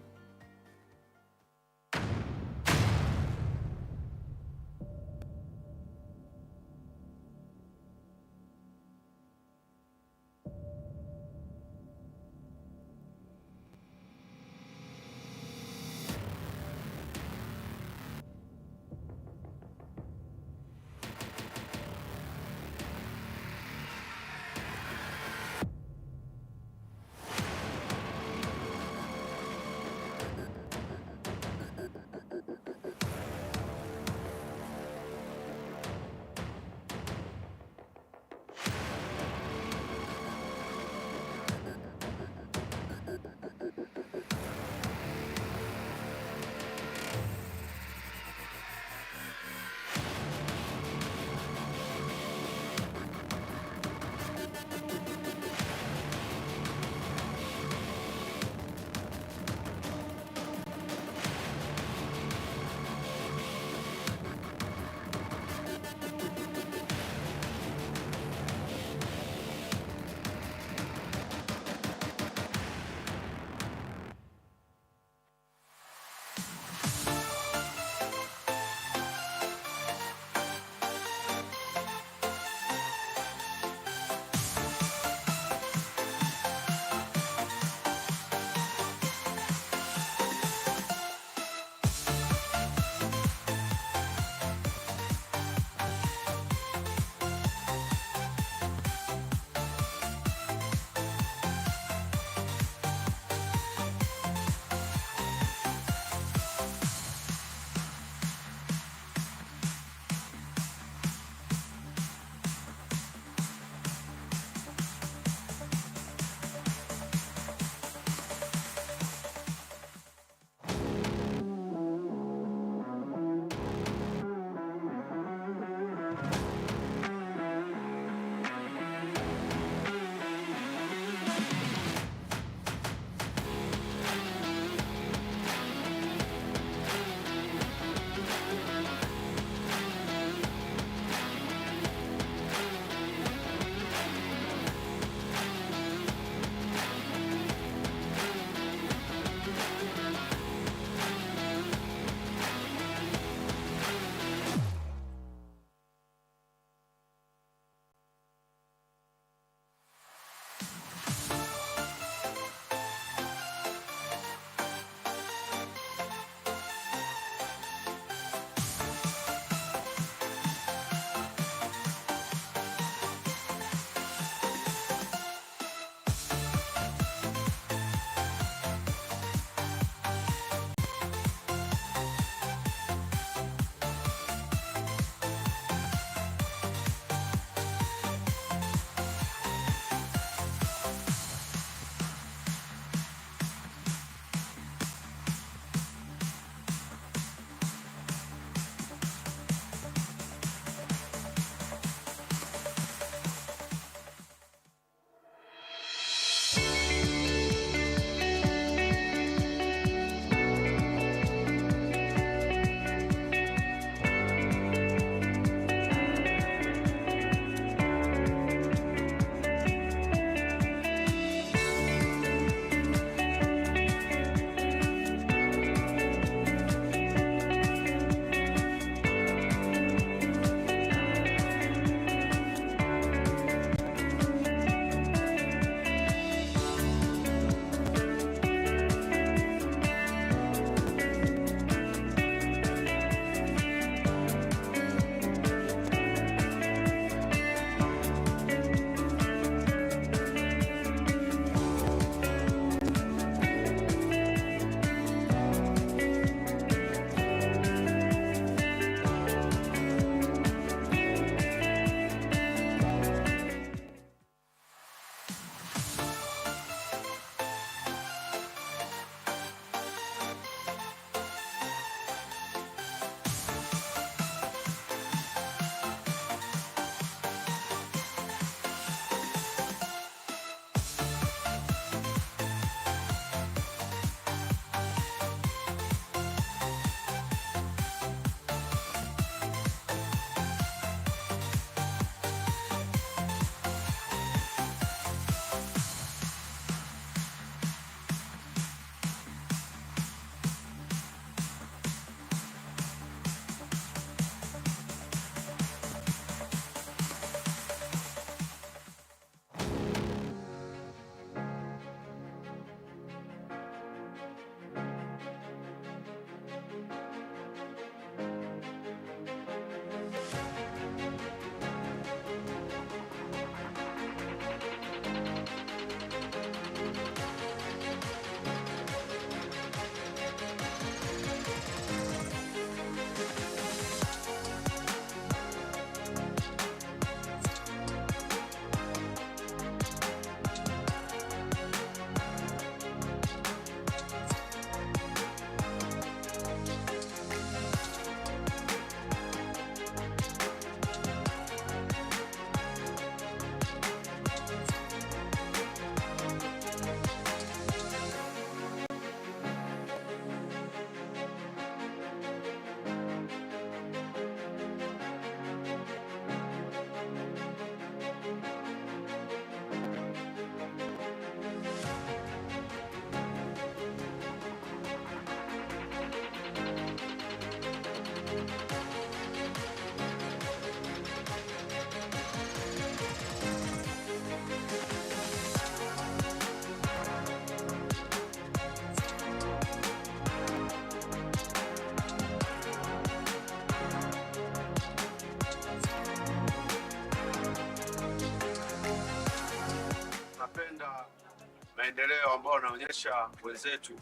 maendeleo ambao wanaonyesha wenzetu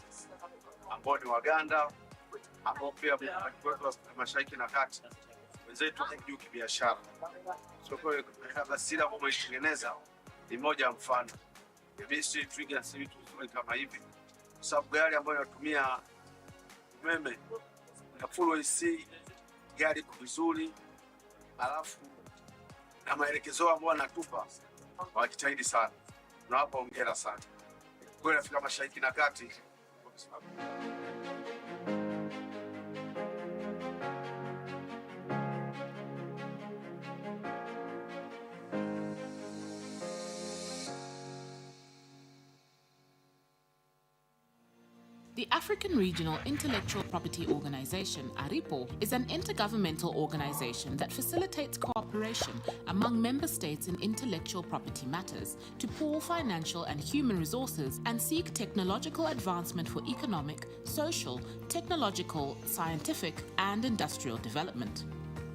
ambao ni Waganda, ambao pia wetu wa Mashariki na Kati, wenzetu juu kibiashara. So kwa basira ambao wameitengeneza ni moja ya mfano. Misri trigger si vitu kama hivi. Sababu gari ambayo inatumia umeme na full AC, gari vizuri, alafu na maelekezo ambayo wanatupa wakijitahidi sana. Tunawapa hongera sana. Kwa Afrika Mashariki na Kati. The African Regional Intellectual Property Organization, ARIPO, is an intergovernmental organization that facilitates cooperation among member states in intellectual property matters to pool financial and human resources and seek technological advancement for economic, social, technological, scientific, and industrial development.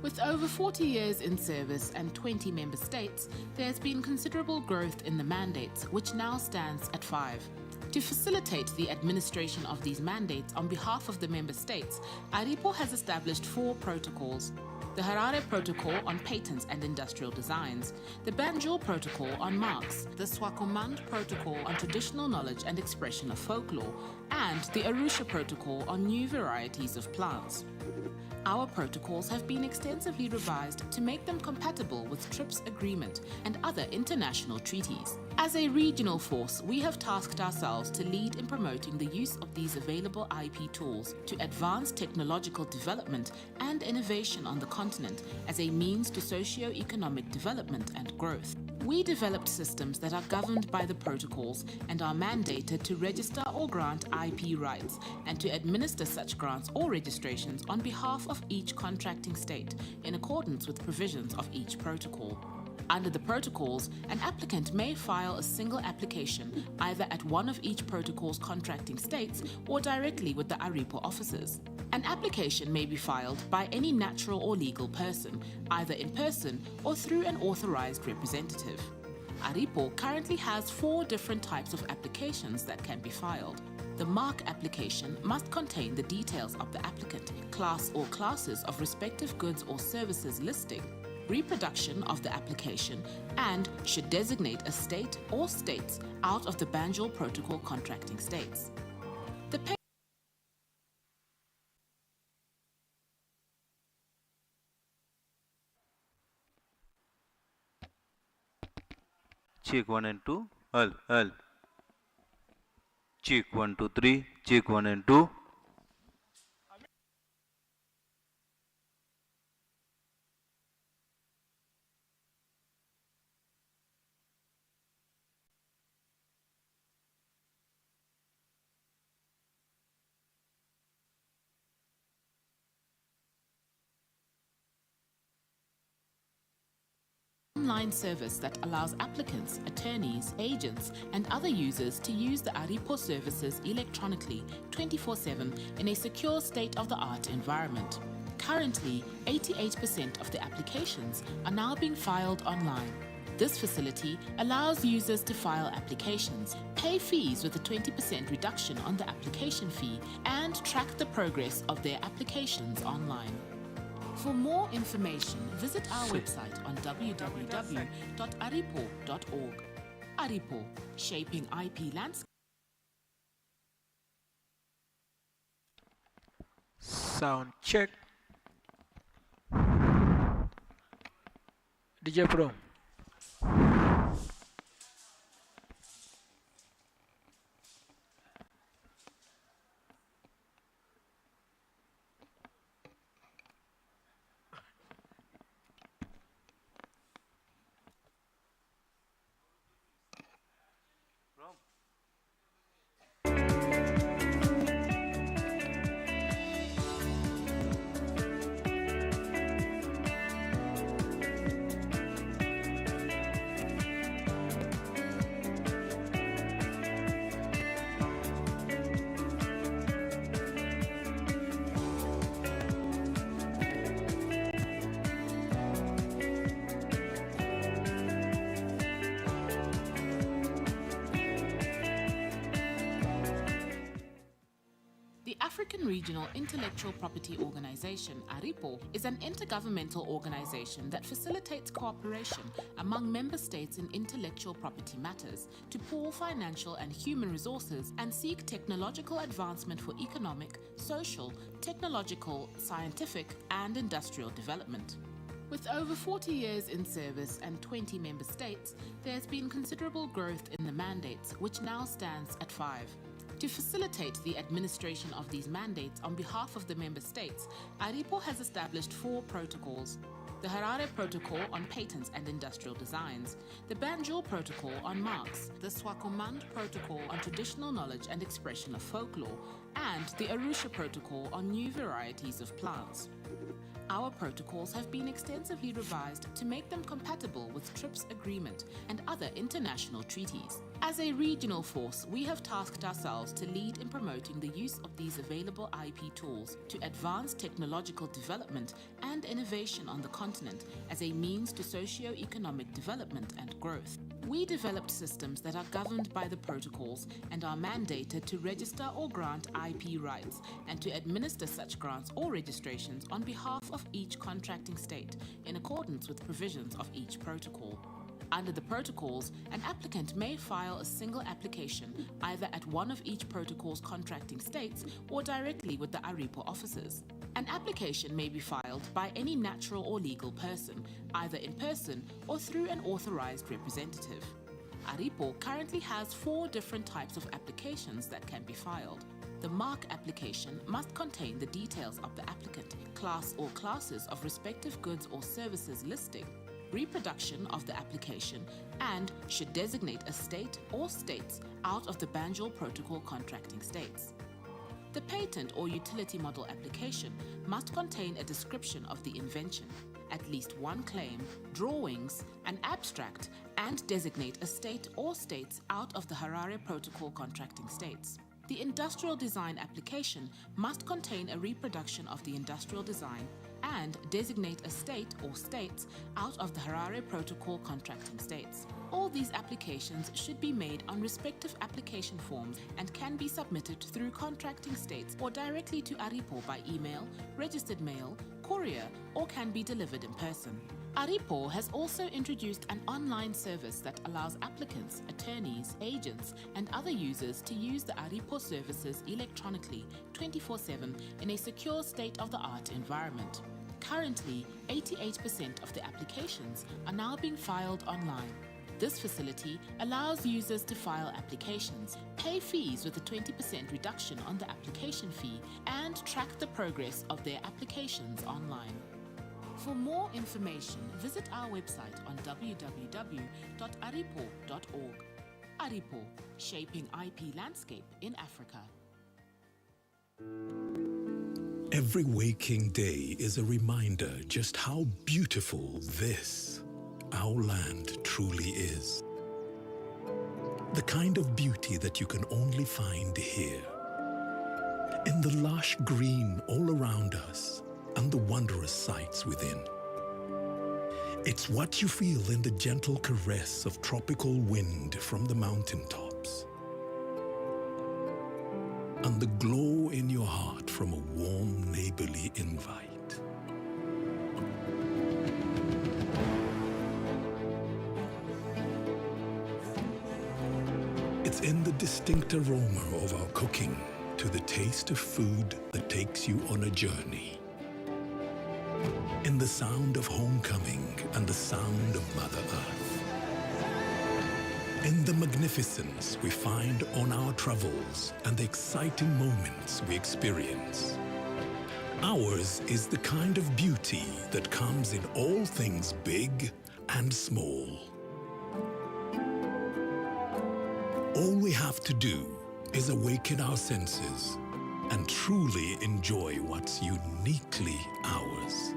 With over 40 years in service and 20 member states, there has been considerable growth in the mandates, which now stands at 5. To facilitate the administration of these mandates on behalf of the member states, ARIPO has established 4 protocols. The Harare Protocol on Patents and Industrial Designs, the Banjul Protocol on Marks, the Swakomand Protocol on Traditional Knowledge and Expression of Folklore, and the Arusha Protocol on New Varieties of Plants. Our protocols have been extensively revised to make them compatible with TRIPS Agreement and other international treaties. As a regional force, we have tasked ourselves to lead in promoting the use of these available IP tools to advance technological development and innovation on the continent as a means to socio-economic development and growth. We developed systems that are governed by the protocols and are mandated to register or grant IP rights and to administer such grants or registrations on behalf of each contracting state in accordance with provisions of each protocol. Under the protocols, an applicant may file a single application either at one of each protocol's contracting states or directly with the ARIPO offices. An application may be filed by any natural or legal person, either in person or through an authorized representative. ARIPO currently has 4 different types of applications that can be filed. The mark application must contain the details of the applicant, class or classes of respective goods or services listing, reproduction of the application, and should designate a state or states out of the Banjul Protocol contracting states. The Check 1 and 2. Al. Check 1, 2, 3. Check 1 and 2. online service that allows applicants, attorneys, agents, and other users to use the ARIPO services electronically 24/7 in a secure state-of-the-art environment. Currently, 88% of the applications are now being filed online. This facility allows users to file applications, pay fees with a 20% reduction on the application fee, and track the progress of their applications online. For more information, visit our website on www.aripo.org. ARIPO, shaping IP landscape. Sound check. DJ Pro. African Regional Intellectual Property Organization, ARIPO, is an intergovernmental organization that facilitates cooperation among member states in intellectual property matters to pool financial and human resources and seek technological advancement for economic, social, technological, scientific, and industrial development. With over 40 years in service and 20 member states, there has been considerable growth in the mandates, which now stands at 5. To facilitate the administration of these mandates on behalf of the member states, ARIPO has established 4 protocols. The Harare Protocol on Patents and Industrial Designs, the Banjul Protocol on Marks, the Swakomand Protocol on Traditional Knowledge and Expression of Folklore, and the Arusha Protocol on New Varieties of Plants. Our protocols have been extensively revised to make them compatible with TRIPS Agreement and other international treaties. As a regional force, we have tasked ourselves to lead in promoting the use of these available IP tools to advance technological development and innovation on the continent as a means to socio-economic development and growth. We developed systems that are governed by the protocols and are mandated to register or grant IP rights and to administer such grants or registrations on behalf of each contracting state in accordance with provisions of each protocol. Under the protocols, an applicant may file a single application either at one of each protocol's contracting states or directly with the ARIPO offices. An application may be filed by any natural or legal person, either in person or through an authorized representative. ARIPO currently has 4 different types of applications that can be filed. The mark application must contain the details of the applicant, class or classes of respective goods or services listing, reproduction of the application, and should designate a state or states out of the Banjul Protocol contracting states. The patent or utility model application must contain a description of the invention, at least one claim, drawings, an abstract, and designate a state or states out of the Harare Protocol contracting states. The industrial design application must contain a reproduction of the industrial design and designate a state or states out of the Harare Protocol contracting states. All these applications should be made on respective application forms and can be submitted through contracting states or directly to ARIPO by email, registered mail, courier, or can be delivered in person. ARIPO has also introduced an online service that allows applicants, attorneys, agents, and other users to use the ARIPO services electronically 24/7 in a secure state-of-the-art environment. Currently, 88% of the applications are now being filed online. This facility allows users to file applications, pay fees with a 20% reduction on the application fee, and track the progress of their applications online. For more information, visit our website on www.aripo.org. ARIPO, shaping IP landscape in Africa. Every waking day is a reminder just how beautiful this, our land, truly is. The kind of beauty that you can only find here. In the lush green all around us and the wondrous sights within. It's what you feel in the gentle caress of tropical wind from the mountaintops. And the glow in your heart from a warm neighborly invite. It's in the distinct aroma of our cooking to the taste of food that takes you on a journey. In the sound of homecoming and the sound of Mother Earth. In the magnificence we find on our travels and the exciting moments we experience. Ours is the kind of beauty that comes in all things big and small. All we have to do is awaken our senses and truly enjoy what's uniquely ours.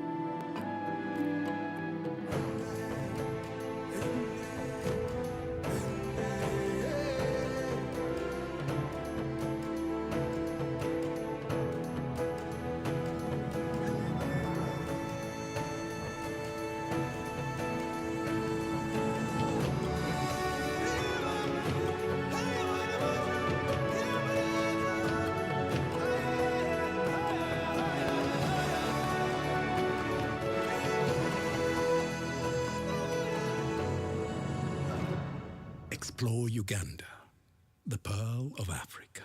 explore Uganda, the Pearl of Africa.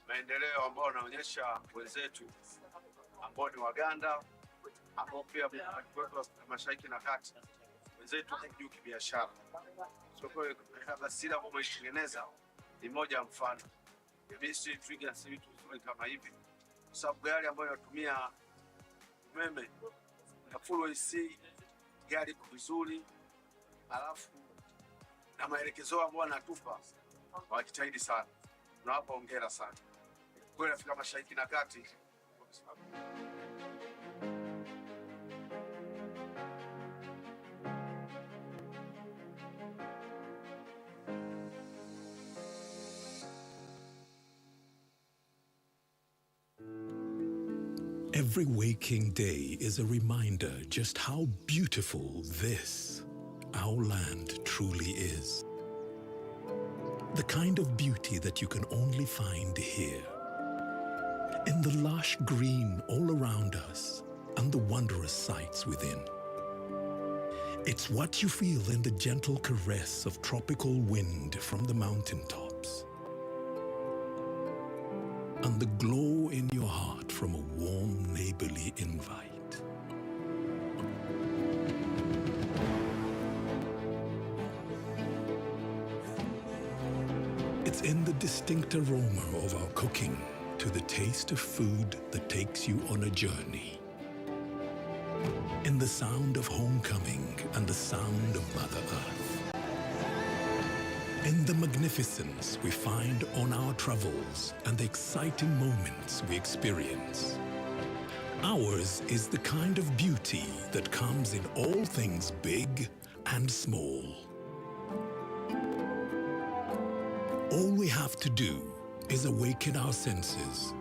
maendeleo ambao wanaonyesha wenzetu ambao ni Waganda, ambao pia kwetu Mashariki na Kati wenzetu juu kibiashara. So kwa basira ambao wameitengeneza ni moja mfano. Bisi trigger si vitu kama hivi. Sababu gari ambayo inatumia umeme na full AC, gari kwa vizuri, alafu na maelekezo ambayo wanatupa wajitahidi sana. Tunawapa hongera sana. Kwa Afrika Mashariki na Kati. Every waking day is a reminder just how beautiful this, our land, truly is. The kind of beauty that you can only find here. In the lush green all around us and the wondrous sights within. It's what you feel in the gentle caress of tropical wind from the mountaintops. And the glow in your heart from a warm neighborly invite. in the distinct aroma of our cooking to the taste of food that takes you on a journey. In the sound of homecoming and the sound of Mother Earth. In the magnificence we find on our travels and the exciting moments we experience. Ours is the kind of beauty that comes in all things big and small. All we have to do is awaken our senses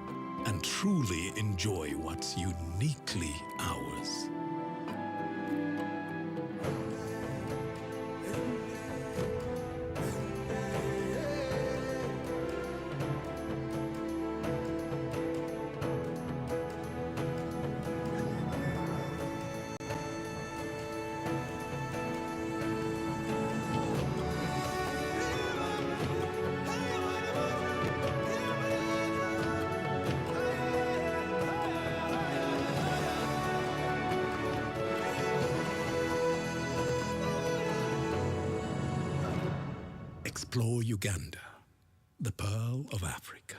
and truly enjoy what's uniquely ours. Explore Uganda, the pearl of Africa.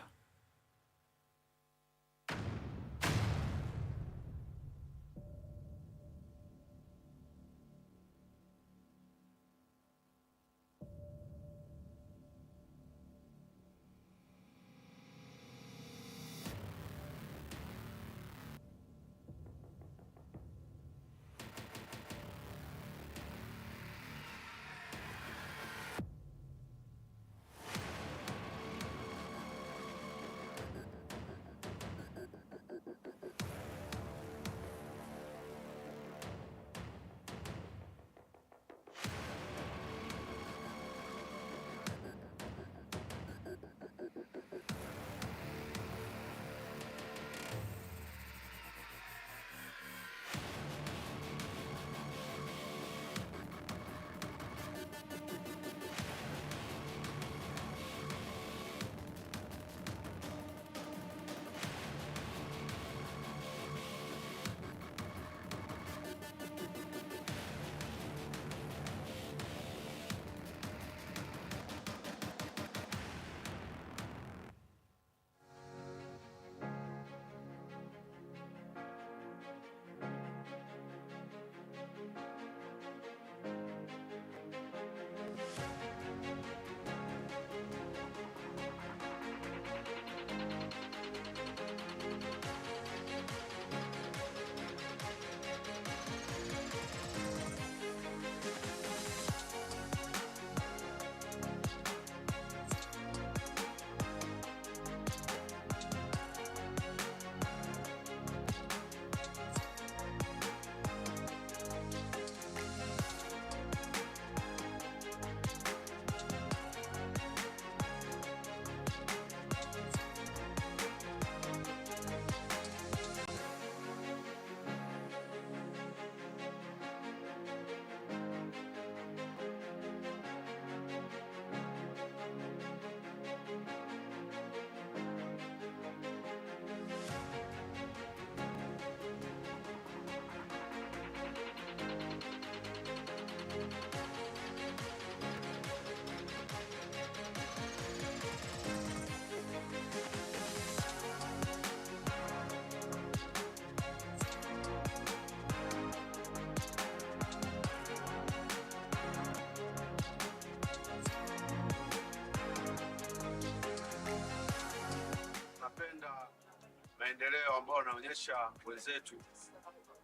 maendeleo ambao wanaonyesha wenzetu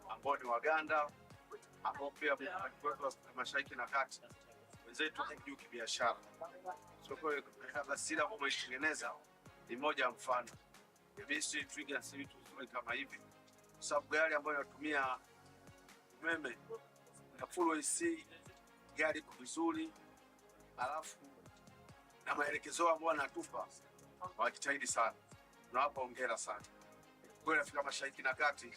ambao ni Waganda, ambao pia kwetu Mashariki na Kati wenzetu juu kibiashara. So kwa basira ambao wametengeneza ni moja mfano. Hivi trigger si vitu kama hivi. Sababu gari ambayo inatumia umeme na full AC, gari kwa vizuri, alafu na maelekezo ambayo wanatupa wakitahidi sana. Tunawapa hongera sana. Kwa Afrika Mashariki na Kati.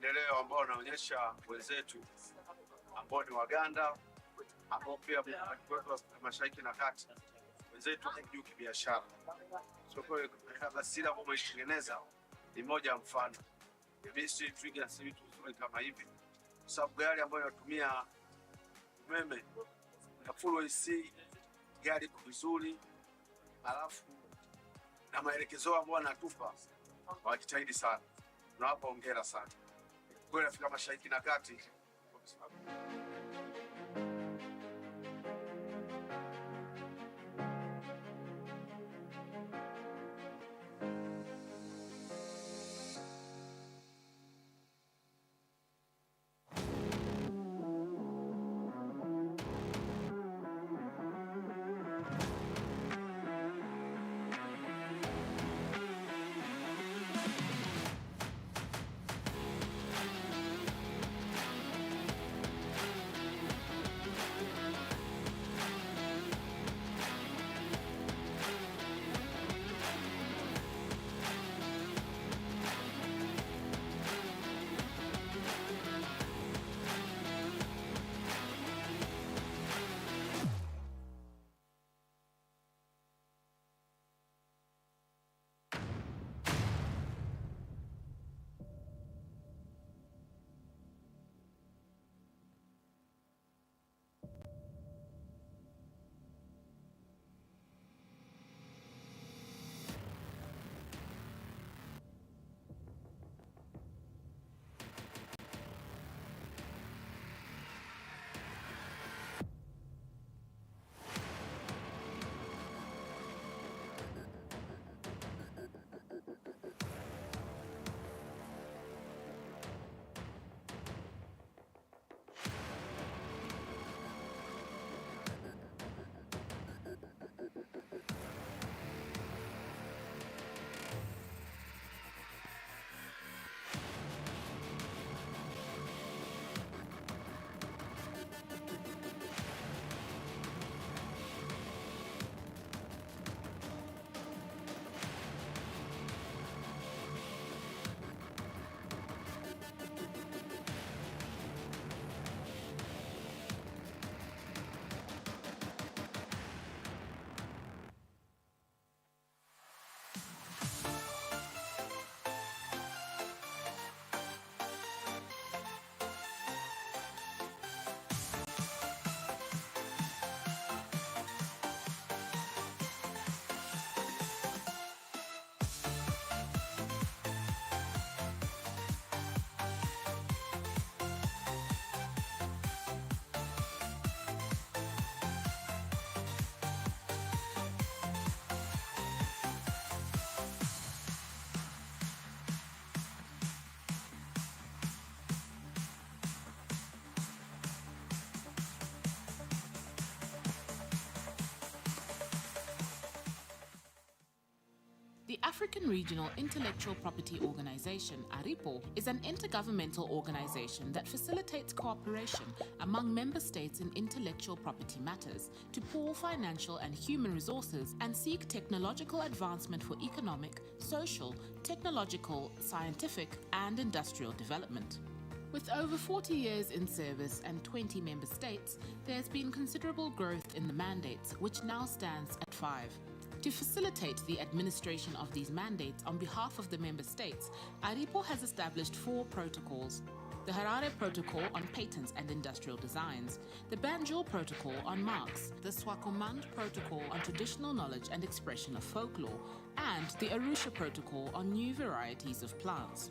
maendeleo ambao wanaonyesha wenzetu ambao ni Waganda, ambao pia wetu wa Mashariki na Kati, wenzetu juu kibiashara. So kwa basira ambao wameitengeneza ni moja ya mfano. Bisi trigger si vitu kama hivi. Sababu gari ambayo inatumia umeme na full AC, gari kwa vizuri, alafu na maelekezo ambayo wanatupa wajitahidi sana. Tunawapa hongera sana. Kwa Afrika Mashariki na Kati. The African Regional Intellectual Property Organization, ARIPO, is an intergovernmental organization that facilitates cooperation among member states in intellectual property matters to pool financial and human resources and seek technological advancement for economic, social, technological, scientific, and industrial development. With over 40 years in service and 20 member states, there has been considerable growth in the mandates, which now stands at 5. To facilitate the administration of these mandates on behalf of the member states, ARIPO has established 4 protocols. The Harare Protocol on Patents and Industrial Designs, the Banjul Protocol on Marks, the Swakomand Protocol on Traditional Knowledge and Expression of Folklore, and the Arusha Protocol on New Varieties of Plants.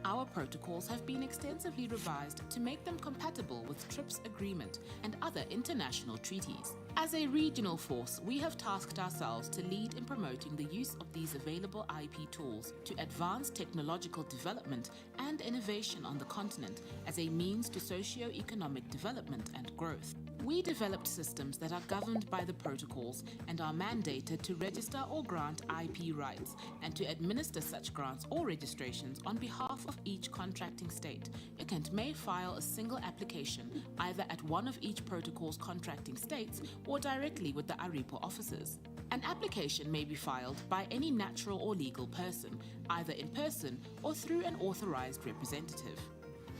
Our protocols have been extensively revised to make them compatible with TRIPS Agreement and other international treaties. As a regional force, we have tasked ourselves to lead in promoting the use of these available IP tools to advance technological development and innovation on the continent as a means to socio-economic development and growth. We developed systems that are governed by the protocols and are mandated to register or grant IP rights and to administer such grants or registrations on behalf of each contracting state. Applicant may file a single application either at one of each protocol's contracting states or directly with the ARIPO offices. An application may be filed by any natural or legal person, either in person or through an authorized representative.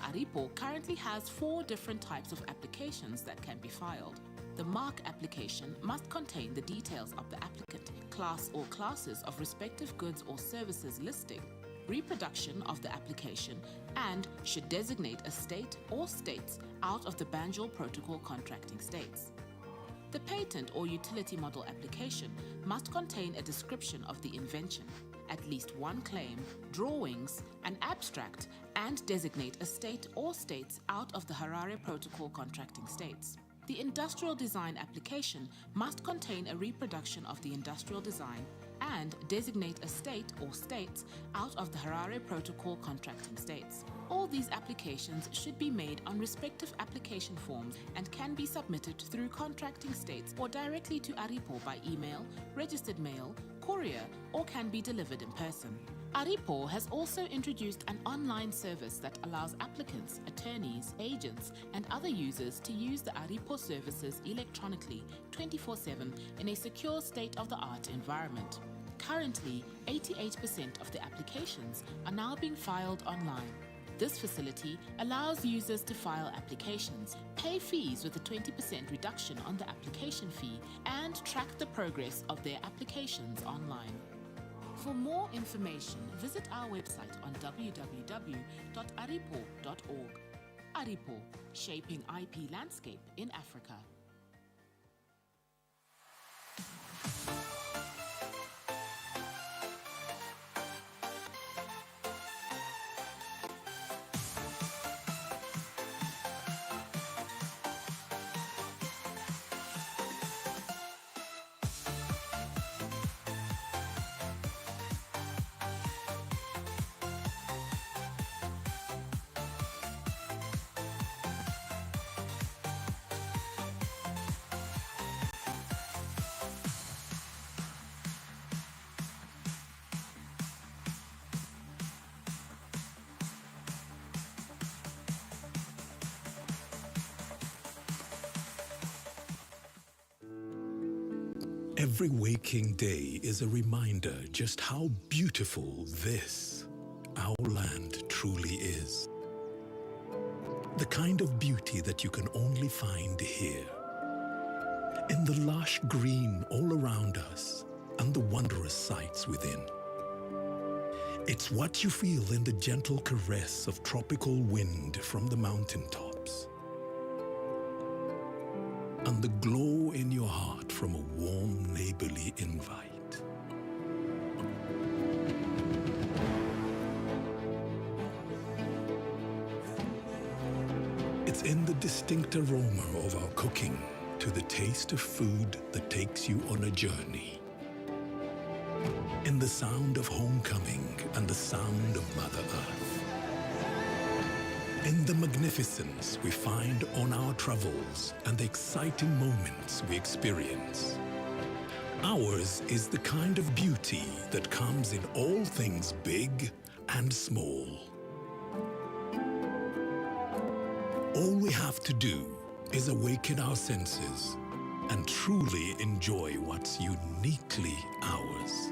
ARIPO currently has 4 different types of applications that can be filed. The mark application must contain the details of the applicant, class or classes of respective goods or services listing, reproduction of the application, and should designate a state or states out of the Banjul Protocol contracting states. The patent or utility model application must contain a description of the invention, at least one claim, drawings, an abstract, and designate a state or states out of the Harare Protocol contracting states. The industrial design application must contain a reproduction of the industrial design and designate a state or states out of the Harare Protocol contracting states. All these applications should be made on respective application forms and can be submitted through contracting states or directly to ARIPO by email, registered mail, courier, or can be delivered in person. ARIPO has also introduced an online service that allows applicants, attorneys, agents, and other users to use the ARIPO services electronically 24/7 in a secure state-of-the-art environment. Currently, 88% of the applications are now being filed online. This facility allows users to file applications, pay fees with a 20% reduction on the application fee, and track the progress of their applications online. For more information, visit our website on www.aripo.org. ARIPO, shaping IP landscape in Africa. Every waking day is a reminder just how beautiful this, our land, truly is. The kind of beauty that you can only find here. In the lush green all around us and the wondrous sights within. It's what you feel in the gentle caress of tropical wind from the mountaintops. And the glow in your heart from a warm neighborly invite. It's in the distinct aroma of our cooking to the taste of food that takes you on a journey. In the sound of homecoming and the sound of Mother Earth. In the magnificence we find on our travels and the exciting moments we experience. Ours is the kind of beauty that comes in all things big and small. All we have to do is awaken our senses and truly enjoy what's uniquely ours.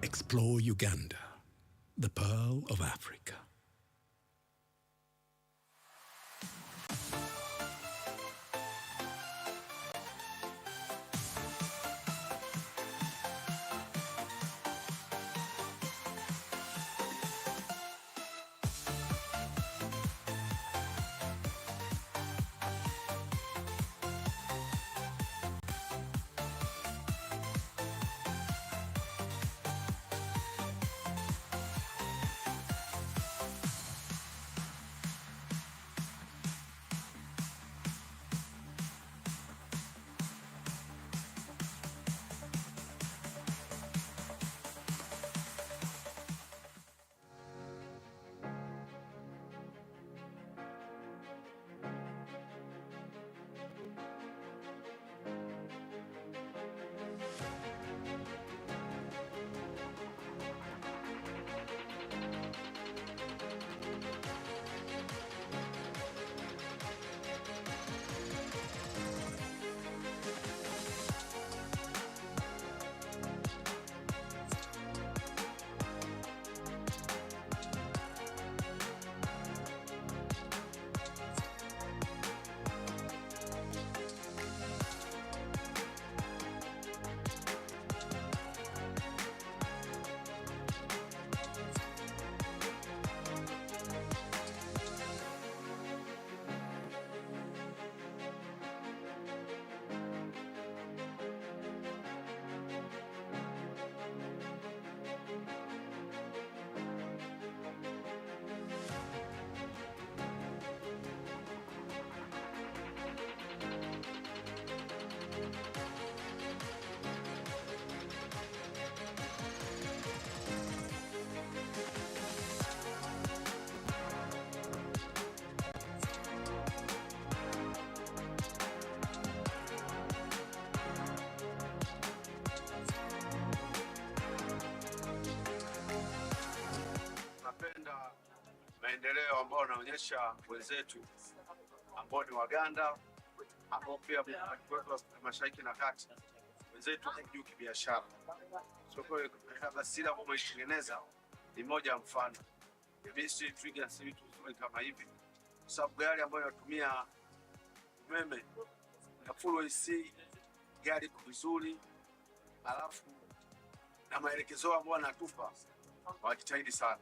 Explore Uganda, the pearl of Africa. maendeleo ambao wanaonyesha wenzetu ambao ni Waganda, ambao pia wetu wa Mashariki na Kati, wenzetu juu kibiashara. So kwa hiyo basira ambayo umeitengeneza ni moja ya mfano. Mimi trigger si vitu kama hivi. Kwa sababu gari ambayo inatumia umeme na full AC, gari kwa vizuri, alafu na maelekezo ambayo anatupa, wajitahidi sana.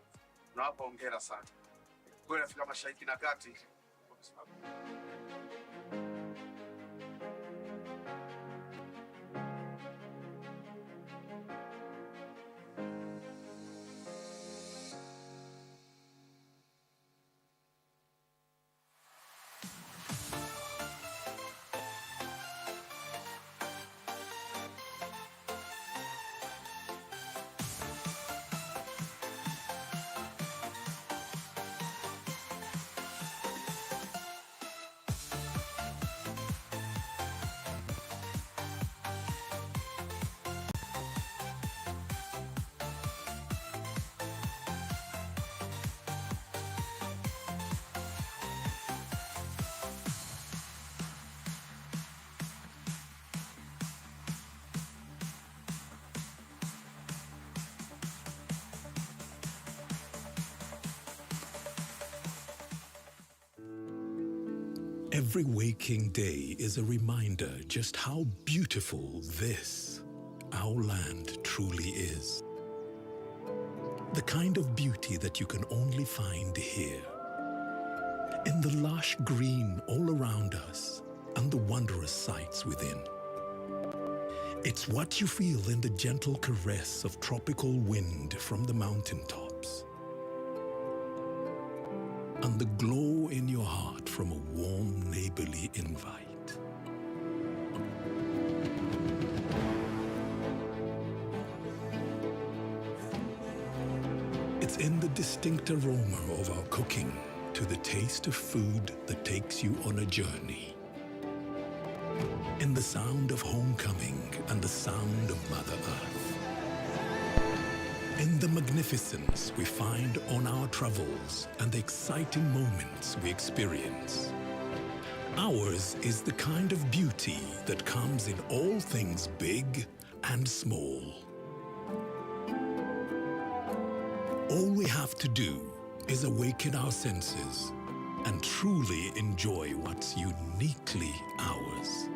Tunawapa hongera sana. Kwa Afrika Mashariki na Kati. Every waking day is a reminder just how beautiful this, our land, truly is. The kind of beauty that you can only find here. In the lush green all around us and the wondrous sights within. It's what you feel in the gentle caress of tropical wind from the mountaintops. And the glow in your heart from a warm neighborly invite. It's in the distinct aroma of our cooking to the taste of food that takes you on a journey. In the sound of homecoming and the sound of Mother Earth. In the magnificence we find on our travels and the exciting moments we experience. Ours is the kind of beauty that comes in all things big and small. All we have to do is awaken our senses and truly enjoy what's uniquely ours.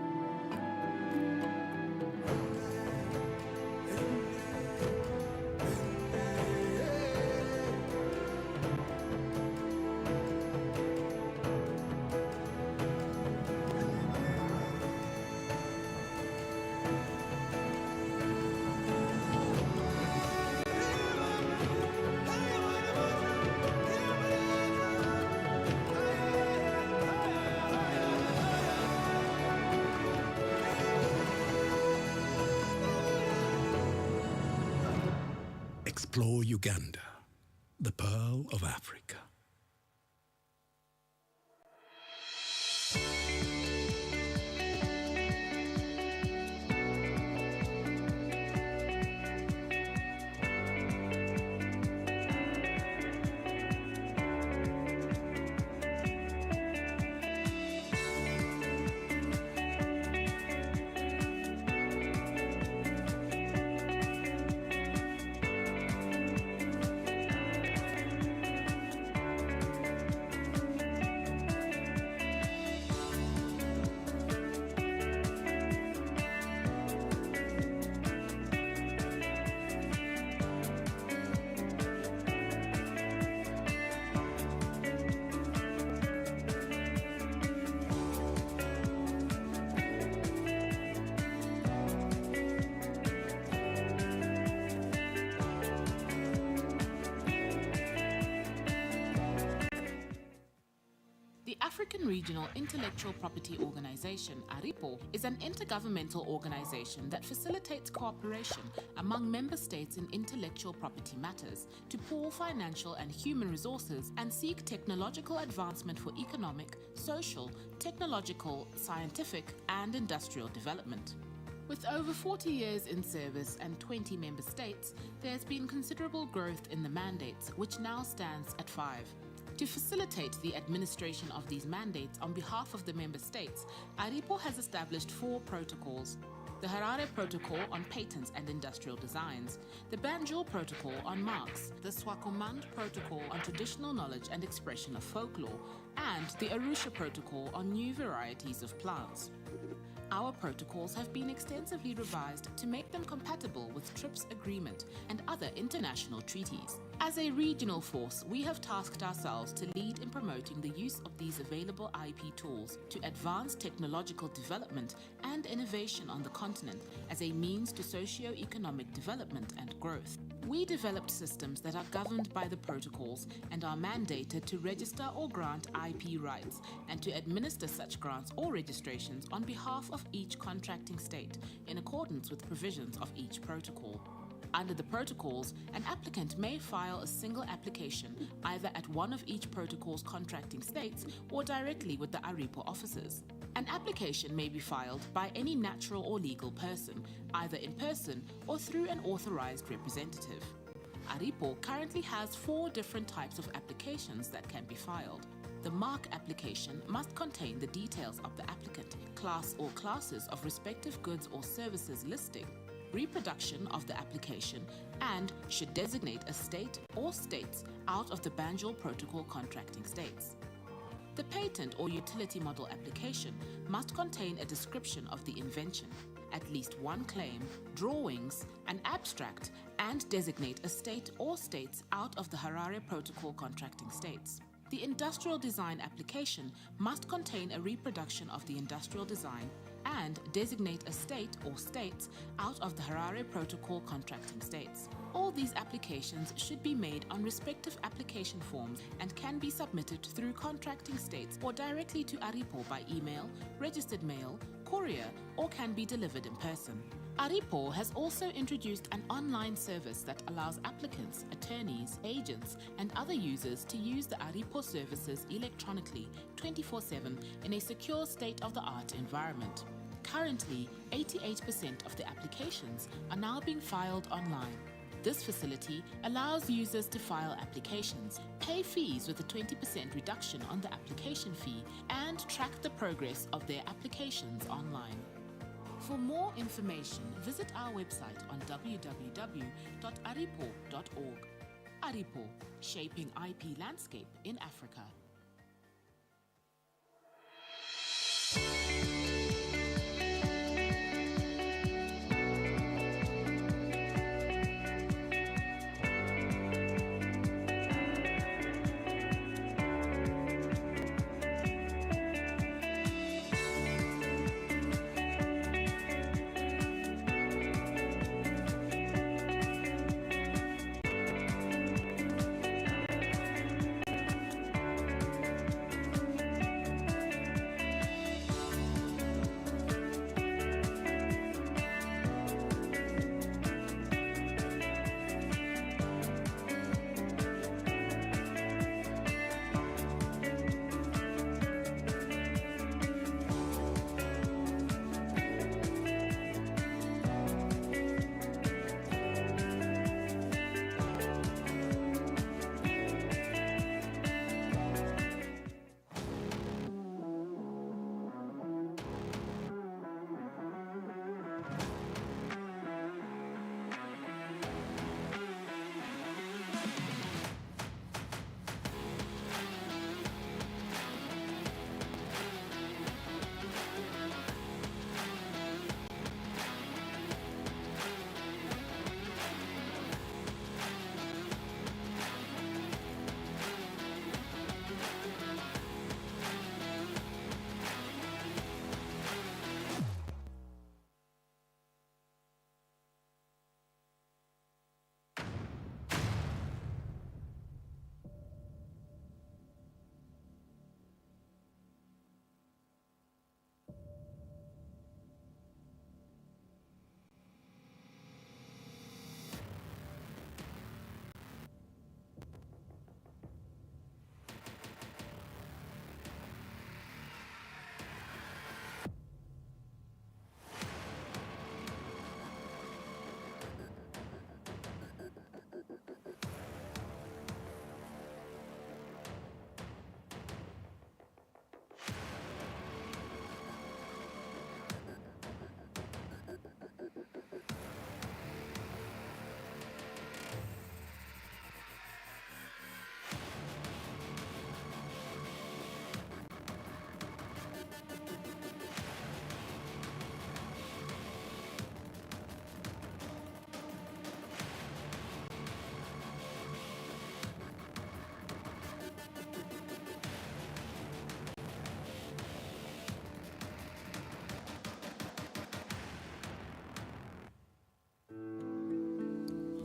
Explore Uganda, the pearl of Africa. The African Regional Intellectual Property Organization, ARIPO, is an intergovernmental organization that facilitates cooperation among member states in intellectual property matters to pool financial and human resources and seek technological advancement for economic, social, technological, scientific, and industrial development. With over 40 years in service and 20 member states, there has been considerable growth in the mandates, which now stands at 5. To facilitate the administration of these mandates on behalf of the member states, ARIPO has established 4 protocols. The Harare Protocol on Patents and Industrial Designs, the Banjul Protocol on Marks, the Swakomand Protocol on Traditional Knowledge and Expression of Folklore, and the Arusha Protocol on New Varieties of Plants. Our protocols have been extensively revised to make them compatible with TRIPS agreement and other international treaties. As a regional force, we have tasked ourselves to lead in promoting the use of these available IP tools to advance technological development and innovation on the continent as a means to socio-economic development and growth. We developed systems that are governed by the protocols and are mandated to register or grant IP rights and to administer such grants or registrations on behalf of each contracting state in accordance with provisions of each protocol. Under the protocols, an applicant may file a single application either at one of each protocol's contracting states or directly with the ARIPO offices. An application may be filed by any natural or legal person, either in person or through an authorized representative. ARIPO currently has 4 different types of applications that can be filed. The mark application must contain the details of the applicant, class or classes of respective goods or services listing, reproduction of the application, and should designate a state or states out of the Banjul Protocol contracting states. The patent or utility model application must contain a description of the invention, at least one claim, drawings, an abstract, and designate a state or states out of the Harare Protocol contracting states. The industrial design application must contain a reproduction of the industrial design and designate a state or states out of the Harare Protocol contracting states. All these applications should be made on respective application forms and can be submitted through contracting states or directly to ARIPO by email, registered mail, courier, or can be delivered in person. ARIPO has also introduced an online service that allows applicants, attorneys, agents, and other users to use the ARIPO services electronically 24/7 in a secure state-of-the-art environment. Currently, 88% of the applications are now being filed online. This facility allows users to file applications, pay fees with a 20% reduction on the application fee, and track the progress of their applications online. For more information, visit our website on www.aripo.org. ARIPO, shaping IP landscape in Africa.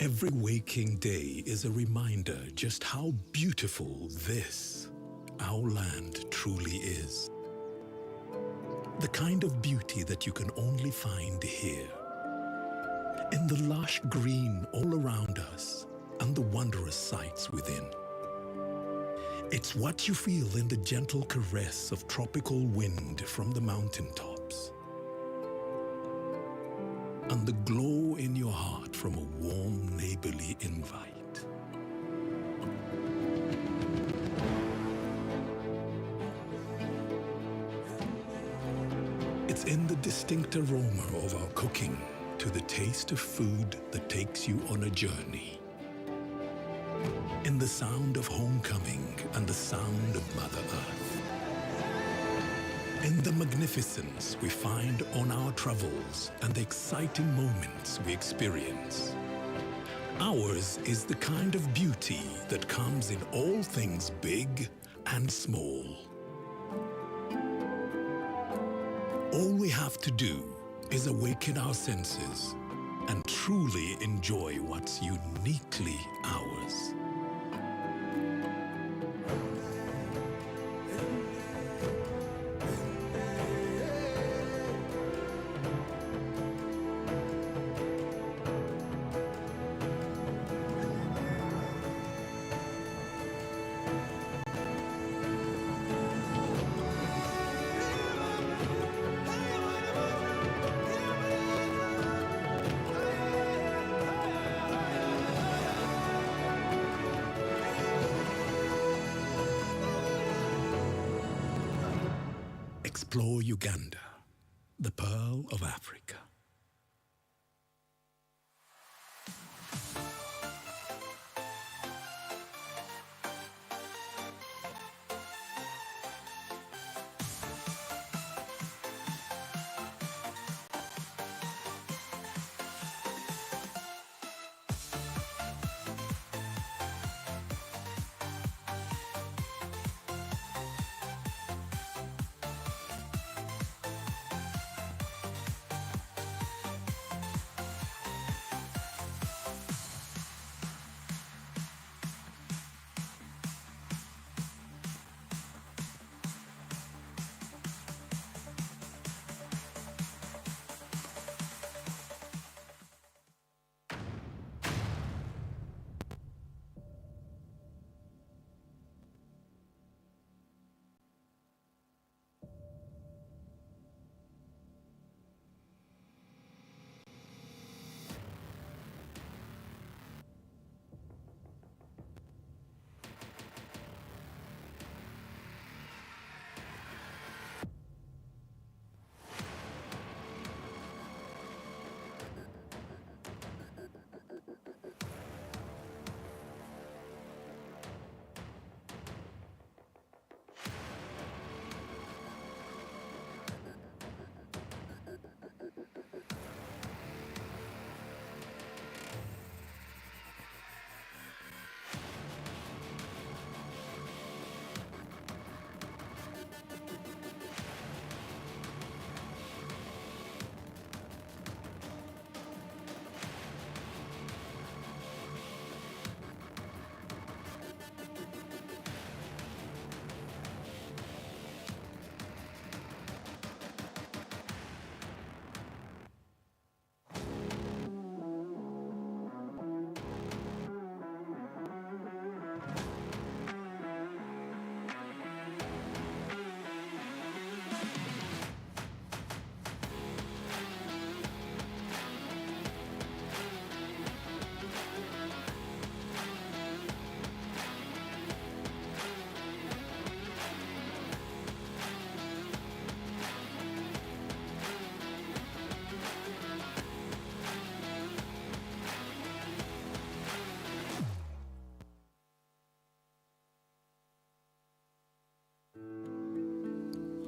Every waking day is a reminder just how beautiful this, our land, truly is. The kind of beauty that you can only find here. In the lush green all around us and the wondrous sights within. It's what you feel in the gentle caress of tropical wind from the mountaintops. And the glow in your heart from a warm neighborly invite. It's in the distinct aroma of our cooking to the taste of food that takes you on a journey. In the sound of homecoming and the sound of Mother Earth. In the magnificence we find on our travels and the exciting moments we experience. Ours is the kind of beauty that comes in all things big and small. All we have to do is awaken our senses and truly enjoy what's uniquely ours. Explore Uganda, the pearl of Africa.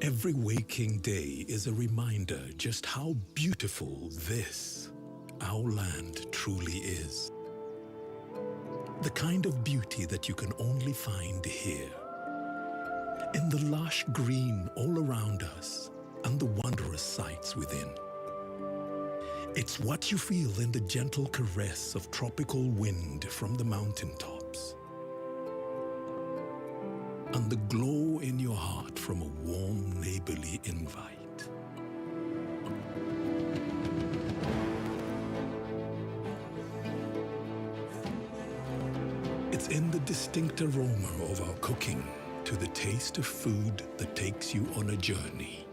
Every waking day is a reminder just how beautiful this, our land, truly is. The kind of beauty that you can only find here. In the lush green all around us and the wondrous sights within. It's what you feel in the gentle caress of tropical wind from the mountaintops, and the glow in your heart from a warm neighborly invite. It's in the distinct aroma of our cooking, to the taste of food that takes you on a journey.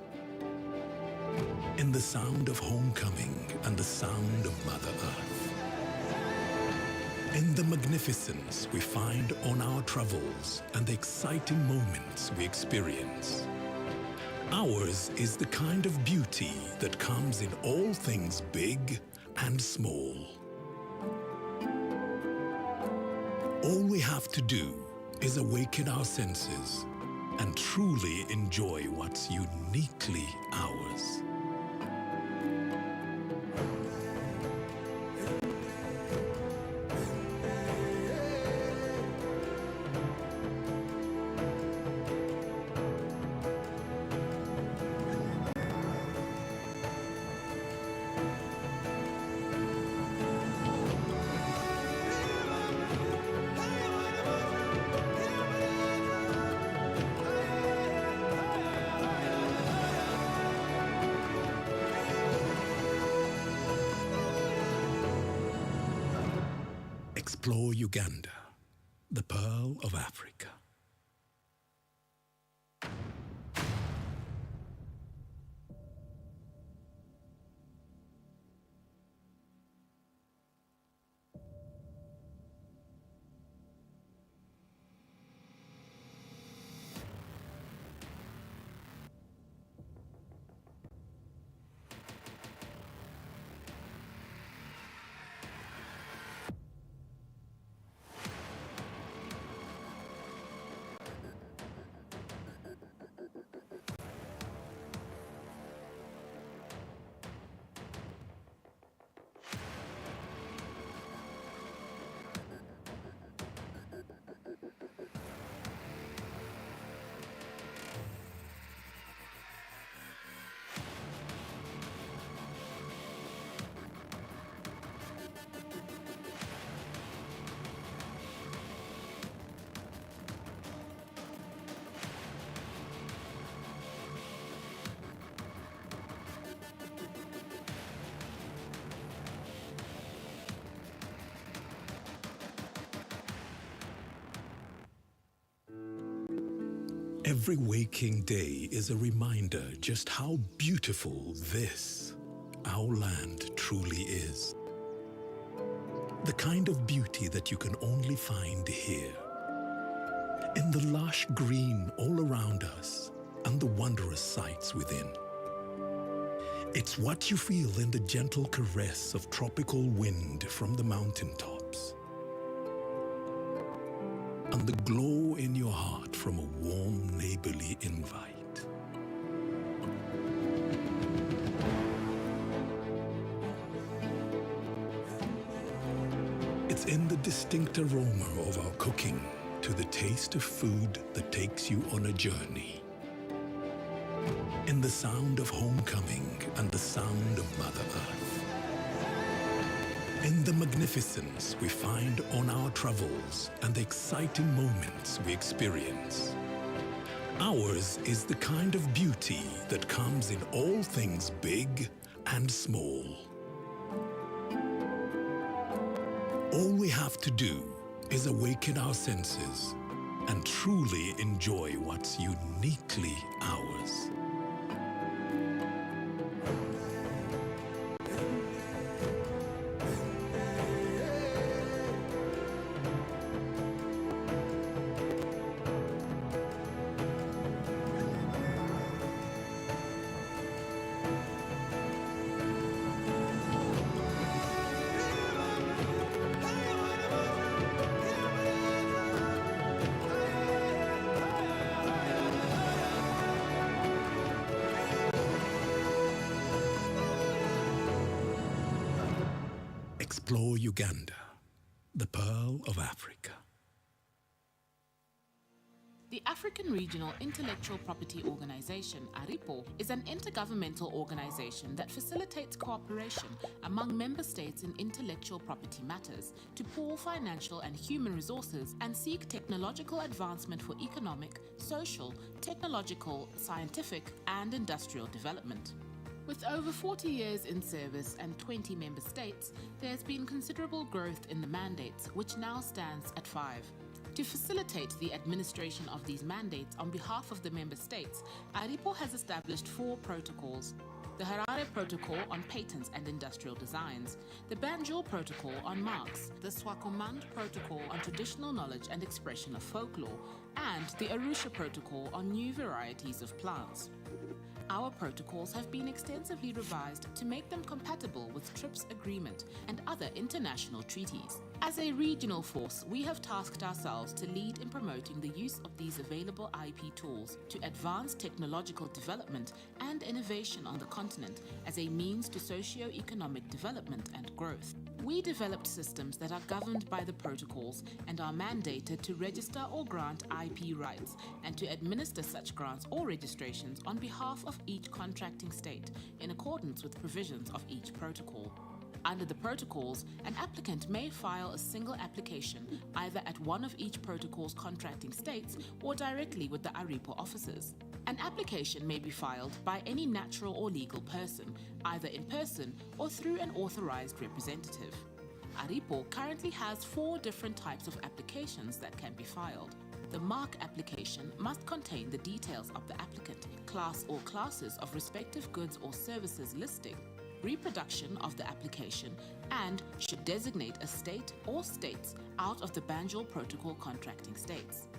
In the sound of homecoming and the sound of Mother Earth. In the magnificence we find on our travels and the exciting moments we experience. Ours is the kind of beauty that comes in all things big and small. All we have to do is awaken our senses and truly enjoy what's uniquely ours. Explore Uganda, the Pearl of Africa. Every waking day is a reminder just how beautiful this, our land, truly is. The kind of beauty that you can only find here. In the lush green all around us and the wondrous sights within. It's what you feel in the gentle caress of tropical wind from the mountaintops, and the glow in your heart from a warm neighborly invite. It's in the distinct aroma of our cooking, to the taste of food that takes you on a journey. In the sound of homecoming and the sound of Mother Earth. In the magnificence we find on our travels and the exciting moments we experience. Ours is the kind of beauty that comes in all things big and small. All we have to do is awaken our senses and truly enjoy what's uniquely ours. Explore Uganda, the Pearl of Africa. The African Regional Intellectual Property Organization, ARIPO, is an intergovernmental organization that facilitates cooperation among member states in intellectual property matters to pool financial and human resources and seek technological advancement for economic, social, technological, scientific, and industrial development. With over 40 years in service and 20 member states, there has been considerable growth in the mandates, which now stands at 5. To facilitate the administration of these mandates on behalf of the member states, ARIPO has established 4 protocols. The Harare Protocol on Patents and Industrial Designs, the Banjul Protocol on Marks, the Swakopmund Protocol on Traditional Knowledge and Expression of Folklore, and the Arusha Protocol on New Varieties of Plants. Our protocols have been extensively revised to make them compatible with TRIPS agreement and other international treaties. As a regional force, we have tasked ourselves to lead in promoting the use of these available IP tools to advance technological development and innovation on the continent as a means to socio-economic development and growth. We developed systems that are governed by the protocols and are mandated to register or grant IP rights and to administer such grants or registrations on behalf of each contracting state in accordance with provisions of each protocol. Under the protocols, an applicant may file a single application either at one of each protocol's contracting states or directly with the ARIPO offices. An application may be filed by any natural or legal person, either in person or through an authorized representative. ARIPO currently has 4 different types of applications that can be filed. The mark application must contain the details of the applicant, class or classes of respective goods or services listing, reproduction of the application, and should designate a state or states out of the Banjul Protocol contracting states.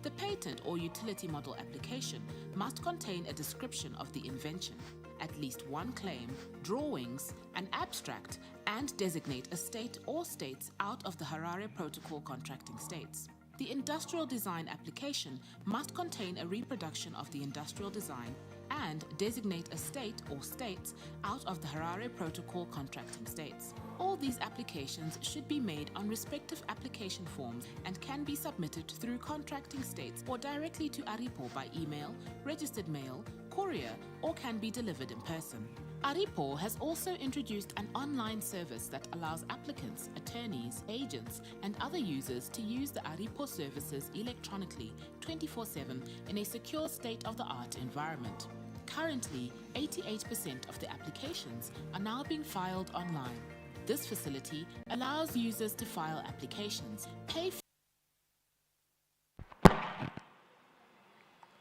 The patent or utility model application must contain a description of the invention, at least one claim, drawings, an abstract, and designate a state or states out of the Harare Protocol contracting states. The industrial design application must contain a reproduction of the industrial design and designate a state or states out of the Harare Protocol contracting states. All these applications should be made on respective application forms and can be submitted through contracting states or directly to ARIPO by email, registered mail, courier, or can be delivered in person. ARIPO has also introduced an online service that allows applicants, attorneys, agents, and other users to use the ARIPO services electronically 24/7 in a secure state-of-the-art environment. Currently, 88% of the applications are now being filed online. This facility allows users to file applications, pay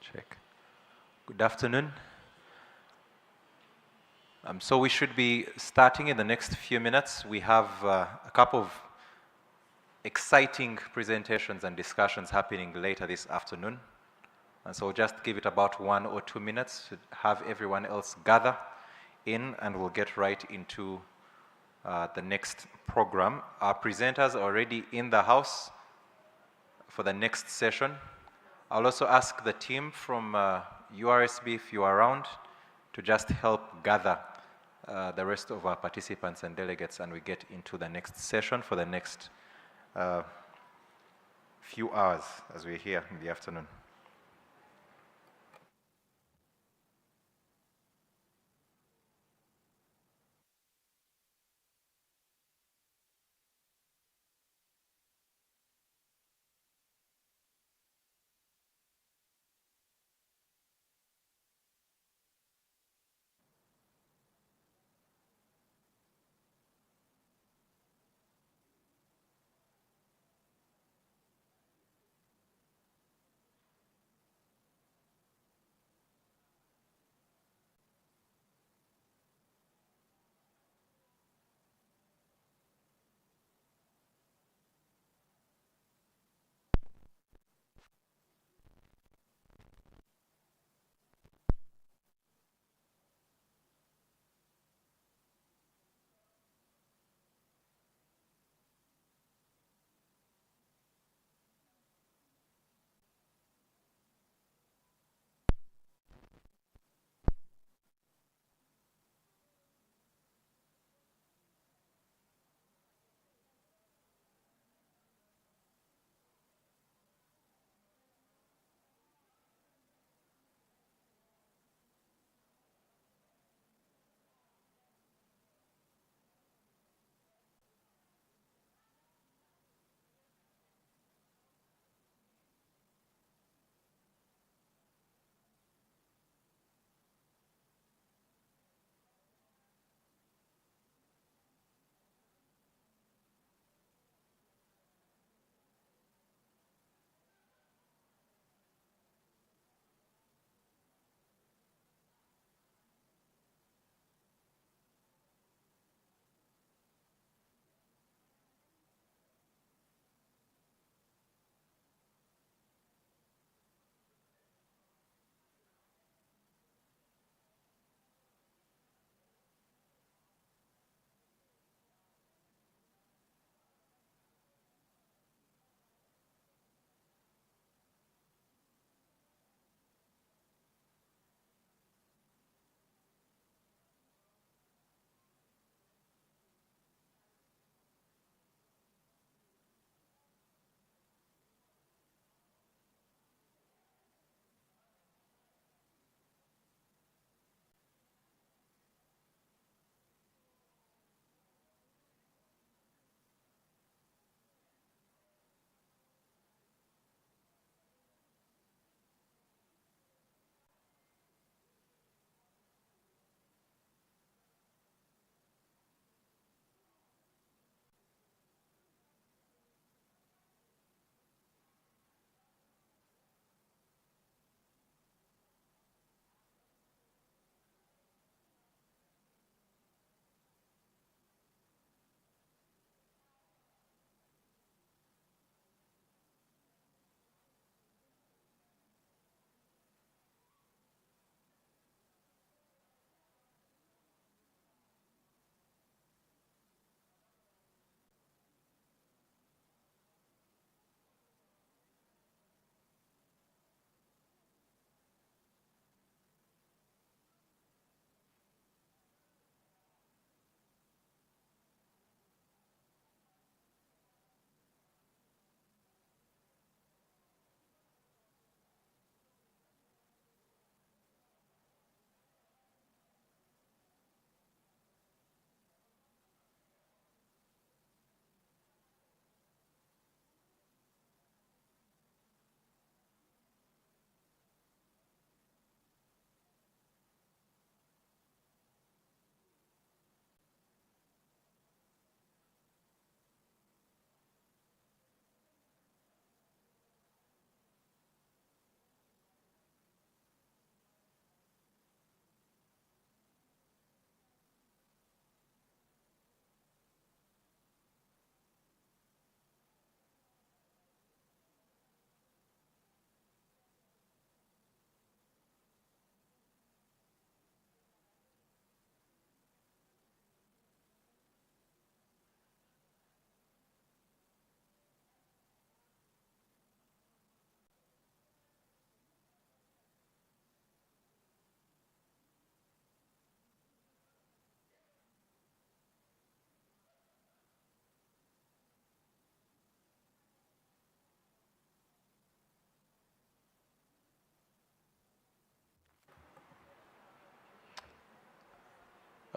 Check. Good afternoon. So we should be starting in the next few minutes. We have a couple of exciting presentations and discussions happening later this afternoon. And so just give it about 1 or 2 minutes to have everyone else gather in, and we'll get right into the next program. Our presenters are already in the house for the next session. I'll also ask the team from URSB, if you are around, to just help gather the rest of our participants and delegates, and we get into the next session for the next few hours as we're here in the afternoon.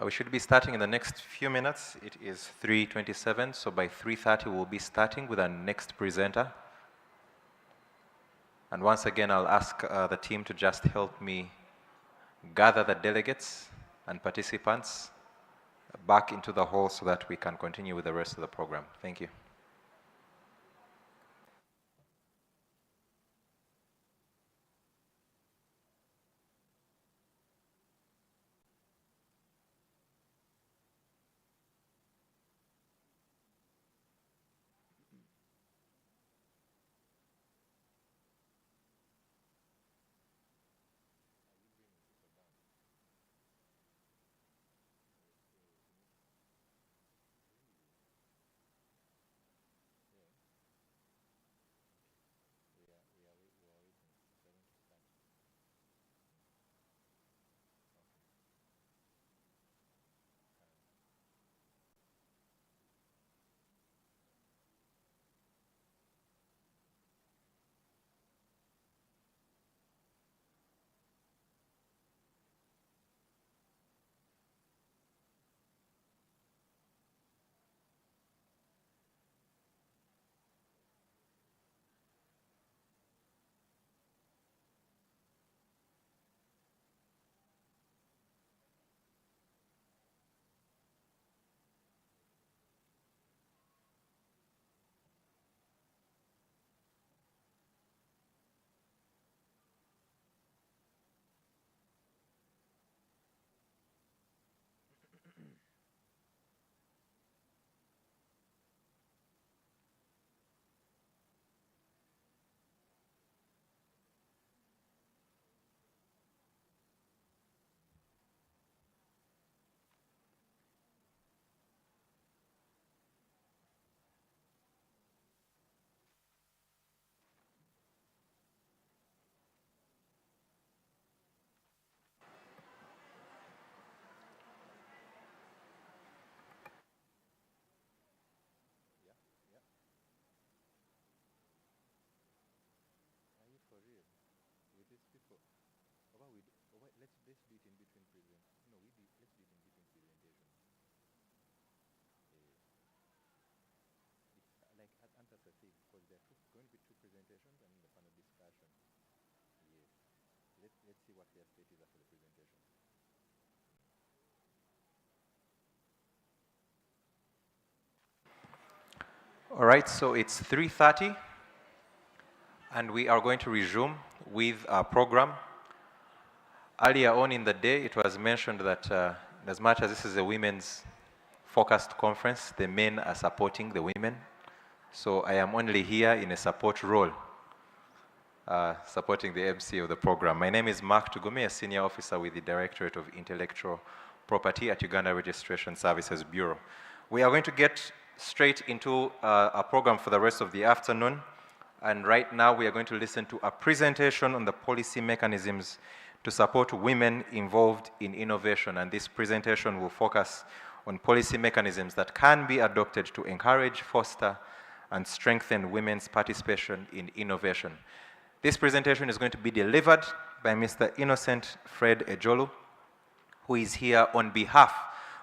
We should be starting in the next few minutes. It is 3:27, so by 3:30 we'll be starting with our next presenter. And once again, I'll ask the team to just help me gather the delegates and participants back into the hall so that we can continue with the rest of the program. Thank you. All right, so it's 3:30, and we are going to resume with our program. Earlier on in the day, it was mentioned that as much as this is a women's focused conference, the men are supporting the women. So I am only here in a support role, supporting the MC of the program. My name is Mark Tugumi, a senior officer with the Directorate of Intellectual Property at Uganda Registration Services Bureau. We are going to get straight into our program for the rest of the afternoon. And right now we are going to listen to a presentation on the policy mechanisms to support women involved in innovation. And this presentation will focus on policy mechanisms that can be adopted to encourage, foster, and strengthen women's participation in innovation. This presentation is going to be delivered by Mr. Innocent Fred Ejolu, who is here on behalf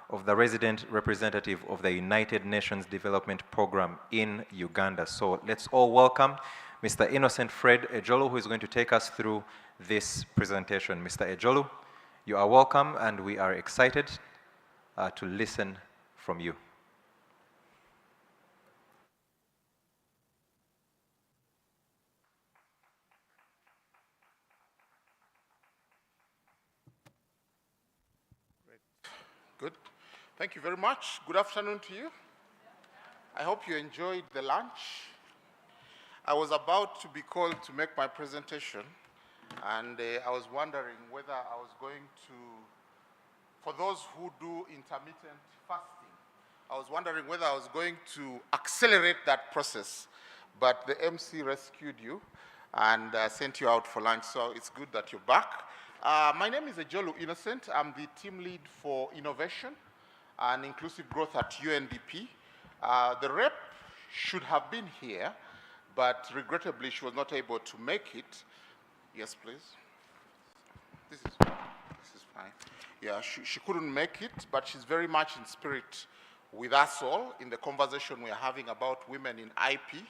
of the resident representative of the United Nations Development Program in Uganda. So let's all welcome Mr. Innocent Fred Ejolu, who is going to take us through this presentation. Mr. Ejolu, you are welcome, and we are excited to listen from you. Good. Thank you very much. Good afternoon to you. I hope you enjoyed the lunch. I was about to be called to make my presentation, and I was wondering whether I was going to, for those who do intermittent fasting, I was wondering whether I was going to accelerate that process, but the MC rescued you and sent you out for lunch, so it's good that you're back. My name is Ejolu Innocent. I'm the team lead for innovation and inclusive growth at UNDP. The rep should have been here, but regrettably she was not able to make it. Yes, please. This is fine. Yeah, she couldn't make it, but she's very much in spirit with us all in the conversation we are having about women in IP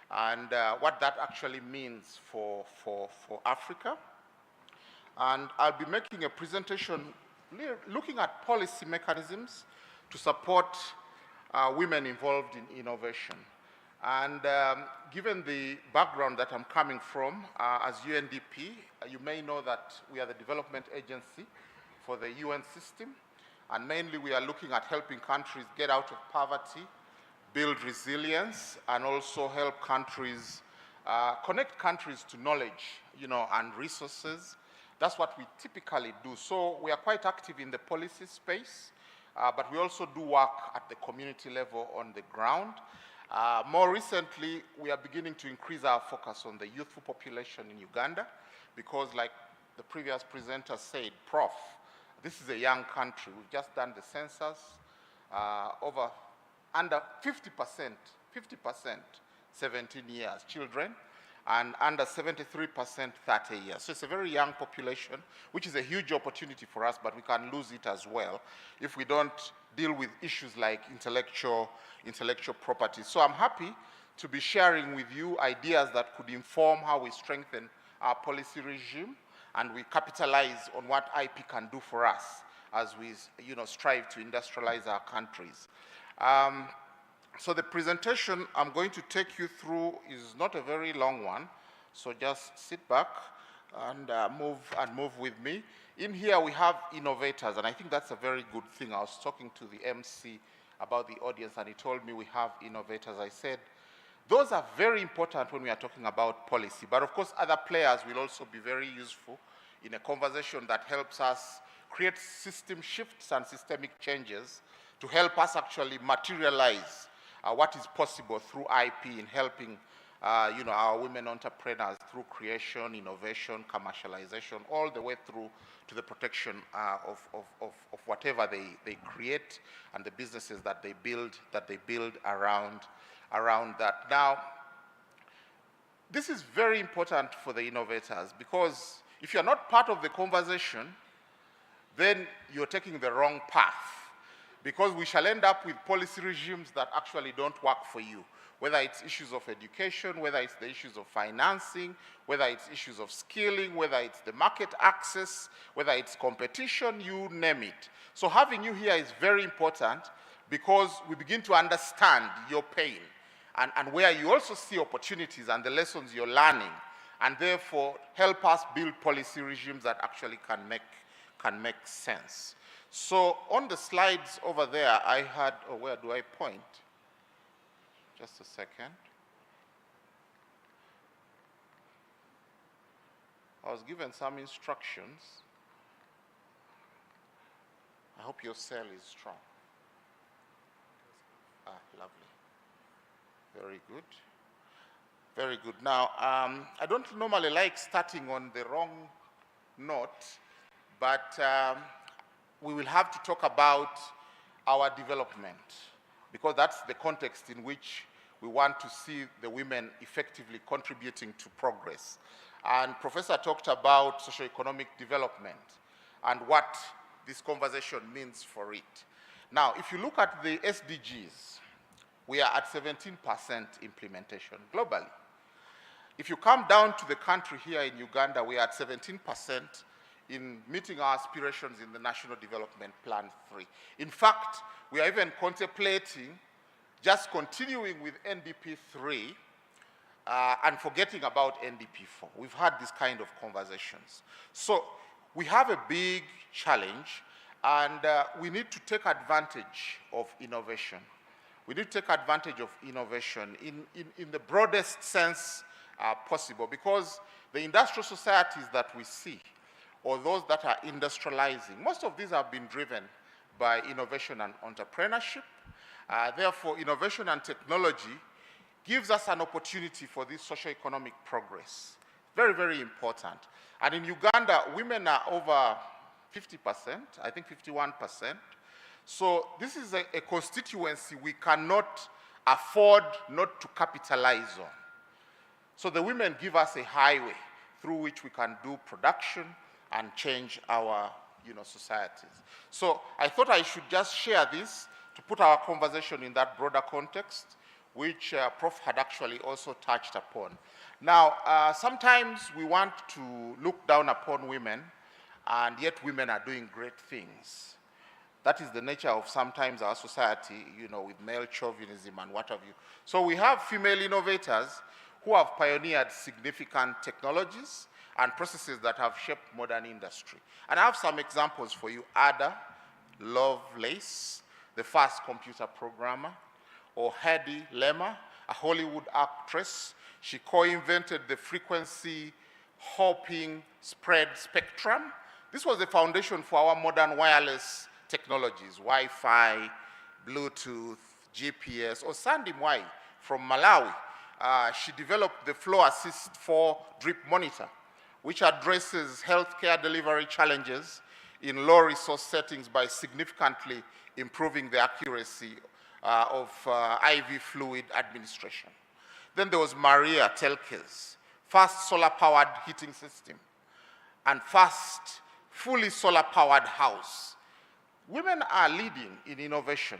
and what that actually means for Africa. And I'll be making a presentation looking at policy mechanisms to support women involved in innovation. And given the background that I'm coming from, as UNDP, you may know that we are the development agency for the UN system, and mainly we are looking at helping countries get out of poverty, build resilience, and also help countries, connect countries to knowledge, and resources. That's what we typically do. So we are quite active in the policy space, but we also do work at the community level on the ground. More recently, we are beginning to increase our focus on the youthful population in Uganda because, like the previous presenter said, Prof, this is a young country. We've just done the census. Under 50%, 17 years, children, and under 73%, 30 years. So it's a very young population, which is a huge opportunity for us, but we can lose it as well if we don't deal with issues like intellectual property. So I'm happy to be sharing with you ideas that could inform how we strengthen our policy regime and we capitalize on what IP can do for us as we strive to industrialize our countries. So the presentation I'm going to take you through is not a very long one, so just sit back and move with me. In here we have innovators, and I think that's a very good thing. I was talking to the MC about the audience, and he told me we have innovators. I said, those are very important when we are talking about policy, but of course other players will also be very useful in a conversation that helps us create system shifts and systemic changes to help us actually materialize what is possible through IP in helping our women entrepreneurs through creation, innovation, commercialization, all the way through to the protection of whatever they create and the businesses that they build around that. Now, this is very important for the innovators because if you're not part of the conversation, then you're taking the wrong path, because we shall end up with policy regimes that actually don't work for you, whether it's issues of education, whether it's the issues of financing, whether it's issues of skilling, whether it's the market access, whether it's competition, you name it. So having you here is very important because we begin to understand your pain and where you also see opportunities and the lessons you're learning, and therefore help us build policy regimes that actually can make sense. So on the slides over there, I had, where do I point? Just a second. I was given some instructions. I hope your cell is strong. Lovely. Very good. Very good. Now, I don't normally like starting on the wrong note, but we will have to talk about our development because that's the context in which we want to see the women effectively contributing to progress. And Professor talked about socioeconomic development and what this conversation means for it. Now, if you look at the SDGs, we are at 17% implementation globally. If you come down to the country here in Uganda, we are at 17% in meeting our aspirations in the National Development Plan 3. In fact, we are even contemplating just continuing with NDP 3 and forgetting about NDP 4. We've had this kind of conversations. So we have a big challenge, and we need to take advantage of innovation. We need to take advantage of innovation in the broadest sense possible, because the industrial societies that we see, or those that are industrializing, most of these have been driven by innovation and entrepreneurship. Therefore, innovation and technology gives us an opportunity for this socio-economic progress. Very, very important. And in Uganda, women are over 50%, I think 51%. So this is a constituency we cannot afford not to capitalize on. So the women give us a highway through which we can do production and change our societies. So I thought I should just share this to put our conversation in that broader context, which Prof had actually also touched upon. Now, sometimes we want to look down upon women, and yet women are doing great things. That is the nature of sometimes our society, with male chauvinism and what have you. So we have female innovators who have pioneered significant technologies and processes that have shaped modern industry. And I have some examples for you. Ada Lovelace, the first computer programmer, or Hedy Lamarr, a Hollywood actress. She co-invented the frequency hopping spread spectrum. This was the foundation for our modern wireless technologies, Wi-Fi, Bluetooth, GPS, or Sandy Mwai from Malawi. She developed the Flow Assist 4 drip monitor, which addresses healthcare delivery challenges in low-resource settings by significantly improving the accuracy of IV fluid administration. Then there was Maria Telke's first solar-powered heating system and first fully solar-powered house. Women are leading in innovation.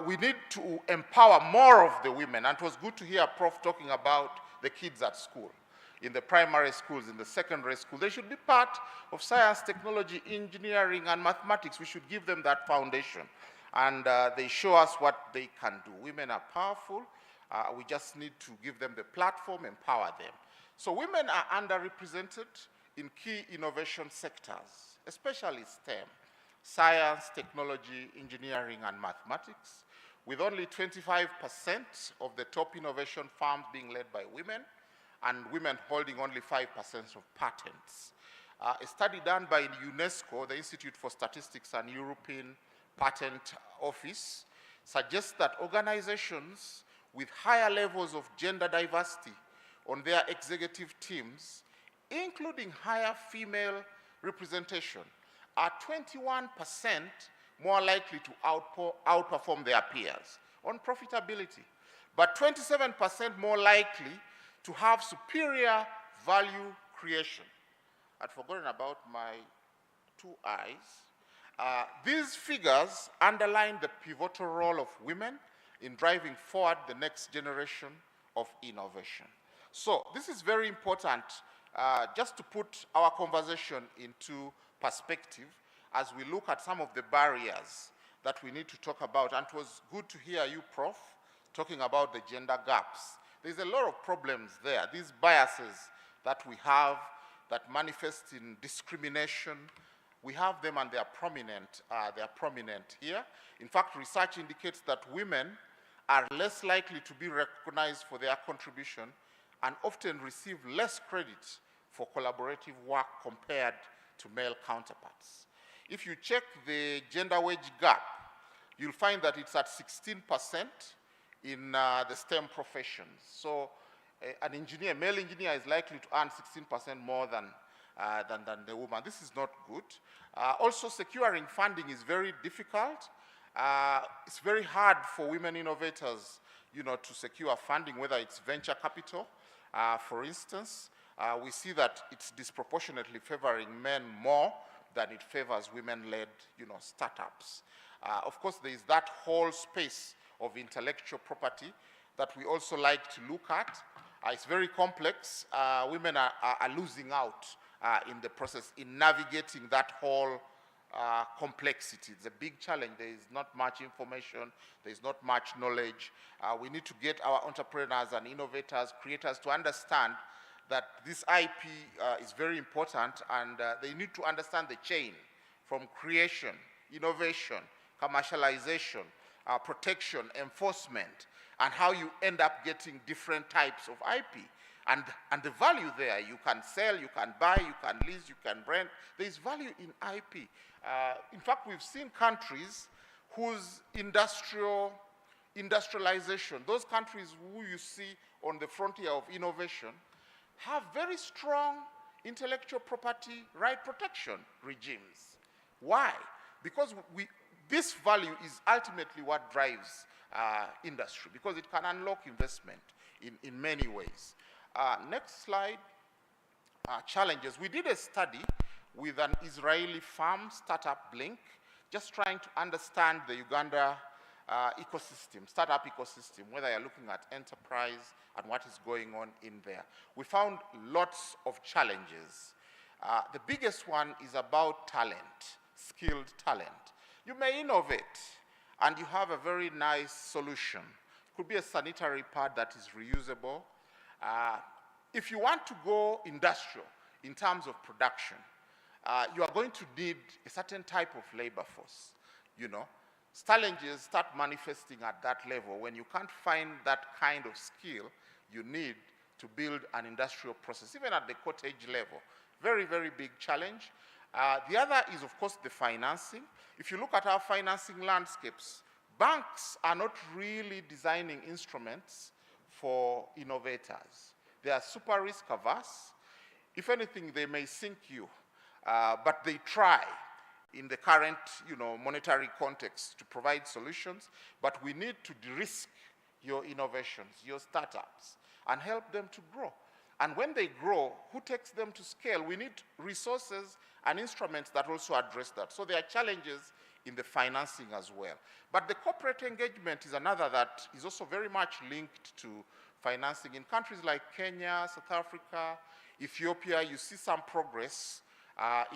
We need to empower more of the women, and it was good to hear Prof talking about the kids at school, in the primary schools, in the secondary school. They should be part of science, technology, engineering, and mathematics. We should give them that foundation, and they show us what they can do. Women are powerful. We just need to give them the platform, empower them. So women are underrepresented in key innovation sectors, especially STEM. Science, technology, engineering, and mathematics, with only 25% of the top innovation firms being led by women, and women holding only 5% of patents. A study done by UNESCO, the Institute for Statistics and European Patent Office, suggests that organizations with higher levels of gender diversity on their executive teams, including higher female representation, are 21% more likely to outperform their peers on profitability, but 27% more likely to have superior value creation. I'd forgotten about my two eyes. These figures underline the pivotal role of women in driving forward the next generation of innovation. So this is very important, just to put our conversation into perspective as we look at some of the barriers that we need to talk about. And it was good to hear you, Prof, talking about the gender gaps. There's a lot of problems there. These biases that we have that manifest in discrimination, we have them and they are prominent here. In fact, research indicates that women are less likely to be recognized for their contribution and often receive less credit for collaborative work compared to male counterparts. If you check the gender wage gap, you'll find that it's at 16% in the STEM professions. So an engineer, male engineer, is likely to earn 16% more than the woman. This is not good. Also, securing funding is very difficult. It's very hard for women innovators, to secure funding, whether it's venture capital, for instance. We see that it's disproportionately favoring men more than it favors women-led, startups. Of course, there is that whole space of intellectual property that we also like to look at. It's very complex. Women are losing out in the process in navigating that whole complexity. It's a big challenge. There is not much information. There is not much knowledge. We need to get our entrepreneurs and innovators, creators to understand that this IP is very important, and they need to understand the chain from creation, innovation, commercialization, protection, enforcement, and how you end up getting different types of IP. And the value there, you can sell, you can buy, you can lease, you can rent. There is value in IP. In fact, we've seen countries whose industrialization, those countries who you see on the frontier of innovation, have very strong intellectual property right protection regimes. Why? Because this value is ultimately what drives industry, because it can unlock investment in many ways. Next slide, challenges. We did a study with an Israeli farm, Startup Blink, just trying to understand the Uganda ecosystem, startup ecosystem, whether you're looking at enterprise and what is going on in there. We found lots of challenges. The biggest one is about talent, skilled talent. You may innovate, and you have a very nice solution. It could be a sanitary pad that is reusable. If you want to go industrial in terms of production, you are going to need a certain type of labor force, you know. Challenges start manifesting at that level when you can't find that kind of skill you need to build an industrial process, even at the cottage level. Very, very big challenge. The other is, of course, the financing. If you look at our financing landscapes, banks are not really designing instruments for innovators. They are super risk averse. If anything, they may sink you, but they try in the current, monetary context to provide solutions. But we need to de-risk your innovations, your startups, and help them to grow. And when they grow, who takes them to scale? We need resources and instruments that also address that. So there are challenges in the financing as well. But the corporate engagement is another that is also very much linked to financing. In countries like Kenya, South Africa, Ethiopia, you see some progress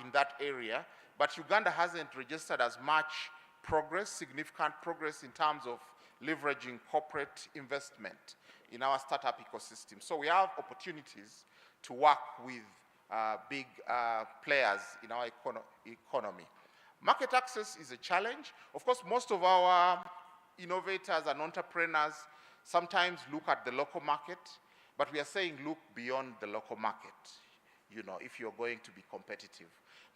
in that area, but Uganda hasn't registered as much progress, significant progress in terms of leveraging corporate investment in our startup ecosystem. So we have opportunities to work with big players in our economy. Market access is a challenge. Of course, most of our innovators and entrepreneurs sometimes look at the local market, but we are saying look beyond the local market, if you're going to be competitive.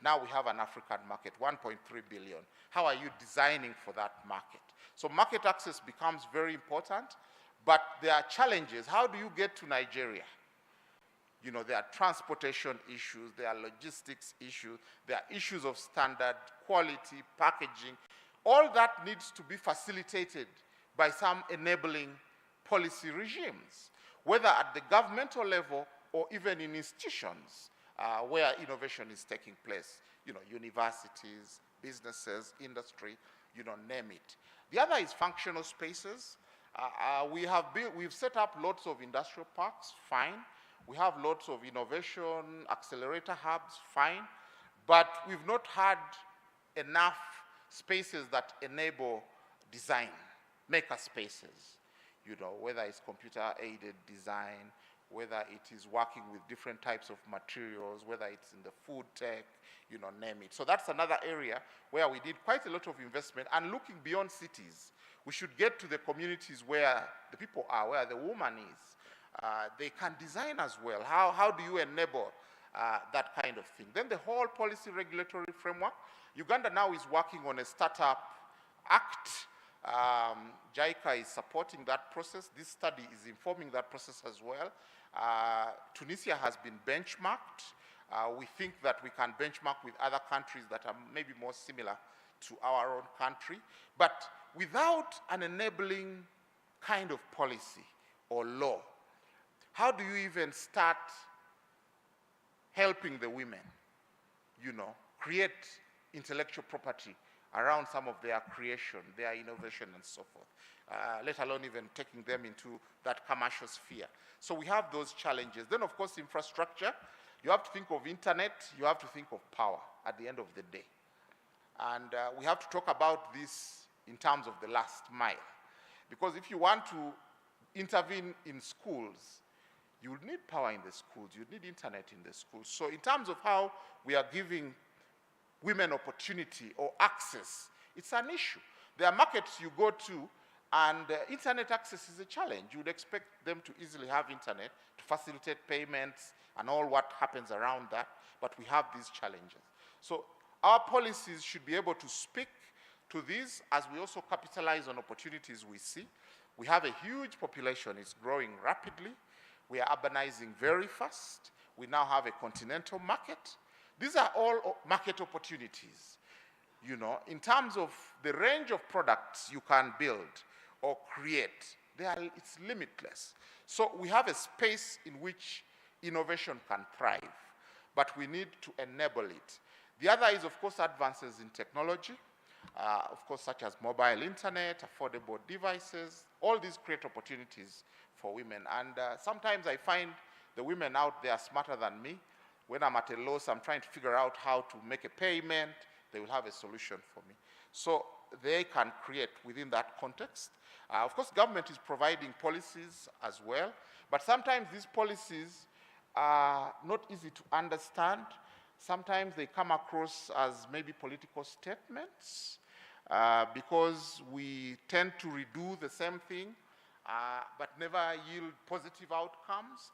Now we have an African market, 1.3 billion. How are you designing for that market? So market access becomes very important, but there are challenges. How do you get to Nigeria? There are transportation issues, there are logistics issues, there are issues of standard, quality, packaging. All that needs to be facilitated by some enabling policy regimes, whether at the governmental level or even in institutions where innovation is taking place, universities, businesses, industry, name it. The other is functional spaces. We've set up lots of industrial parks, fine. We have lots of innovation accelerator hubs, fine. But we've not had enough spaces that enable design, maker spaces, whether it's computer-aided design, whether it is working with different types of materials, whether it's in the food tech, name it. So that's another area where we did quite a lot of investment, and looking beyond cities. We should get to the communities where the people are, where the woman is. They can design as well. How do you enable that kind of thing? Then the whole policy regulatory framework. Uganda now is working on a startup act. JICA is supporting that process. This study is informing that process as well. Tunisia has been benchmarked. We think that we can benchmark with other countries that are maybe more similar to our own country. But without an enabling kind of policy or law, how do you even start helping the women, create intellectual property around some of their creation, their innovation, and so forth, let alone even taking them into that commercial sphere. So we have those challenges. Then, of course, infrastructure. You have to think of internet. You have to think of power at the end of the day. And we have to talk about this in terms of the last mile. Because if you want to intervene in schools, you would need power in the schools. You need internet in the schools. So in terms of how we are giving women opportunity or access, it's an issue. There are markets you go to, and internet access is a challenge. You would expect them to easily have internet to facilitate payments and all what happens around that, but we have these challenges. So our policies should be able to speak to these as we also capitalize on opportunities we see. We have a huge population. It's growing rapidly. We are urbanizing very fast. We now have a continental market. These are all market opportunities. In terms of the range of products you can build or create, it's limitless. So we have a space in which innovation can thrive, but we need to enable it. The other is, of course, advances in technology, of course, such as mobile internet, affordable devices. All these create opportunities for women. And sometimes I find the women out there smarter than me. When I'm at a loss, I'm trying to figure out how to make a payment. They will have a solution for me. So they can create within that context. Of course, government is providing policies as well, but sometimes these policies are not easy to understand. Sometimes they come across as maybe political statements because we tend to redo the same thing but never yield positive outcomes.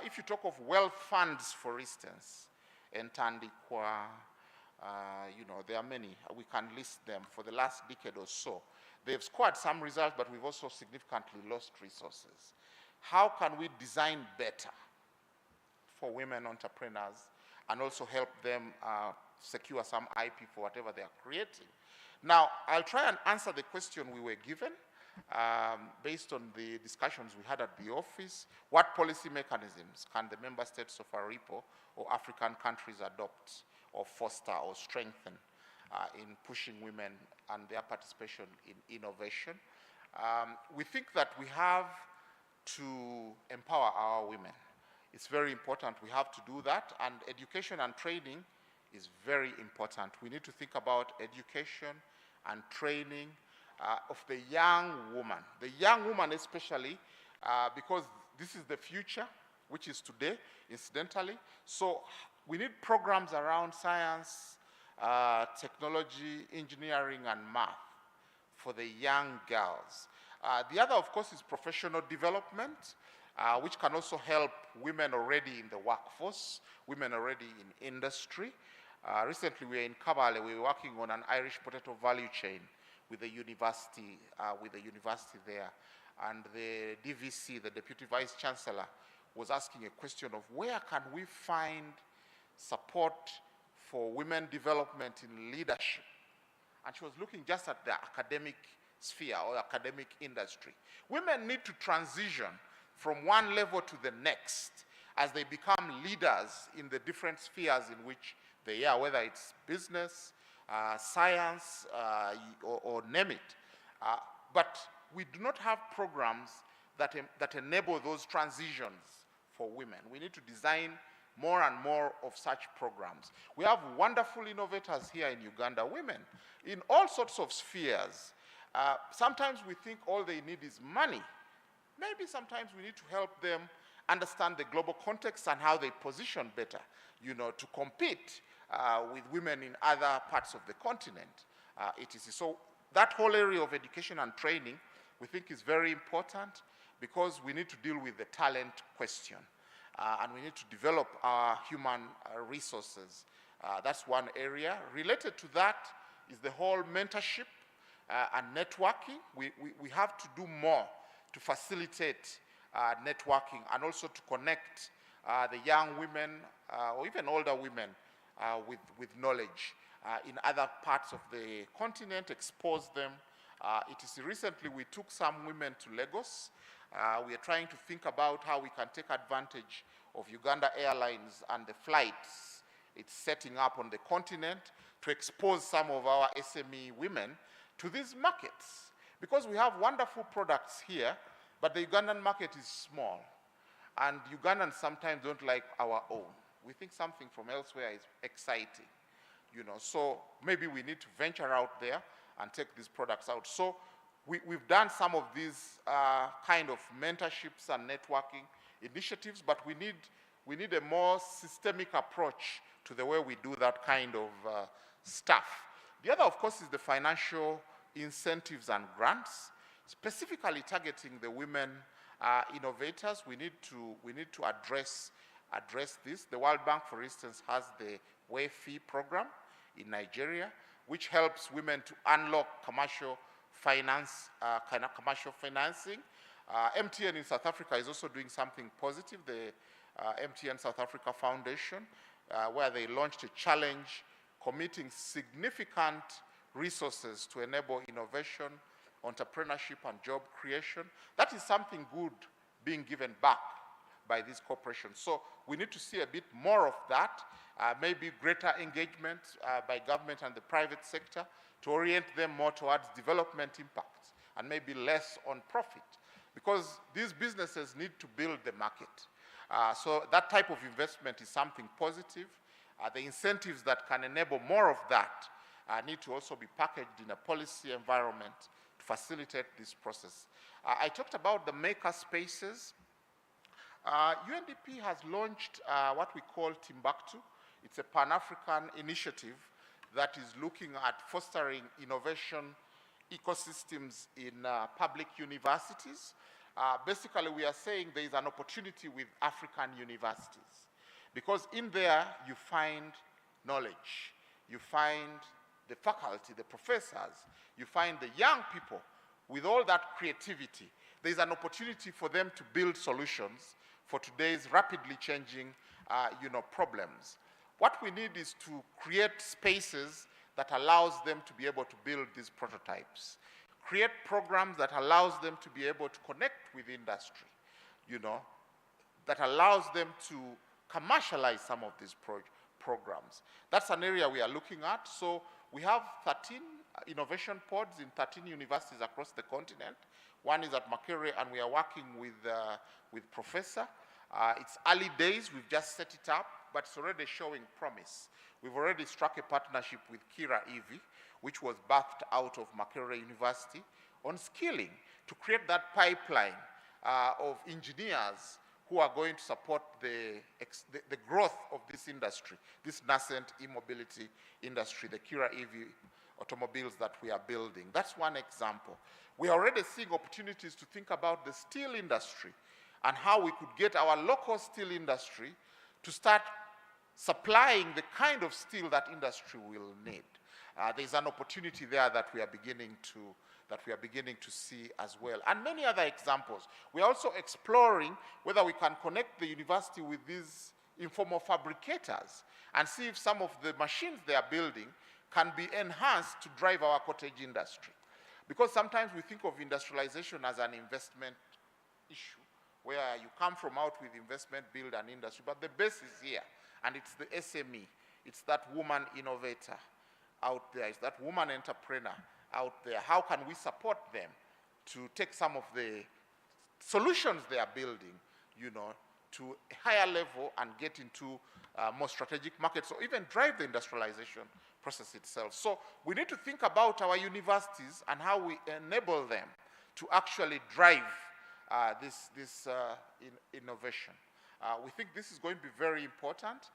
If you talk of wealth funds, for instance, Entandikwa, there are many. We can list them for the last decade or so. They've scored some results, but we've also significantly lost resources. How can we design better for women entrepreneurs and also help them secure some IP for whatever they are creating? Now, I'll try and answer the question we were given based on the discussions we had at the office. What policy mechanisms can the member states of ARIPO or African countries adopt or foster or strengthen in pushing women and their participation in innovation? We think that we have to empower our women. It's very important. We have to do that, and education and training is very important. We need to think about education and training of the young woman especially, because this is the future, which is today, incidentally. So we need programs around science, technology, engineering, and math for the young girls. The other, of course, is professional development, which can also help women already in the workforce, women already in industry. Recently, we were in Kabale. We were working on an Irish potato value chain with the university there. And the DVC, the Deputy Vice Chancellor, was asking a question of where can we find support for women development in leadership? And she was looking just at the academic sphere or academic industry. Women need to transition from one level to the next as they become leaders in the different spheres in which they are, whether it's business, science, or name it. But we do not have programs that enable those transitions for women. We need to design more and more of such programs. We have wonderful innovators here in Uganda, women, in all sorts of spheres. Sometimes we think all they need is money. Maybe sometimes we need to help them understand the global context and how they position better, to compete with women in other parts of the continent, etc. So that whole area of education and training, we think is very important because we need to deal with the talent question. And we need to develop our human resources. That's one area. Related to that is the whole mentorship and networking. We have to do more to facilitate networking and also to connect the young women or even older women with knowledge in other parts of the continent, expose them. Recently we took some women to Lagos. We are trying to think about how we can take advantage of Uganda Airlines and the flights it's setting up on the continent to expose some of our SME women to these markets. Because we have wonderful products here, but the Ugandan market is small. And Ugandans sometimes don't like our own. We think something from elsewhere is exciting, So maybe we need to venture out there and take these products out. So we've done some of these kind of mentorships and networking initiatives, but we need a more systemic approach to the way we do that kind of stuff. The other, of course, is the financial incentives and grants, specifically targeting the women innovators. We need to address this. The World Bank, for instance, has the WAFI program in Nigeria, which helps women to unlock commercial finance, commercial financing. MTN in South Africa is also doing something positive, the MTN South Africa Foundation, where they launched a challenge committing significant resources to enable innovation, entrepreneurship, and job creation. That is something good being given back by these corporations. So we need to see a bit more of that, maybe greater engagement by government and the private sector to orient them more towards development impacts and maybe less on profit, because these businesses need to build the market. So that type of investment is something positive. The incentives that can enable more of that need to also be packaged in a policy environment to facilitate this process. I talked about the maker spaces. UNDP has launched what we call Timbuktu. It's a Pan-African initiative that is looking at fostering innovation ecosystems in public universities. Basically, we are saying there is an opportunity with African universities, because in there you find knowledge, you find the faculty, the professors, you find the young people with all that creativity. There is an opportunity for them to build solutions for today's rapidly changing problems. What we need is to create spaces that allows them to be able to build these prototypes, create programs that allows them to be able to connect with industry, that allows them to commercialize some of these programs. That's an area we are looking at. So we have 13 innovation pods in 13 universities across the continent. One is at Makerere, and we are working with Professor. It's early days, we've just set it up, but it's already showing promise. We've already struck a partnership with Kira Evi, which was birthed out of Makerere University, on skilling to create that pipeline of engineers who are going to support the growth of this industry, this nascent e-mobility industry, the Kira EV automobiles that we are building. That's one example. We are already seeing opportunities to think about the steel industry and how we could get our local steel industry to start supplying the kind of steel that industry will need. There's an opportunity there that we are beginning to see as well, and many other examples. We are also exploring whether we can connect the university with these informal fabricators and see if some of the machines they are building can be enhanced to drive our cottage industry. Because sometimes we think of industrialization as an investment issue, where you come from out with investment, build an industry, but the base is here, and it's the SME. It's that woman innovator out there. It's that woman entrepreneur out there. How can we support them to take some of the solutions they are building, to a higher level and get into more strategic markets, or even drive the industrialization process itself. So we need to think about our universities and how we enable them to actually drive this innovation. We think this is going to be very important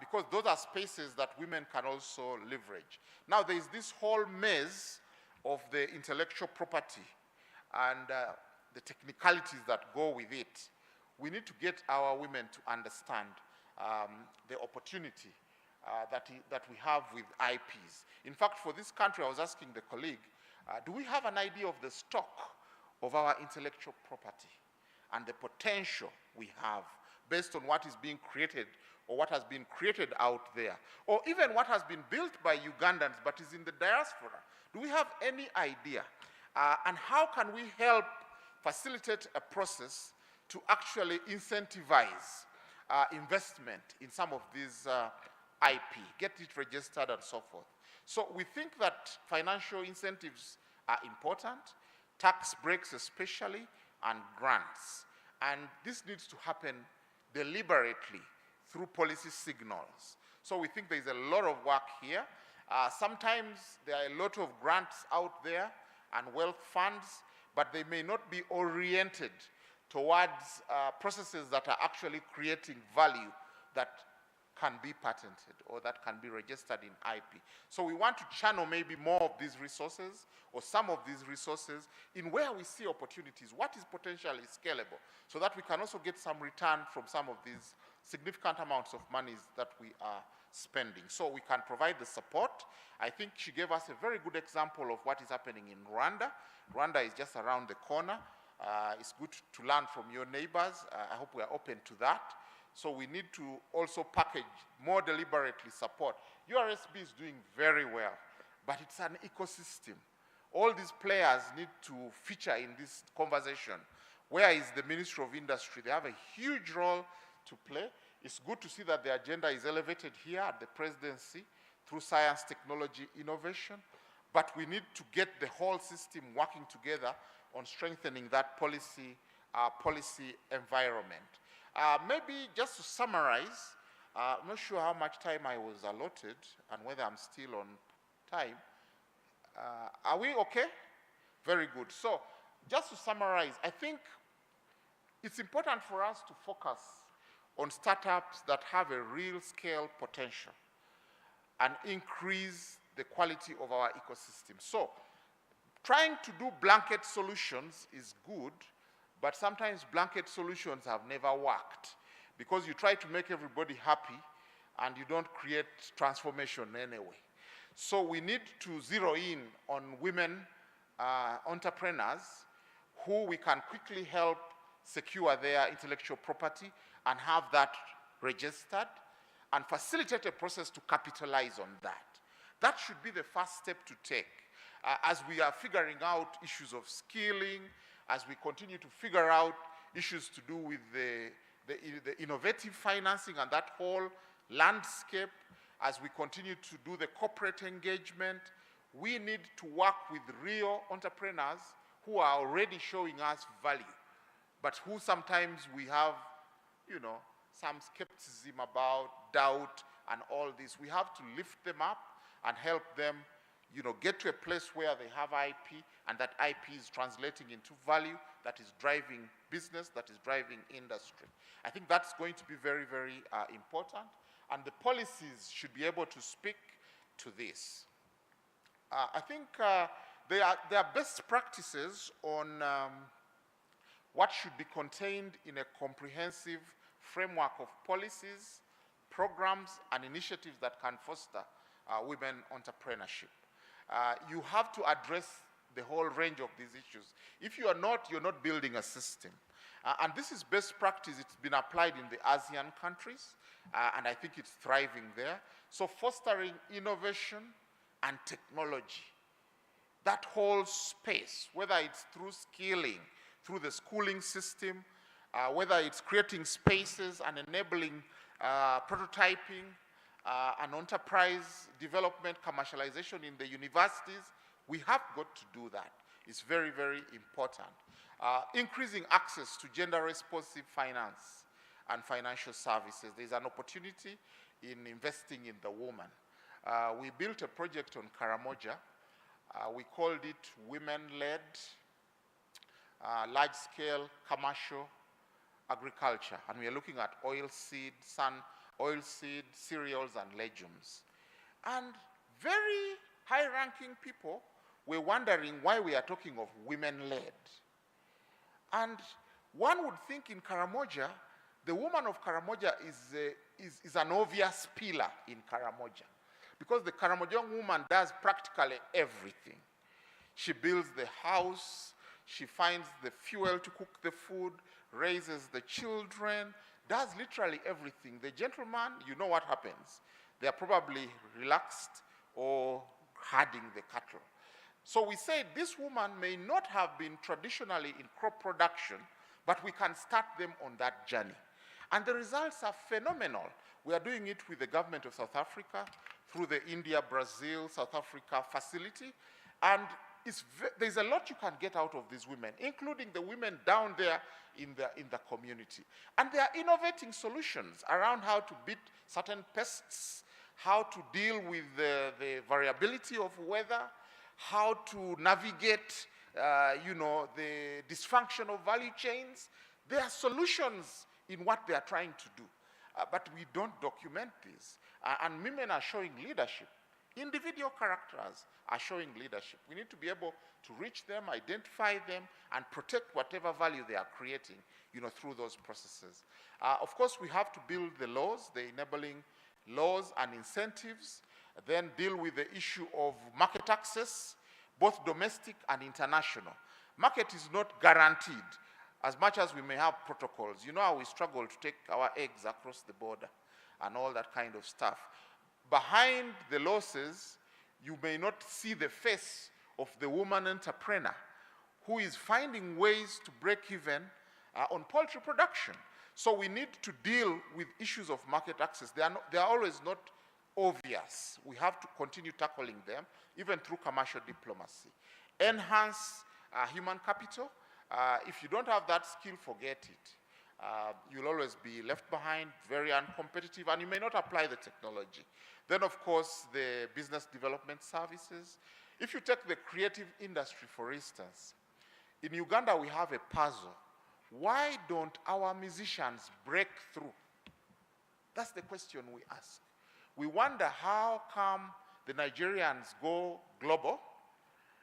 because those are spaces that women can also leverage. Now, there is this whole maze of the intellectual property and the technicalities that go with it. We need to get our women to understand the opportunity that we have with IPs. In fact, for this country, I was asking the colleague, do we have an idea of the stock of our intellectual property and the potential we have based on what is being created or what has been created out there, or even what has been built by Ugandans but is in the diaspora? Do we have any idea? And how can we help facilitate a process to actually incentivize investment in some of these IP, get it registered and so forth? So we think that financial incentives are important, tax breaks especially, and grants. And this needs to happen deliberately through policy signals. So we think there's a lot of work here. Sometimes there are a lot of grants out there and wealth funds, but they may not be oriented towards processes that are actually creating value that can be patented or that can be registered in IP. So we want to channel maybe more of these resources or some of these resources in where we see opportunities, what is potentially scalable, so that we can also get some return from some of these significant amounts of monies that we are spending. So we can provide the support. I think she gave us a very good example of what is happening in Rwanda. Rwanda is just around the corner. It's good to learn from your neighbors. I hope we are open to that. So we need to also package more deliberately support. URSB is doing very well, but it's an ecosystem. All these players need to feature in this conversation. Where is the Ministry of Industry? They have a huge role to play. It's good to see that the agenda is elevated here at the presidency through science, technology, innovation, but we need to get the whole system working together on strengthening that policy environment. Maybe just to summarize, I'm not sure how much time I was allotted and whether I'm still on time. Are we okay? Very good. So just to summarize, I think it's important for us to focus on startups that have a real scale potential and increase the quality of our ecosystem. So trying to do blanket solutions is good, but sometimes blanket solutions have never worked because you try to make everybody happy and you don't create transformation anyway. So we need to zero in on women entrepreneurs who we can quickly help secure their intellectual property and have that registered and facilitate a process to capitalize on that. That should be the first step to take as we are figuring out issues of skilling, as we continue to figure out issues to do with the innovative financing and that whole landscape, as we continue to do the corporate engagement. We need to work with real entrepreneurs who are already showing us value, but who sometimes we have, you know, some skepticism about, doubt, and all this. We have to lift them up and help them, you know, get to a place where they have IP, and that IP is translating into value that is driving business, that is driving industry. I think that's going to be very, very important, and the policies should be able to speak to this. I think there are best practices on what should be contained in a comprehensive framework of policies, programs, and initiatives that can foster women entrepreneurship. You have to address the whole range of these issues. If you are not, you're not building a system. And this is best practice. It's been applied in the ASEAN countries, and I think it's thriving there. So fostering innovation and technology, that whole space, whether it's through skilling, through the schooling system, whether it's creating spaces and enabling prototyping and enterprise development, commercialization in the universities, we have got to do that. It's very, very important. Increasing access to gender-responsive finance and financial services. There's an opportunity in investing in the woman. We built a project on Karamoja. We called it Women-Led Large-Scale Commercial Agriculture, and we are looking at oilseed, cereals, and legumes. And very high-ranking people were wondering why we are talking of women-led. And one would think in Karamoja, the woman of Karamoja is an obvious pillar in Karamoja, because the Karamojan woman does practically everything. She builds the house, she finds the fuel to cook the food, raises the children, does literally everything. The gentleman, you know what happens. They are probably relaxed or herding the cattle. So we say this woman may not have been traditionally in crop production, but we can start them on that journey. And the results are phenomenal. We are doing it with the government of South Africa through the India, Brazil, South Africa facility. And there's a lot you can get out of these women, including the women down there in the community. And they are innovating solutions around how to beat certain pests, how to deal with the variability of weather, how to navigate the dysfunction of value chains. There are solutions in what they are trying to do, but we don't document this. And women are showing leadership. Individual characters are showing leadership. We need to be able to reach them, identify them, and protect whatever value they are creating, through those processes. Of course, we have to build the laws, the enabling laws and incentives, then deal with the issue of market access, both domestic and international. Market is not guaranteed, as much as we may have protocols. You know how we struggle to take our eggs across the border and all that kind of stuff. Behind the losses, you may not see the face of the woman entrepreneur who is finding ways to break even on poultry production. So we need to deal with issues of market access. They are always not obvious. We have to continue tackling them, even through commercial diplomacy. Enhance human capital. If you don't have that skill, forget it. You'll always be left behind, very uncompetitive, and you may not apply the technology. Then, of course, the business development services. If you take the creative industry, for instance, in Uganda we have a puzzle. Why don't our musicians break through? That's the question we ask. We wonder how come the Nigerians go global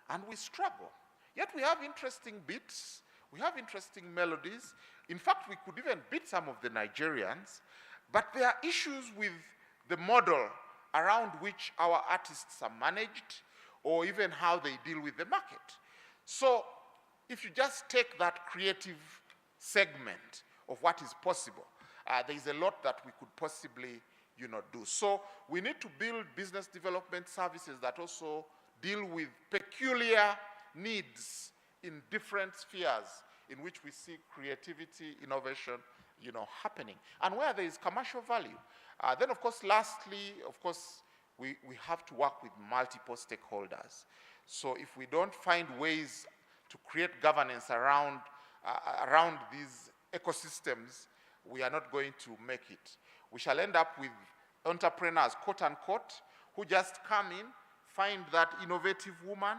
and we struggle. Yet we have interesting beats, we have interesting melodies. In fact, we could even beat some of the Nigerians, but there are issues with the model around which our artists are managed, or even how they deal with the market. So if you just take that creative segment of what is possible, there is a lot that we could possibly do. So we need to build business development services that also deal with peculiar needs in different spheres in which we see creativity, innovation, happening, and where there is commercial value. Then, of course, lastly, we have to work with multiple stakeholders. So if we don't find ways to create governance around these ecosystems, we are not going to make it. We shall end up with entrepreneurs, quote unquote, who just come in, find that innovative woman,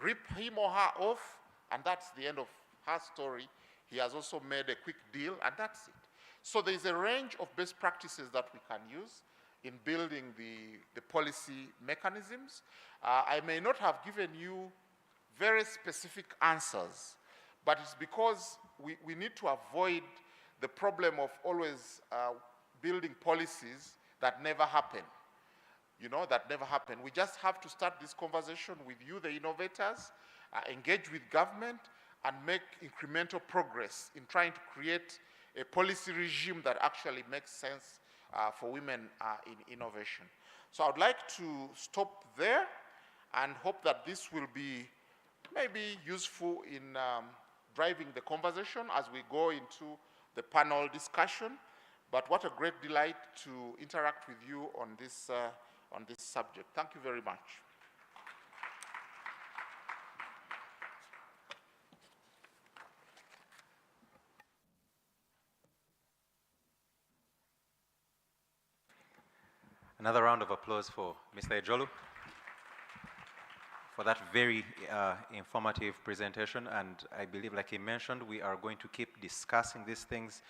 rip him or her off, and that's the end of her story. He has also made a quick deal, and that's it. So there's a range of best practices that we can use in building the policy mechanisms. I may not have given you very specific answers, but it's because we need to avoid the problem of always building policies that never happen. That never happen. We just have to start this conversation with you, the innovators, engage with government, and make incremental progress in trying to create a policy regime that actually makes sense for women in innovation. So I'd like to stop there and hope that this will be maybe useful in driving the conversation as we go into the panel discussion. But what a great delight to interact with you on this subject. Thank you very much. Another round of applause for Mr. Ejolu for that very informative presentation. And I believe, like he mentioned, we are going to keep discussing these things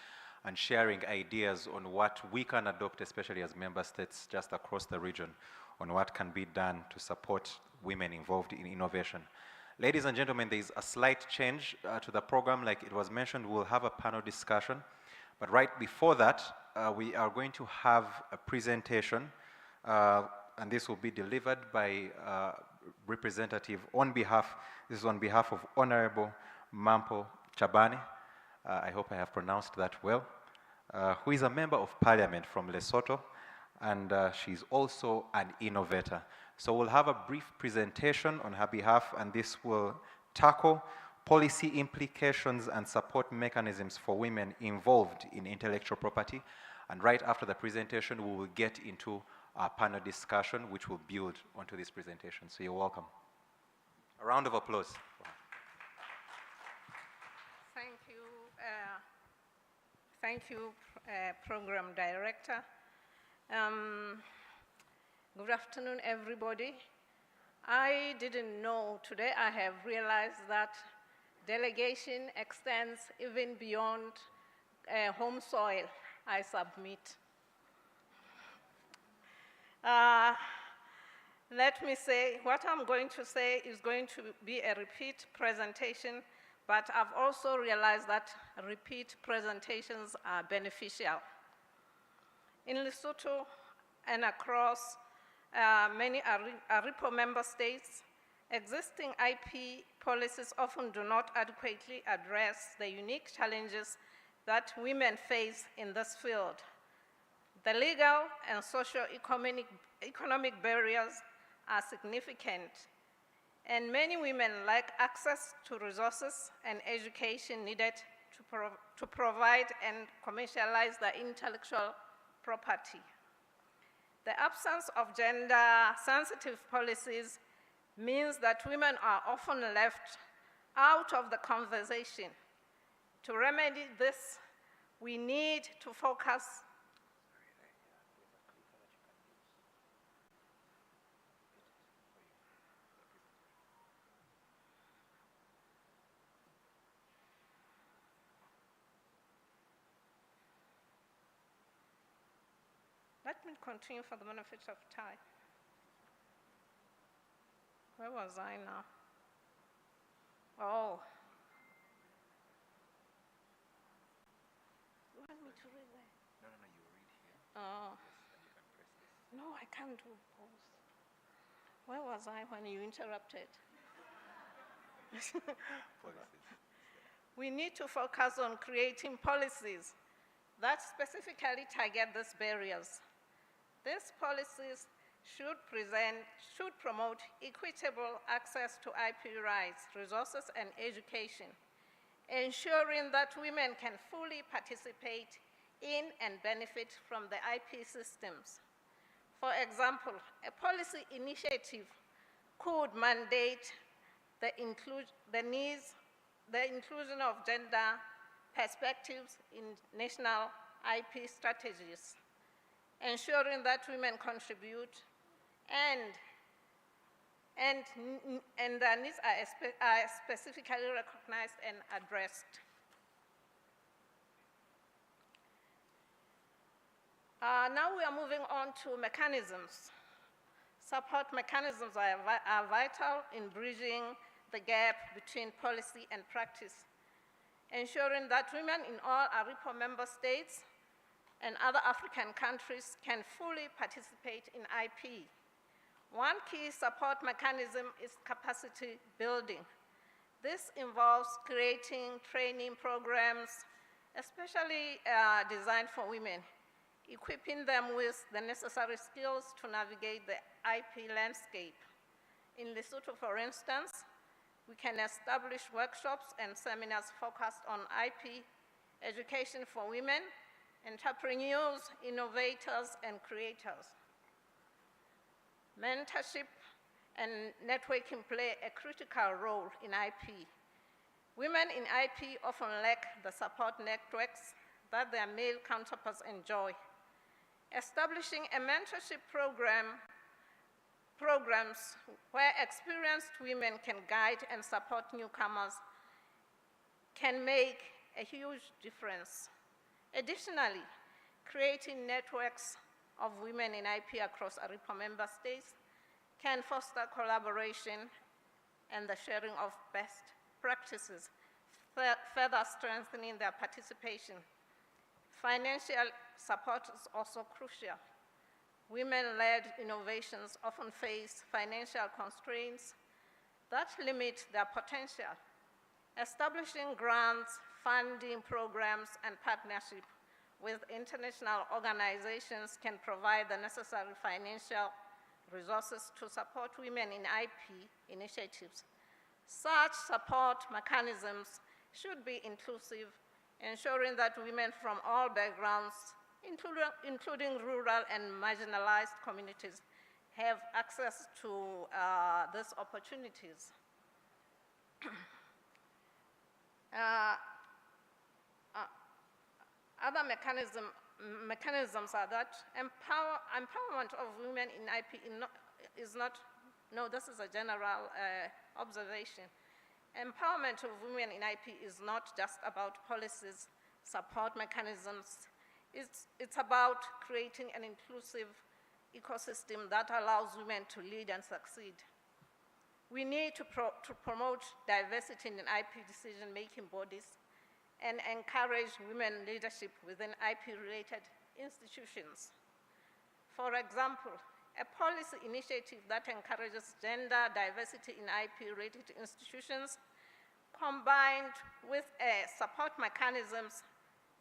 and sharing ideas on what we can adopt, especially as member states just across the region, on what can be done to support women involved in innovation. Ladies and gentlemen, there is a slight change to the program. Like it was mentioned, we'll have a panel discussion. But right before that, we are going to have a presentation, and this will be delivered by representative this is on behalf of Honorable Mampo Chabane. I hope I have pronounced that well, who is a member of parliament from Lesotho, and she's also an innovator. So we'll have a brief presentation on her behalf, and this will tackle policy implications and support mechanisms for women involved in intellectual property. And right after the presentation, we will get into our panel discussion, which will build onto this presentation. So you're welcome. A round of applause. Thank you, Program Director. Good afternoon, everybody. I didn't know, today I have realized that delegation extends even beyond home soil, I submit. Let me say, what I'm going to say is going to be a repeat presentation, but I've also realized that repeat presentations are beneficial. In Lesotho and across many ARIPO member states, existing IP policies often do not adequately address the unique challenges that women face in this field. The legal and socio-economic barriers are significant. and many women lack access to resources and education needed to provide and commercialize their intellectual property. The absence of gender-sensitive policies means that women are often left out of the conversation. To remedy this, we need to focus Let me continue for the benefit of time. Where was I now? Oh. You want me to read that? No, you read here. Oh. No, I can't do both. Where was I when you interrupted? We need to focus on creating policies that specifically target these barriers. These policies should promote equitable access to IP rights, resources, and education, ensuring that women can fully participate in and benefit from the IP systems. For example, a policy initiative could mandate the inclusion of gender perspectives in national IP strategies, ensuring that women contribute and their needs are specifically recognized and addressed. Now we are moving on to mechanisms. Support mechanisms are vital in bridging the gap between policy and practice, ensuring that women in all ARIPO member states and other African countries can fully participate in IP. One key support mechanism is capacity building. This involves creating training programs, especially designed for women, equipping them with the necessary skills to navigate the IP landscape. In Lesotho, for instance, we can establish workshops and seminars focused on IP education for women, entrepreneurs, innovators, and creators. Mentorship and networking play a critical role in IP. Women in IP often lack the support networks that their male counterparts enjoy. Establishing a mentorship programs where experienced women can guide and support newcomers can make a huge difference. Additionally, creating networks of women in IP across ARIPO member states can foster collaboration and the sharing of best practices, further strengthening their participation. Financial support is also crucial. Women-led innovations often face financial constraints that limit their potential. Establishing grants, funding programs, and partnership with international organizations can provide the necessary financial resources to support women in IP initiatives. Such support mechanisms should be inclusive, ensuring that women from all backgrounds, including rural and marginalized communities, have access to these opportunities. Other mechanisms are that empowerment of women in IP this is a general observation. Empowerment of women in IP is not just about policies, support mechanisms. It's about creating an inclusive ecosystem that allows women to lead and succeed. We need to promote diversity in IP decision-making bodies and encourage women leadership within IP-related institutions. For example, a policy initiative that encourages gender diversity in IP-related institutions, combined with support mechanisms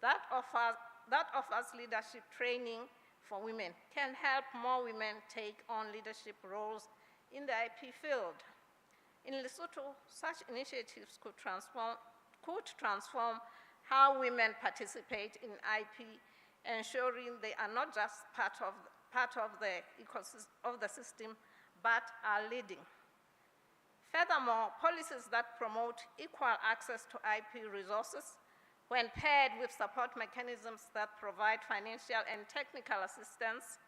that offers leadership training for women, can help more women take on leadership roles in the IP field. In Lesotho, such initiatives could transform how women participate in IP, ensuring they are not just part of the ecosystem of the system, but are leading. Furthermore, policies that promote equal access to IP resources, when paired with support mechanisms that provide financial and technical assistance,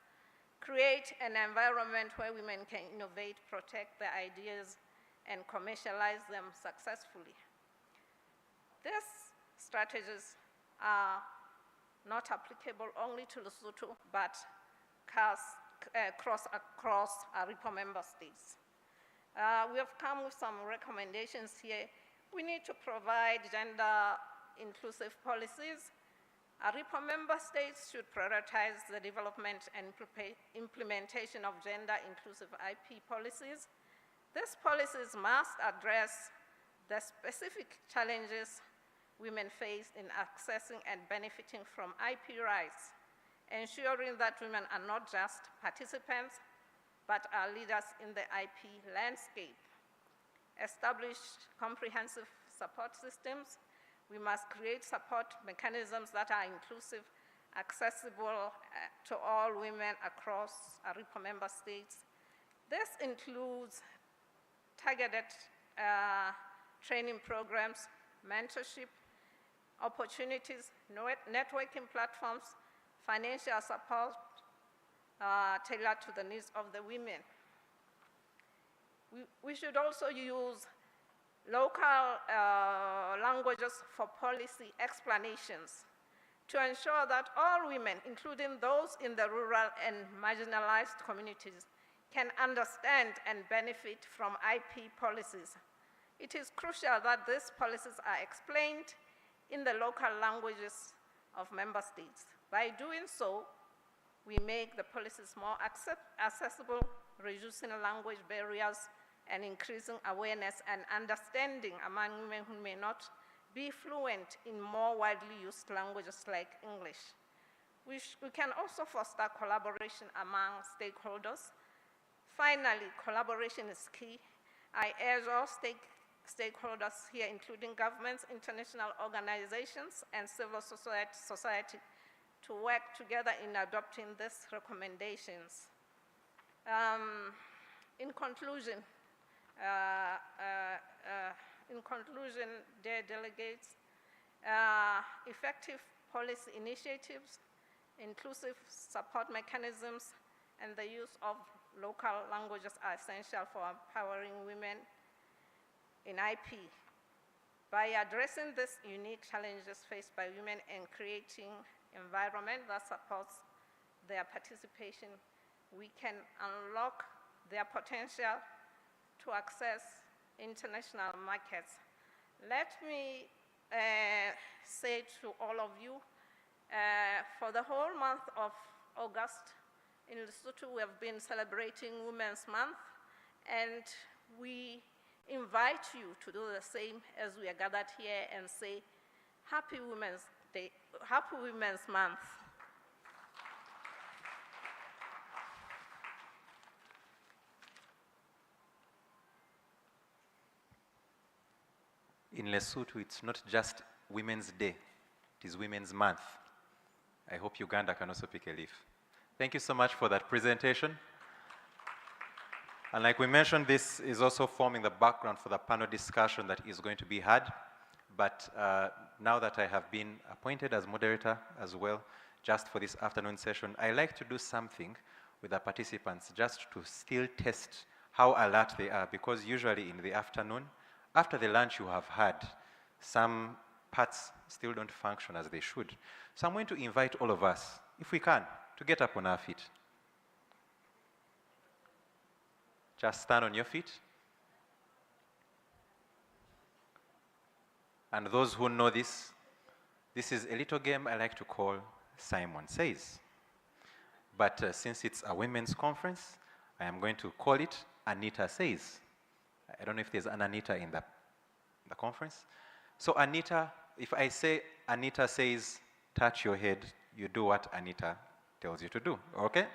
create an environment where women can innovate, protect their ideas, and commercialize them successfully. These strategies are not applicable only to Lesotho, but across ARIPO member states. We have come with some recommendations here. We need to provide gender-inclusive policies. ARIPO member states should prioritize the development and implementation of gender-inclusive IP policies. These policies must address the specific challenges women face in accessing and benefiting from IP rights, ensuring that women are not just participants, but are leaders in the IP landscape. Establish comprehensive support systems. We must create support mechanisms that are inclusive, accessible to all women across ARIPO member states. This includes targeted training programs, mentorship, opportunities, networking platforms, financial support tailored to the needs of the women. We should also use local languages for policy explanations to ensure that all women, including those in the rural and marginalized communities, can understand and benefit from IP policies. It is crucial that these policies are explained in the local languages of member states. By doing so, we make the policies more accessible, reducing language barriers, and increasing awareness and understanding among women who may not be fluent in more widely used languages like English. We can also foster collaboration among stakeholders. Finally, collaboration is key. I urge all stakeholders here, including governments, international organizations, and civil society, to work together in adopting these recommendations. In conclusion, dear delegates, effective policy initiatives, inclusive support mechanisms, and the use of local languages are essential for empowering women in IP. By addressing these unique challenges faced by women and creating an environment that supports their participation, we can unlock their potential to access international markets. Let me say to all of you, for the whole month of August, in Lesotho, we have been celebrating Women's Month, and we invite you to do the same as we are gathered here and say, Happy Women's Day, Happy Women's Month. In Lesotho, it's not just Women's Day, it is Women's Month. I hope Uganda can also pick a leaf. Thank you so much for that presentation. And like we mentioned, this is also forming the background for the panel discussion that is going to be had. But now that I have been appointed as moderator as well, just for this afternoon session, I like to do something with the participants just to still test how alert they are, because usually in the afternoon, after the lunch you have had, some parts still don't function as they should. So I'm going to invite all of us, if we can, to get up on our feet. Just stand on your feet. And those who know this is a little game I like to call Simon Says. But since it's a women's conference, I am going to call it Anita Says. I don't know if there's an Anita in the conference. So Anita, if I say Anita says, touch your head, you do what Anita tells you to do, okay?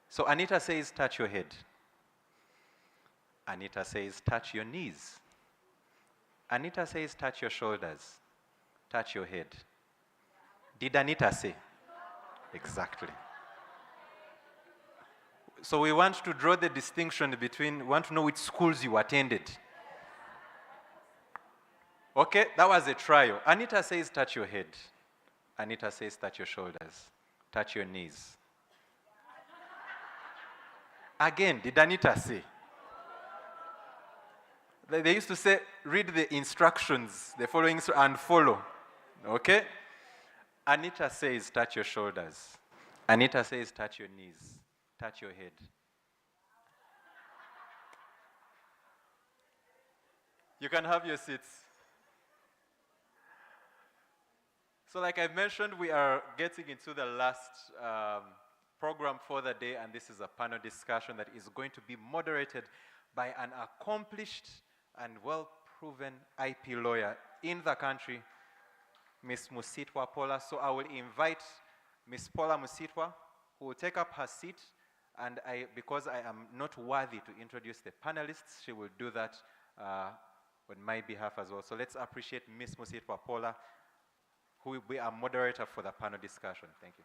So Anita says, touch your head. Anita says, touch your knees. Anita says, touch your shoulders. Touch your head. Did Anita say? Exactly. So we want to draw the distinction between, we want to know which schools you attended. Okay, that was a trial. Anita says, touch your head. Anita says, touch your shoulders. Touch your knees. Again, did Anita say? They used to say, read the instructions, the following, and follow. Okay? Anita says, touch your shoulders. Anita says, touch your knees. Touch your head. You can have your seats. So like I mentioned, we are getting into the last program for the day, and this is a panel discussion that is going to be moderated by an accomplished and well-proven IP lawyer in the country, Ms. Musitwa Paula. So I will invite Ms. Paula Musitwa, who will take up her seat, and because I am not worthy to introduce the panelists, she will do that on my behalf as well. So let's appreciate Ms. Musitwa Paula, who will be our moderator for the panel discussion. Thank you.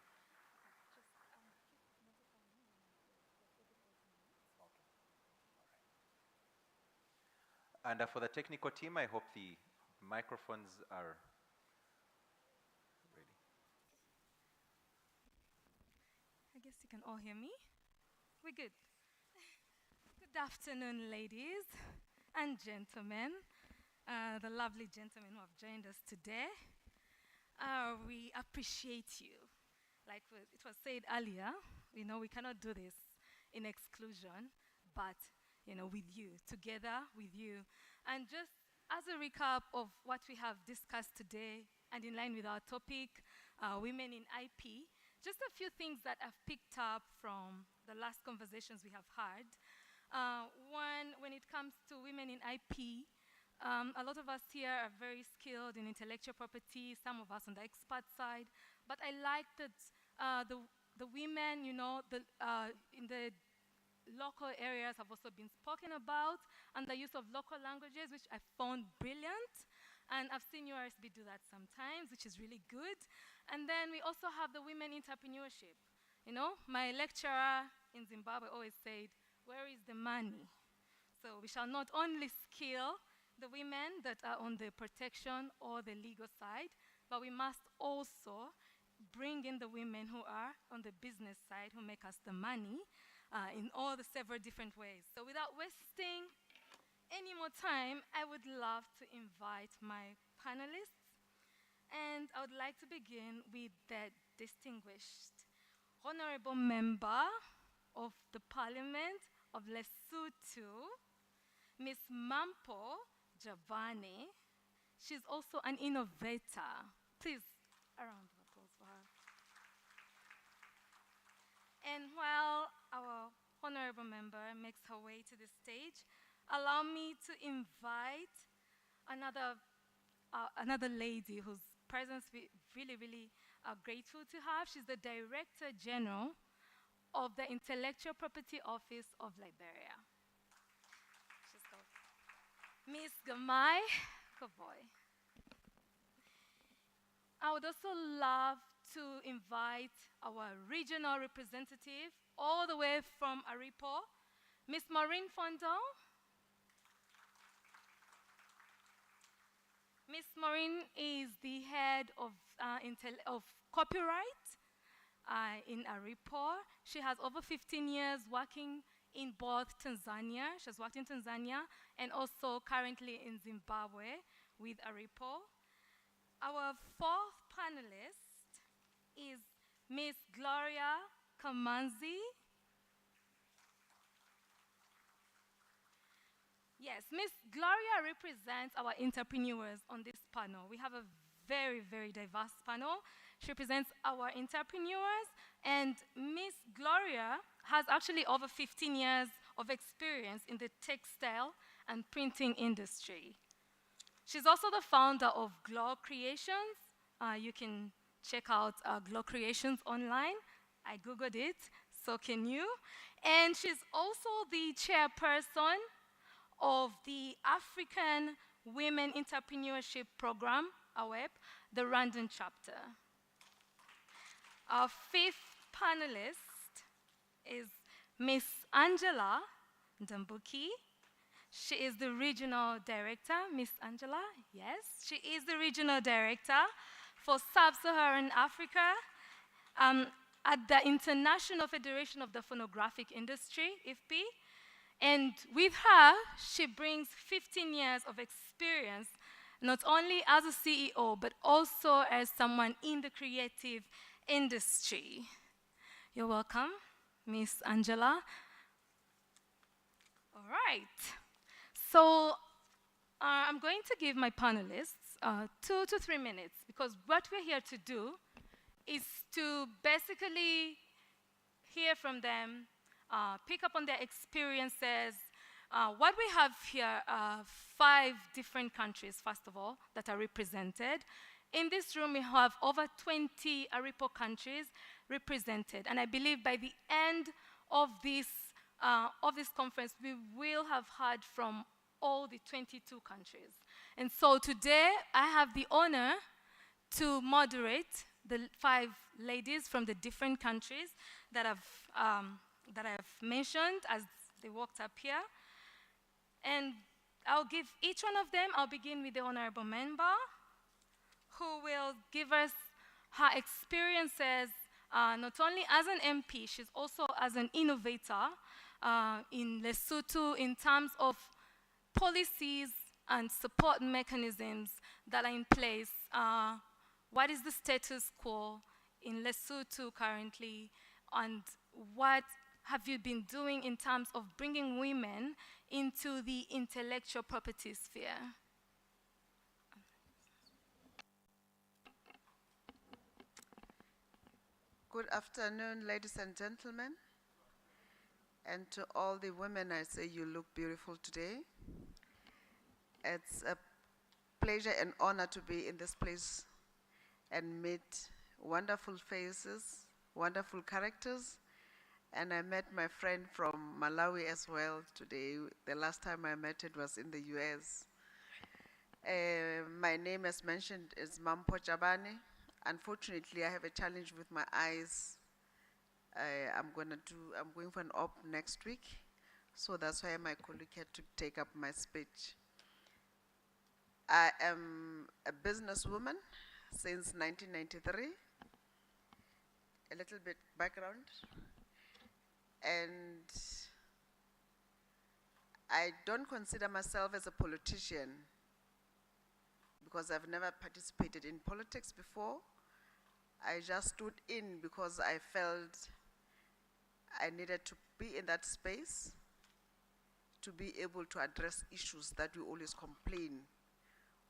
And for the technical team, I hope the microphones are ready. I guess you can all hear me. We're good. Good afternoon, ladies and gentlemen, the lovely gentlemen who have joined us today. We appreciate you. Like it was said earlier, we cannot do this in exclusion, but, with you, together with you. And just as a recap of what we have discussed today, and in line with our topic, women in IP, just a few things that I've picked up from the last conversations we have had. One, when it comes to women in IP, a lot of us here are very skilled in intellectual property, some of us on the expert side, but I like that the women, in the local areas have also been spoken about, and the use of local languages, which I found brilliant. And I've seen URSB do that sometimes, which is really good. And then we also have the women entrepreneurship. My lecturer in Zimbabwe always said, where is the money? So we shall not only skill the women that are on the protection or the legal side, but we must also bring in the women who are on the business side, who make us the money in all the several different ways. So without wasting any more time, I would love to invite my panelists, and I would like to begin with the distinguished honorable member of the Parliament of Lesotho, Ms. Mampo Jabane. She's also an innovator. Please, a round of applause for her. And while our honorable member makes her way to the stage, allow me to invite another lady whose presence we really are grateful to have. She's the Director General of the Intellectual Property Office of Liberia. She's called Ms. Gamai Kovoy. I would also love to invite our regional representative all the way from ARIPO, Ms. Maureen Fondon. Ms. Maureen is the head of copyright in ARIPO. She has over 15 years working in both Tanzania. She has worked in Tanzania and also currently in Zimbabwe with ARIPO. Our fourth panelist is Ms. Gloria Kamanzi. Yes, Ms. Gloria represents our entrepreneurs on this panel. We have a very diverse panel. She represents our entrepreneurs, and Ms. Gloria has actually over 15 years of experience in the textile and printing industry. She's also the founder of Glow Creations. You can check out Glow Creations online. I Googled it, so can you. And she's also the chairperson of the African Women Entrepreneurship Program, AWEP, the Rwandan chapter. Our fifth panelist is Miss Angela Ndambuki. She is the regional director. Miss Angela, yes, she is the regional director for Sub-Saharan Africa at the International Federation of the Phonographic Industry, IFPI. And with her, she brings 15 years of experience, not only as a CEO, but also as someone in the creative industry. You're welcome, Miss Angela. All right. So I'm going to give my panelists 2 to 3 minutes, because what we're here to do is to basically hear from them, pick up on their experiences. What we have here are 5 different countries, first of all, that are represented. In this room, we have over 20 ARIPO countries represented. And I believe by the end of this conference, we will have heard from all the 22 countries. And so today, I have the honor to moderate the 5 ladies from the different countries that I've mentioned as they walked up here. And I'll give each one of them, I'll begin with the honorable member, who will give us her experiences, not only as an MP, she's also as an innovator in Lesotho in terms of policies and support mechanisms that are in place. What is the status quo in Lesotho currently, and what have you been doing in terms of bringing women into the intellectual property sphere? Good afternoon, ladies and gentlemen. And to all the women, I say you look beautiful today. It's a pleasure and honor to be in this place and meet wonderful faces, wonderful characters. And I met my friend from Malawi as well today. The last time I met it was in the US. My name, as mentioned, is Mampo Chabane. Unfortunately, I have a challenge with my eyes. I'm going for an op next week. So that's why my colleague had to take up my speech. I am a businesswoman since 1993. A little bit background. And I don't consider myself as a politician because I've never participated in politics before. I just stood in because I felt I needed to be in that space to be able to address issues that we always complain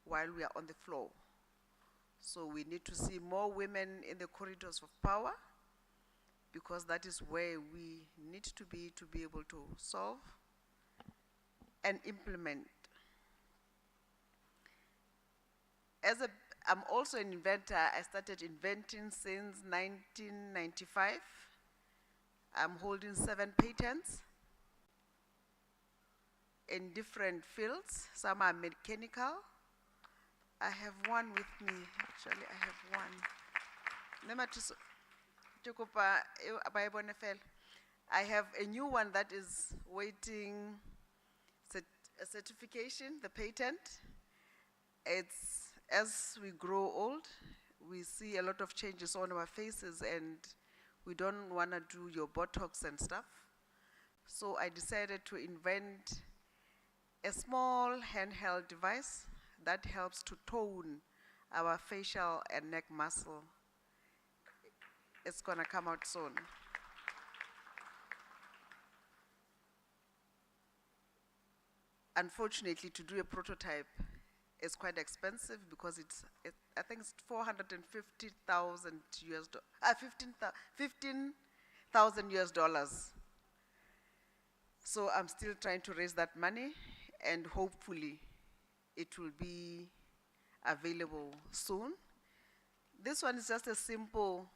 while we are on the floor. So we need to see more women in the corridors of power, because that is where we need to be able to solve and implement. I'm also an inventor. I started inventing since 1995. I'm holding 7 patents in different fields. Some are mechanical. I have one with me, actually I have one. I have a new one that is waiting a certification, the patent. It's, as we grow old, we see a lot of changes on our faces and we don't want to do your Botox and stuff. So I decided to invent a small handheld device that helps to tone our facial and neck muscle. It's going to come out soon. Unfortunately, to do a prototype is quite expensive because I think it's 450,000 US dollars, 15,000 US dollars. So I'm still trying to raise that money, and hopefully it will be available soon. This one is just a simple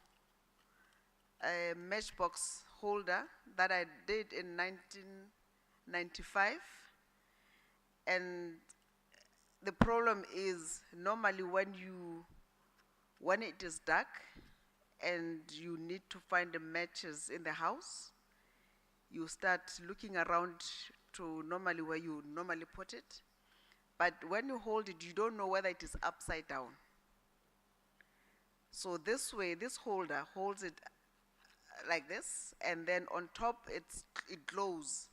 matchbox holder that I did in 1995. And the problem is normally when it is dark and you need to find the matches in the house, you start looking around to normally where you normally put it. But when you hold it, you don't know whether it is upside down. So this way, this holder holds it like this, and then on top it glows.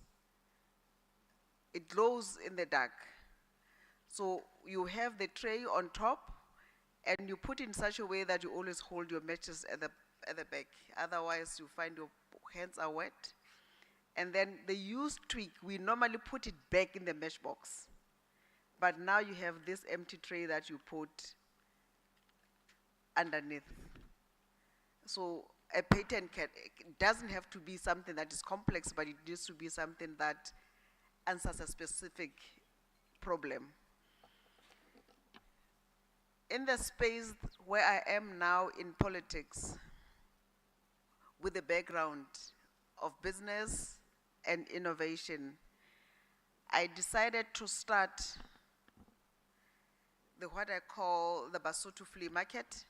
It glows in the dark. So you have the tray on top, and you put in such a way that you always hold your matches at the back. Otherwise, you find your hands are wet. And then the used twig, we normally put it back in the match box. But now you have this empty tray that you put underneath. So a patent it doesn't have to be something that is complex, but it needs to be something that answers a specific problem. In the space where I am now in politics, with the background of business and innovation, I decided to start what I call the Basotho Flea Market.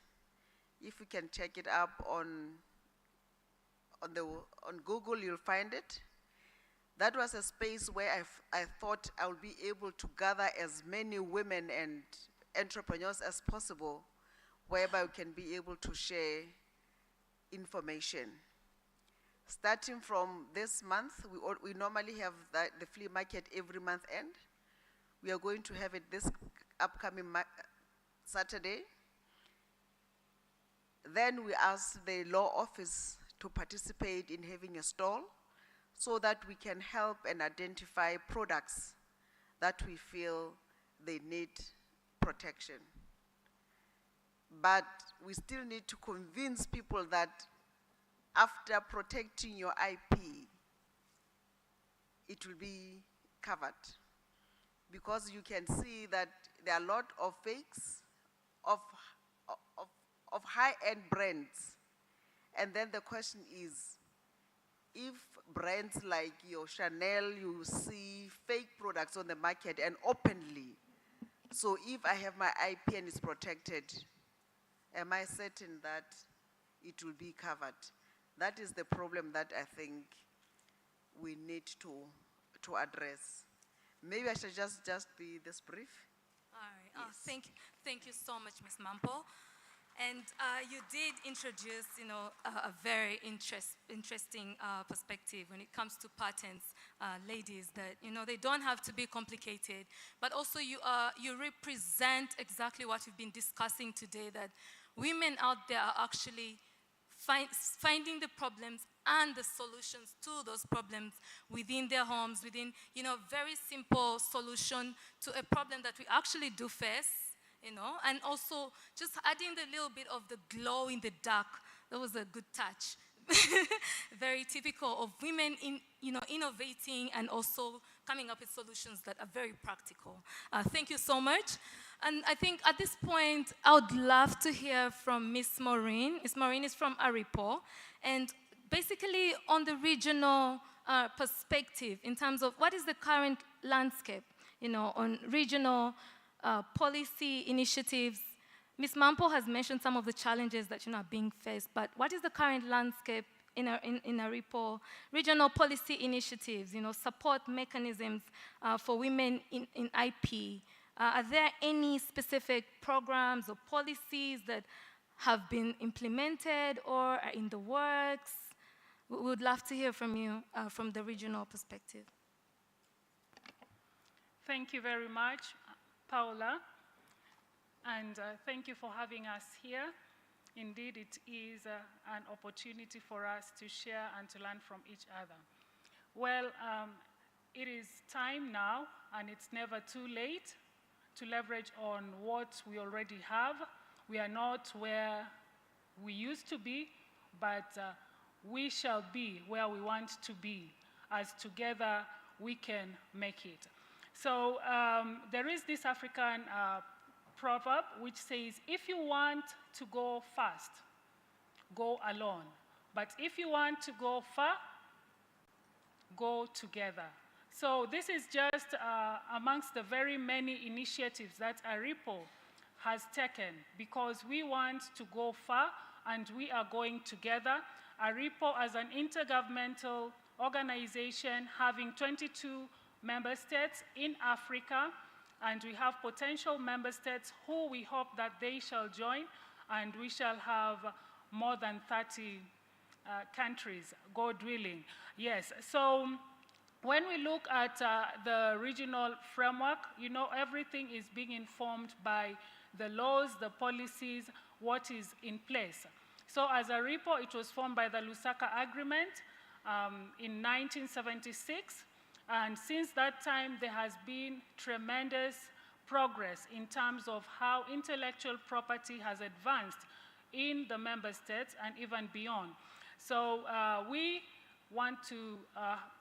If you can check it up on Google, you'll find it. That was a space where I thought I would be able to gather as many women and entrepreneurs as possible, whereby we can be able to share information. Starting from this month, we normally have the flea market every month end. We are going to have it this upcoming Saturday. Then we ask the law office to participate in having a stall so that we can help and identify products that we feel they need protection. But we still need to convince people that after protecting your IP, it will be covered. Because you can see that there are a lot of fakes of high-end brands. And then the question is, if brands like your Chanel, you see fake products on the market and openly, so if I have my IP and it's protected, am I certain that it will be covered? That is the problem that I think we need to address. Maybe I should just be this brief. All right. Yes. Thank you so much, Ms. Mampo. And you did introduce, a very interesting perspective when it comes to patents, ladies, that, they don't have to be complicated, but also you represent exactly what we've been discussing today, that women out there are actually finding the problems and the solutions to those problems within their homes, within, very simple solution to a problem that we actually do face. And also just adding the little bit of the glow in the dark. That was a good touch. Very typical of women innovating and also coming up with solutions that are very practical. Thank you so much. And I think at this point, I would love to hear from Ms. Maureen. Ms. Maureen is from ARIPO. And basically on the regional perspective in terms of what is the current landscape, on regional policy initiatives. Ms. Mampo has mentioned some of the challenges that are being faced, but what is the current landscape in ARIPO? Regional policy initiatives, support mechanisms for women in IP. Are there any specific programs or policies that have been implemented or are in the works? We would love to hear from you from the regional perspective. Thank you very much, Paula, and thank you for having us here. Indeed, it is an opportunity for us to share and to learn from each other. Well, it is time now, and it's never too late to leverage on what we already have. We are not where we used to be, but we shall be where we want to be, as together we can make it. So there is this African proverb which says, if you want to go fast, go alone. But if you want to go far, go together. So this is just amongst the very many initiatives that ARIPO has taken, because we want to go far and we are going together. ARIPO, as an intergovernmental organization having 22 member states in Africa, and we have potential member states who we hope that they shall join, and we shall have more than 30 countries, God willing. Yes, so when we look at the regional framework, you know, everything is being informed by the laws, the policies, what is in place. So as ARIPO, it was formed by the Lusaka Agreement in 1976. And since that time, there has been tremendous progress in terms of how intellectual property has advanced in the member states and even beyond. So we want to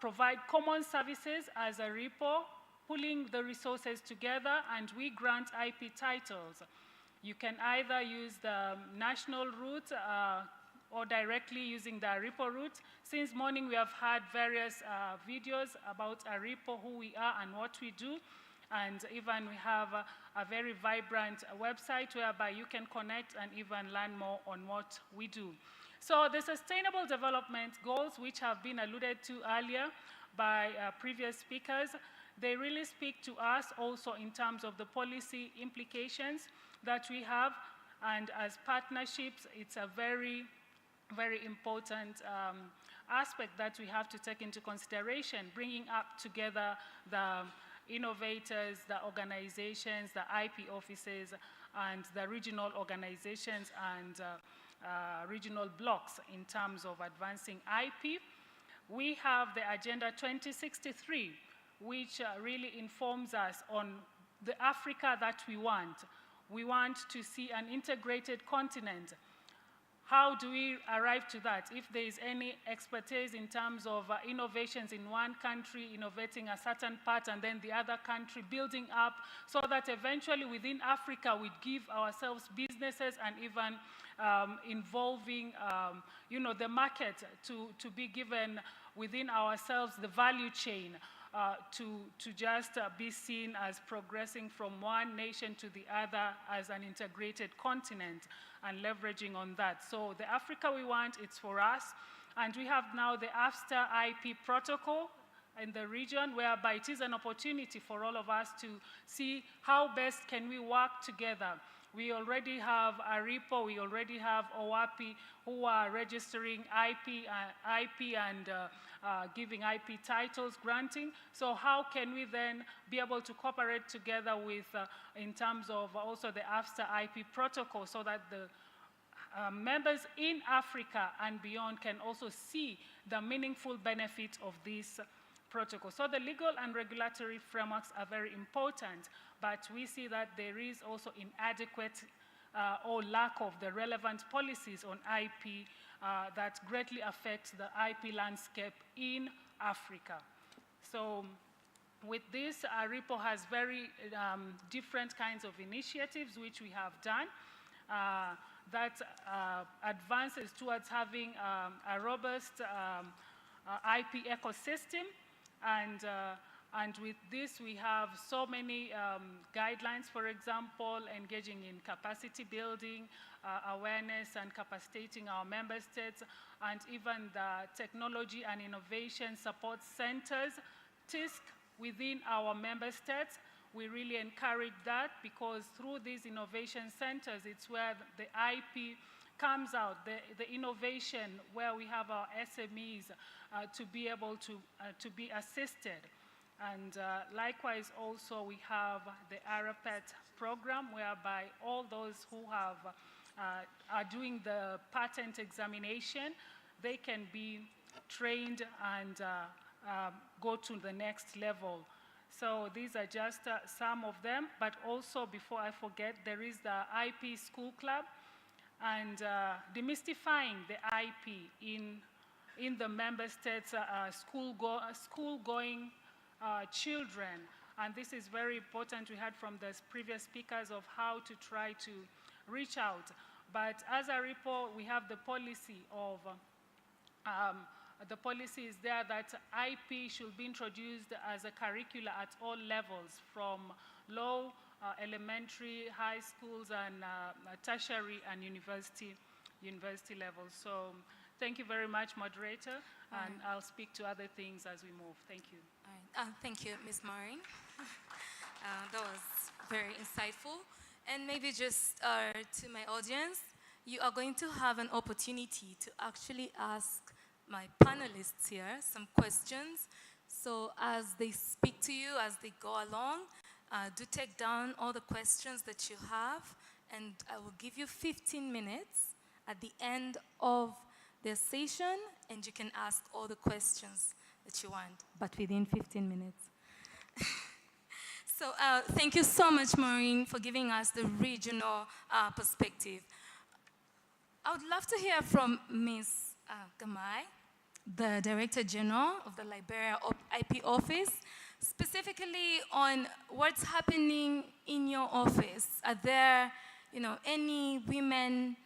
provide common services as ARIPO, pulling the resources together, and we grant IP titles. You can either use the national route or directly using the ARIPO route. Since morning, we have had various videos about ARIPO, who we are and what we do. And even we have a very vibrant website whereby you can connect and even learn more on what we do. So the Sustainable Development Goals, which have been alluded to earlier by previous speakers, they really speak to us also in terms of the policy implications that we have. And as partnerships, it's a very, very important aspect that we have to take into consideration, bringing up together the innovators, the organizations, the IP offices, and the regional organizations and regional blocks in terms of advancing IP. We have the Agenda 2063, which really informs us on the Africa that we want. We want to see an integrated continent. How do we arrive to that? If there is any expertise in terms of innovations in one country, innovating a certain part, and then the other country building up, so that eventually within Africa we give ourselves businesses and even involving you know, the market to be given within ourselves the value chain. To just be seen as progressing from one nation to the other as an integrated continent and leveraging on that. So the Africa we want, it's for us. And we have now the AFSTA IP protocol in the region, whereby it is an opportunity for all of us to see how best can we work together. We already have ARIPO, we already have OWAPI, who are registering IP and giving IP titles, granting. So how can we then be able to cooperate together with, in terms of also the AFSTA IP protocol, so that the members in Africa and beyond can also see the meaningful benefit of this protocol. So the legal and regulatory frameworks are very important, but we see that there is also inadequate or lack of the relevant policies on IP that greatly affect the IP landscape in Africa. So with this, ARIPO has very different kinds of initiatives which we have done that advances towards having a robust IP ecosystem. And with this, we have so many guidelines, for example, engaging in capacity building, awareness and capacitating our member states, and even the technology and innovation support centers, TISC, within our member states. We really encourage that, because through these innovation centers, it's where the IP comes out, the innovation, where we have our SMEs to be able to be assisted. And likewise, also, we have the ARIPET program, whereby all those who have, are doing the patent examination, they can be trained and go to the next level. So these are just some of them, but also, before I forget, there is the IP School Club, and demystifying the IP in the member states' school-going children. And this is very important. We heard from the previous speakers of how to try to reach out. But as ARIPO, we have the policy of the policy is there that IP should be introduced as a curricula at all levels, from low, elementary, high schools, and tertiary and university levels. So thank you very much, moderator, and I'll speak to other things as we move. Thank you. All right. Thank you, Ms. Maureen. That was very insightful. And maybe just to my audience, you are going to have an opportunity to actually ask my panelists here some questions. So as they speak to you, as they go along, do take down all the questions that you have, and I will give you 15 minutes at the end of their session, and you can ask all the questions that you want, but within 15 minutes. So thank you so much, Maureen, for giving us the regional perspective. I would love to hear from Ms. Gamai, the Director General of the Liberia IP Office, specifically on what's happening in your office. Are there, any women,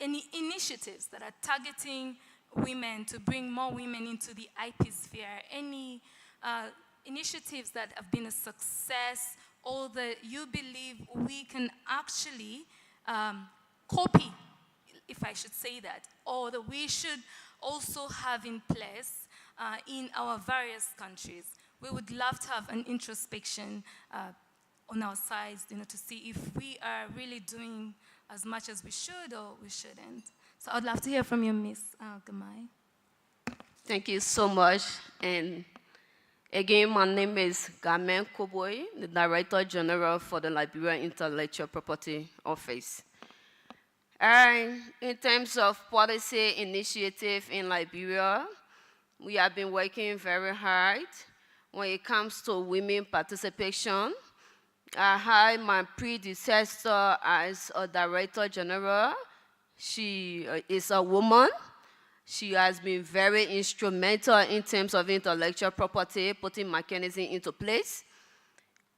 any initiatives that are targeting women to bring more women into the IP sphere? Any initiatives that have been a success, or that you believe we can actually copy, if I should say that, or that we should also have in place in our various countries? We would love to have an introspection on our sides, to see if we are really doing as much as we should or we shouldn't. So I'd love to hear from you, Ms. Gamai. Thank you so much. And again, my name is Gamen Koboy, the Director General for the Liberian Intellectual Property Office. In terms of policy initiative in Liberia, we have been working very hard when it comes to women participation. I had my predecessor as a Director General. She is a woman. She has been very instrumental in terms of intellectual property, putting mechanism into place.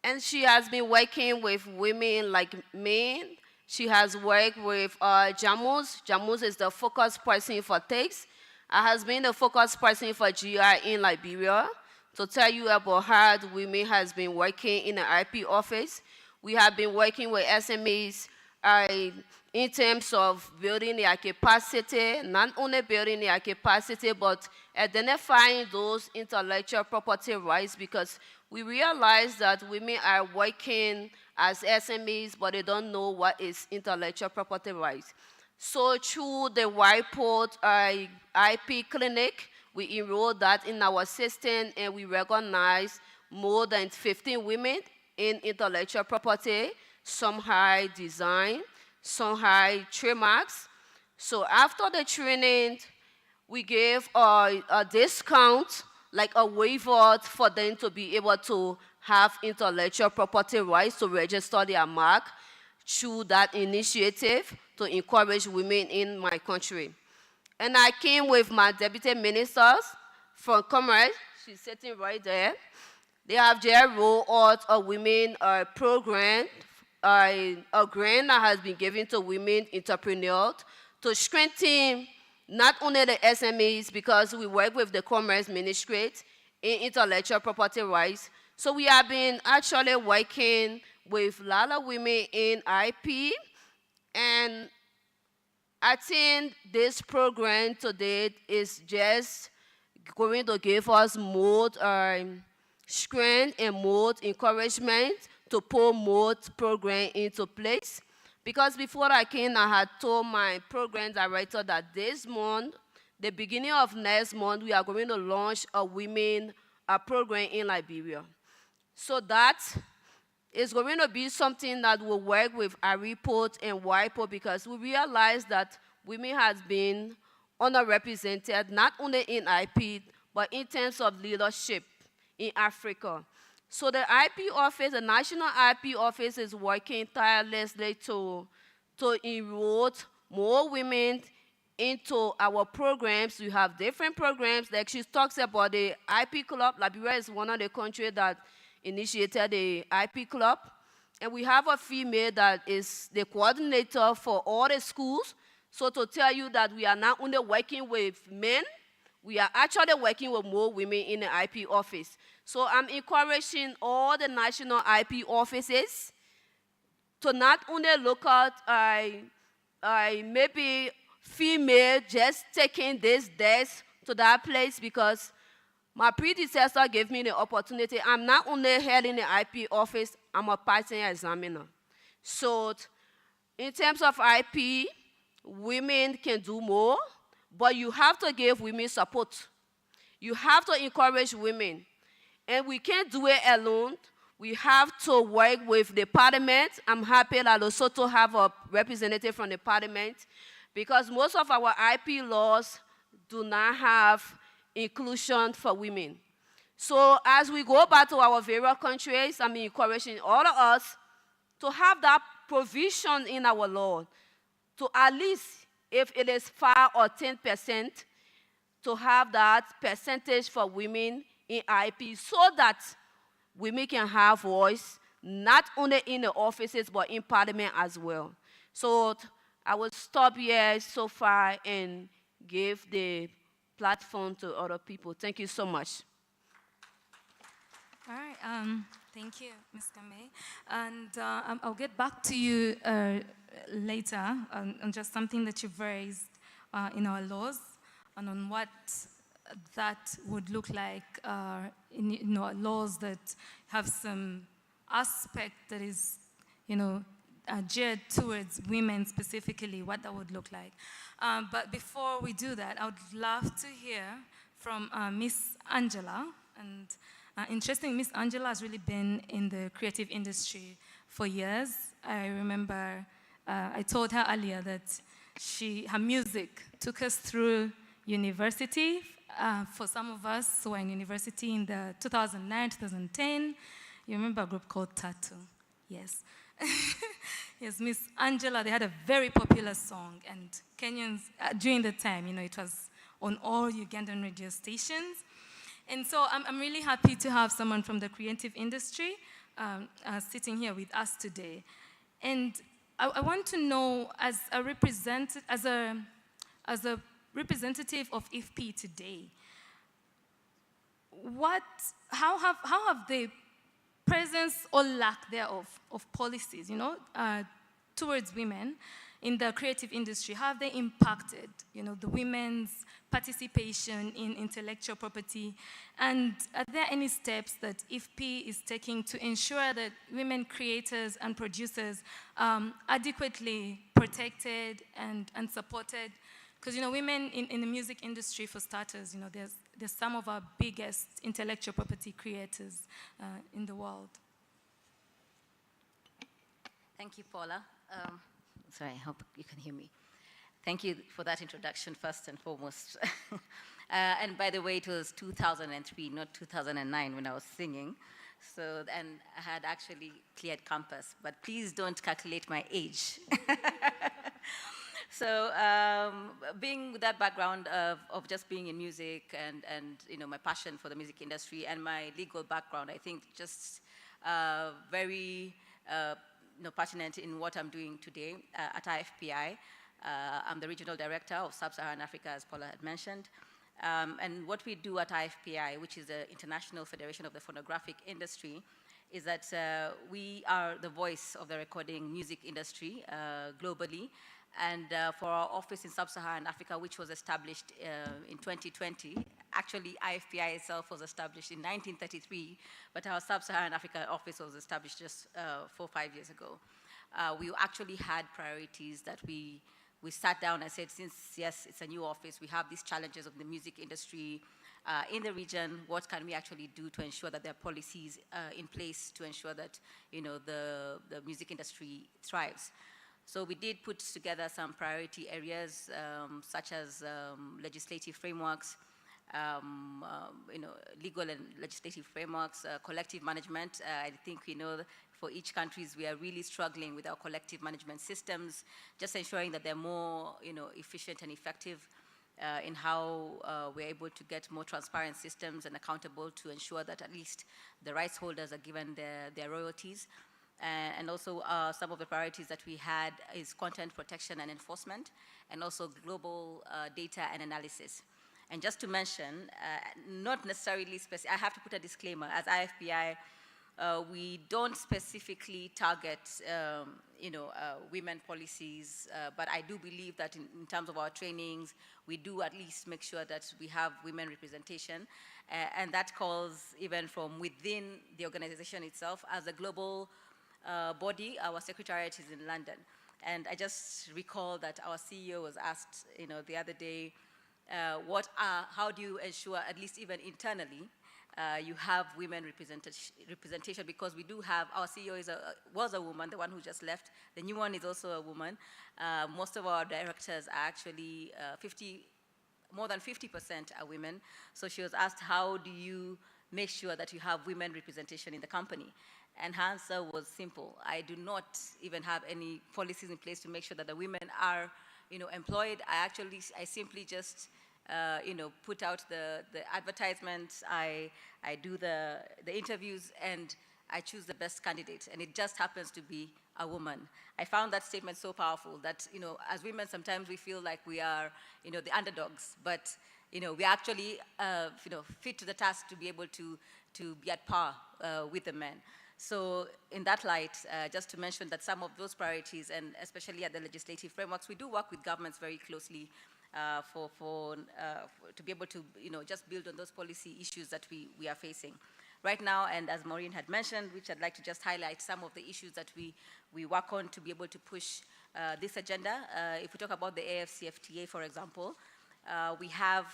And she has been working with women like me. She has worked with Jamus. Jamus is the focus person for TAKES. I has been the focus person for GI in Liberia. To tell you about how the women has been working in the IP office. We have been working with SMEs in terms of building their capacity, not only building their capacity, but identifying those intellectual property rights, because we realize that women are working as SMEs, but they don't know what is intellectual property rights. So through the Whiteport IP clinic, we enrolled that in our system, and we recognize more than 15 women in intellectual property, some high design, some high trademarks. So after the training, we gave a discount, like a waiver for them to be able to have intellectual property rights to register their mark through that initiative to encourage women in my country. And I came with my deputy ministers from Commerce. She's sitting right there. They have just rolled out a women program, a grant that has been given to women entrepreneurs to strengthen not only the SMEs, because we work with the Commerce Ministry in intellectual property rights. So we have been actually working with a lot of women in IP, and I think this program today is just going to give us more strength and more encouragement to put more program into place. Because before I came, I had told my program director that this month, the beginning of next month, we are going to launch a women program in Liberia. So that is going to be something that will work with ARIPO and WIPO, because we realize that women has been underrepresented, not only in IP, but in terms of leadership in Africa. So the IP office, the National IP office, is working tirelessly to enroll more women into our programs. We have different programs, like she talks about the IP club. Liberia is one of the countries that initiated the IP club. And we have a female that is the coordinator for all the schools. So to tell you that we are not only working with men, We are actually working with more women in the IP office. So I'm encouraging all the national IP offices to not only look at maybe female just taking this desk to that place, because my predecessor gave me the opportunity. I'm not only heading the IP office, I'm a patent examiner. So in terms of IP, women can do more, but you have to give women support. You have to encourage women. And we can't do it alone. We have to work with the parliament. I'm happy that Lesotho have a representative from the parliament, because most of our IP laws do not have inclusion for women. So as we go back to our various countries, I'm encouraging all of us to have that provision in our law, to at least, if it is 5 or 10%, to have that percentage for women in IP, so that women can have voice, not only in the offices, but in parliament as well. So I will stop here so far and give the platform to other people. Thank you so much. All right, thank you, Ms. Kame. And I'll get back to you later on just something that you've raised in our laws and on what that would look like in laws that have some aspect that is, geared towards women specifically, what that would look like. But before we do that, I would love to hear from Miss Angela. And interesting, Miss Angela has really been in the creative industry for years. I remember I told her earlier that her music took us through university. For some of us who were in university in the 2009, 2010, you remember a group called Tattoo? Yes. Yes, Miss Angela, they had a very popular song, and Kenyans, during the time, it was on all Ugandan radio stations. And so I'm really happy to have someone from the creative industry sitting here with us today. And I want to know, as a representative of IFP today, how have the presence or lack thereof of policies, towards women in the creative industry, how have they impacted, the women's participation in intellectual property? And are there any steps that IFP is taking to ensure that women creators and producers adequately protected and supported? Because, women in the music industry, for starters, there's some of our biggest intellectual property creators in the world. Thank you, Paula. Sorry, I hope you can hear me. Thank you for that introduction, first and foremost. And by the way, it was 2003, not 2009 when I was singing. So, and I had actually cleared campus, but please don't calculate my age. So being with that background of just being in music and my passion for the music industry and my legal background, I think just very passionate in what I'm doing today at IFPI. I'm the regional director of Sub-Saharan Africa, as Paula had mentioned. And what we do at IFPI, which is the International Federation of the Phonographic Industry, is that we are the voice of the recording music industry globally. And for our office in Sub-Saharan Africa, which was established in 2020, actually IFPI itself was established in 1933, but our Sub-Saharan Africa office was established just 4 or 5 years ago. We actually had priorities that we sat down and said, since, yes, it's a new office, we have these challenges of the music industry in the region, what can we actually do to ensure that there are policies in place to ensure that, the music industry thrives. So we did put together some priority areas, such as legislative frameworks, legal and legislative frameworks, collective management. I think we know for each country we are really struggling with our collective management systems, just ensuring that they're more efficient and effective in how we're able to get more transparent systems and accountable to ensure that at least the rights holders are given their royalties. And also some of the priorities that we had is content protection and enforcement, and also global data and analysis. And just to mention, not necessarily specific, I have to put a disclaimer, as IFPI, we don't specifically target, women policies, but I do believe that in terms of our trainings, we do at least make sure that we have women representation, and that calls even from within the organization itself. As a global body, our secretariat is in London, and I just recall that our CEO was asked, the other day, how do you ensure, at least even internally, you have women representation, because we do have, our CEO was a woman, the one who just left. The new one is also a woman. Most of our directors are actually more than 50% are women. So she was asked, how do you make sure that you have women representation in the company? And her answer was simple. I do not even have any policies in place to make sure that the women are, employed. I simply just, put out the advertisements. I do the interviews, and I choose the best candidate. And it just happens to be a woman. I found that statement so powerful that, as women, sometimes we feel like we are, the underdogs, but, we actually, fit to the task to be able to be at par with the men. So in that light, just to mention that some of those priorities, and especially at the legislative frameworks, we do work with governments very closely to be able to, just build on those policy issues that we are facing. Right now, and as Maureen had mentioned, which I'd like to just highlight some of the issues that we work on to be able to push this agenda. If we talk about the AFCFTA, for example, we have,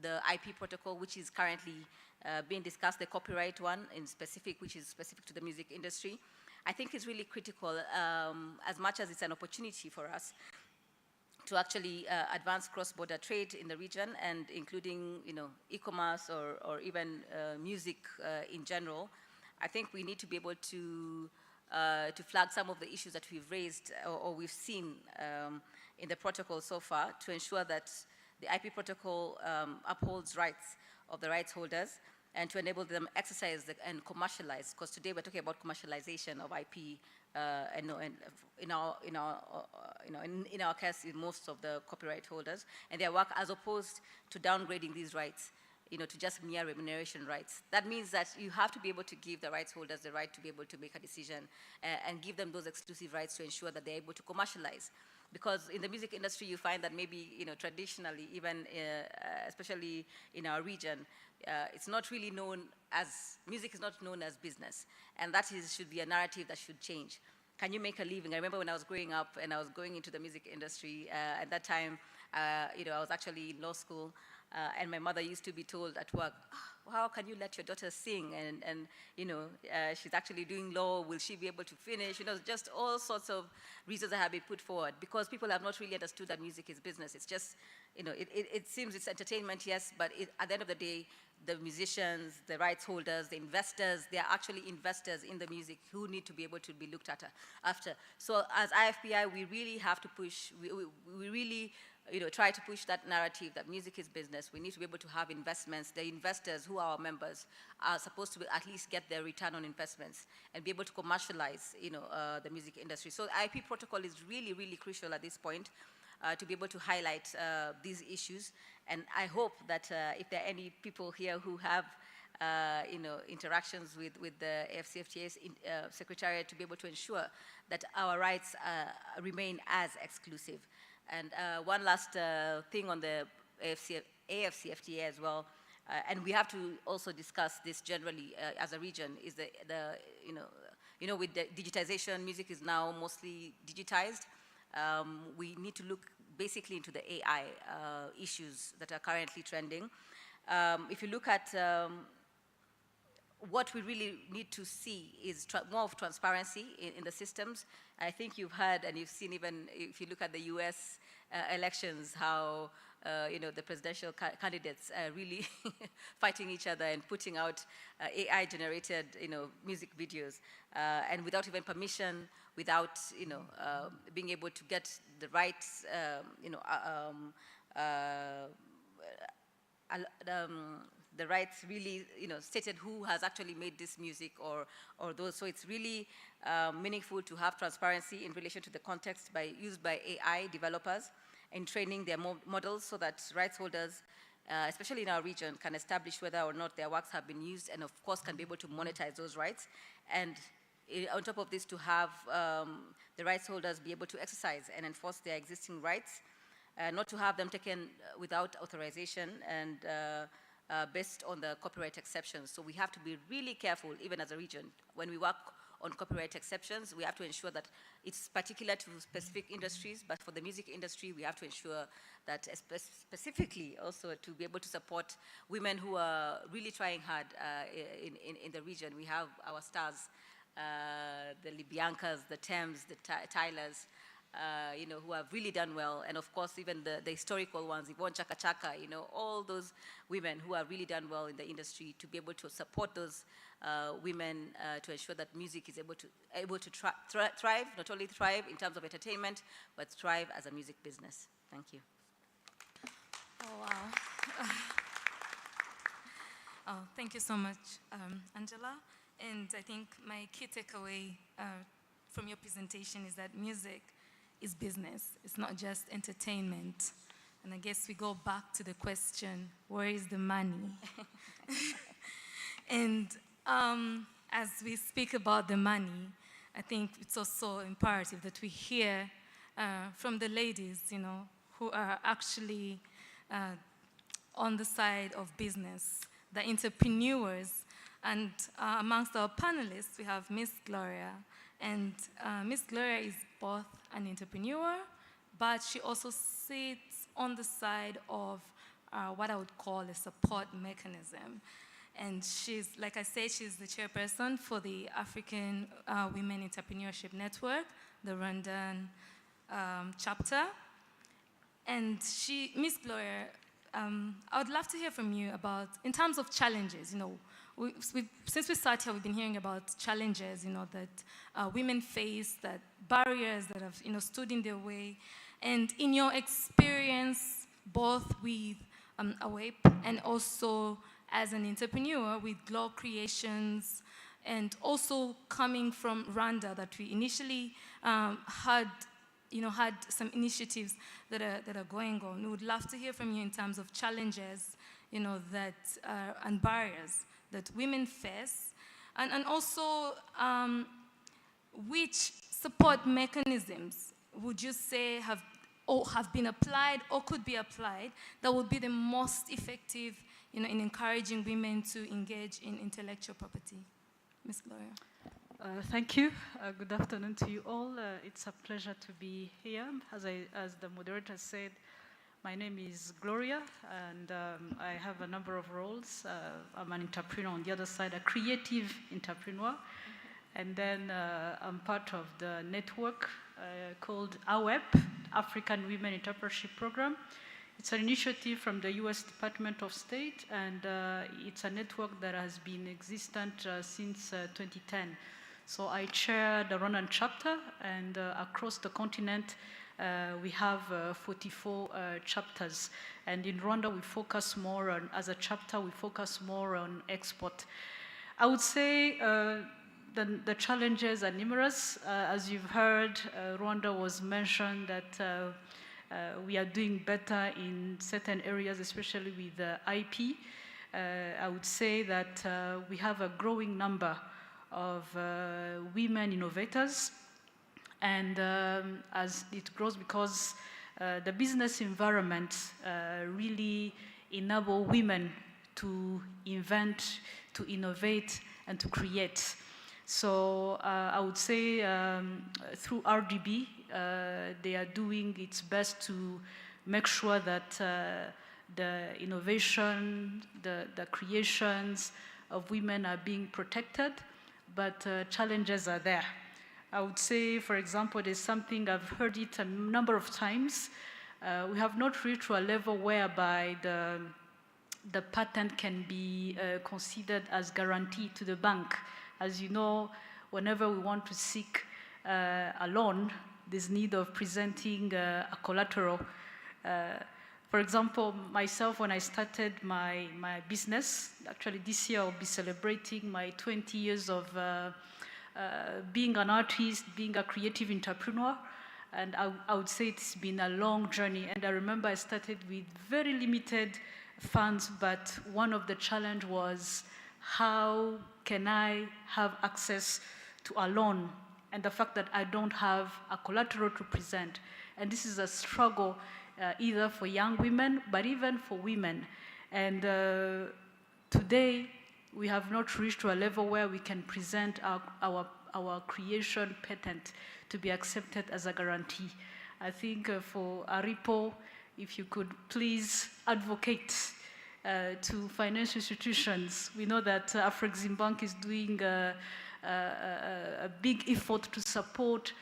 the IP protocol, which is currently being discussed, the copyright one in specific, which is specific to the music industry. I think it's really critical, as much as it's an opportunity for us to actually advance cross-border trade in the region, and including, e-commerce or even music in general. I think we need to be able to flag some of the issues that we've raised or we've seen in the protocol so far, to ensure that the IP protocol upholds rights of the rights holders, and to enable them exercise and commercialize, because today we're talking about commercialization of IP, and in our case, in most of the copyright holders, and their work, as opposed to downgrading these rights, to just mere remuneration rights. That means that you have to be able to give the rights holders the right to be able to make a decision, and give them those exclusive rights to ensure that they're able to commercialize. Because in the music industry, you find that maybe, traditionally, even especially in our region, it's not really known as, music is not known as business. And that should be a narrative that should change. Can you make a living? I remember when I was growing up and I was going into the music industry, at that time, I was actually in law school, and my mother used to be told at work, oh, how can you let your daughter sing? And she's actually doing law, will she be able to finish? Just all sorts of reasons that have been put forward, because people have not really understood that music is business. It's just, it seems it's entertainment, yes, but at the end of the day, the musicians, the rights holders, the investors, they are actually investors in the music who need to be able to be looked at after. So as IFPI, we really have to push, we really try to push that narrative that music is business. We need to be able to have investments. The investors who are our members are supposed to at least get their return on investments and be able to commercialize, the music industry. So the IP protocol is really, really crucial at this point to be able to highlight these issues. And I hope that if there are any people here who have interactions with the AFCFTA's secretariat, to be able to ensure that our rights remain as exclusive. And one last thing on the AFCFTA as well, and we have to also discuss this generally as a region, is with the digitization, music is now mostly digitized. We need to look basically into the AI issues that are currently trending. If you look at what we really need to see is more of transparency in the systems. I think you've heard and you've seen, even if you look at the US elections, how the presidential candidates are really fighting each other and putting out AI-generated music videos, and without even permission, without being able to get the rights, the rights really, stated who has actually made this music or those. So it's really meaningful to have transparency in relation to the context used by AI developers. in training their models so that rights holders, especially in our region, can establish whether or not their works have been used and of course can be able to monetize those rights. And on top of this, to have the rights holders be able to exercise and enforce their existing rights, not to have them taken without authorization and based on the copyright exceptions. So we have to be really careful, even as a region, when we work on copyright exceptions. We have to ensure that it's particular to specific industries, but for the music industry, we have to ensure that specifically also to be able to support women who are really trying hard in the region. We have our stars, the Libyancas, the Thames, the Tylers, you know, who have really done well, and of course even the historical ones, Yvonne Chaka Chaka, you know, all those women who have really done well in the industry, to be able to support those women to ensure that music is able to thrive, not only thrive in terms of entertainment, but thrive as a music business. Thank you. Oh, wow. Oh, thank you so much, Angela. And I think my key takeaway from your presentation is that music is business. It's not just entertainment. And I guess we go back to the question, where is the money? And as we speak about the money, I think it's also imperative that we hear from the ladies, you know, who are actually on the side of business, the entrepreneurs. And amongst our panelists, we have Miss Gloria. And Miss Gloria is both an entrepreneur, but she also sits on the side of what I would call a support mechanism. And she's, like I said, she's the chairperson for the African Women Entrepreneurship Network, the Rwandan chapter. And Miss Gloria, I would love to hear from you about, in terms of challenges, you know, since we started here, we've been hearing about challenges, you know, that women face, that barriers that have, you know, stood in their way. And in your experience, both with AWAPE and also as an entrepreneur with Glow Creations, and also coming from Rwanda, that we initially had some initiatives that are going on. We would love to hear from you in terms of challenges, you know, that and barriers that women face, and also which support mechanisms would you say have been applied or could be applied that would be the most effective, you know, in encouraging women to engage in intellectual property? Ms. Gloria. Thank you. Good afternoon to you all. It's a pleasure to be here. As the moderator said, my name is Gloria, and I have a number of roles. I'm an entrepreneur on the other side, a creative entrepreneur. And then I'm part of the network called AWEP, African Women Entrepreneurship Program. It's an initiative from the US Department of State, and it's a network that has been existent since 2010. So I chair the Rwandan chapter, and across the continent, we have 44 chapters. And in Rwanda, we focus more on, as a chapter, we focus more on export. I would say the challenges are numerous. As you've heard, Rwanda was mentioned that we are doing better in certain areas, especially with IP. I would say that we have a growing number of women innovators, and as it grows, because the business environment really enable women to invent, to innovate, and to create. So I would say through RDB, they are doing its best to make sure that the innovation, the creations of women are being protected, but challenges are there. I would say, for example, there's something, I've heard it a number of times, we have not reached to a level whereby the patent can be considered as guaranteed to the bank. As you know, whenever we want to seek a loan, there's need of presenting a collateral. For example, myself, when I started my business, actually this year I'll be celebrating my 20 years of being an artist, being a creative entrepreneur. And I would say it's been a long journey. And I remember I started with very limited funds, but one of the challenge was how can I have access to a loan, and the fact that I don't have a collateral to present. And this is a struggle either for young women, but even for women. And today, we have not reached to a level where we can present our creation patent to be accepted as a guarantee. I think for ARIPO, if you could please advocate to financial institutions. We know that Afrexim Bank is doing a big effort to support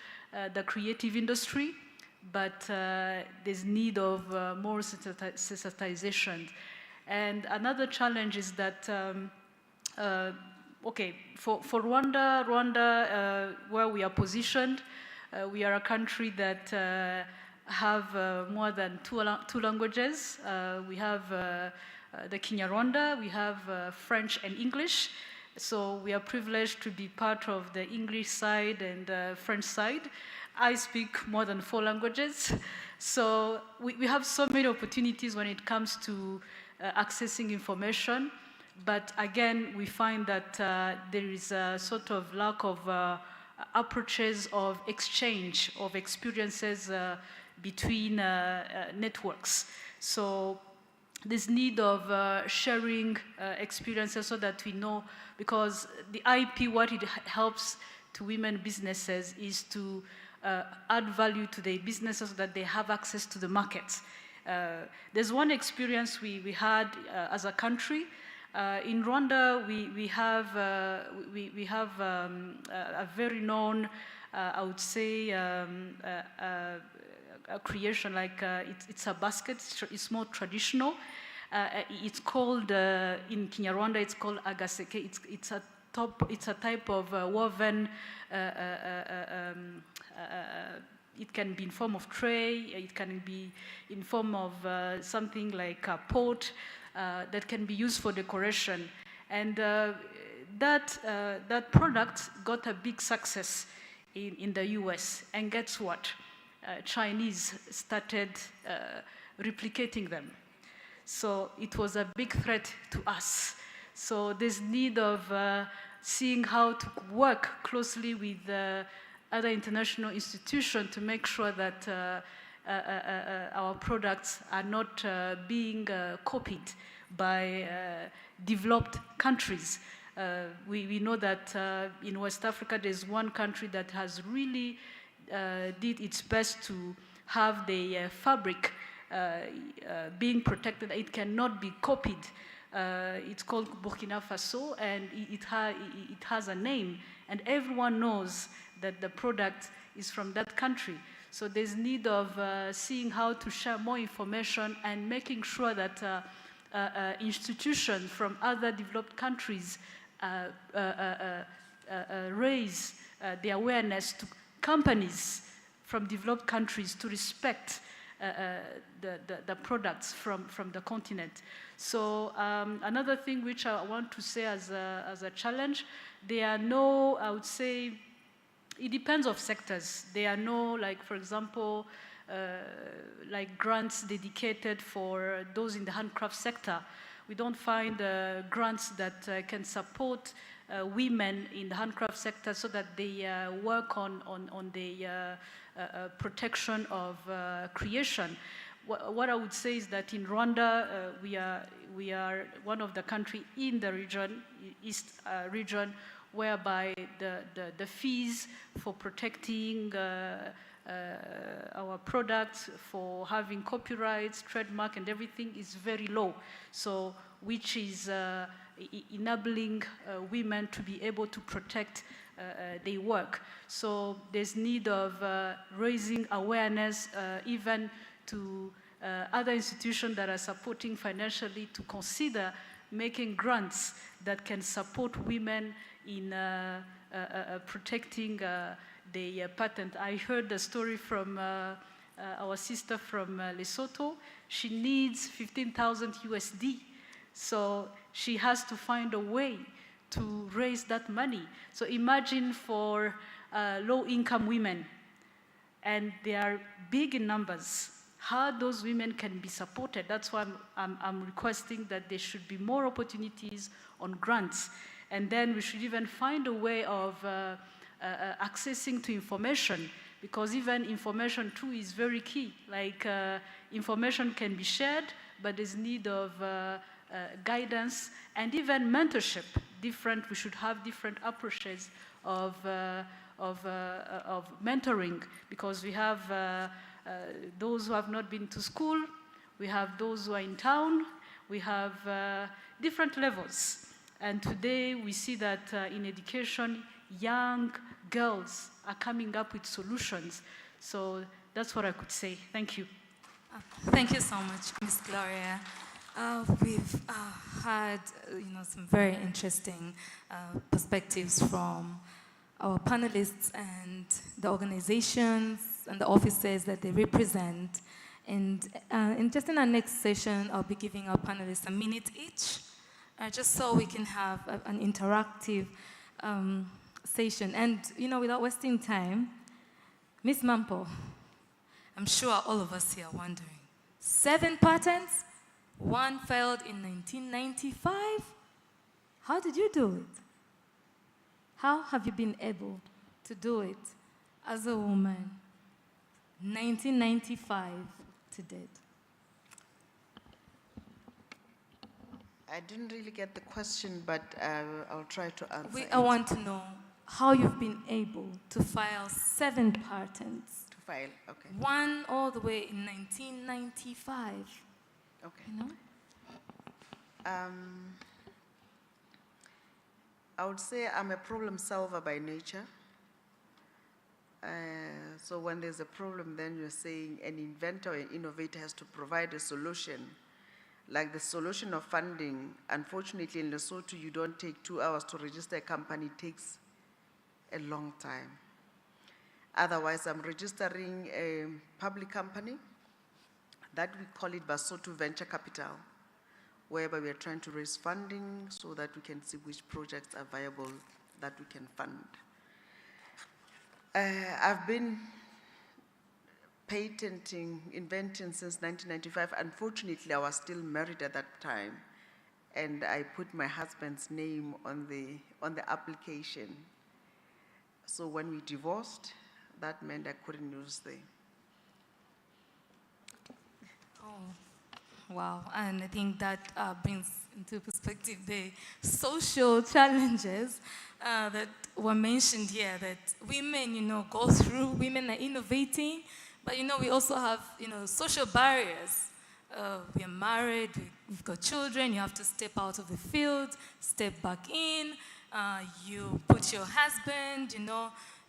the creative industry, but there's need of more sensitization. And another challenge is that, okay, for Rwanda, where we are positioned, we are a country that have more than two languages. We have the Kinyarwanda, we have French and English. So we are privileged to be part of the English side and the French side. I speak more than 4 languages. So we have so many opportunities when it comes to accessing information. But again, we find that there is a sort of lack of approaches of exchange of experiences between networks. So this need of sharing experiences so that we know, because the IP, what it helps to women businesses is to add value to their businesses so that they have access to the markets. There's one experience we had as a country. In Rwanda, we have a very known, I would say, a creation, like it's a basket, it's more traditional. It's called, in Kinyarwanda, it's called agaseke. It's a type of woven, it can be in form of tray, it can be in form of something like a pot that can be used for decoration. And that product got a big success in the US. And guess what? Chinese started replicating them. So it was a big threat to us. So there's need of seeing how to work closely with other international institutions to make sure that our products are not being copied by developed countries. We know that in West Africa, there's one country that has really did its best to have the fabric being protected. It cannot be copied. It's called Burkina Faso, and it has a name, and everyone knows that the product is from that country. So there's need of seeing how to share more information and making sure that institutions from other developed countries raise the awareness to companies from developed countries to respect the products from the continent. So another thing which I want to say as a challenge, there are no, I would say, it depends on sectors. There are no, like, for example, like grants dedicated for those in the handcraft sector. We don't find grants that can support women in the handcraft sector so that they work on the protection of creation. What I would say is that in Rwanda, we are one of the countries in the region, East region, whereby the fees for protecting our products, for having copyrights, trademark, and everything is very low. So, which is enabling women to be able to protect their work. So there's need of raising awareness even to other institutions that are supporting financially to consider making grants that can support women in protecting the patent. I heard the story from our sister from Lesotho. She needs 15,000 USD. So she has to find a way to raise that money. So imagine for low-income women, and they are big in numbers. How those women can be supported, that's why I'm requesting that there should be more opportunities on grants. And then we should even find a way of accessing to information, because even information too is very key. Like information can be shared, but there's need of guidance and even mentorship. We should have different approaches of mentoring, because we have those who have not been to school, we have those who are in town, we have different levels. And today we see that in education, young girls are coming up with solutions. So that's what I could say. Thank you. Thank you so much, Ms. Gloria. We've had some very interesting perspectives from our panelists and the organizations and the offices that they represent. And just in our next session, I'll be giving our panelists a minute each, just so we can have an interactive session. And, without wasting time, Ms. Mampo, I'm sure all of us here are wondering, 7 patents, 1 failed in 1995? How did you do it? How have you been able to do it as a woman, 1995 to date? I didn't really get the question, but I'll try to answer I want to know how you've been able to file 7 patents. To file, okay. 1 all the way in 1995. Okay. I would say I'm a problem solver by nature. So when there's a problem, then you're saying an inventor or an innovator has to provide a solution. Like the solution of funding, unfortunately in Lesotho, you don't take 2 hours to register a company, it takes a long time. Otherwise, I'm registering a public company that we call it Basotho Venture Capital, whereby we are trying to raise funding so that we can see which projects are viable that we can fund. I've been inventing since 1995. Unfortunately, I was still married at that time, and I put my husband's name on the application. So when we divorced, that meant I couldn't use the. Oh, wow. And I think that brings into perspective the social challenges that were mentioned here, that women, go through, women are innovating, but, we also have, social barriers. We are married, we've got children, you have to step out of the field, step back in, you put your husband,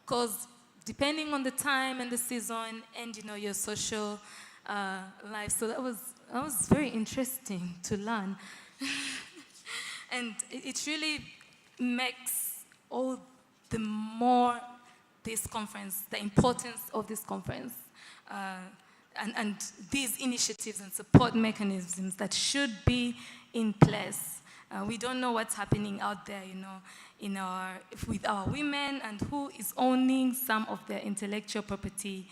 because depending on the time and the season and, your social life. So that was very interesting to learn. And it really makes all the more this conference, the importance of this conference, and these initiatives and support mechanisms that should be in place. We don't know what's happening out there, with our women and who is owning some of their intellectual property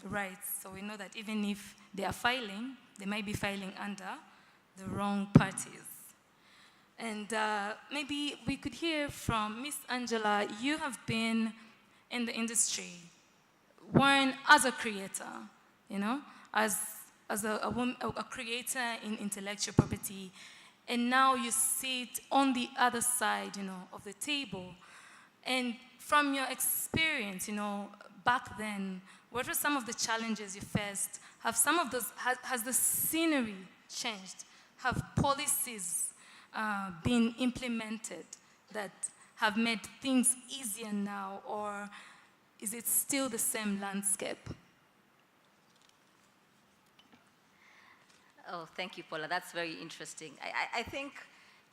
rights. So we know that even if they are filing, they might be filing under the wrong parties. And maybe we could hear from Miss Angela. You have been in the industry, one as a creator, as a creator in intellectual property, and now you sit on the other side, of the table. And from your experience, back then, what were some of the challenges you faced? Has the scenery changed? Have policies been implemented that have made things easier now, or is it still the same landscape? Oh, thank you, Paula. That's very interesting. I think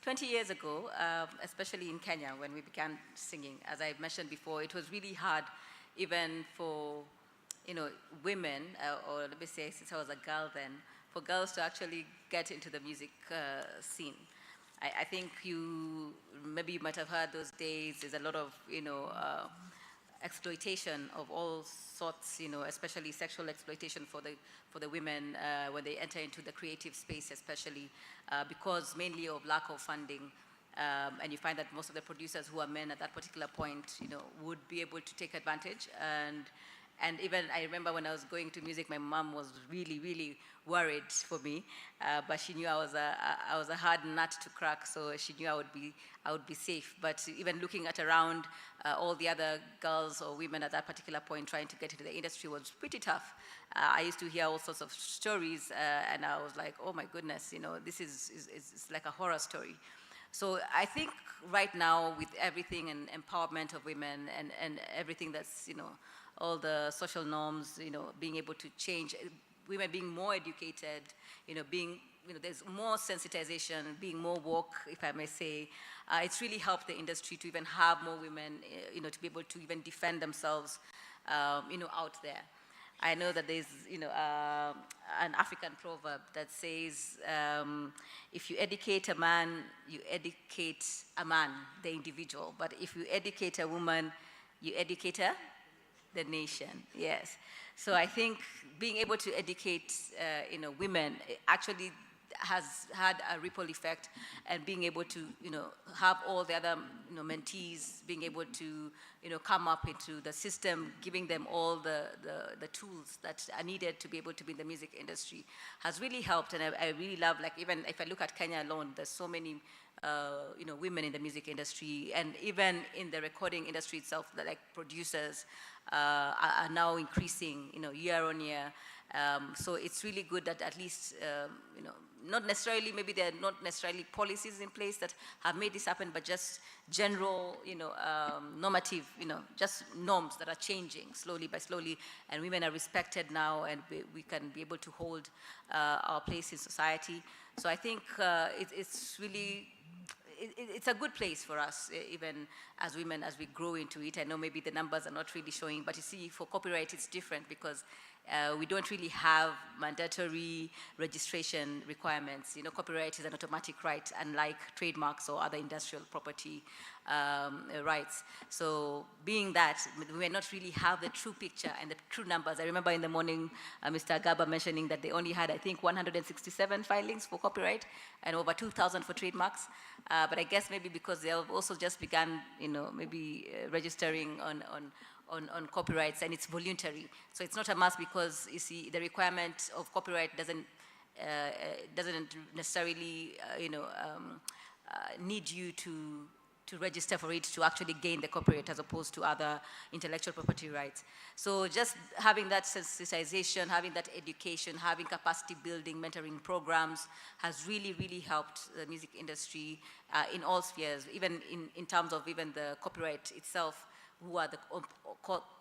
20 years ago, especially in Kenya, when we began singing, as I mentioned before, it was really hard even for women, or let me say, since I was a girl then, for girls to actually get into the music scene. I think maybe you might have heard those days, there's a lot of, exploitation of all sorts, especially sexual exploitation for the women when they enter into the creative space, especially because mainly of lack of funding. And you find that most of the producers who are men at that particular point, would be able to take advantage. And even I remember when I was going to music, my mom was really, really worried for me, but she knew I was a hard nut to crack, so she knew I would be safe. But even looking at around all the other girls or women at that particular point trying to get into the industry was pretty tough. I used to hear all sorts of stories, and I was like, oh my goodness, this is like a horror story. So I think right now with everything and empowerment of women and everything that's, all the social norms, being able to change, women being more educated, there's more sensitization, being more woke, if I may say. It's really helped the industry to even have more women, to be able to even defend themselves, out there. I know that there's, an African proverb that says, if you educate a man, you educate a man, the individual. But if you educate a woman, you educate her, the nation. Yes. So I think being able to educate, women actually has had a ripple effect, and being able to, have all the other, mentees being able to, come up into the system, giving them all the tools that are needed to be able to be in the music industry has really helped. And I really love, like, even if I look at Kenya alone, there's so many, women in the music industry, and even in the recording industry itself, like producers are now increasing, year on year. So it's really good that at least, not necessarily, maybe there are not necessarily policies in place that have made this happen, but just general, normative, just norms that are changing slowly by slowly, and women are respected now, and we can be able to hold our place in society. So I think it's really, it's a good place for us, even as women, as we grow into it. I know maybe the numbers are not really showing, but you see, for copyright, it's different because we don't really have mandatory registration requirements. Copyright is an automatic right, unlike trademarks or other industrial property rights. So being that, we may not really have the true picture and the true numbers. I remember in the morning, Mr. Agaba mentioning that they only had, I think, 167 filings for copyright and over 2,000 for trademarks. But I guess maybe because they have also just begun, maybe registering on copyrights, and it's voluntary. So it's not a must, because you see the requirement of copyright doesn't necessarily need you to register for it to actually gain the copyright, as opposed to other intellectual property rights. So just having that sensitization, having that education, having capacity building, mentoring programs has really, really helped the music industry in all spheres, even in terms of even the copyright itself, who are the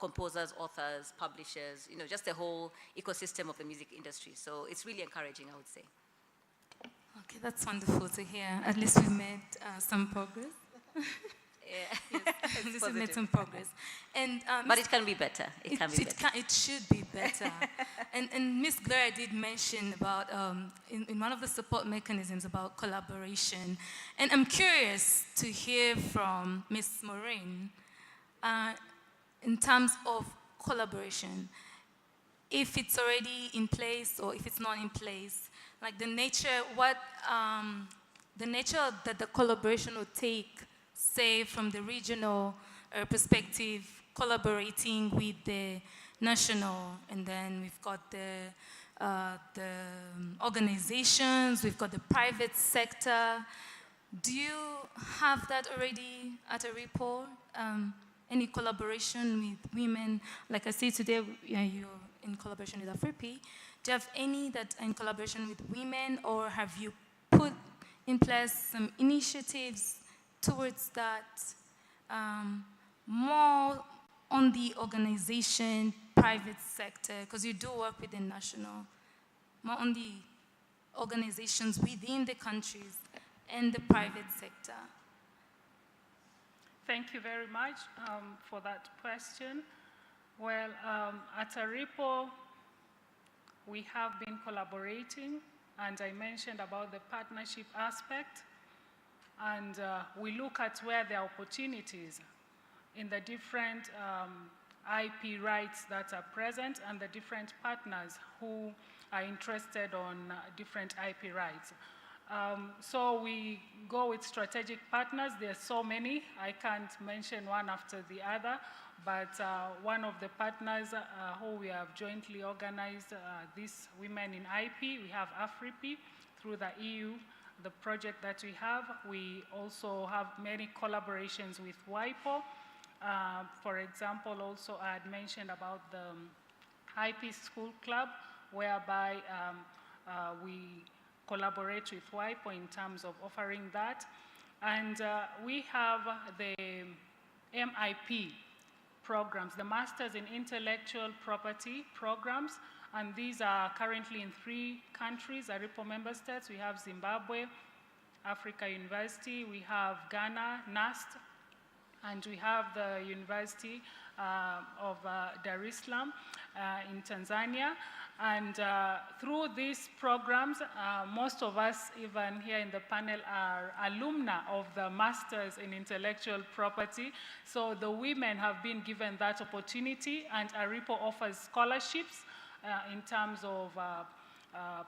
composers, authors, publishers, just the whole ecosystem of the music industry. So it's really encouraging, I would say. Okay, that's wonderful to hear. At least we've made some progress. Yeah. Yes, at least we've made some progress. And, but it can be better. It can be better. It should be better. and Ms. Gloria did mention about, in one of the support mechanisms, about collaboration. And I'm curious to hear from Ms. Maureen, in terms of collaboration, if it's already in place or if it's not in place, like the nature that the collaboration would take, say from the regional perspective, collaborating with the national, and then we've got the organizations, we've got the private sector. Do you have that already at ARIPO? Any collaboration with women? Like I say today, you're in collaboration with AFRIPI. Do you have any that are in collaboration with women, or have you put in place some initiatives towards that? More on the organization, private sector, because you do work with the national, more on the organizations within the countries and the private sector. Thank you very much for that question. Well, at ARIPO, we have been collaborating, and I mentioned about the partnership aspect, and we look at where there are opportunities in the different IP rights that are present and the different partners who are interested on different IP rights. So we go with strategic partners. There are so many. I can't mention one after the other, but one of the partners who we have jointly organized these women in IP, we have ARIPO through the EU, the project that we have. We also have many collaborations with WIPO. For example, also I had mentioned about the IP School Club, whereby we collaborate with WIPO in terms of offering that. And we have the MIP programs, the Masters in Intellectual Property programs, and these are currently in 3 countries, ARIPO member states. We have Zimbabwe, Africa University, we have Ghana, NAST, and we have the University of Dar es Salaam in Tanzania. And through these programs, most of us, even here in the panel, are alumni of the Masters in Intellectual Property. So the women have been given that opportunity, and ARIPO offers scholarships in terms of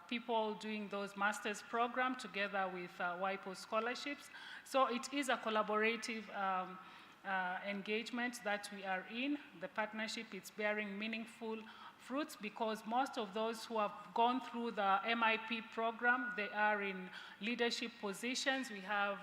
people doing those master's programs together with WIPO scholarships. So it is a collaborative engagement that we are in. The partnership is bearing meaningful fruits because most of those who have gone through the MIP program, they are in leadership positions. We have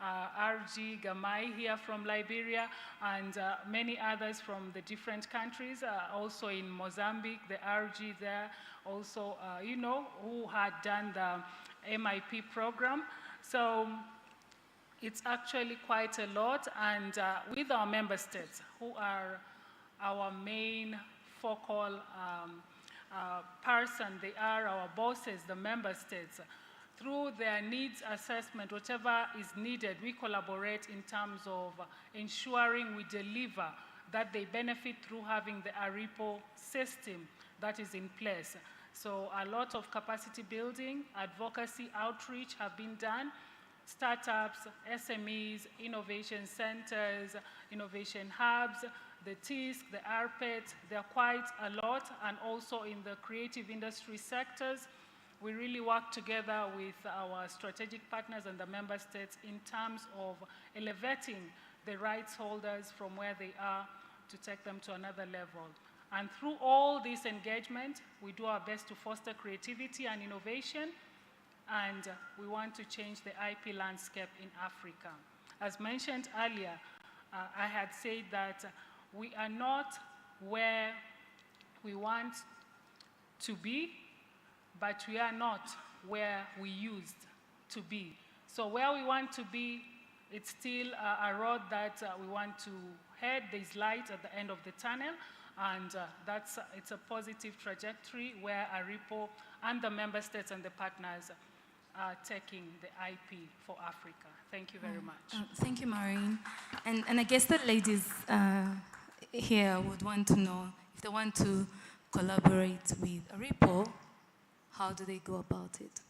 RG Gamai here from Liberia and many others from the different countries, also in Mozambique, the RG there, also, you know, who had done the MIP program. So it's actually quite a lot, and with our member states, who are our main focal person, they are our bosses, the member states. Through their needs assessment, whatever is needed, we collaborate in terms of ensuring we deliver, that they benefit through having the ARIPO system that is in place. So a lot of capacity building, advocacy, outreach have been done. Startups, SMEs, innovation centers, innovation hubs, the TISC, the ARPET, there are quite a lot, and also in the creative industry sectors. We really work together with our strategic partners and the member states in terms of elevating the rights holders from where they are to take them to another level. And through all this engagement, we do our best to foster creativity and innovation, and we want to change the IP landscape in Africa. As mentioned earlier, I had said that we are not where we want to be, but we are not where we used to be. So where we want to be, it's still a road that we want to head. There's light at the end of the tunnel, and it's a positive trajectory where ARIPO and the member states and the partners are taking the IP for Africa. Thank you very much. Thank you, Maureen. And I guess the ladies here would want to know, if they want to collaborate with ARIPO, how do they go about it?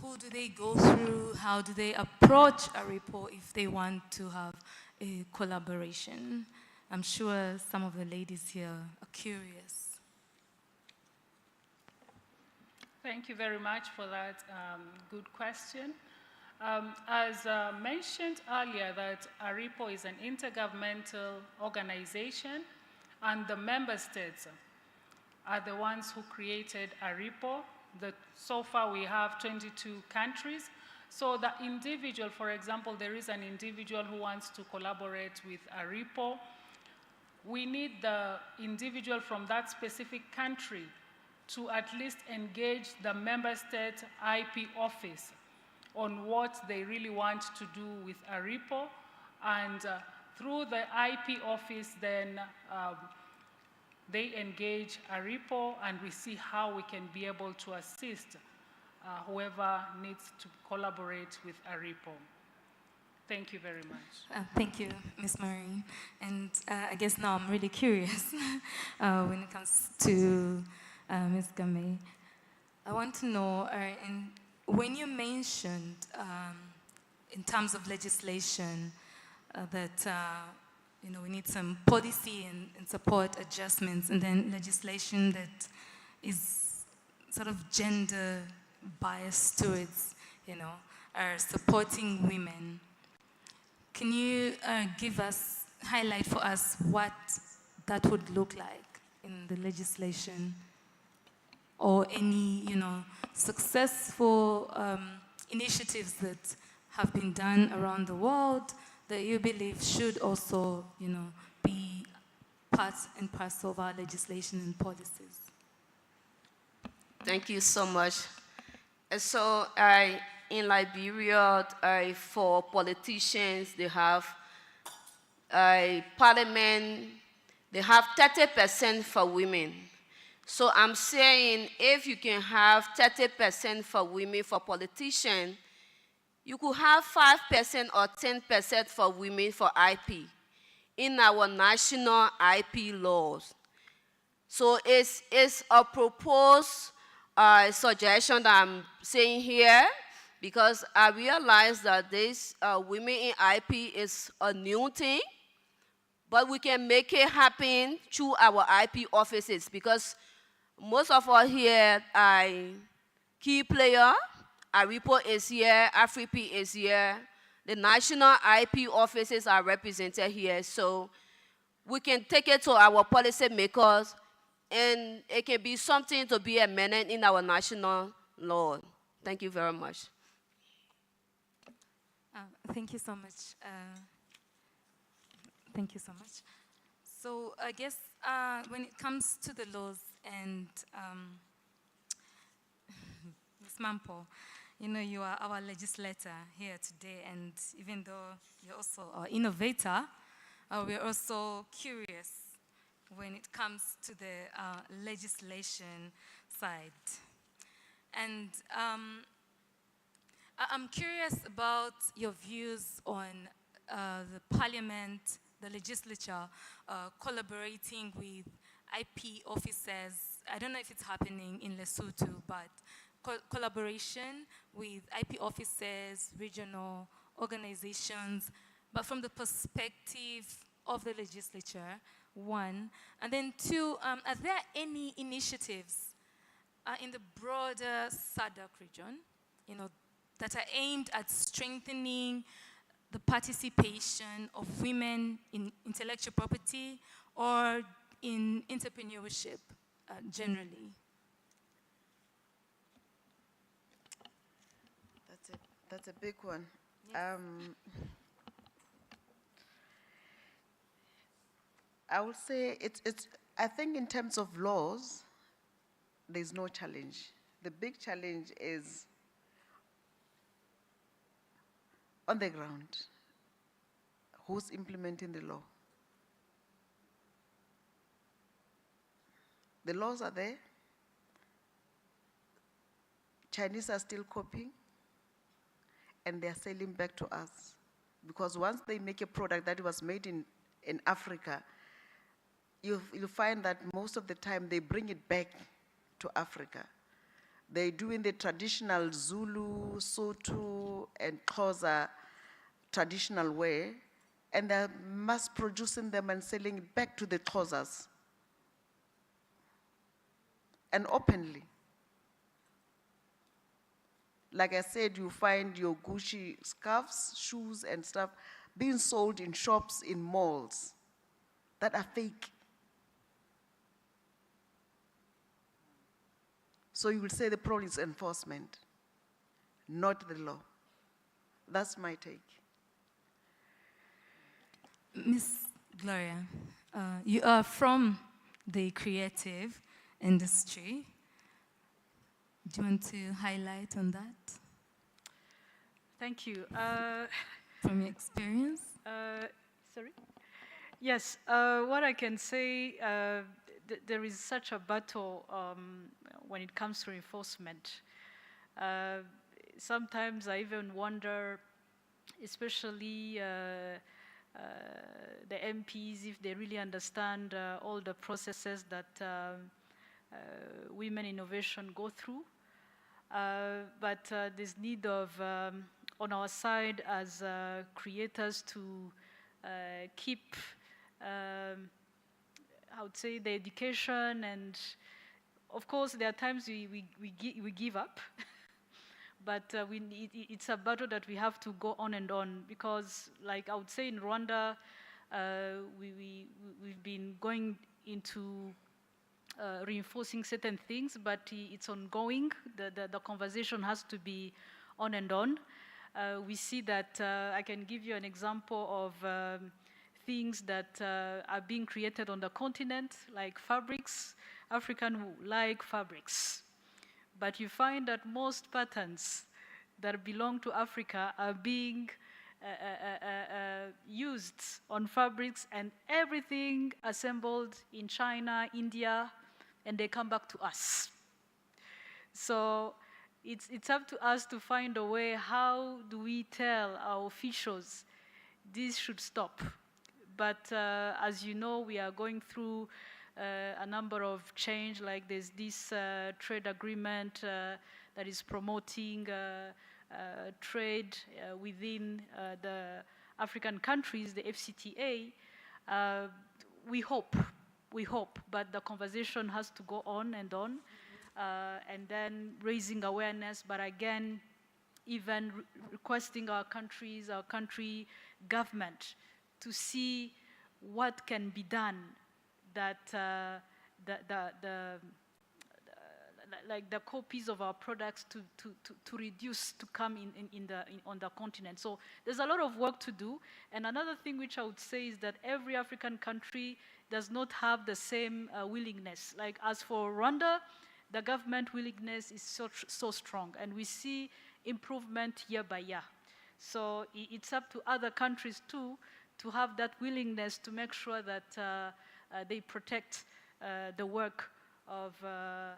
Who do they go through? How do they approach ARIPO if they want to have a collaboration? I'm sure some of the ladies here are curious. Thank you very much for that good question. As mentioned earlier, that ARIPO is an intergovernmental organization, and the member states are the ones who created ARIPO. So far we have 22 countries. So the individual, for example, there is an individual who wants to collaborate with ARIPO. We need the individual from that specific country to at least engage the member state IP office on what they really want to do with ARIPO. And through the IP office, then they engage ARIPO, and we see how we can be able to assist whoever needs to collaborate with ARIPO. Thank you very much. Thank you, Ms. Maureen. And I guess now I'm really curious when it comes to Ms. Gamay. I want to know, when you mentioned in terms of legislation that we need some policy and support adjustments, and then legislation that is sort of gender biased towards, are supporting women. Can you highlight for us what that would look like in the legislation, or any, successful initiatives that have been done around the world that you believe should also, be part and parcel of our legislation and policies? Thank you so much. So in Liberia, for politicians, they have parliament, they have 30% for women. So I'm saying if you can have 30% for women for politicians, you could have 5% or 10% for women for IP in our national IP laws. So it's a proposed suggestion that I'm saying here, because I realize that this women in IP is a new thing, but we can make it happen through our IP offices, because most of us here are key player. ARIPO is here, AFRIP is here. The national IP offices are represented here, so we can take it to our policy makers, and it can be something to be amended in our national law. Thank you very much. Thank you so much. Thank you so much. So I guess when it comes to the laws and Ms. Mampo, you are our legislator here today, and even though you're also our innovator, we're also curious when it comes to the legislation side. And I'm curious about your views on the parliament, the legislature, collaborating with IP officers. I don't know if it's happening in Lesotho, but collaboration with IP officers, regional organizations, but from the perspective of the legislature, one. And then two, are there any initiatives in the broader SADC region, that are aimed at strengthening the participation of women in intellectual property or in entrepreneurship generally? That's a big one. Yes. I would say I think in terms of laws, there's no challenge. The big challenge is on the ground. Who's implementing the law? The laws are there. Chinese are still copying, and they're selling back to us. Because once they make a product that was made in Africa, you'll find that most of the time they bring it back to Africa. They do in the traditional Zulu, Sotho, and Xhosa traditional way, and they're mass producing them and selling it back to the Xhosas. And openly. Like I said, you find your Gucci scarves, shoes, and stuff being sold in shops, in malls that are fake. So you will say the problem is enforcement, not the law. That's my take. Ms. Gloria, you are from the creative industry. Do you want to highlight on that? Thank you. From your experience? Sorry? Yes, what I can say, there is such a battle when it comes to enforcement. Sometimes I even wonder, especially the MPs, if they really understand all the processes that women innovation go through. but there's need of, on our side as creators to keep, I would say, the education, and of course there are times we give up, but it's a battle that we have to go on and on, because like I would say in Rwanda, we've been going into reinforcing certain things, but it's ongoing. The conversation has to be on and on. We see that, I can give you an example of things that are being created on the continent, like fabrics. African like fabrics. But you find that most patterns that belong to Africa are being used on fabrics, and everything assembled in China, India, and they come back to us. So it's up to us to find a way, how do we tell our officials this should stop? But as you know, we are going through a number of change, like there's this trade agreement that is promoting trade within the African countries, the FCTA. We hope, but the conversation has to go on, and then raising awareness, but again, even requesting our country government to see what can be done, that like the copies of our products to reduce, to come on the continent. So there's a lot of work to do. And another thing which I would say is that every African country does not have the same willingness. Like as for Rwanda, the government willingness is so strong, and we see improvement year by year. So it's up to other countries too to have that willingness to make sure that they protect the work of the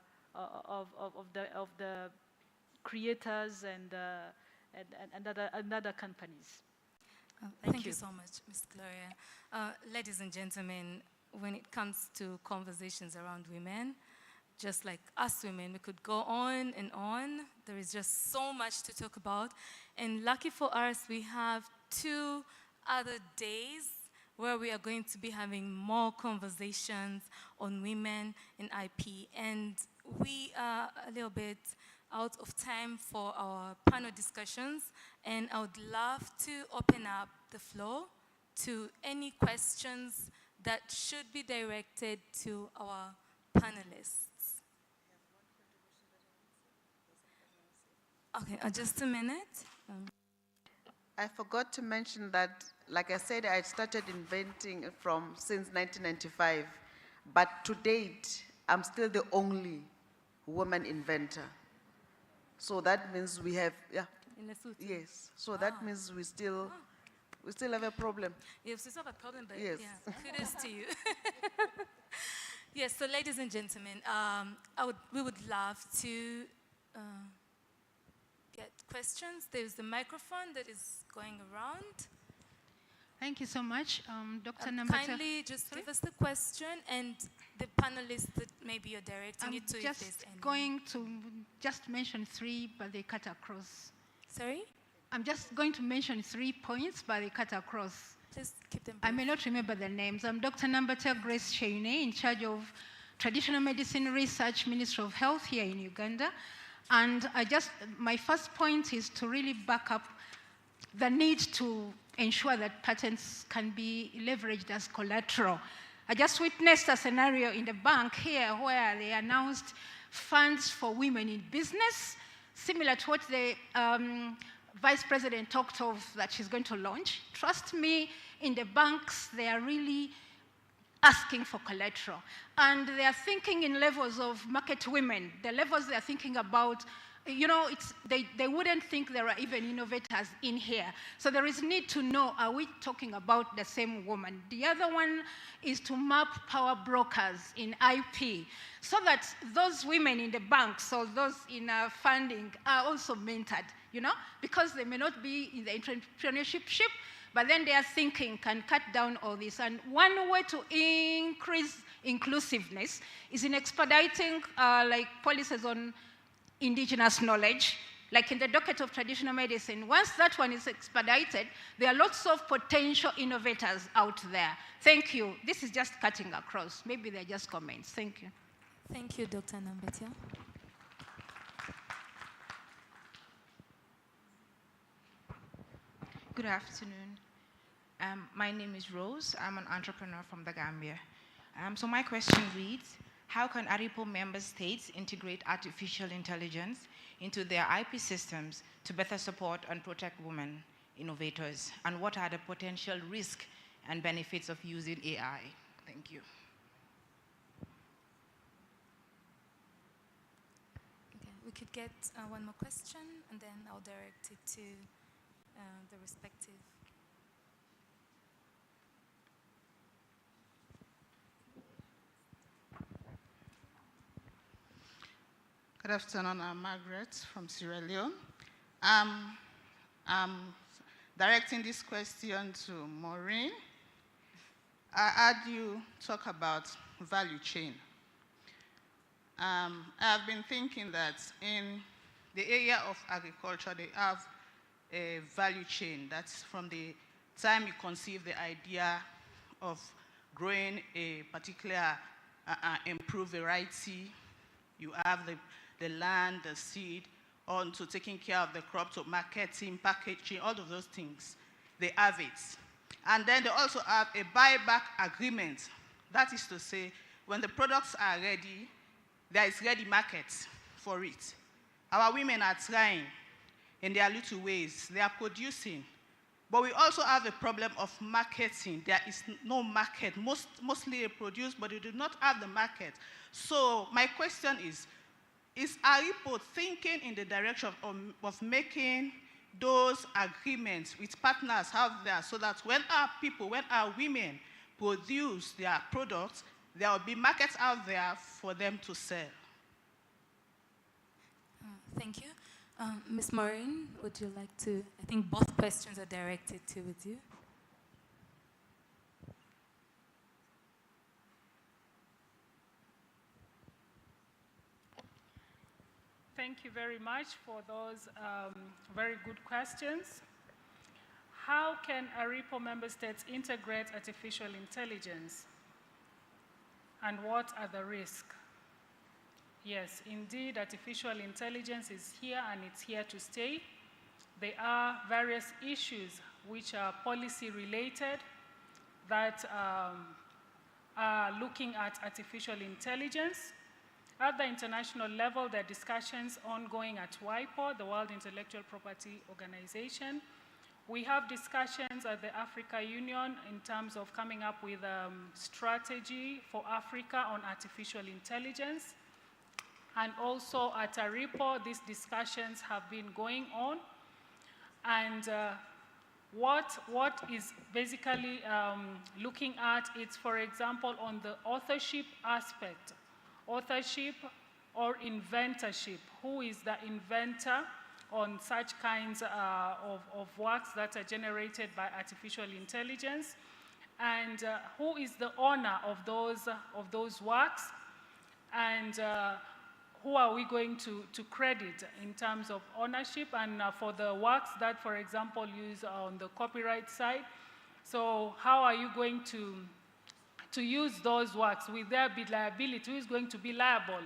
creators and other companies. Thank you so much, Ms. Gloria. Ladies and gentlemen, when it comes to conversations around women, just like us women, we could go on and on. There is just so much to talk about. And lucky for us, we have 2 other days where we are going to be having more conversations on women in IP. And we are a little bit out of time for our panel discussions. And I would love to open up the floor to any questions that should be directed to our panelists. Okay, just a minute. I forgot to mention that, like I said, I started inventing since 1995, but to date, I'm still the only woman inventor. So that means we have, yes. So that means we still have a problem. Yes, we still have a problem, but yes. Yeah, kudos to you. Yes, so ladies and gentlemen, we would love to get questions. There's the microphone that is going around. Thank you so much. Dr. Kindly just give us the question, and the panelists that maybe you're directing it to. I'm just going to mention 3, but they cut across. Sorry? I'm just going to mention 3 points, but they cut across. Just keep them brief. I may not remember the names. I'm Dr. Nambata Grace Cheine, in charge of Traditional Medicine Research, Ministry of Health here in Uganda. And my first point is to really back up the need to ensure that patents can be leveraged as collateral. I just witnessed a scenario in the bank here where they announced funds for women in business, similar to what the Vice President talked of that she's going to launch. Trust me, in the banks, they are really asking for collateral. And they are thinking in levels of market women, the levels they are thinking about. They wouldn't think there are even innovators in here. So there is need to know, are we talking about the same woman? The other one is to map power brokers in IP so that those women in the banks or those in funding are also mentored, because they may not be in the entrepreneurship ship, but then their thinking can cut down all this. And one way to increase inclusiveness is in expediting policies on indigenous knowledge, like in the docket of traditional medicine. Once that one is expedited, there are lots of potential innovators out there. Thank you. This is just cutting across. Maybe they're just comments. Thank you. Thank you, Dr. Nambetia. Good afternoon. My name is Rose. I'm an entrepreneur from the Gambia. So my question reads, how can ARIPO member states integrate artificial intelligence into their IP systems to better support and protect women innovators? And what are the potential risks and benefits of using AI? Thank you. Okay, we could get one more question, and then I'll direct it to the respective. Good afternoon, I'm Margaret from Sierra Leone. I'm directing this question to Maureen. I heard you talk about value chain. I've been thinking that in the area of agriculture, they have a value chain. That's from the time you conceive the idea of growing a particular improved variety, you have the land, the seed, on to taking care of the crop, to marketing, packaging, all of those things. They have it. And then they also have a buyback agreement. That is to say, when the products are ready, there is ready market for it. Our women are trying in their little ways. They are producing. But we also have a problem of marketing. There is no market. Mostly they produce, but they do not have the market. So my question is ARIPO thinking in the direction of making those agreements with partners out there so that when our women produce their products, there will be markets out there for them to sell? Thank you. Ms. Maureen, would you like to? I think both questions are directed to you. Thank you very much for those very good questions. How can ARIPO member states integrate artificial intelligence? And what are the risks? Yes, indeed, artificial intelligence is here and it's here to stay. There are various issues which are policy related that are looking at artificial intelligence. At the international level, there are discussions ongoing at WIPO, the World Intellectual Property Organization. We have discussions at the Africa Union in terms of coming up with a strategy for Africa on artificial intelligence. And also at ARIPO, these discussions have been going on. And what is basically looking at is, for example, on the authorship aspect. Authorship or inventorship. Who is the inventor on such kinds of works that are generated by artificial intelligence? And who is the owner of those works? And who are we going to credit in terms of ownership? And for the works that, for example, use on the copyright side, so how are you going to use those works? Will there be liability? Who is going to be liable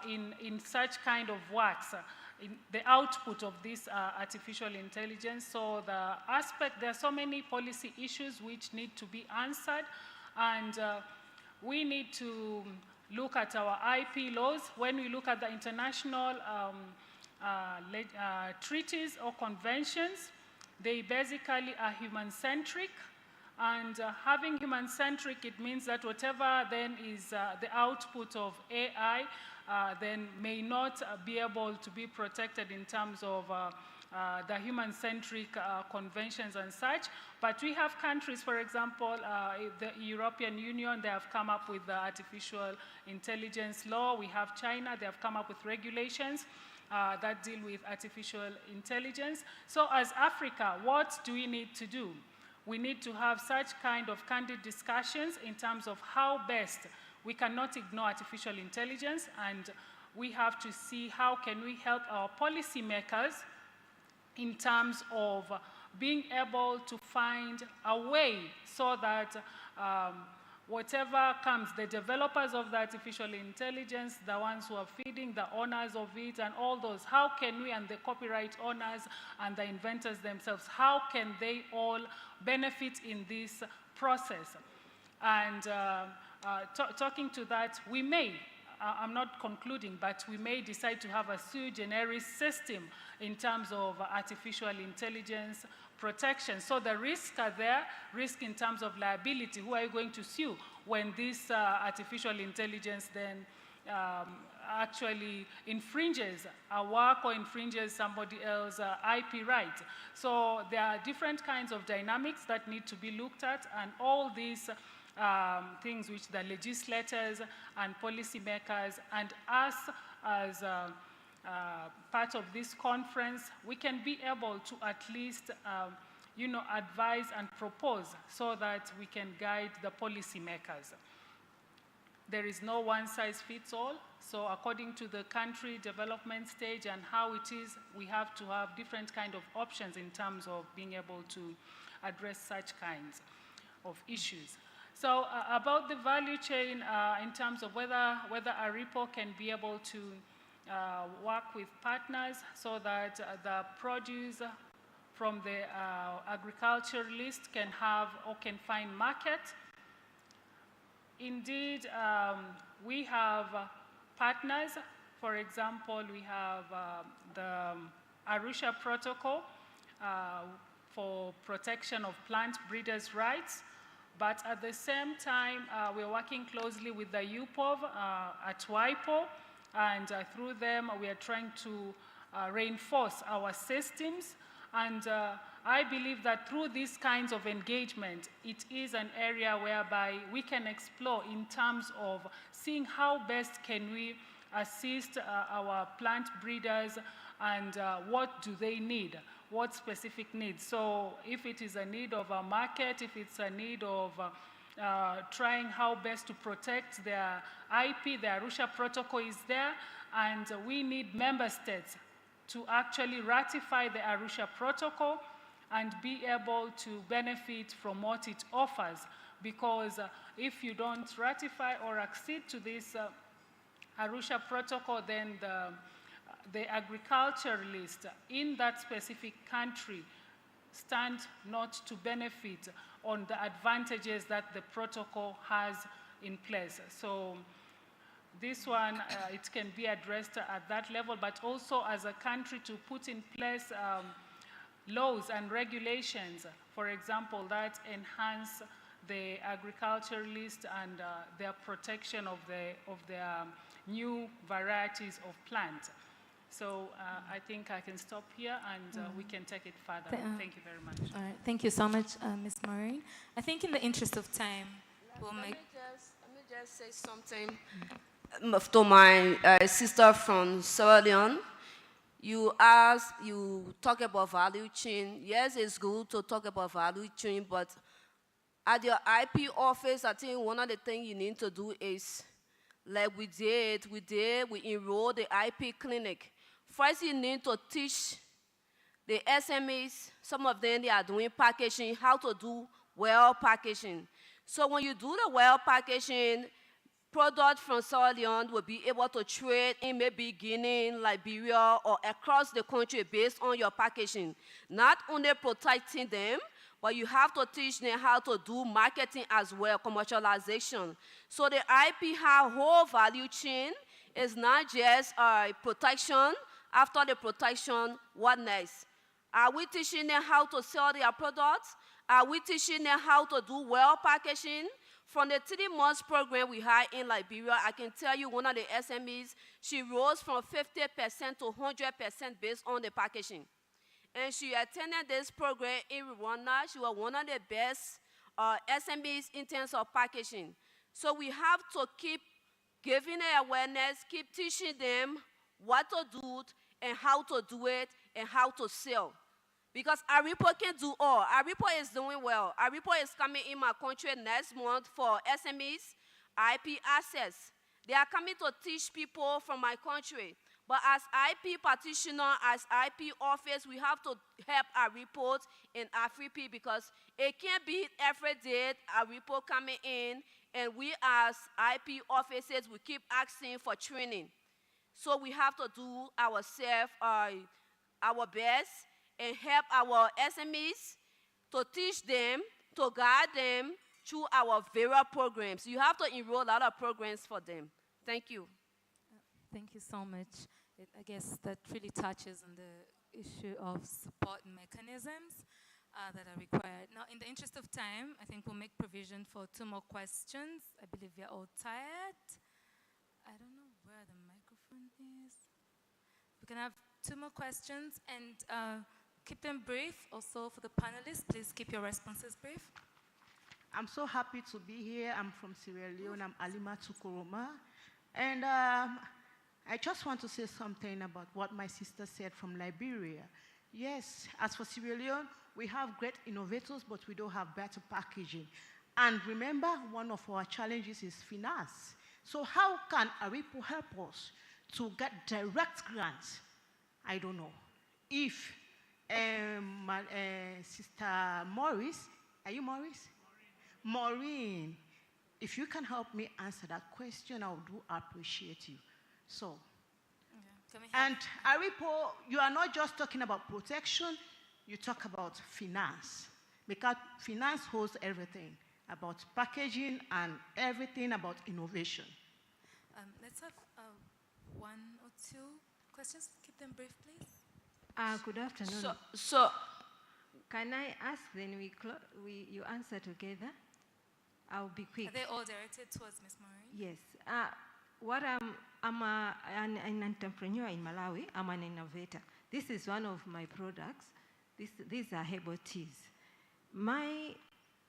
in such kind of works, in the output of this artificial intelligence? So there are so many policy issues which need to be answered, and we need to look at our IP laws. When we look at the international treaties or conventions, they basically are human-centric. And having human-centric, it means that whatever then is the output of AI then may not be able to be protected in terms of the human-centric conventions and such. But we have countries, for example, the European Union, they have come up with the artificial intelligence law. We have China, they have come up with regulations that deal with artificial intelligence. So as Africa, what do we need to do? We need to have such kind of candid discussions in terms of how best we cannot ignore artificial intelligence, and we have to see how can we help our policymakers in terms of being able to find a way so that whatever comes, the developers of the artificial intelligence, the ones who are feeding, the owners of it, and all those, how can we, and the copyright owners and the inventors themselves, how can they all benefit in this process? And talking to that, we may, I'm not concluding, but we may decide to have a sui generis system in terms of artificial intelligence protection. So the risks are there, risk in terms of liability. Who are you going to sue when this artificial intelligence then actually infringes a work or infringes somebody else's IP right? So there are different kinds of dynamics that need to be looked at, and all these things which the legislators and policymakers and us as part of this conference, we can be able to at least advise and propose so that we can guide the policymakers. There is no one size fits all. So according to the country development stage and how it is, we have to have different kind of options in terms of being able to address such kinds of issues. So about the value chain in terms of whether ARIPO can be able to work with partners so that the produce from the agriculturalist can have or can find market. Indeed, we have partners. For example, we have the Arusha Protocol for protection of plant breeders' rights. But at the same time, we're working closely with the UPOV at WIPO, and through them, we are trying to reinforce our systems. And I believe that through these kinds of engagement, it is an area whereby we can explore in terms of seeing how best can we assist our plant breeders and what do they need. What specific needs. So if it is a need of a market, if it's a need of trying how best to protect their IP, the Arusha Protocol is there, and we need member states to actually ratify the Arusha Protocol and be able to benefit from what it offers. Because if you don't ratify or accede to this Arusha Protocol, then the agriculturalists in that specific country stand not to benefit on the advantages that the protocol has in place. So this one, it can be addressed at that level, but also as a country to put in place laws and regulations, for example, that enhance the agriculturalists and their protection of their new varieties of plants. So I think I can stop here and we can take it further. Thank you very much. All right, thank you so much, Ms. Maureen. I think in the interest of time, we'll make... Let me just say something to my sister from Sierra Leone. You talk about value chain. Yes, it's good to talk about value chain, but at your IP office, I think one of the things you need to do is, like we enrolled the IP clinic. First, you need to teach the SMEs, some of them, they are doing packaging, how to do well packaging. So when you do the well packaging, product from Sierra Leone will be able to trade in maybe Guinea, Liberia, or across the country based on your packaging. Not only protecting them, but you have to teach them how to do marketing as well, commercialization. So the IP have whole value chain. It's not just protection. After the protection, what next? Are we teaching them how to sell their products? Are we teaching them how to do well packaging? From the 3 months program we had in Liberia, I can tell you one of the SMEs, she rose from 50% to 100% based on the packaging. And she attended this program in Rwanda. She was one of the best SMEs in terms of packaging. So we have to keep giving them awareness, keep teaching them what to do and how to do it and how to sell. Because ARIPO can do all. ARIPO is doing well. ARIPO is coming in my country next month for SMEs, IP access. They are coming to teach people from my country. But as IP practitioner, as IP office, we have to help ARIPO and AFRIP because it can't be every day ARIPO coming in and we as IP officers, we keep asking for training. So we have to do ourselves, our best and help our SMEs to teach them, to guide them through our various programs. You have to enroll a lot of programs for them. Thank you. Thank you so much. I guess that really touches on the issue of support mechanisms that are required. Now, in the interest of time, I think we'll make provision for 2 more questions. I believe you're all tired. I don't know where the microphone is. We can have 2 more questions and keep them brief. Also, for the panelists, please keep your responses brief. I'm so happy to be here. I'm from Sierra Leone. I'm Alima Tukuruma. And I just want to say something about what my sister said from Liberia. Yes, as for Sierra Leone, we have great innovators, but we don't have better packaging. And remember, one of our challenges is finance. So how can ARIPO help us to get direct grants? I don't know. If Sister Maurice, are you Maurice? Maureen, if you can help me answer that question, I do appreciate you. So, and ARIPO, you are not just talking about protection, you talk about finance. Because finance holds everything about packaging and everything about innovation. Let's have 1 or 2 questions. Keep them brief, please. Good afternoon. So can I ask then you answer together? I'll be quick. Are they all directed towards Ms. Maureen? Yes. I'm an entrepreneur in Malawi. I'm an innovator. This is one of my products. These are herbal teas. My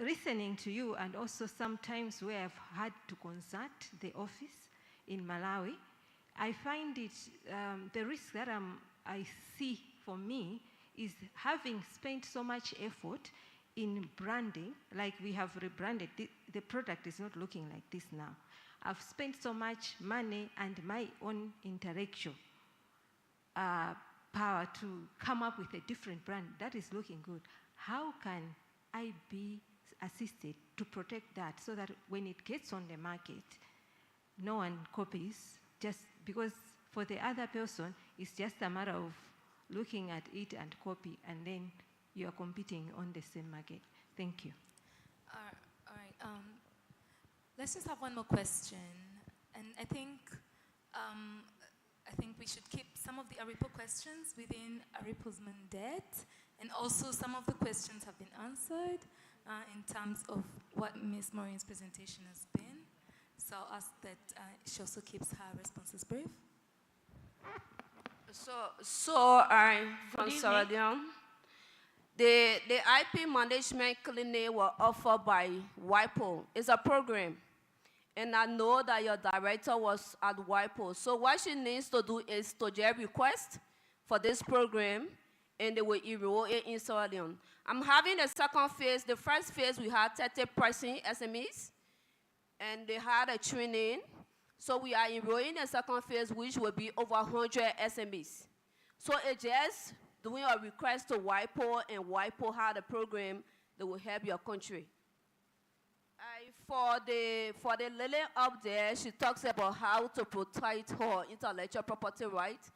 listening to you and also sometimes where I've had to consult the office in Malawi, I find it, the risk that I see for me is having spent so much effort in branding, like we have rebranded, the product is not looking like this now. I've spent so much money and my own intellectual power to come up with a different brand that is looking good. How can I be assisted to protect that so that when it gets on the market, no one copies, just because for the other person, it's just a matter of looking at it and copy, and then you are competing on the same market. Thank you. All right. Let's just have 1 more question. And I think we should keep some of the ARIPO questions within ARIPO's mandate, and also some of the questions have been answered in terms of what Ms. Maureen's presentation has been. So I'll ask that she also keeps her responses brief. So I'm from Sierra Leone. The IP management clinic was offered by WIPO. It's a program. And I know that your director was at WIPO. So what she needs to do is to get request for this program, and they will enroll it in Sierra Leone. I'm having a second phase. The first phase, we had 30% SMEs, and they had a training. So we are enrolling a second phase, which will be over 100 SMEs. So it's just doing a request to WIPO, and WIPO had a program that will help your country. For the lady up there, she talks about how to protect her intellectual property rights.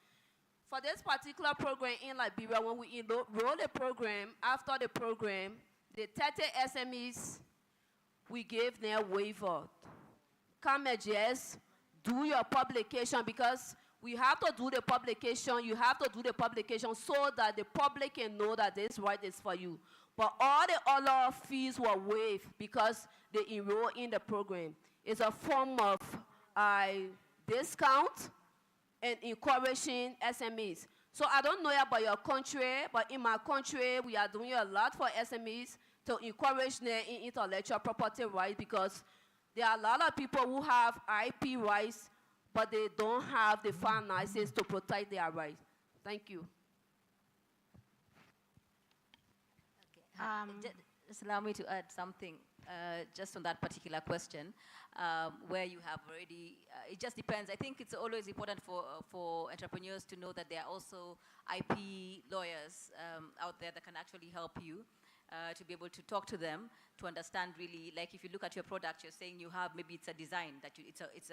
For this particular program in Liberia, when we enroll the program, after the program, the 30 SMEs, we gave them a waiver. Come and just do your publication, because we have to do the publication. You have to do the publication so that the public can know that this right is for you. But all the other fees were waived because they enroll in the program. It's a form of discount and encouraging SMEs. So I don't know about your country, but in my country, we are doing a lot for SMEs to encourage them in intellectual property rights, because there are a lot of people who have IP rights, but they don't have the finances to protect their rights. Thank you. just allow me to add something just on that particular question, where you have already, it just depends. I think it's always important for entrepreneurs to know that there are also IP lawyers out there that can actually help you. To be able to talk to them, to understand really, like if you look at your product, you're saying you have, maybe it's a design, that you, it's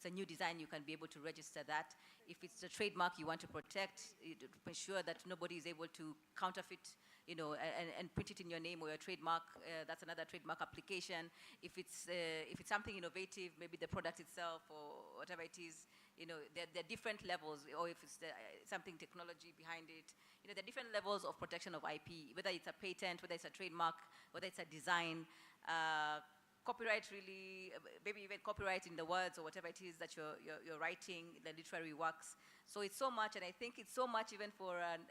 a new design, you can be able to register that. If it's a trademark you want to protect, to ensure that nobody is able to counterfeit, you know, and print it in your name or your trademark, that's another trademark application. If it's something innovative, maybe the product itself or whatever it is, you know, there are different levels, or if it's something technology behind it, you know, there are different levels of protection of IP, whether it's a patent, whether it's a trademark, whether it's a design, copyright really, maybe even copyright in the words or whatever it is that you're writing, the literary works. So it's so much, and I think it's so much even for an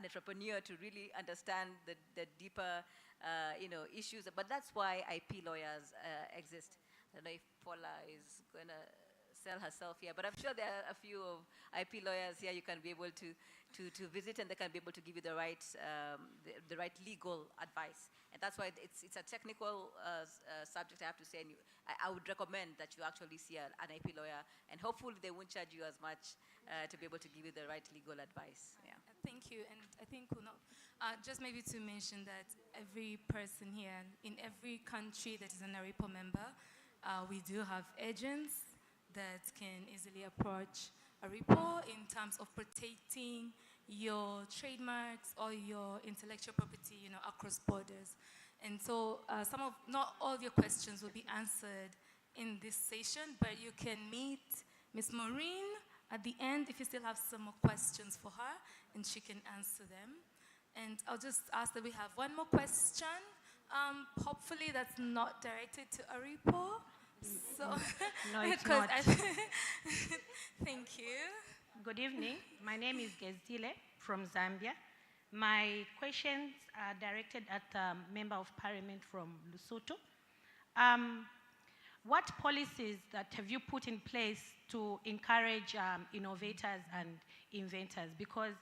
entrepreneur to really understand the deeper, you know, issues. But that's why IP lawyers exist. I don't know if Paula is going to sell herself here, but I'm sure there are a few of IP lawyers here you can be able to visit, and they can be able to give you the right legal advice. And that's why it's a technical subject, I have to say, and I would recommend that you actually see an IP lawyer, and hopefully they won't charge you as much to be able to give you the right legal advice. Yeah. Thank you, and I think we'll not, just maybe to mention that every person here, in every country that is an ARIPO member, we do have agents that can easily approach ARIPO in terms of protecting your trademarks or your intellectual property, you know, across borders. And so not all your questions will be answered in this session, but you can meet Ms. Maureen at the end if you still have some more questions for her, and she can answer them. And I'll just ask that we have one more question. Hopefully that's not directed to ARIPO. So, no, it's not. Thank you. Good evening. My name is Gezile from Zambia. My questions are directed at a Member of Parliament from Lesotho. What policies that have you put in place to encourage innovators and inventors? Because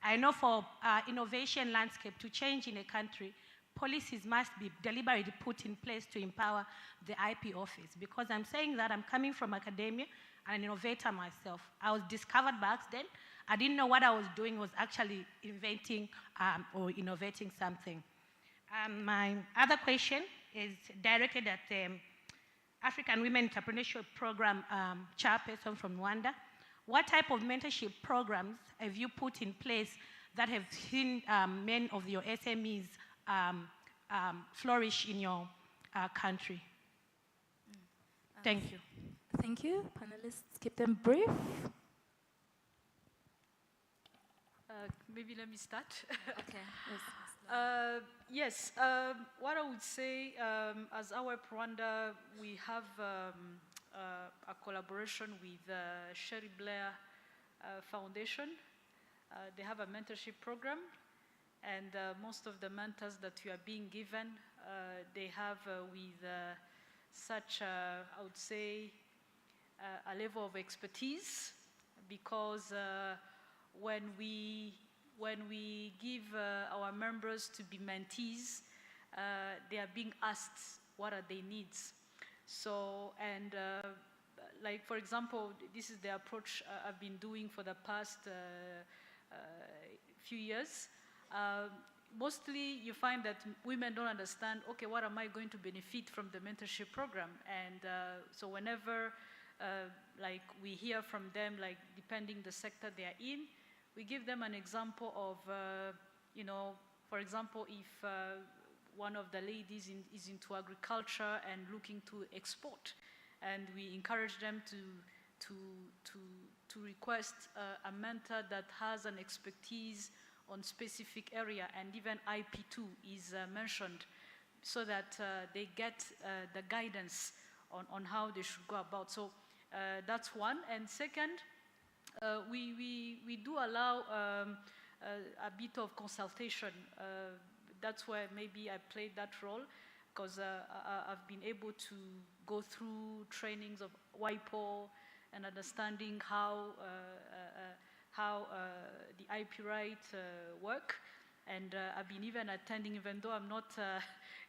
I know for innovation landscape to change in a country, policies must be deliberately put in place to empower the IP office. Because I'm saying that I'm coming from academia, an innovator myself. I was discovered by accident. I didn't know what I was doing was actually inventing or innovating something. My other question is directed at the African Women Entrepreneurship Program chairperson from Rwanda. What type of mentorship programs have you put in place that have seen many of your SMEs flourish in your country? Thank you. Thank you. Panelists, keep them brief. Maybe let me start. Okay. Yes, what I would say, as our Rwanda, we have a collaboration with Sherry Blair Foundation. They have a mentorship program, and most of the mentors that you are being given, they have with such, I would say, a level of expertise, because when we give our members to be mentees, they are being asked what are their needs. So, and like for example, this is the approach I've been doing for the past few years. Mostly you find that women don't understand, okay, what am I going to benefit from the mentorship program? And so whenever like we hear from them, like depending the sector they are in, we give them an example of, you know, for example, if one of the ladies is into agriculture and looking to export, and we encourage them to request a mentor that has an expertise on specific area, and even IP2 is mentioned, so that they get the guidance on how they should go about. So that's one. And second, we do allow a bit of consultation. That's where maybe I played that role, because I've been able to go through trainings of WIPO and understanding how the IP right work. And I've been even attending, even though I'm not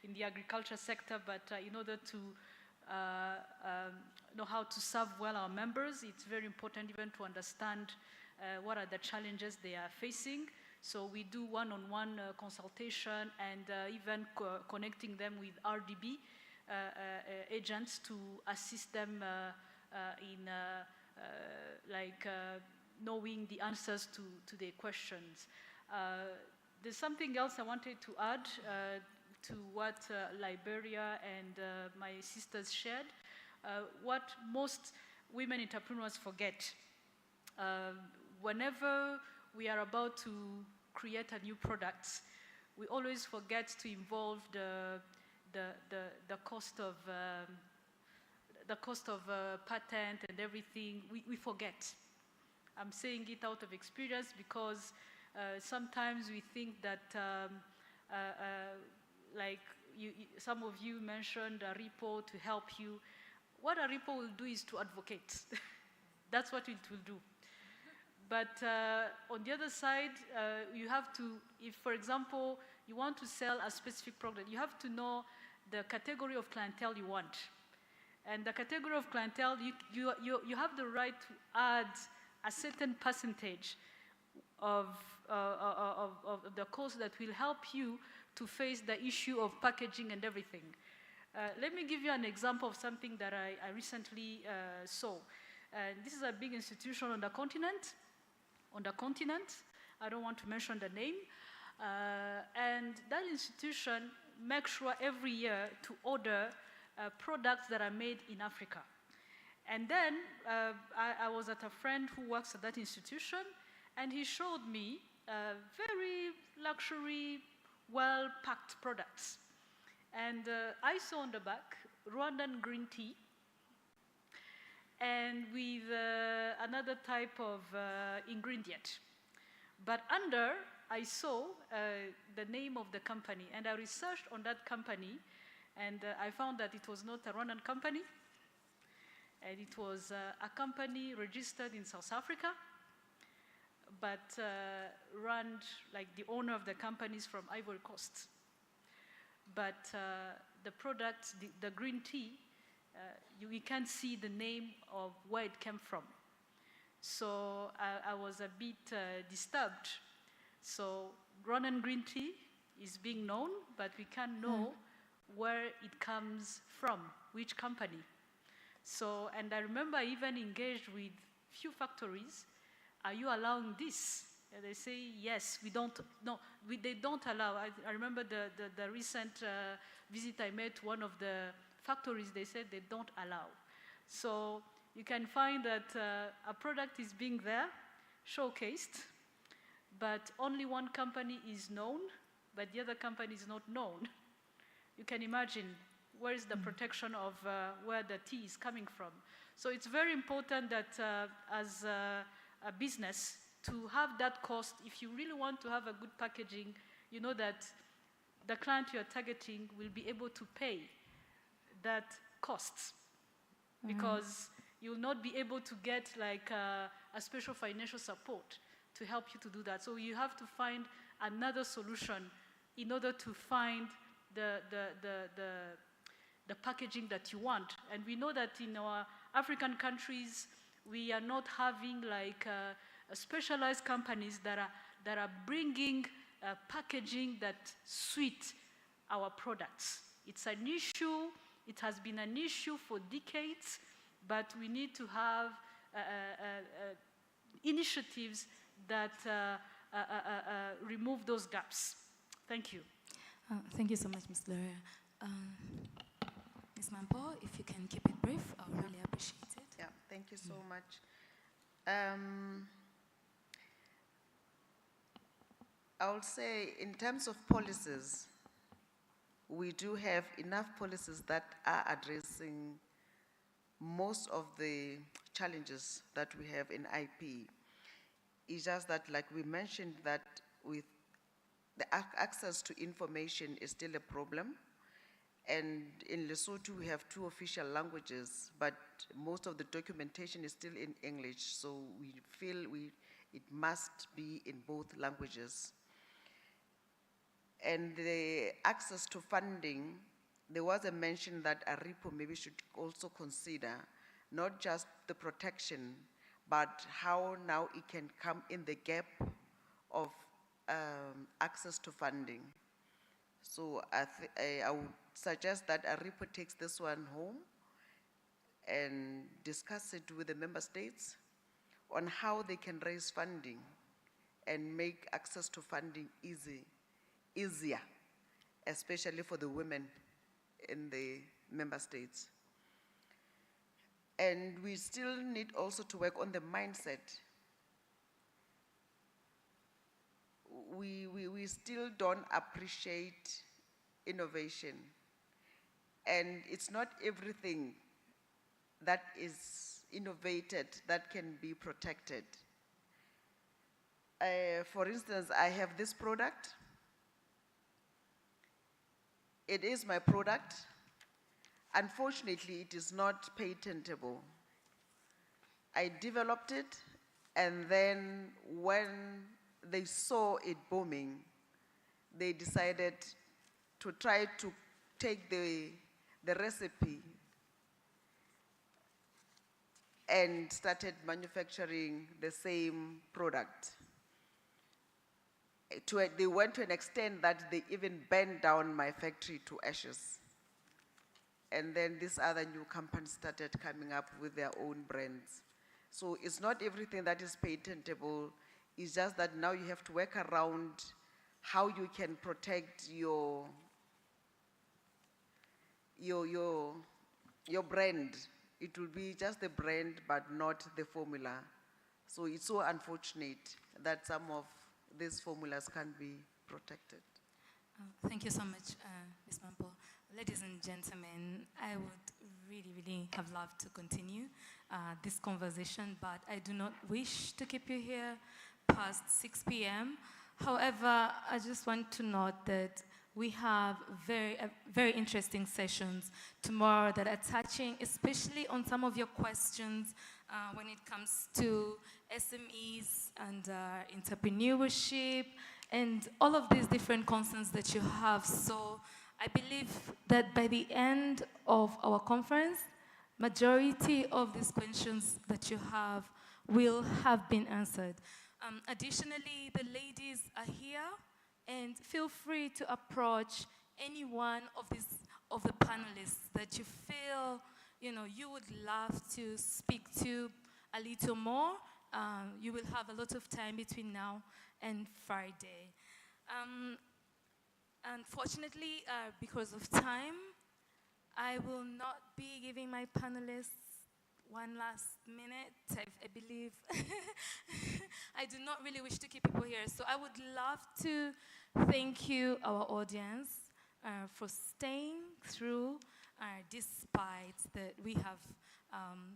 in the agriculture sector, but in order to know how to serve well our members, it's very important even to understand what are the challenges they are facing. So we do one-on-one consultation and even connecting them with RDB agents to assist them in knowing the answers to their questions. There's something else I wanted to add to what Liberia and my sisters shared. What most women entrepreneurs forget. Whenever we are about to create a new product, we always forget to involve the cost of patent and everything. We forget. I'm saying it out of experience because sometimes we think that, some of you mentioned ARIPO to help you. What ARIPO will do is to advocate. That's what it will do. But on the other side, you have to, if for example, you want to sell a specific product, you have to know the category of clientele you want. And the category of clientele, you have the right to add a certain percentage of the cost that will help you to face the issue of packaging and everything. Let me give you an example of something that I recently saw. This is a big institution on the continent. I don't want to mention the name. And that institution makes sure every year to order products that are made in Africa. And then I was at a friend who works at that institution, and he showed me very luxury, well-packed products. And I saw on the back Rwandan green tea, and with another type of ingredient. But under, I saw the name of the company, and I researched on that company, and I found that it was not a Rwandan company, and it was a company registered in South Africa, but run, like the owner of the company is from Ivory Coast. But the product, the green tea, you can't see the name of where it came from. So I was a bit disturbed. So Rwandan green tea is being known, but we can't know where it comes from, which company. So, and I remember I even engaged with few factories. Are you allowing this? And they say, yes, we don't, no, they don't allow. I remember the recent visit I made to one of the factories, they said they don't allow. So you can find that a product is being there, showcased, but only one company is known, but the other company is not known. You can imagine where is the protection of where the tea is coming from. So it's very important that as a business, to have that cost, if you really want to have a good packaging, you know that the client you're targeting will be able to pay that cost, because you'll not be able to get like a special financial support to help you to do that. So you have to find another solution in order to find the packaging that you want. And we know that in our African countries, we are not having like specialized companies that are bringing packaging that suit our products. It's an issue. It has been an issue for decades, but we need to have initiatives that remove those gaps. Thank you. Thank you so much, Ms. Gloria. Ms. Mampo, if you can keep it brief, I would really appreciate it. Yeah, thank you so much. I would say in terms of policies, we do have enough policies that are addressing most of the challenges that we have in IP. It's just that, like we mentioned, that with the access to information is still a problem. And in Lesotho, we have 2 official languages, but most of the documentation is still in English. So we feel it must be in both languages. And the access to funding, there was a mention that ARIPO maybe should also consider not just the protection, but how now it can come in the gap of access to funding. So I would suggest that ARIPO takes this one home and discuss it with the member states on how they can raise funding and make access to funding easier, especially for the women in the member states. And we still need also to work on the mindset. We still don't appreciate innovation. And it's not everything that is innovated that can be protected. For instance, I have this product. It is my product. Unfortunately, it is not patentable. I developed it, and then when they saw it booming, they decided to try to take the recipe and started manufacturing the same product. They went to an extent that they even burned down my factory to ashes. And then these other new companies started coming up with their own brands. So it's not everything that is patentable. It's just that now you have to work around how you can protect your brand. It will be just the brand, but not the formula. So it's so unfortunate that some of these formulas can't be protected. Thank you so much, Ms. Mampo. Ladies and gentlemen, I would really have loved to continue this conversation, but I do not wish to keep you here past 6 p.m. However, I just want to note that we have very interesting sessions tomorrow that are touching especially on some of your questions when it comes to SMEs and entrepreneurship and all of these different concerns that you have. So I believe that by the end of our conference, majority of these questions that you have will have been answered. Additionally, the ladies are here, and feel free to approach any one of the panelists that you feel you would love to speak to a little more. You will have a lot of time between now and Friday. Unfortunately, because of time, I will not be giving my panelists one last minute. I believe I do not really wish to keep people here. So I would love to thank you, our audience, for staying through, despite that we have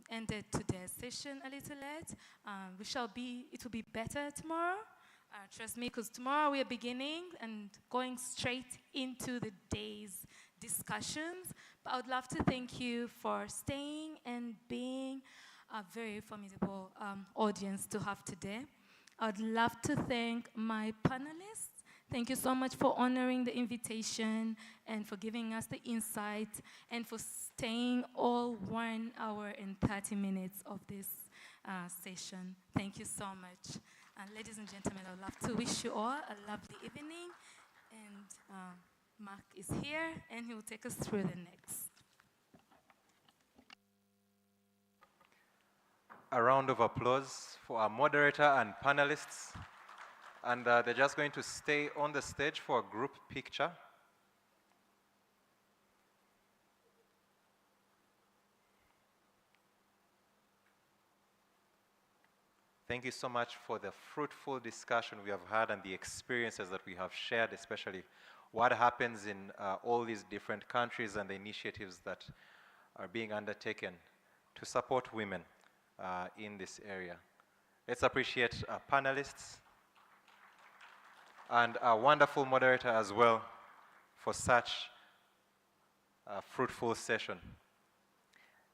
ended today's session a little late. It will be better tomorrow. Trust me, because tomorrow we are beginning and going straight into the day's discussions. But I would love to thank you for staying and being a very formidable audience to have today. I would love to thank my panelists. Thank you so much for honoring the invitation and for giving us the insight and for staying all 1 hour and 30 minutes of this session. Thank you so much. Ladies and gentlemen, I would love to wish you all a lovely evening. And Mark is here, and he will take us through the next. A round of applause for our moderator and panelists. And they're just going to stay on the stage for a group picture. Thank you so much for the fruitful discussion we have had and the experiences that we have shared, especially what happens in all these different countries and the initiatives that are being undertaken to support women in this area. Let's appreciate our panelists and our wonderful moderator as well for such a fruitful session.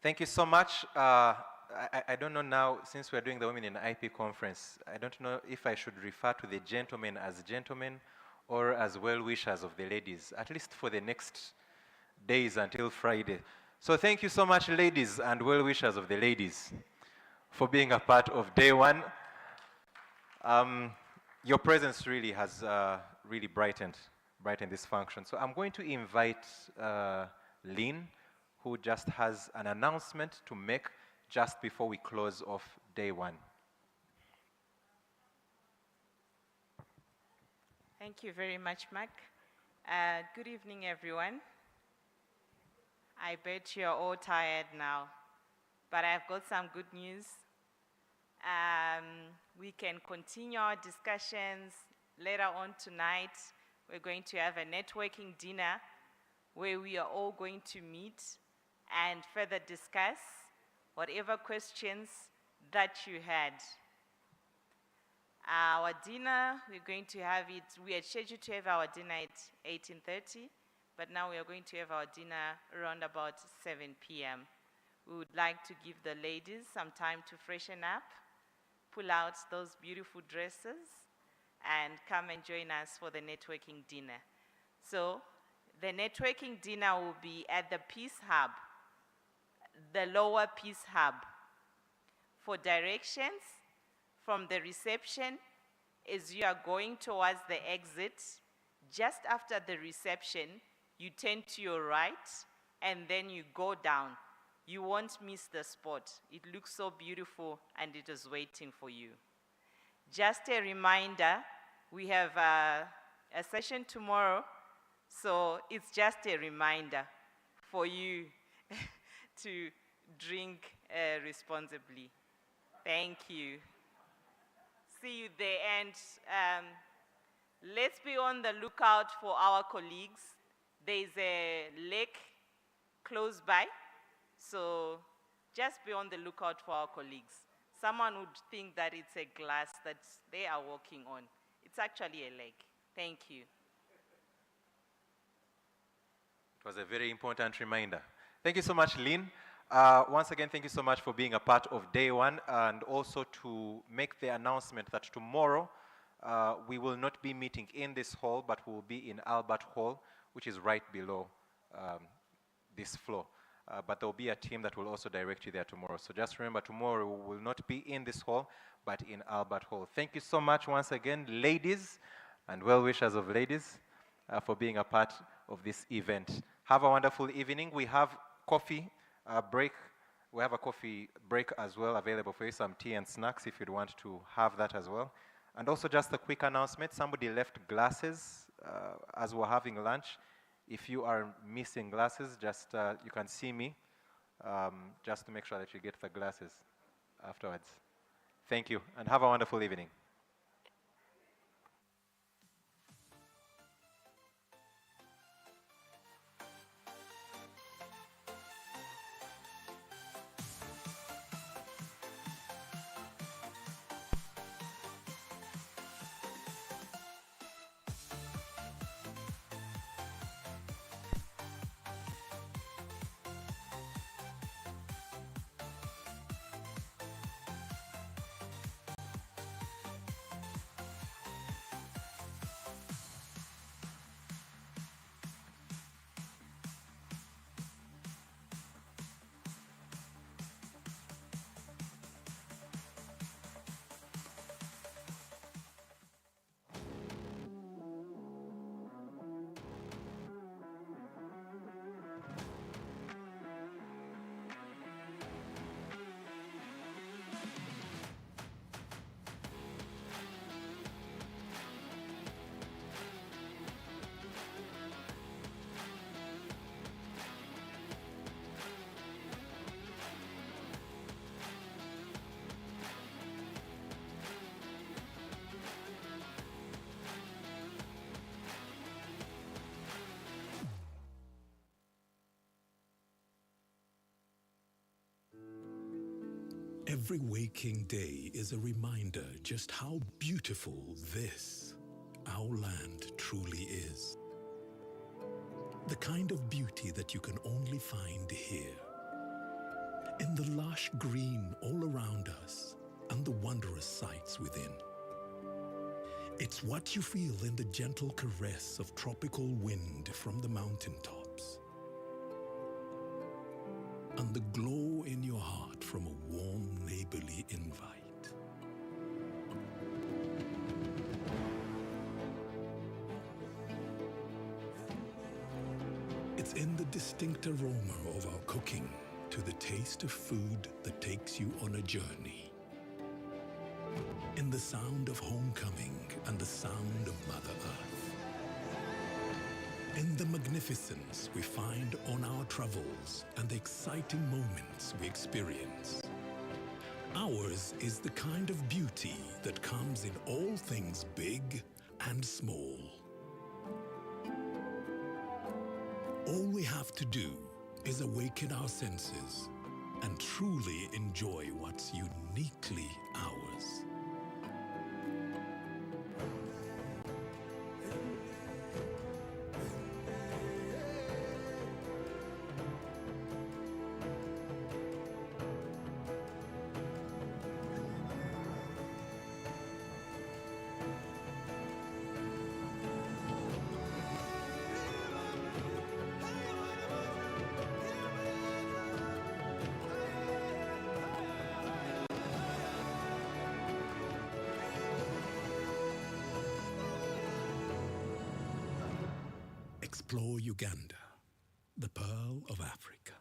Thank you so much. I don't know now, since we're doing the Women in IP conference, I don't know if I should refer to the gentlemen as gentlemen or as well-wishers of the ladies, at least for the next days until Friday. So thank you so much, ladies and well-wishers of the ladies, for being a part of day one. Your presence really has really brightened this function. So I'm going to invite Lynn, who just has an announcement to make just before we close off day one. Thank you very much, Mark. Good evening, everyone. I bet you're all tired now, but I've got some good news. We can continue our discussions later on tonight. We're going to have a networking dinner where we are all going to meet and further discuss whatever questions that you had. Our dinner, we're going to have it, we had scheduled to have our dinner at 18:30, but now we are going to have our dinner around about 7 p.m. We would like to give the ladies some time to freshen up, pull out those beautiful dresses, and come and join us for the networking dinner. So the networking dinner will be at the Peace Hub, the lower Peace Hub. For directions from the reception, as you are going towards the exit, just after the reception, you turn to your right and then you go down. You won't miss the spot. It looks so beautiful and it is waiting for you. Just a reminder, we have a session tomorrow, so it's just a reminder for you to drink responsibly. Thank you. See you there, and let's be on the lookout for our colleagues. There's a lake close by, so just be on the lookout for our colleagues. Someone would think that it's a glass that they are walking on. It's actually a lake. Thank you. It was a very important reminder. Thank you so much, Lynn. Once again, thank you so much for being a part of day one, and also to make the announcement that tomorrow we will not be meeting in this hall, but we will be in Albert Hall, which is right below this floor. But there will be a team that will also direct you there tomorrow. So just remember, tomorrow we will not be in this hall, but in Albert Hall. Thank you so much once again, ladies and well-wishers of ladies, for being a part of this event. Have a wonderful evening. We have coffee break. We have a coffee break as well available for you, some tea and snacks if you'd want to have that as well. And also just a quick announcement, somebody left glasses as we're having lunch. If you are missing glasses, just you can see me just to make sure that you get the glasses afterwards. Thank you, and have a wonderful evening. Every waking day is a reminder just how beautiful this, our land, truly is. The kind of beauty that you can only find here. In the lush green all around us and the wondrous sights within. It's what you feel in the gentle caress of tropical wind from the mountaintops, and the glow in your heart from a warm neighborly invite. It's in the distinct aroma of our cooking, to the taste of food that takes you on a journey. In the sound of homecoming and the sound of Mother Earth. In the magnificence we find on our travels and the exciting moments we experience. Ours is the kind of beauty that comes in all things big and small. All we have to do is awaken our senses and truly enjoy what's uniquely ours. Explore Uganda, the pearl of Africa.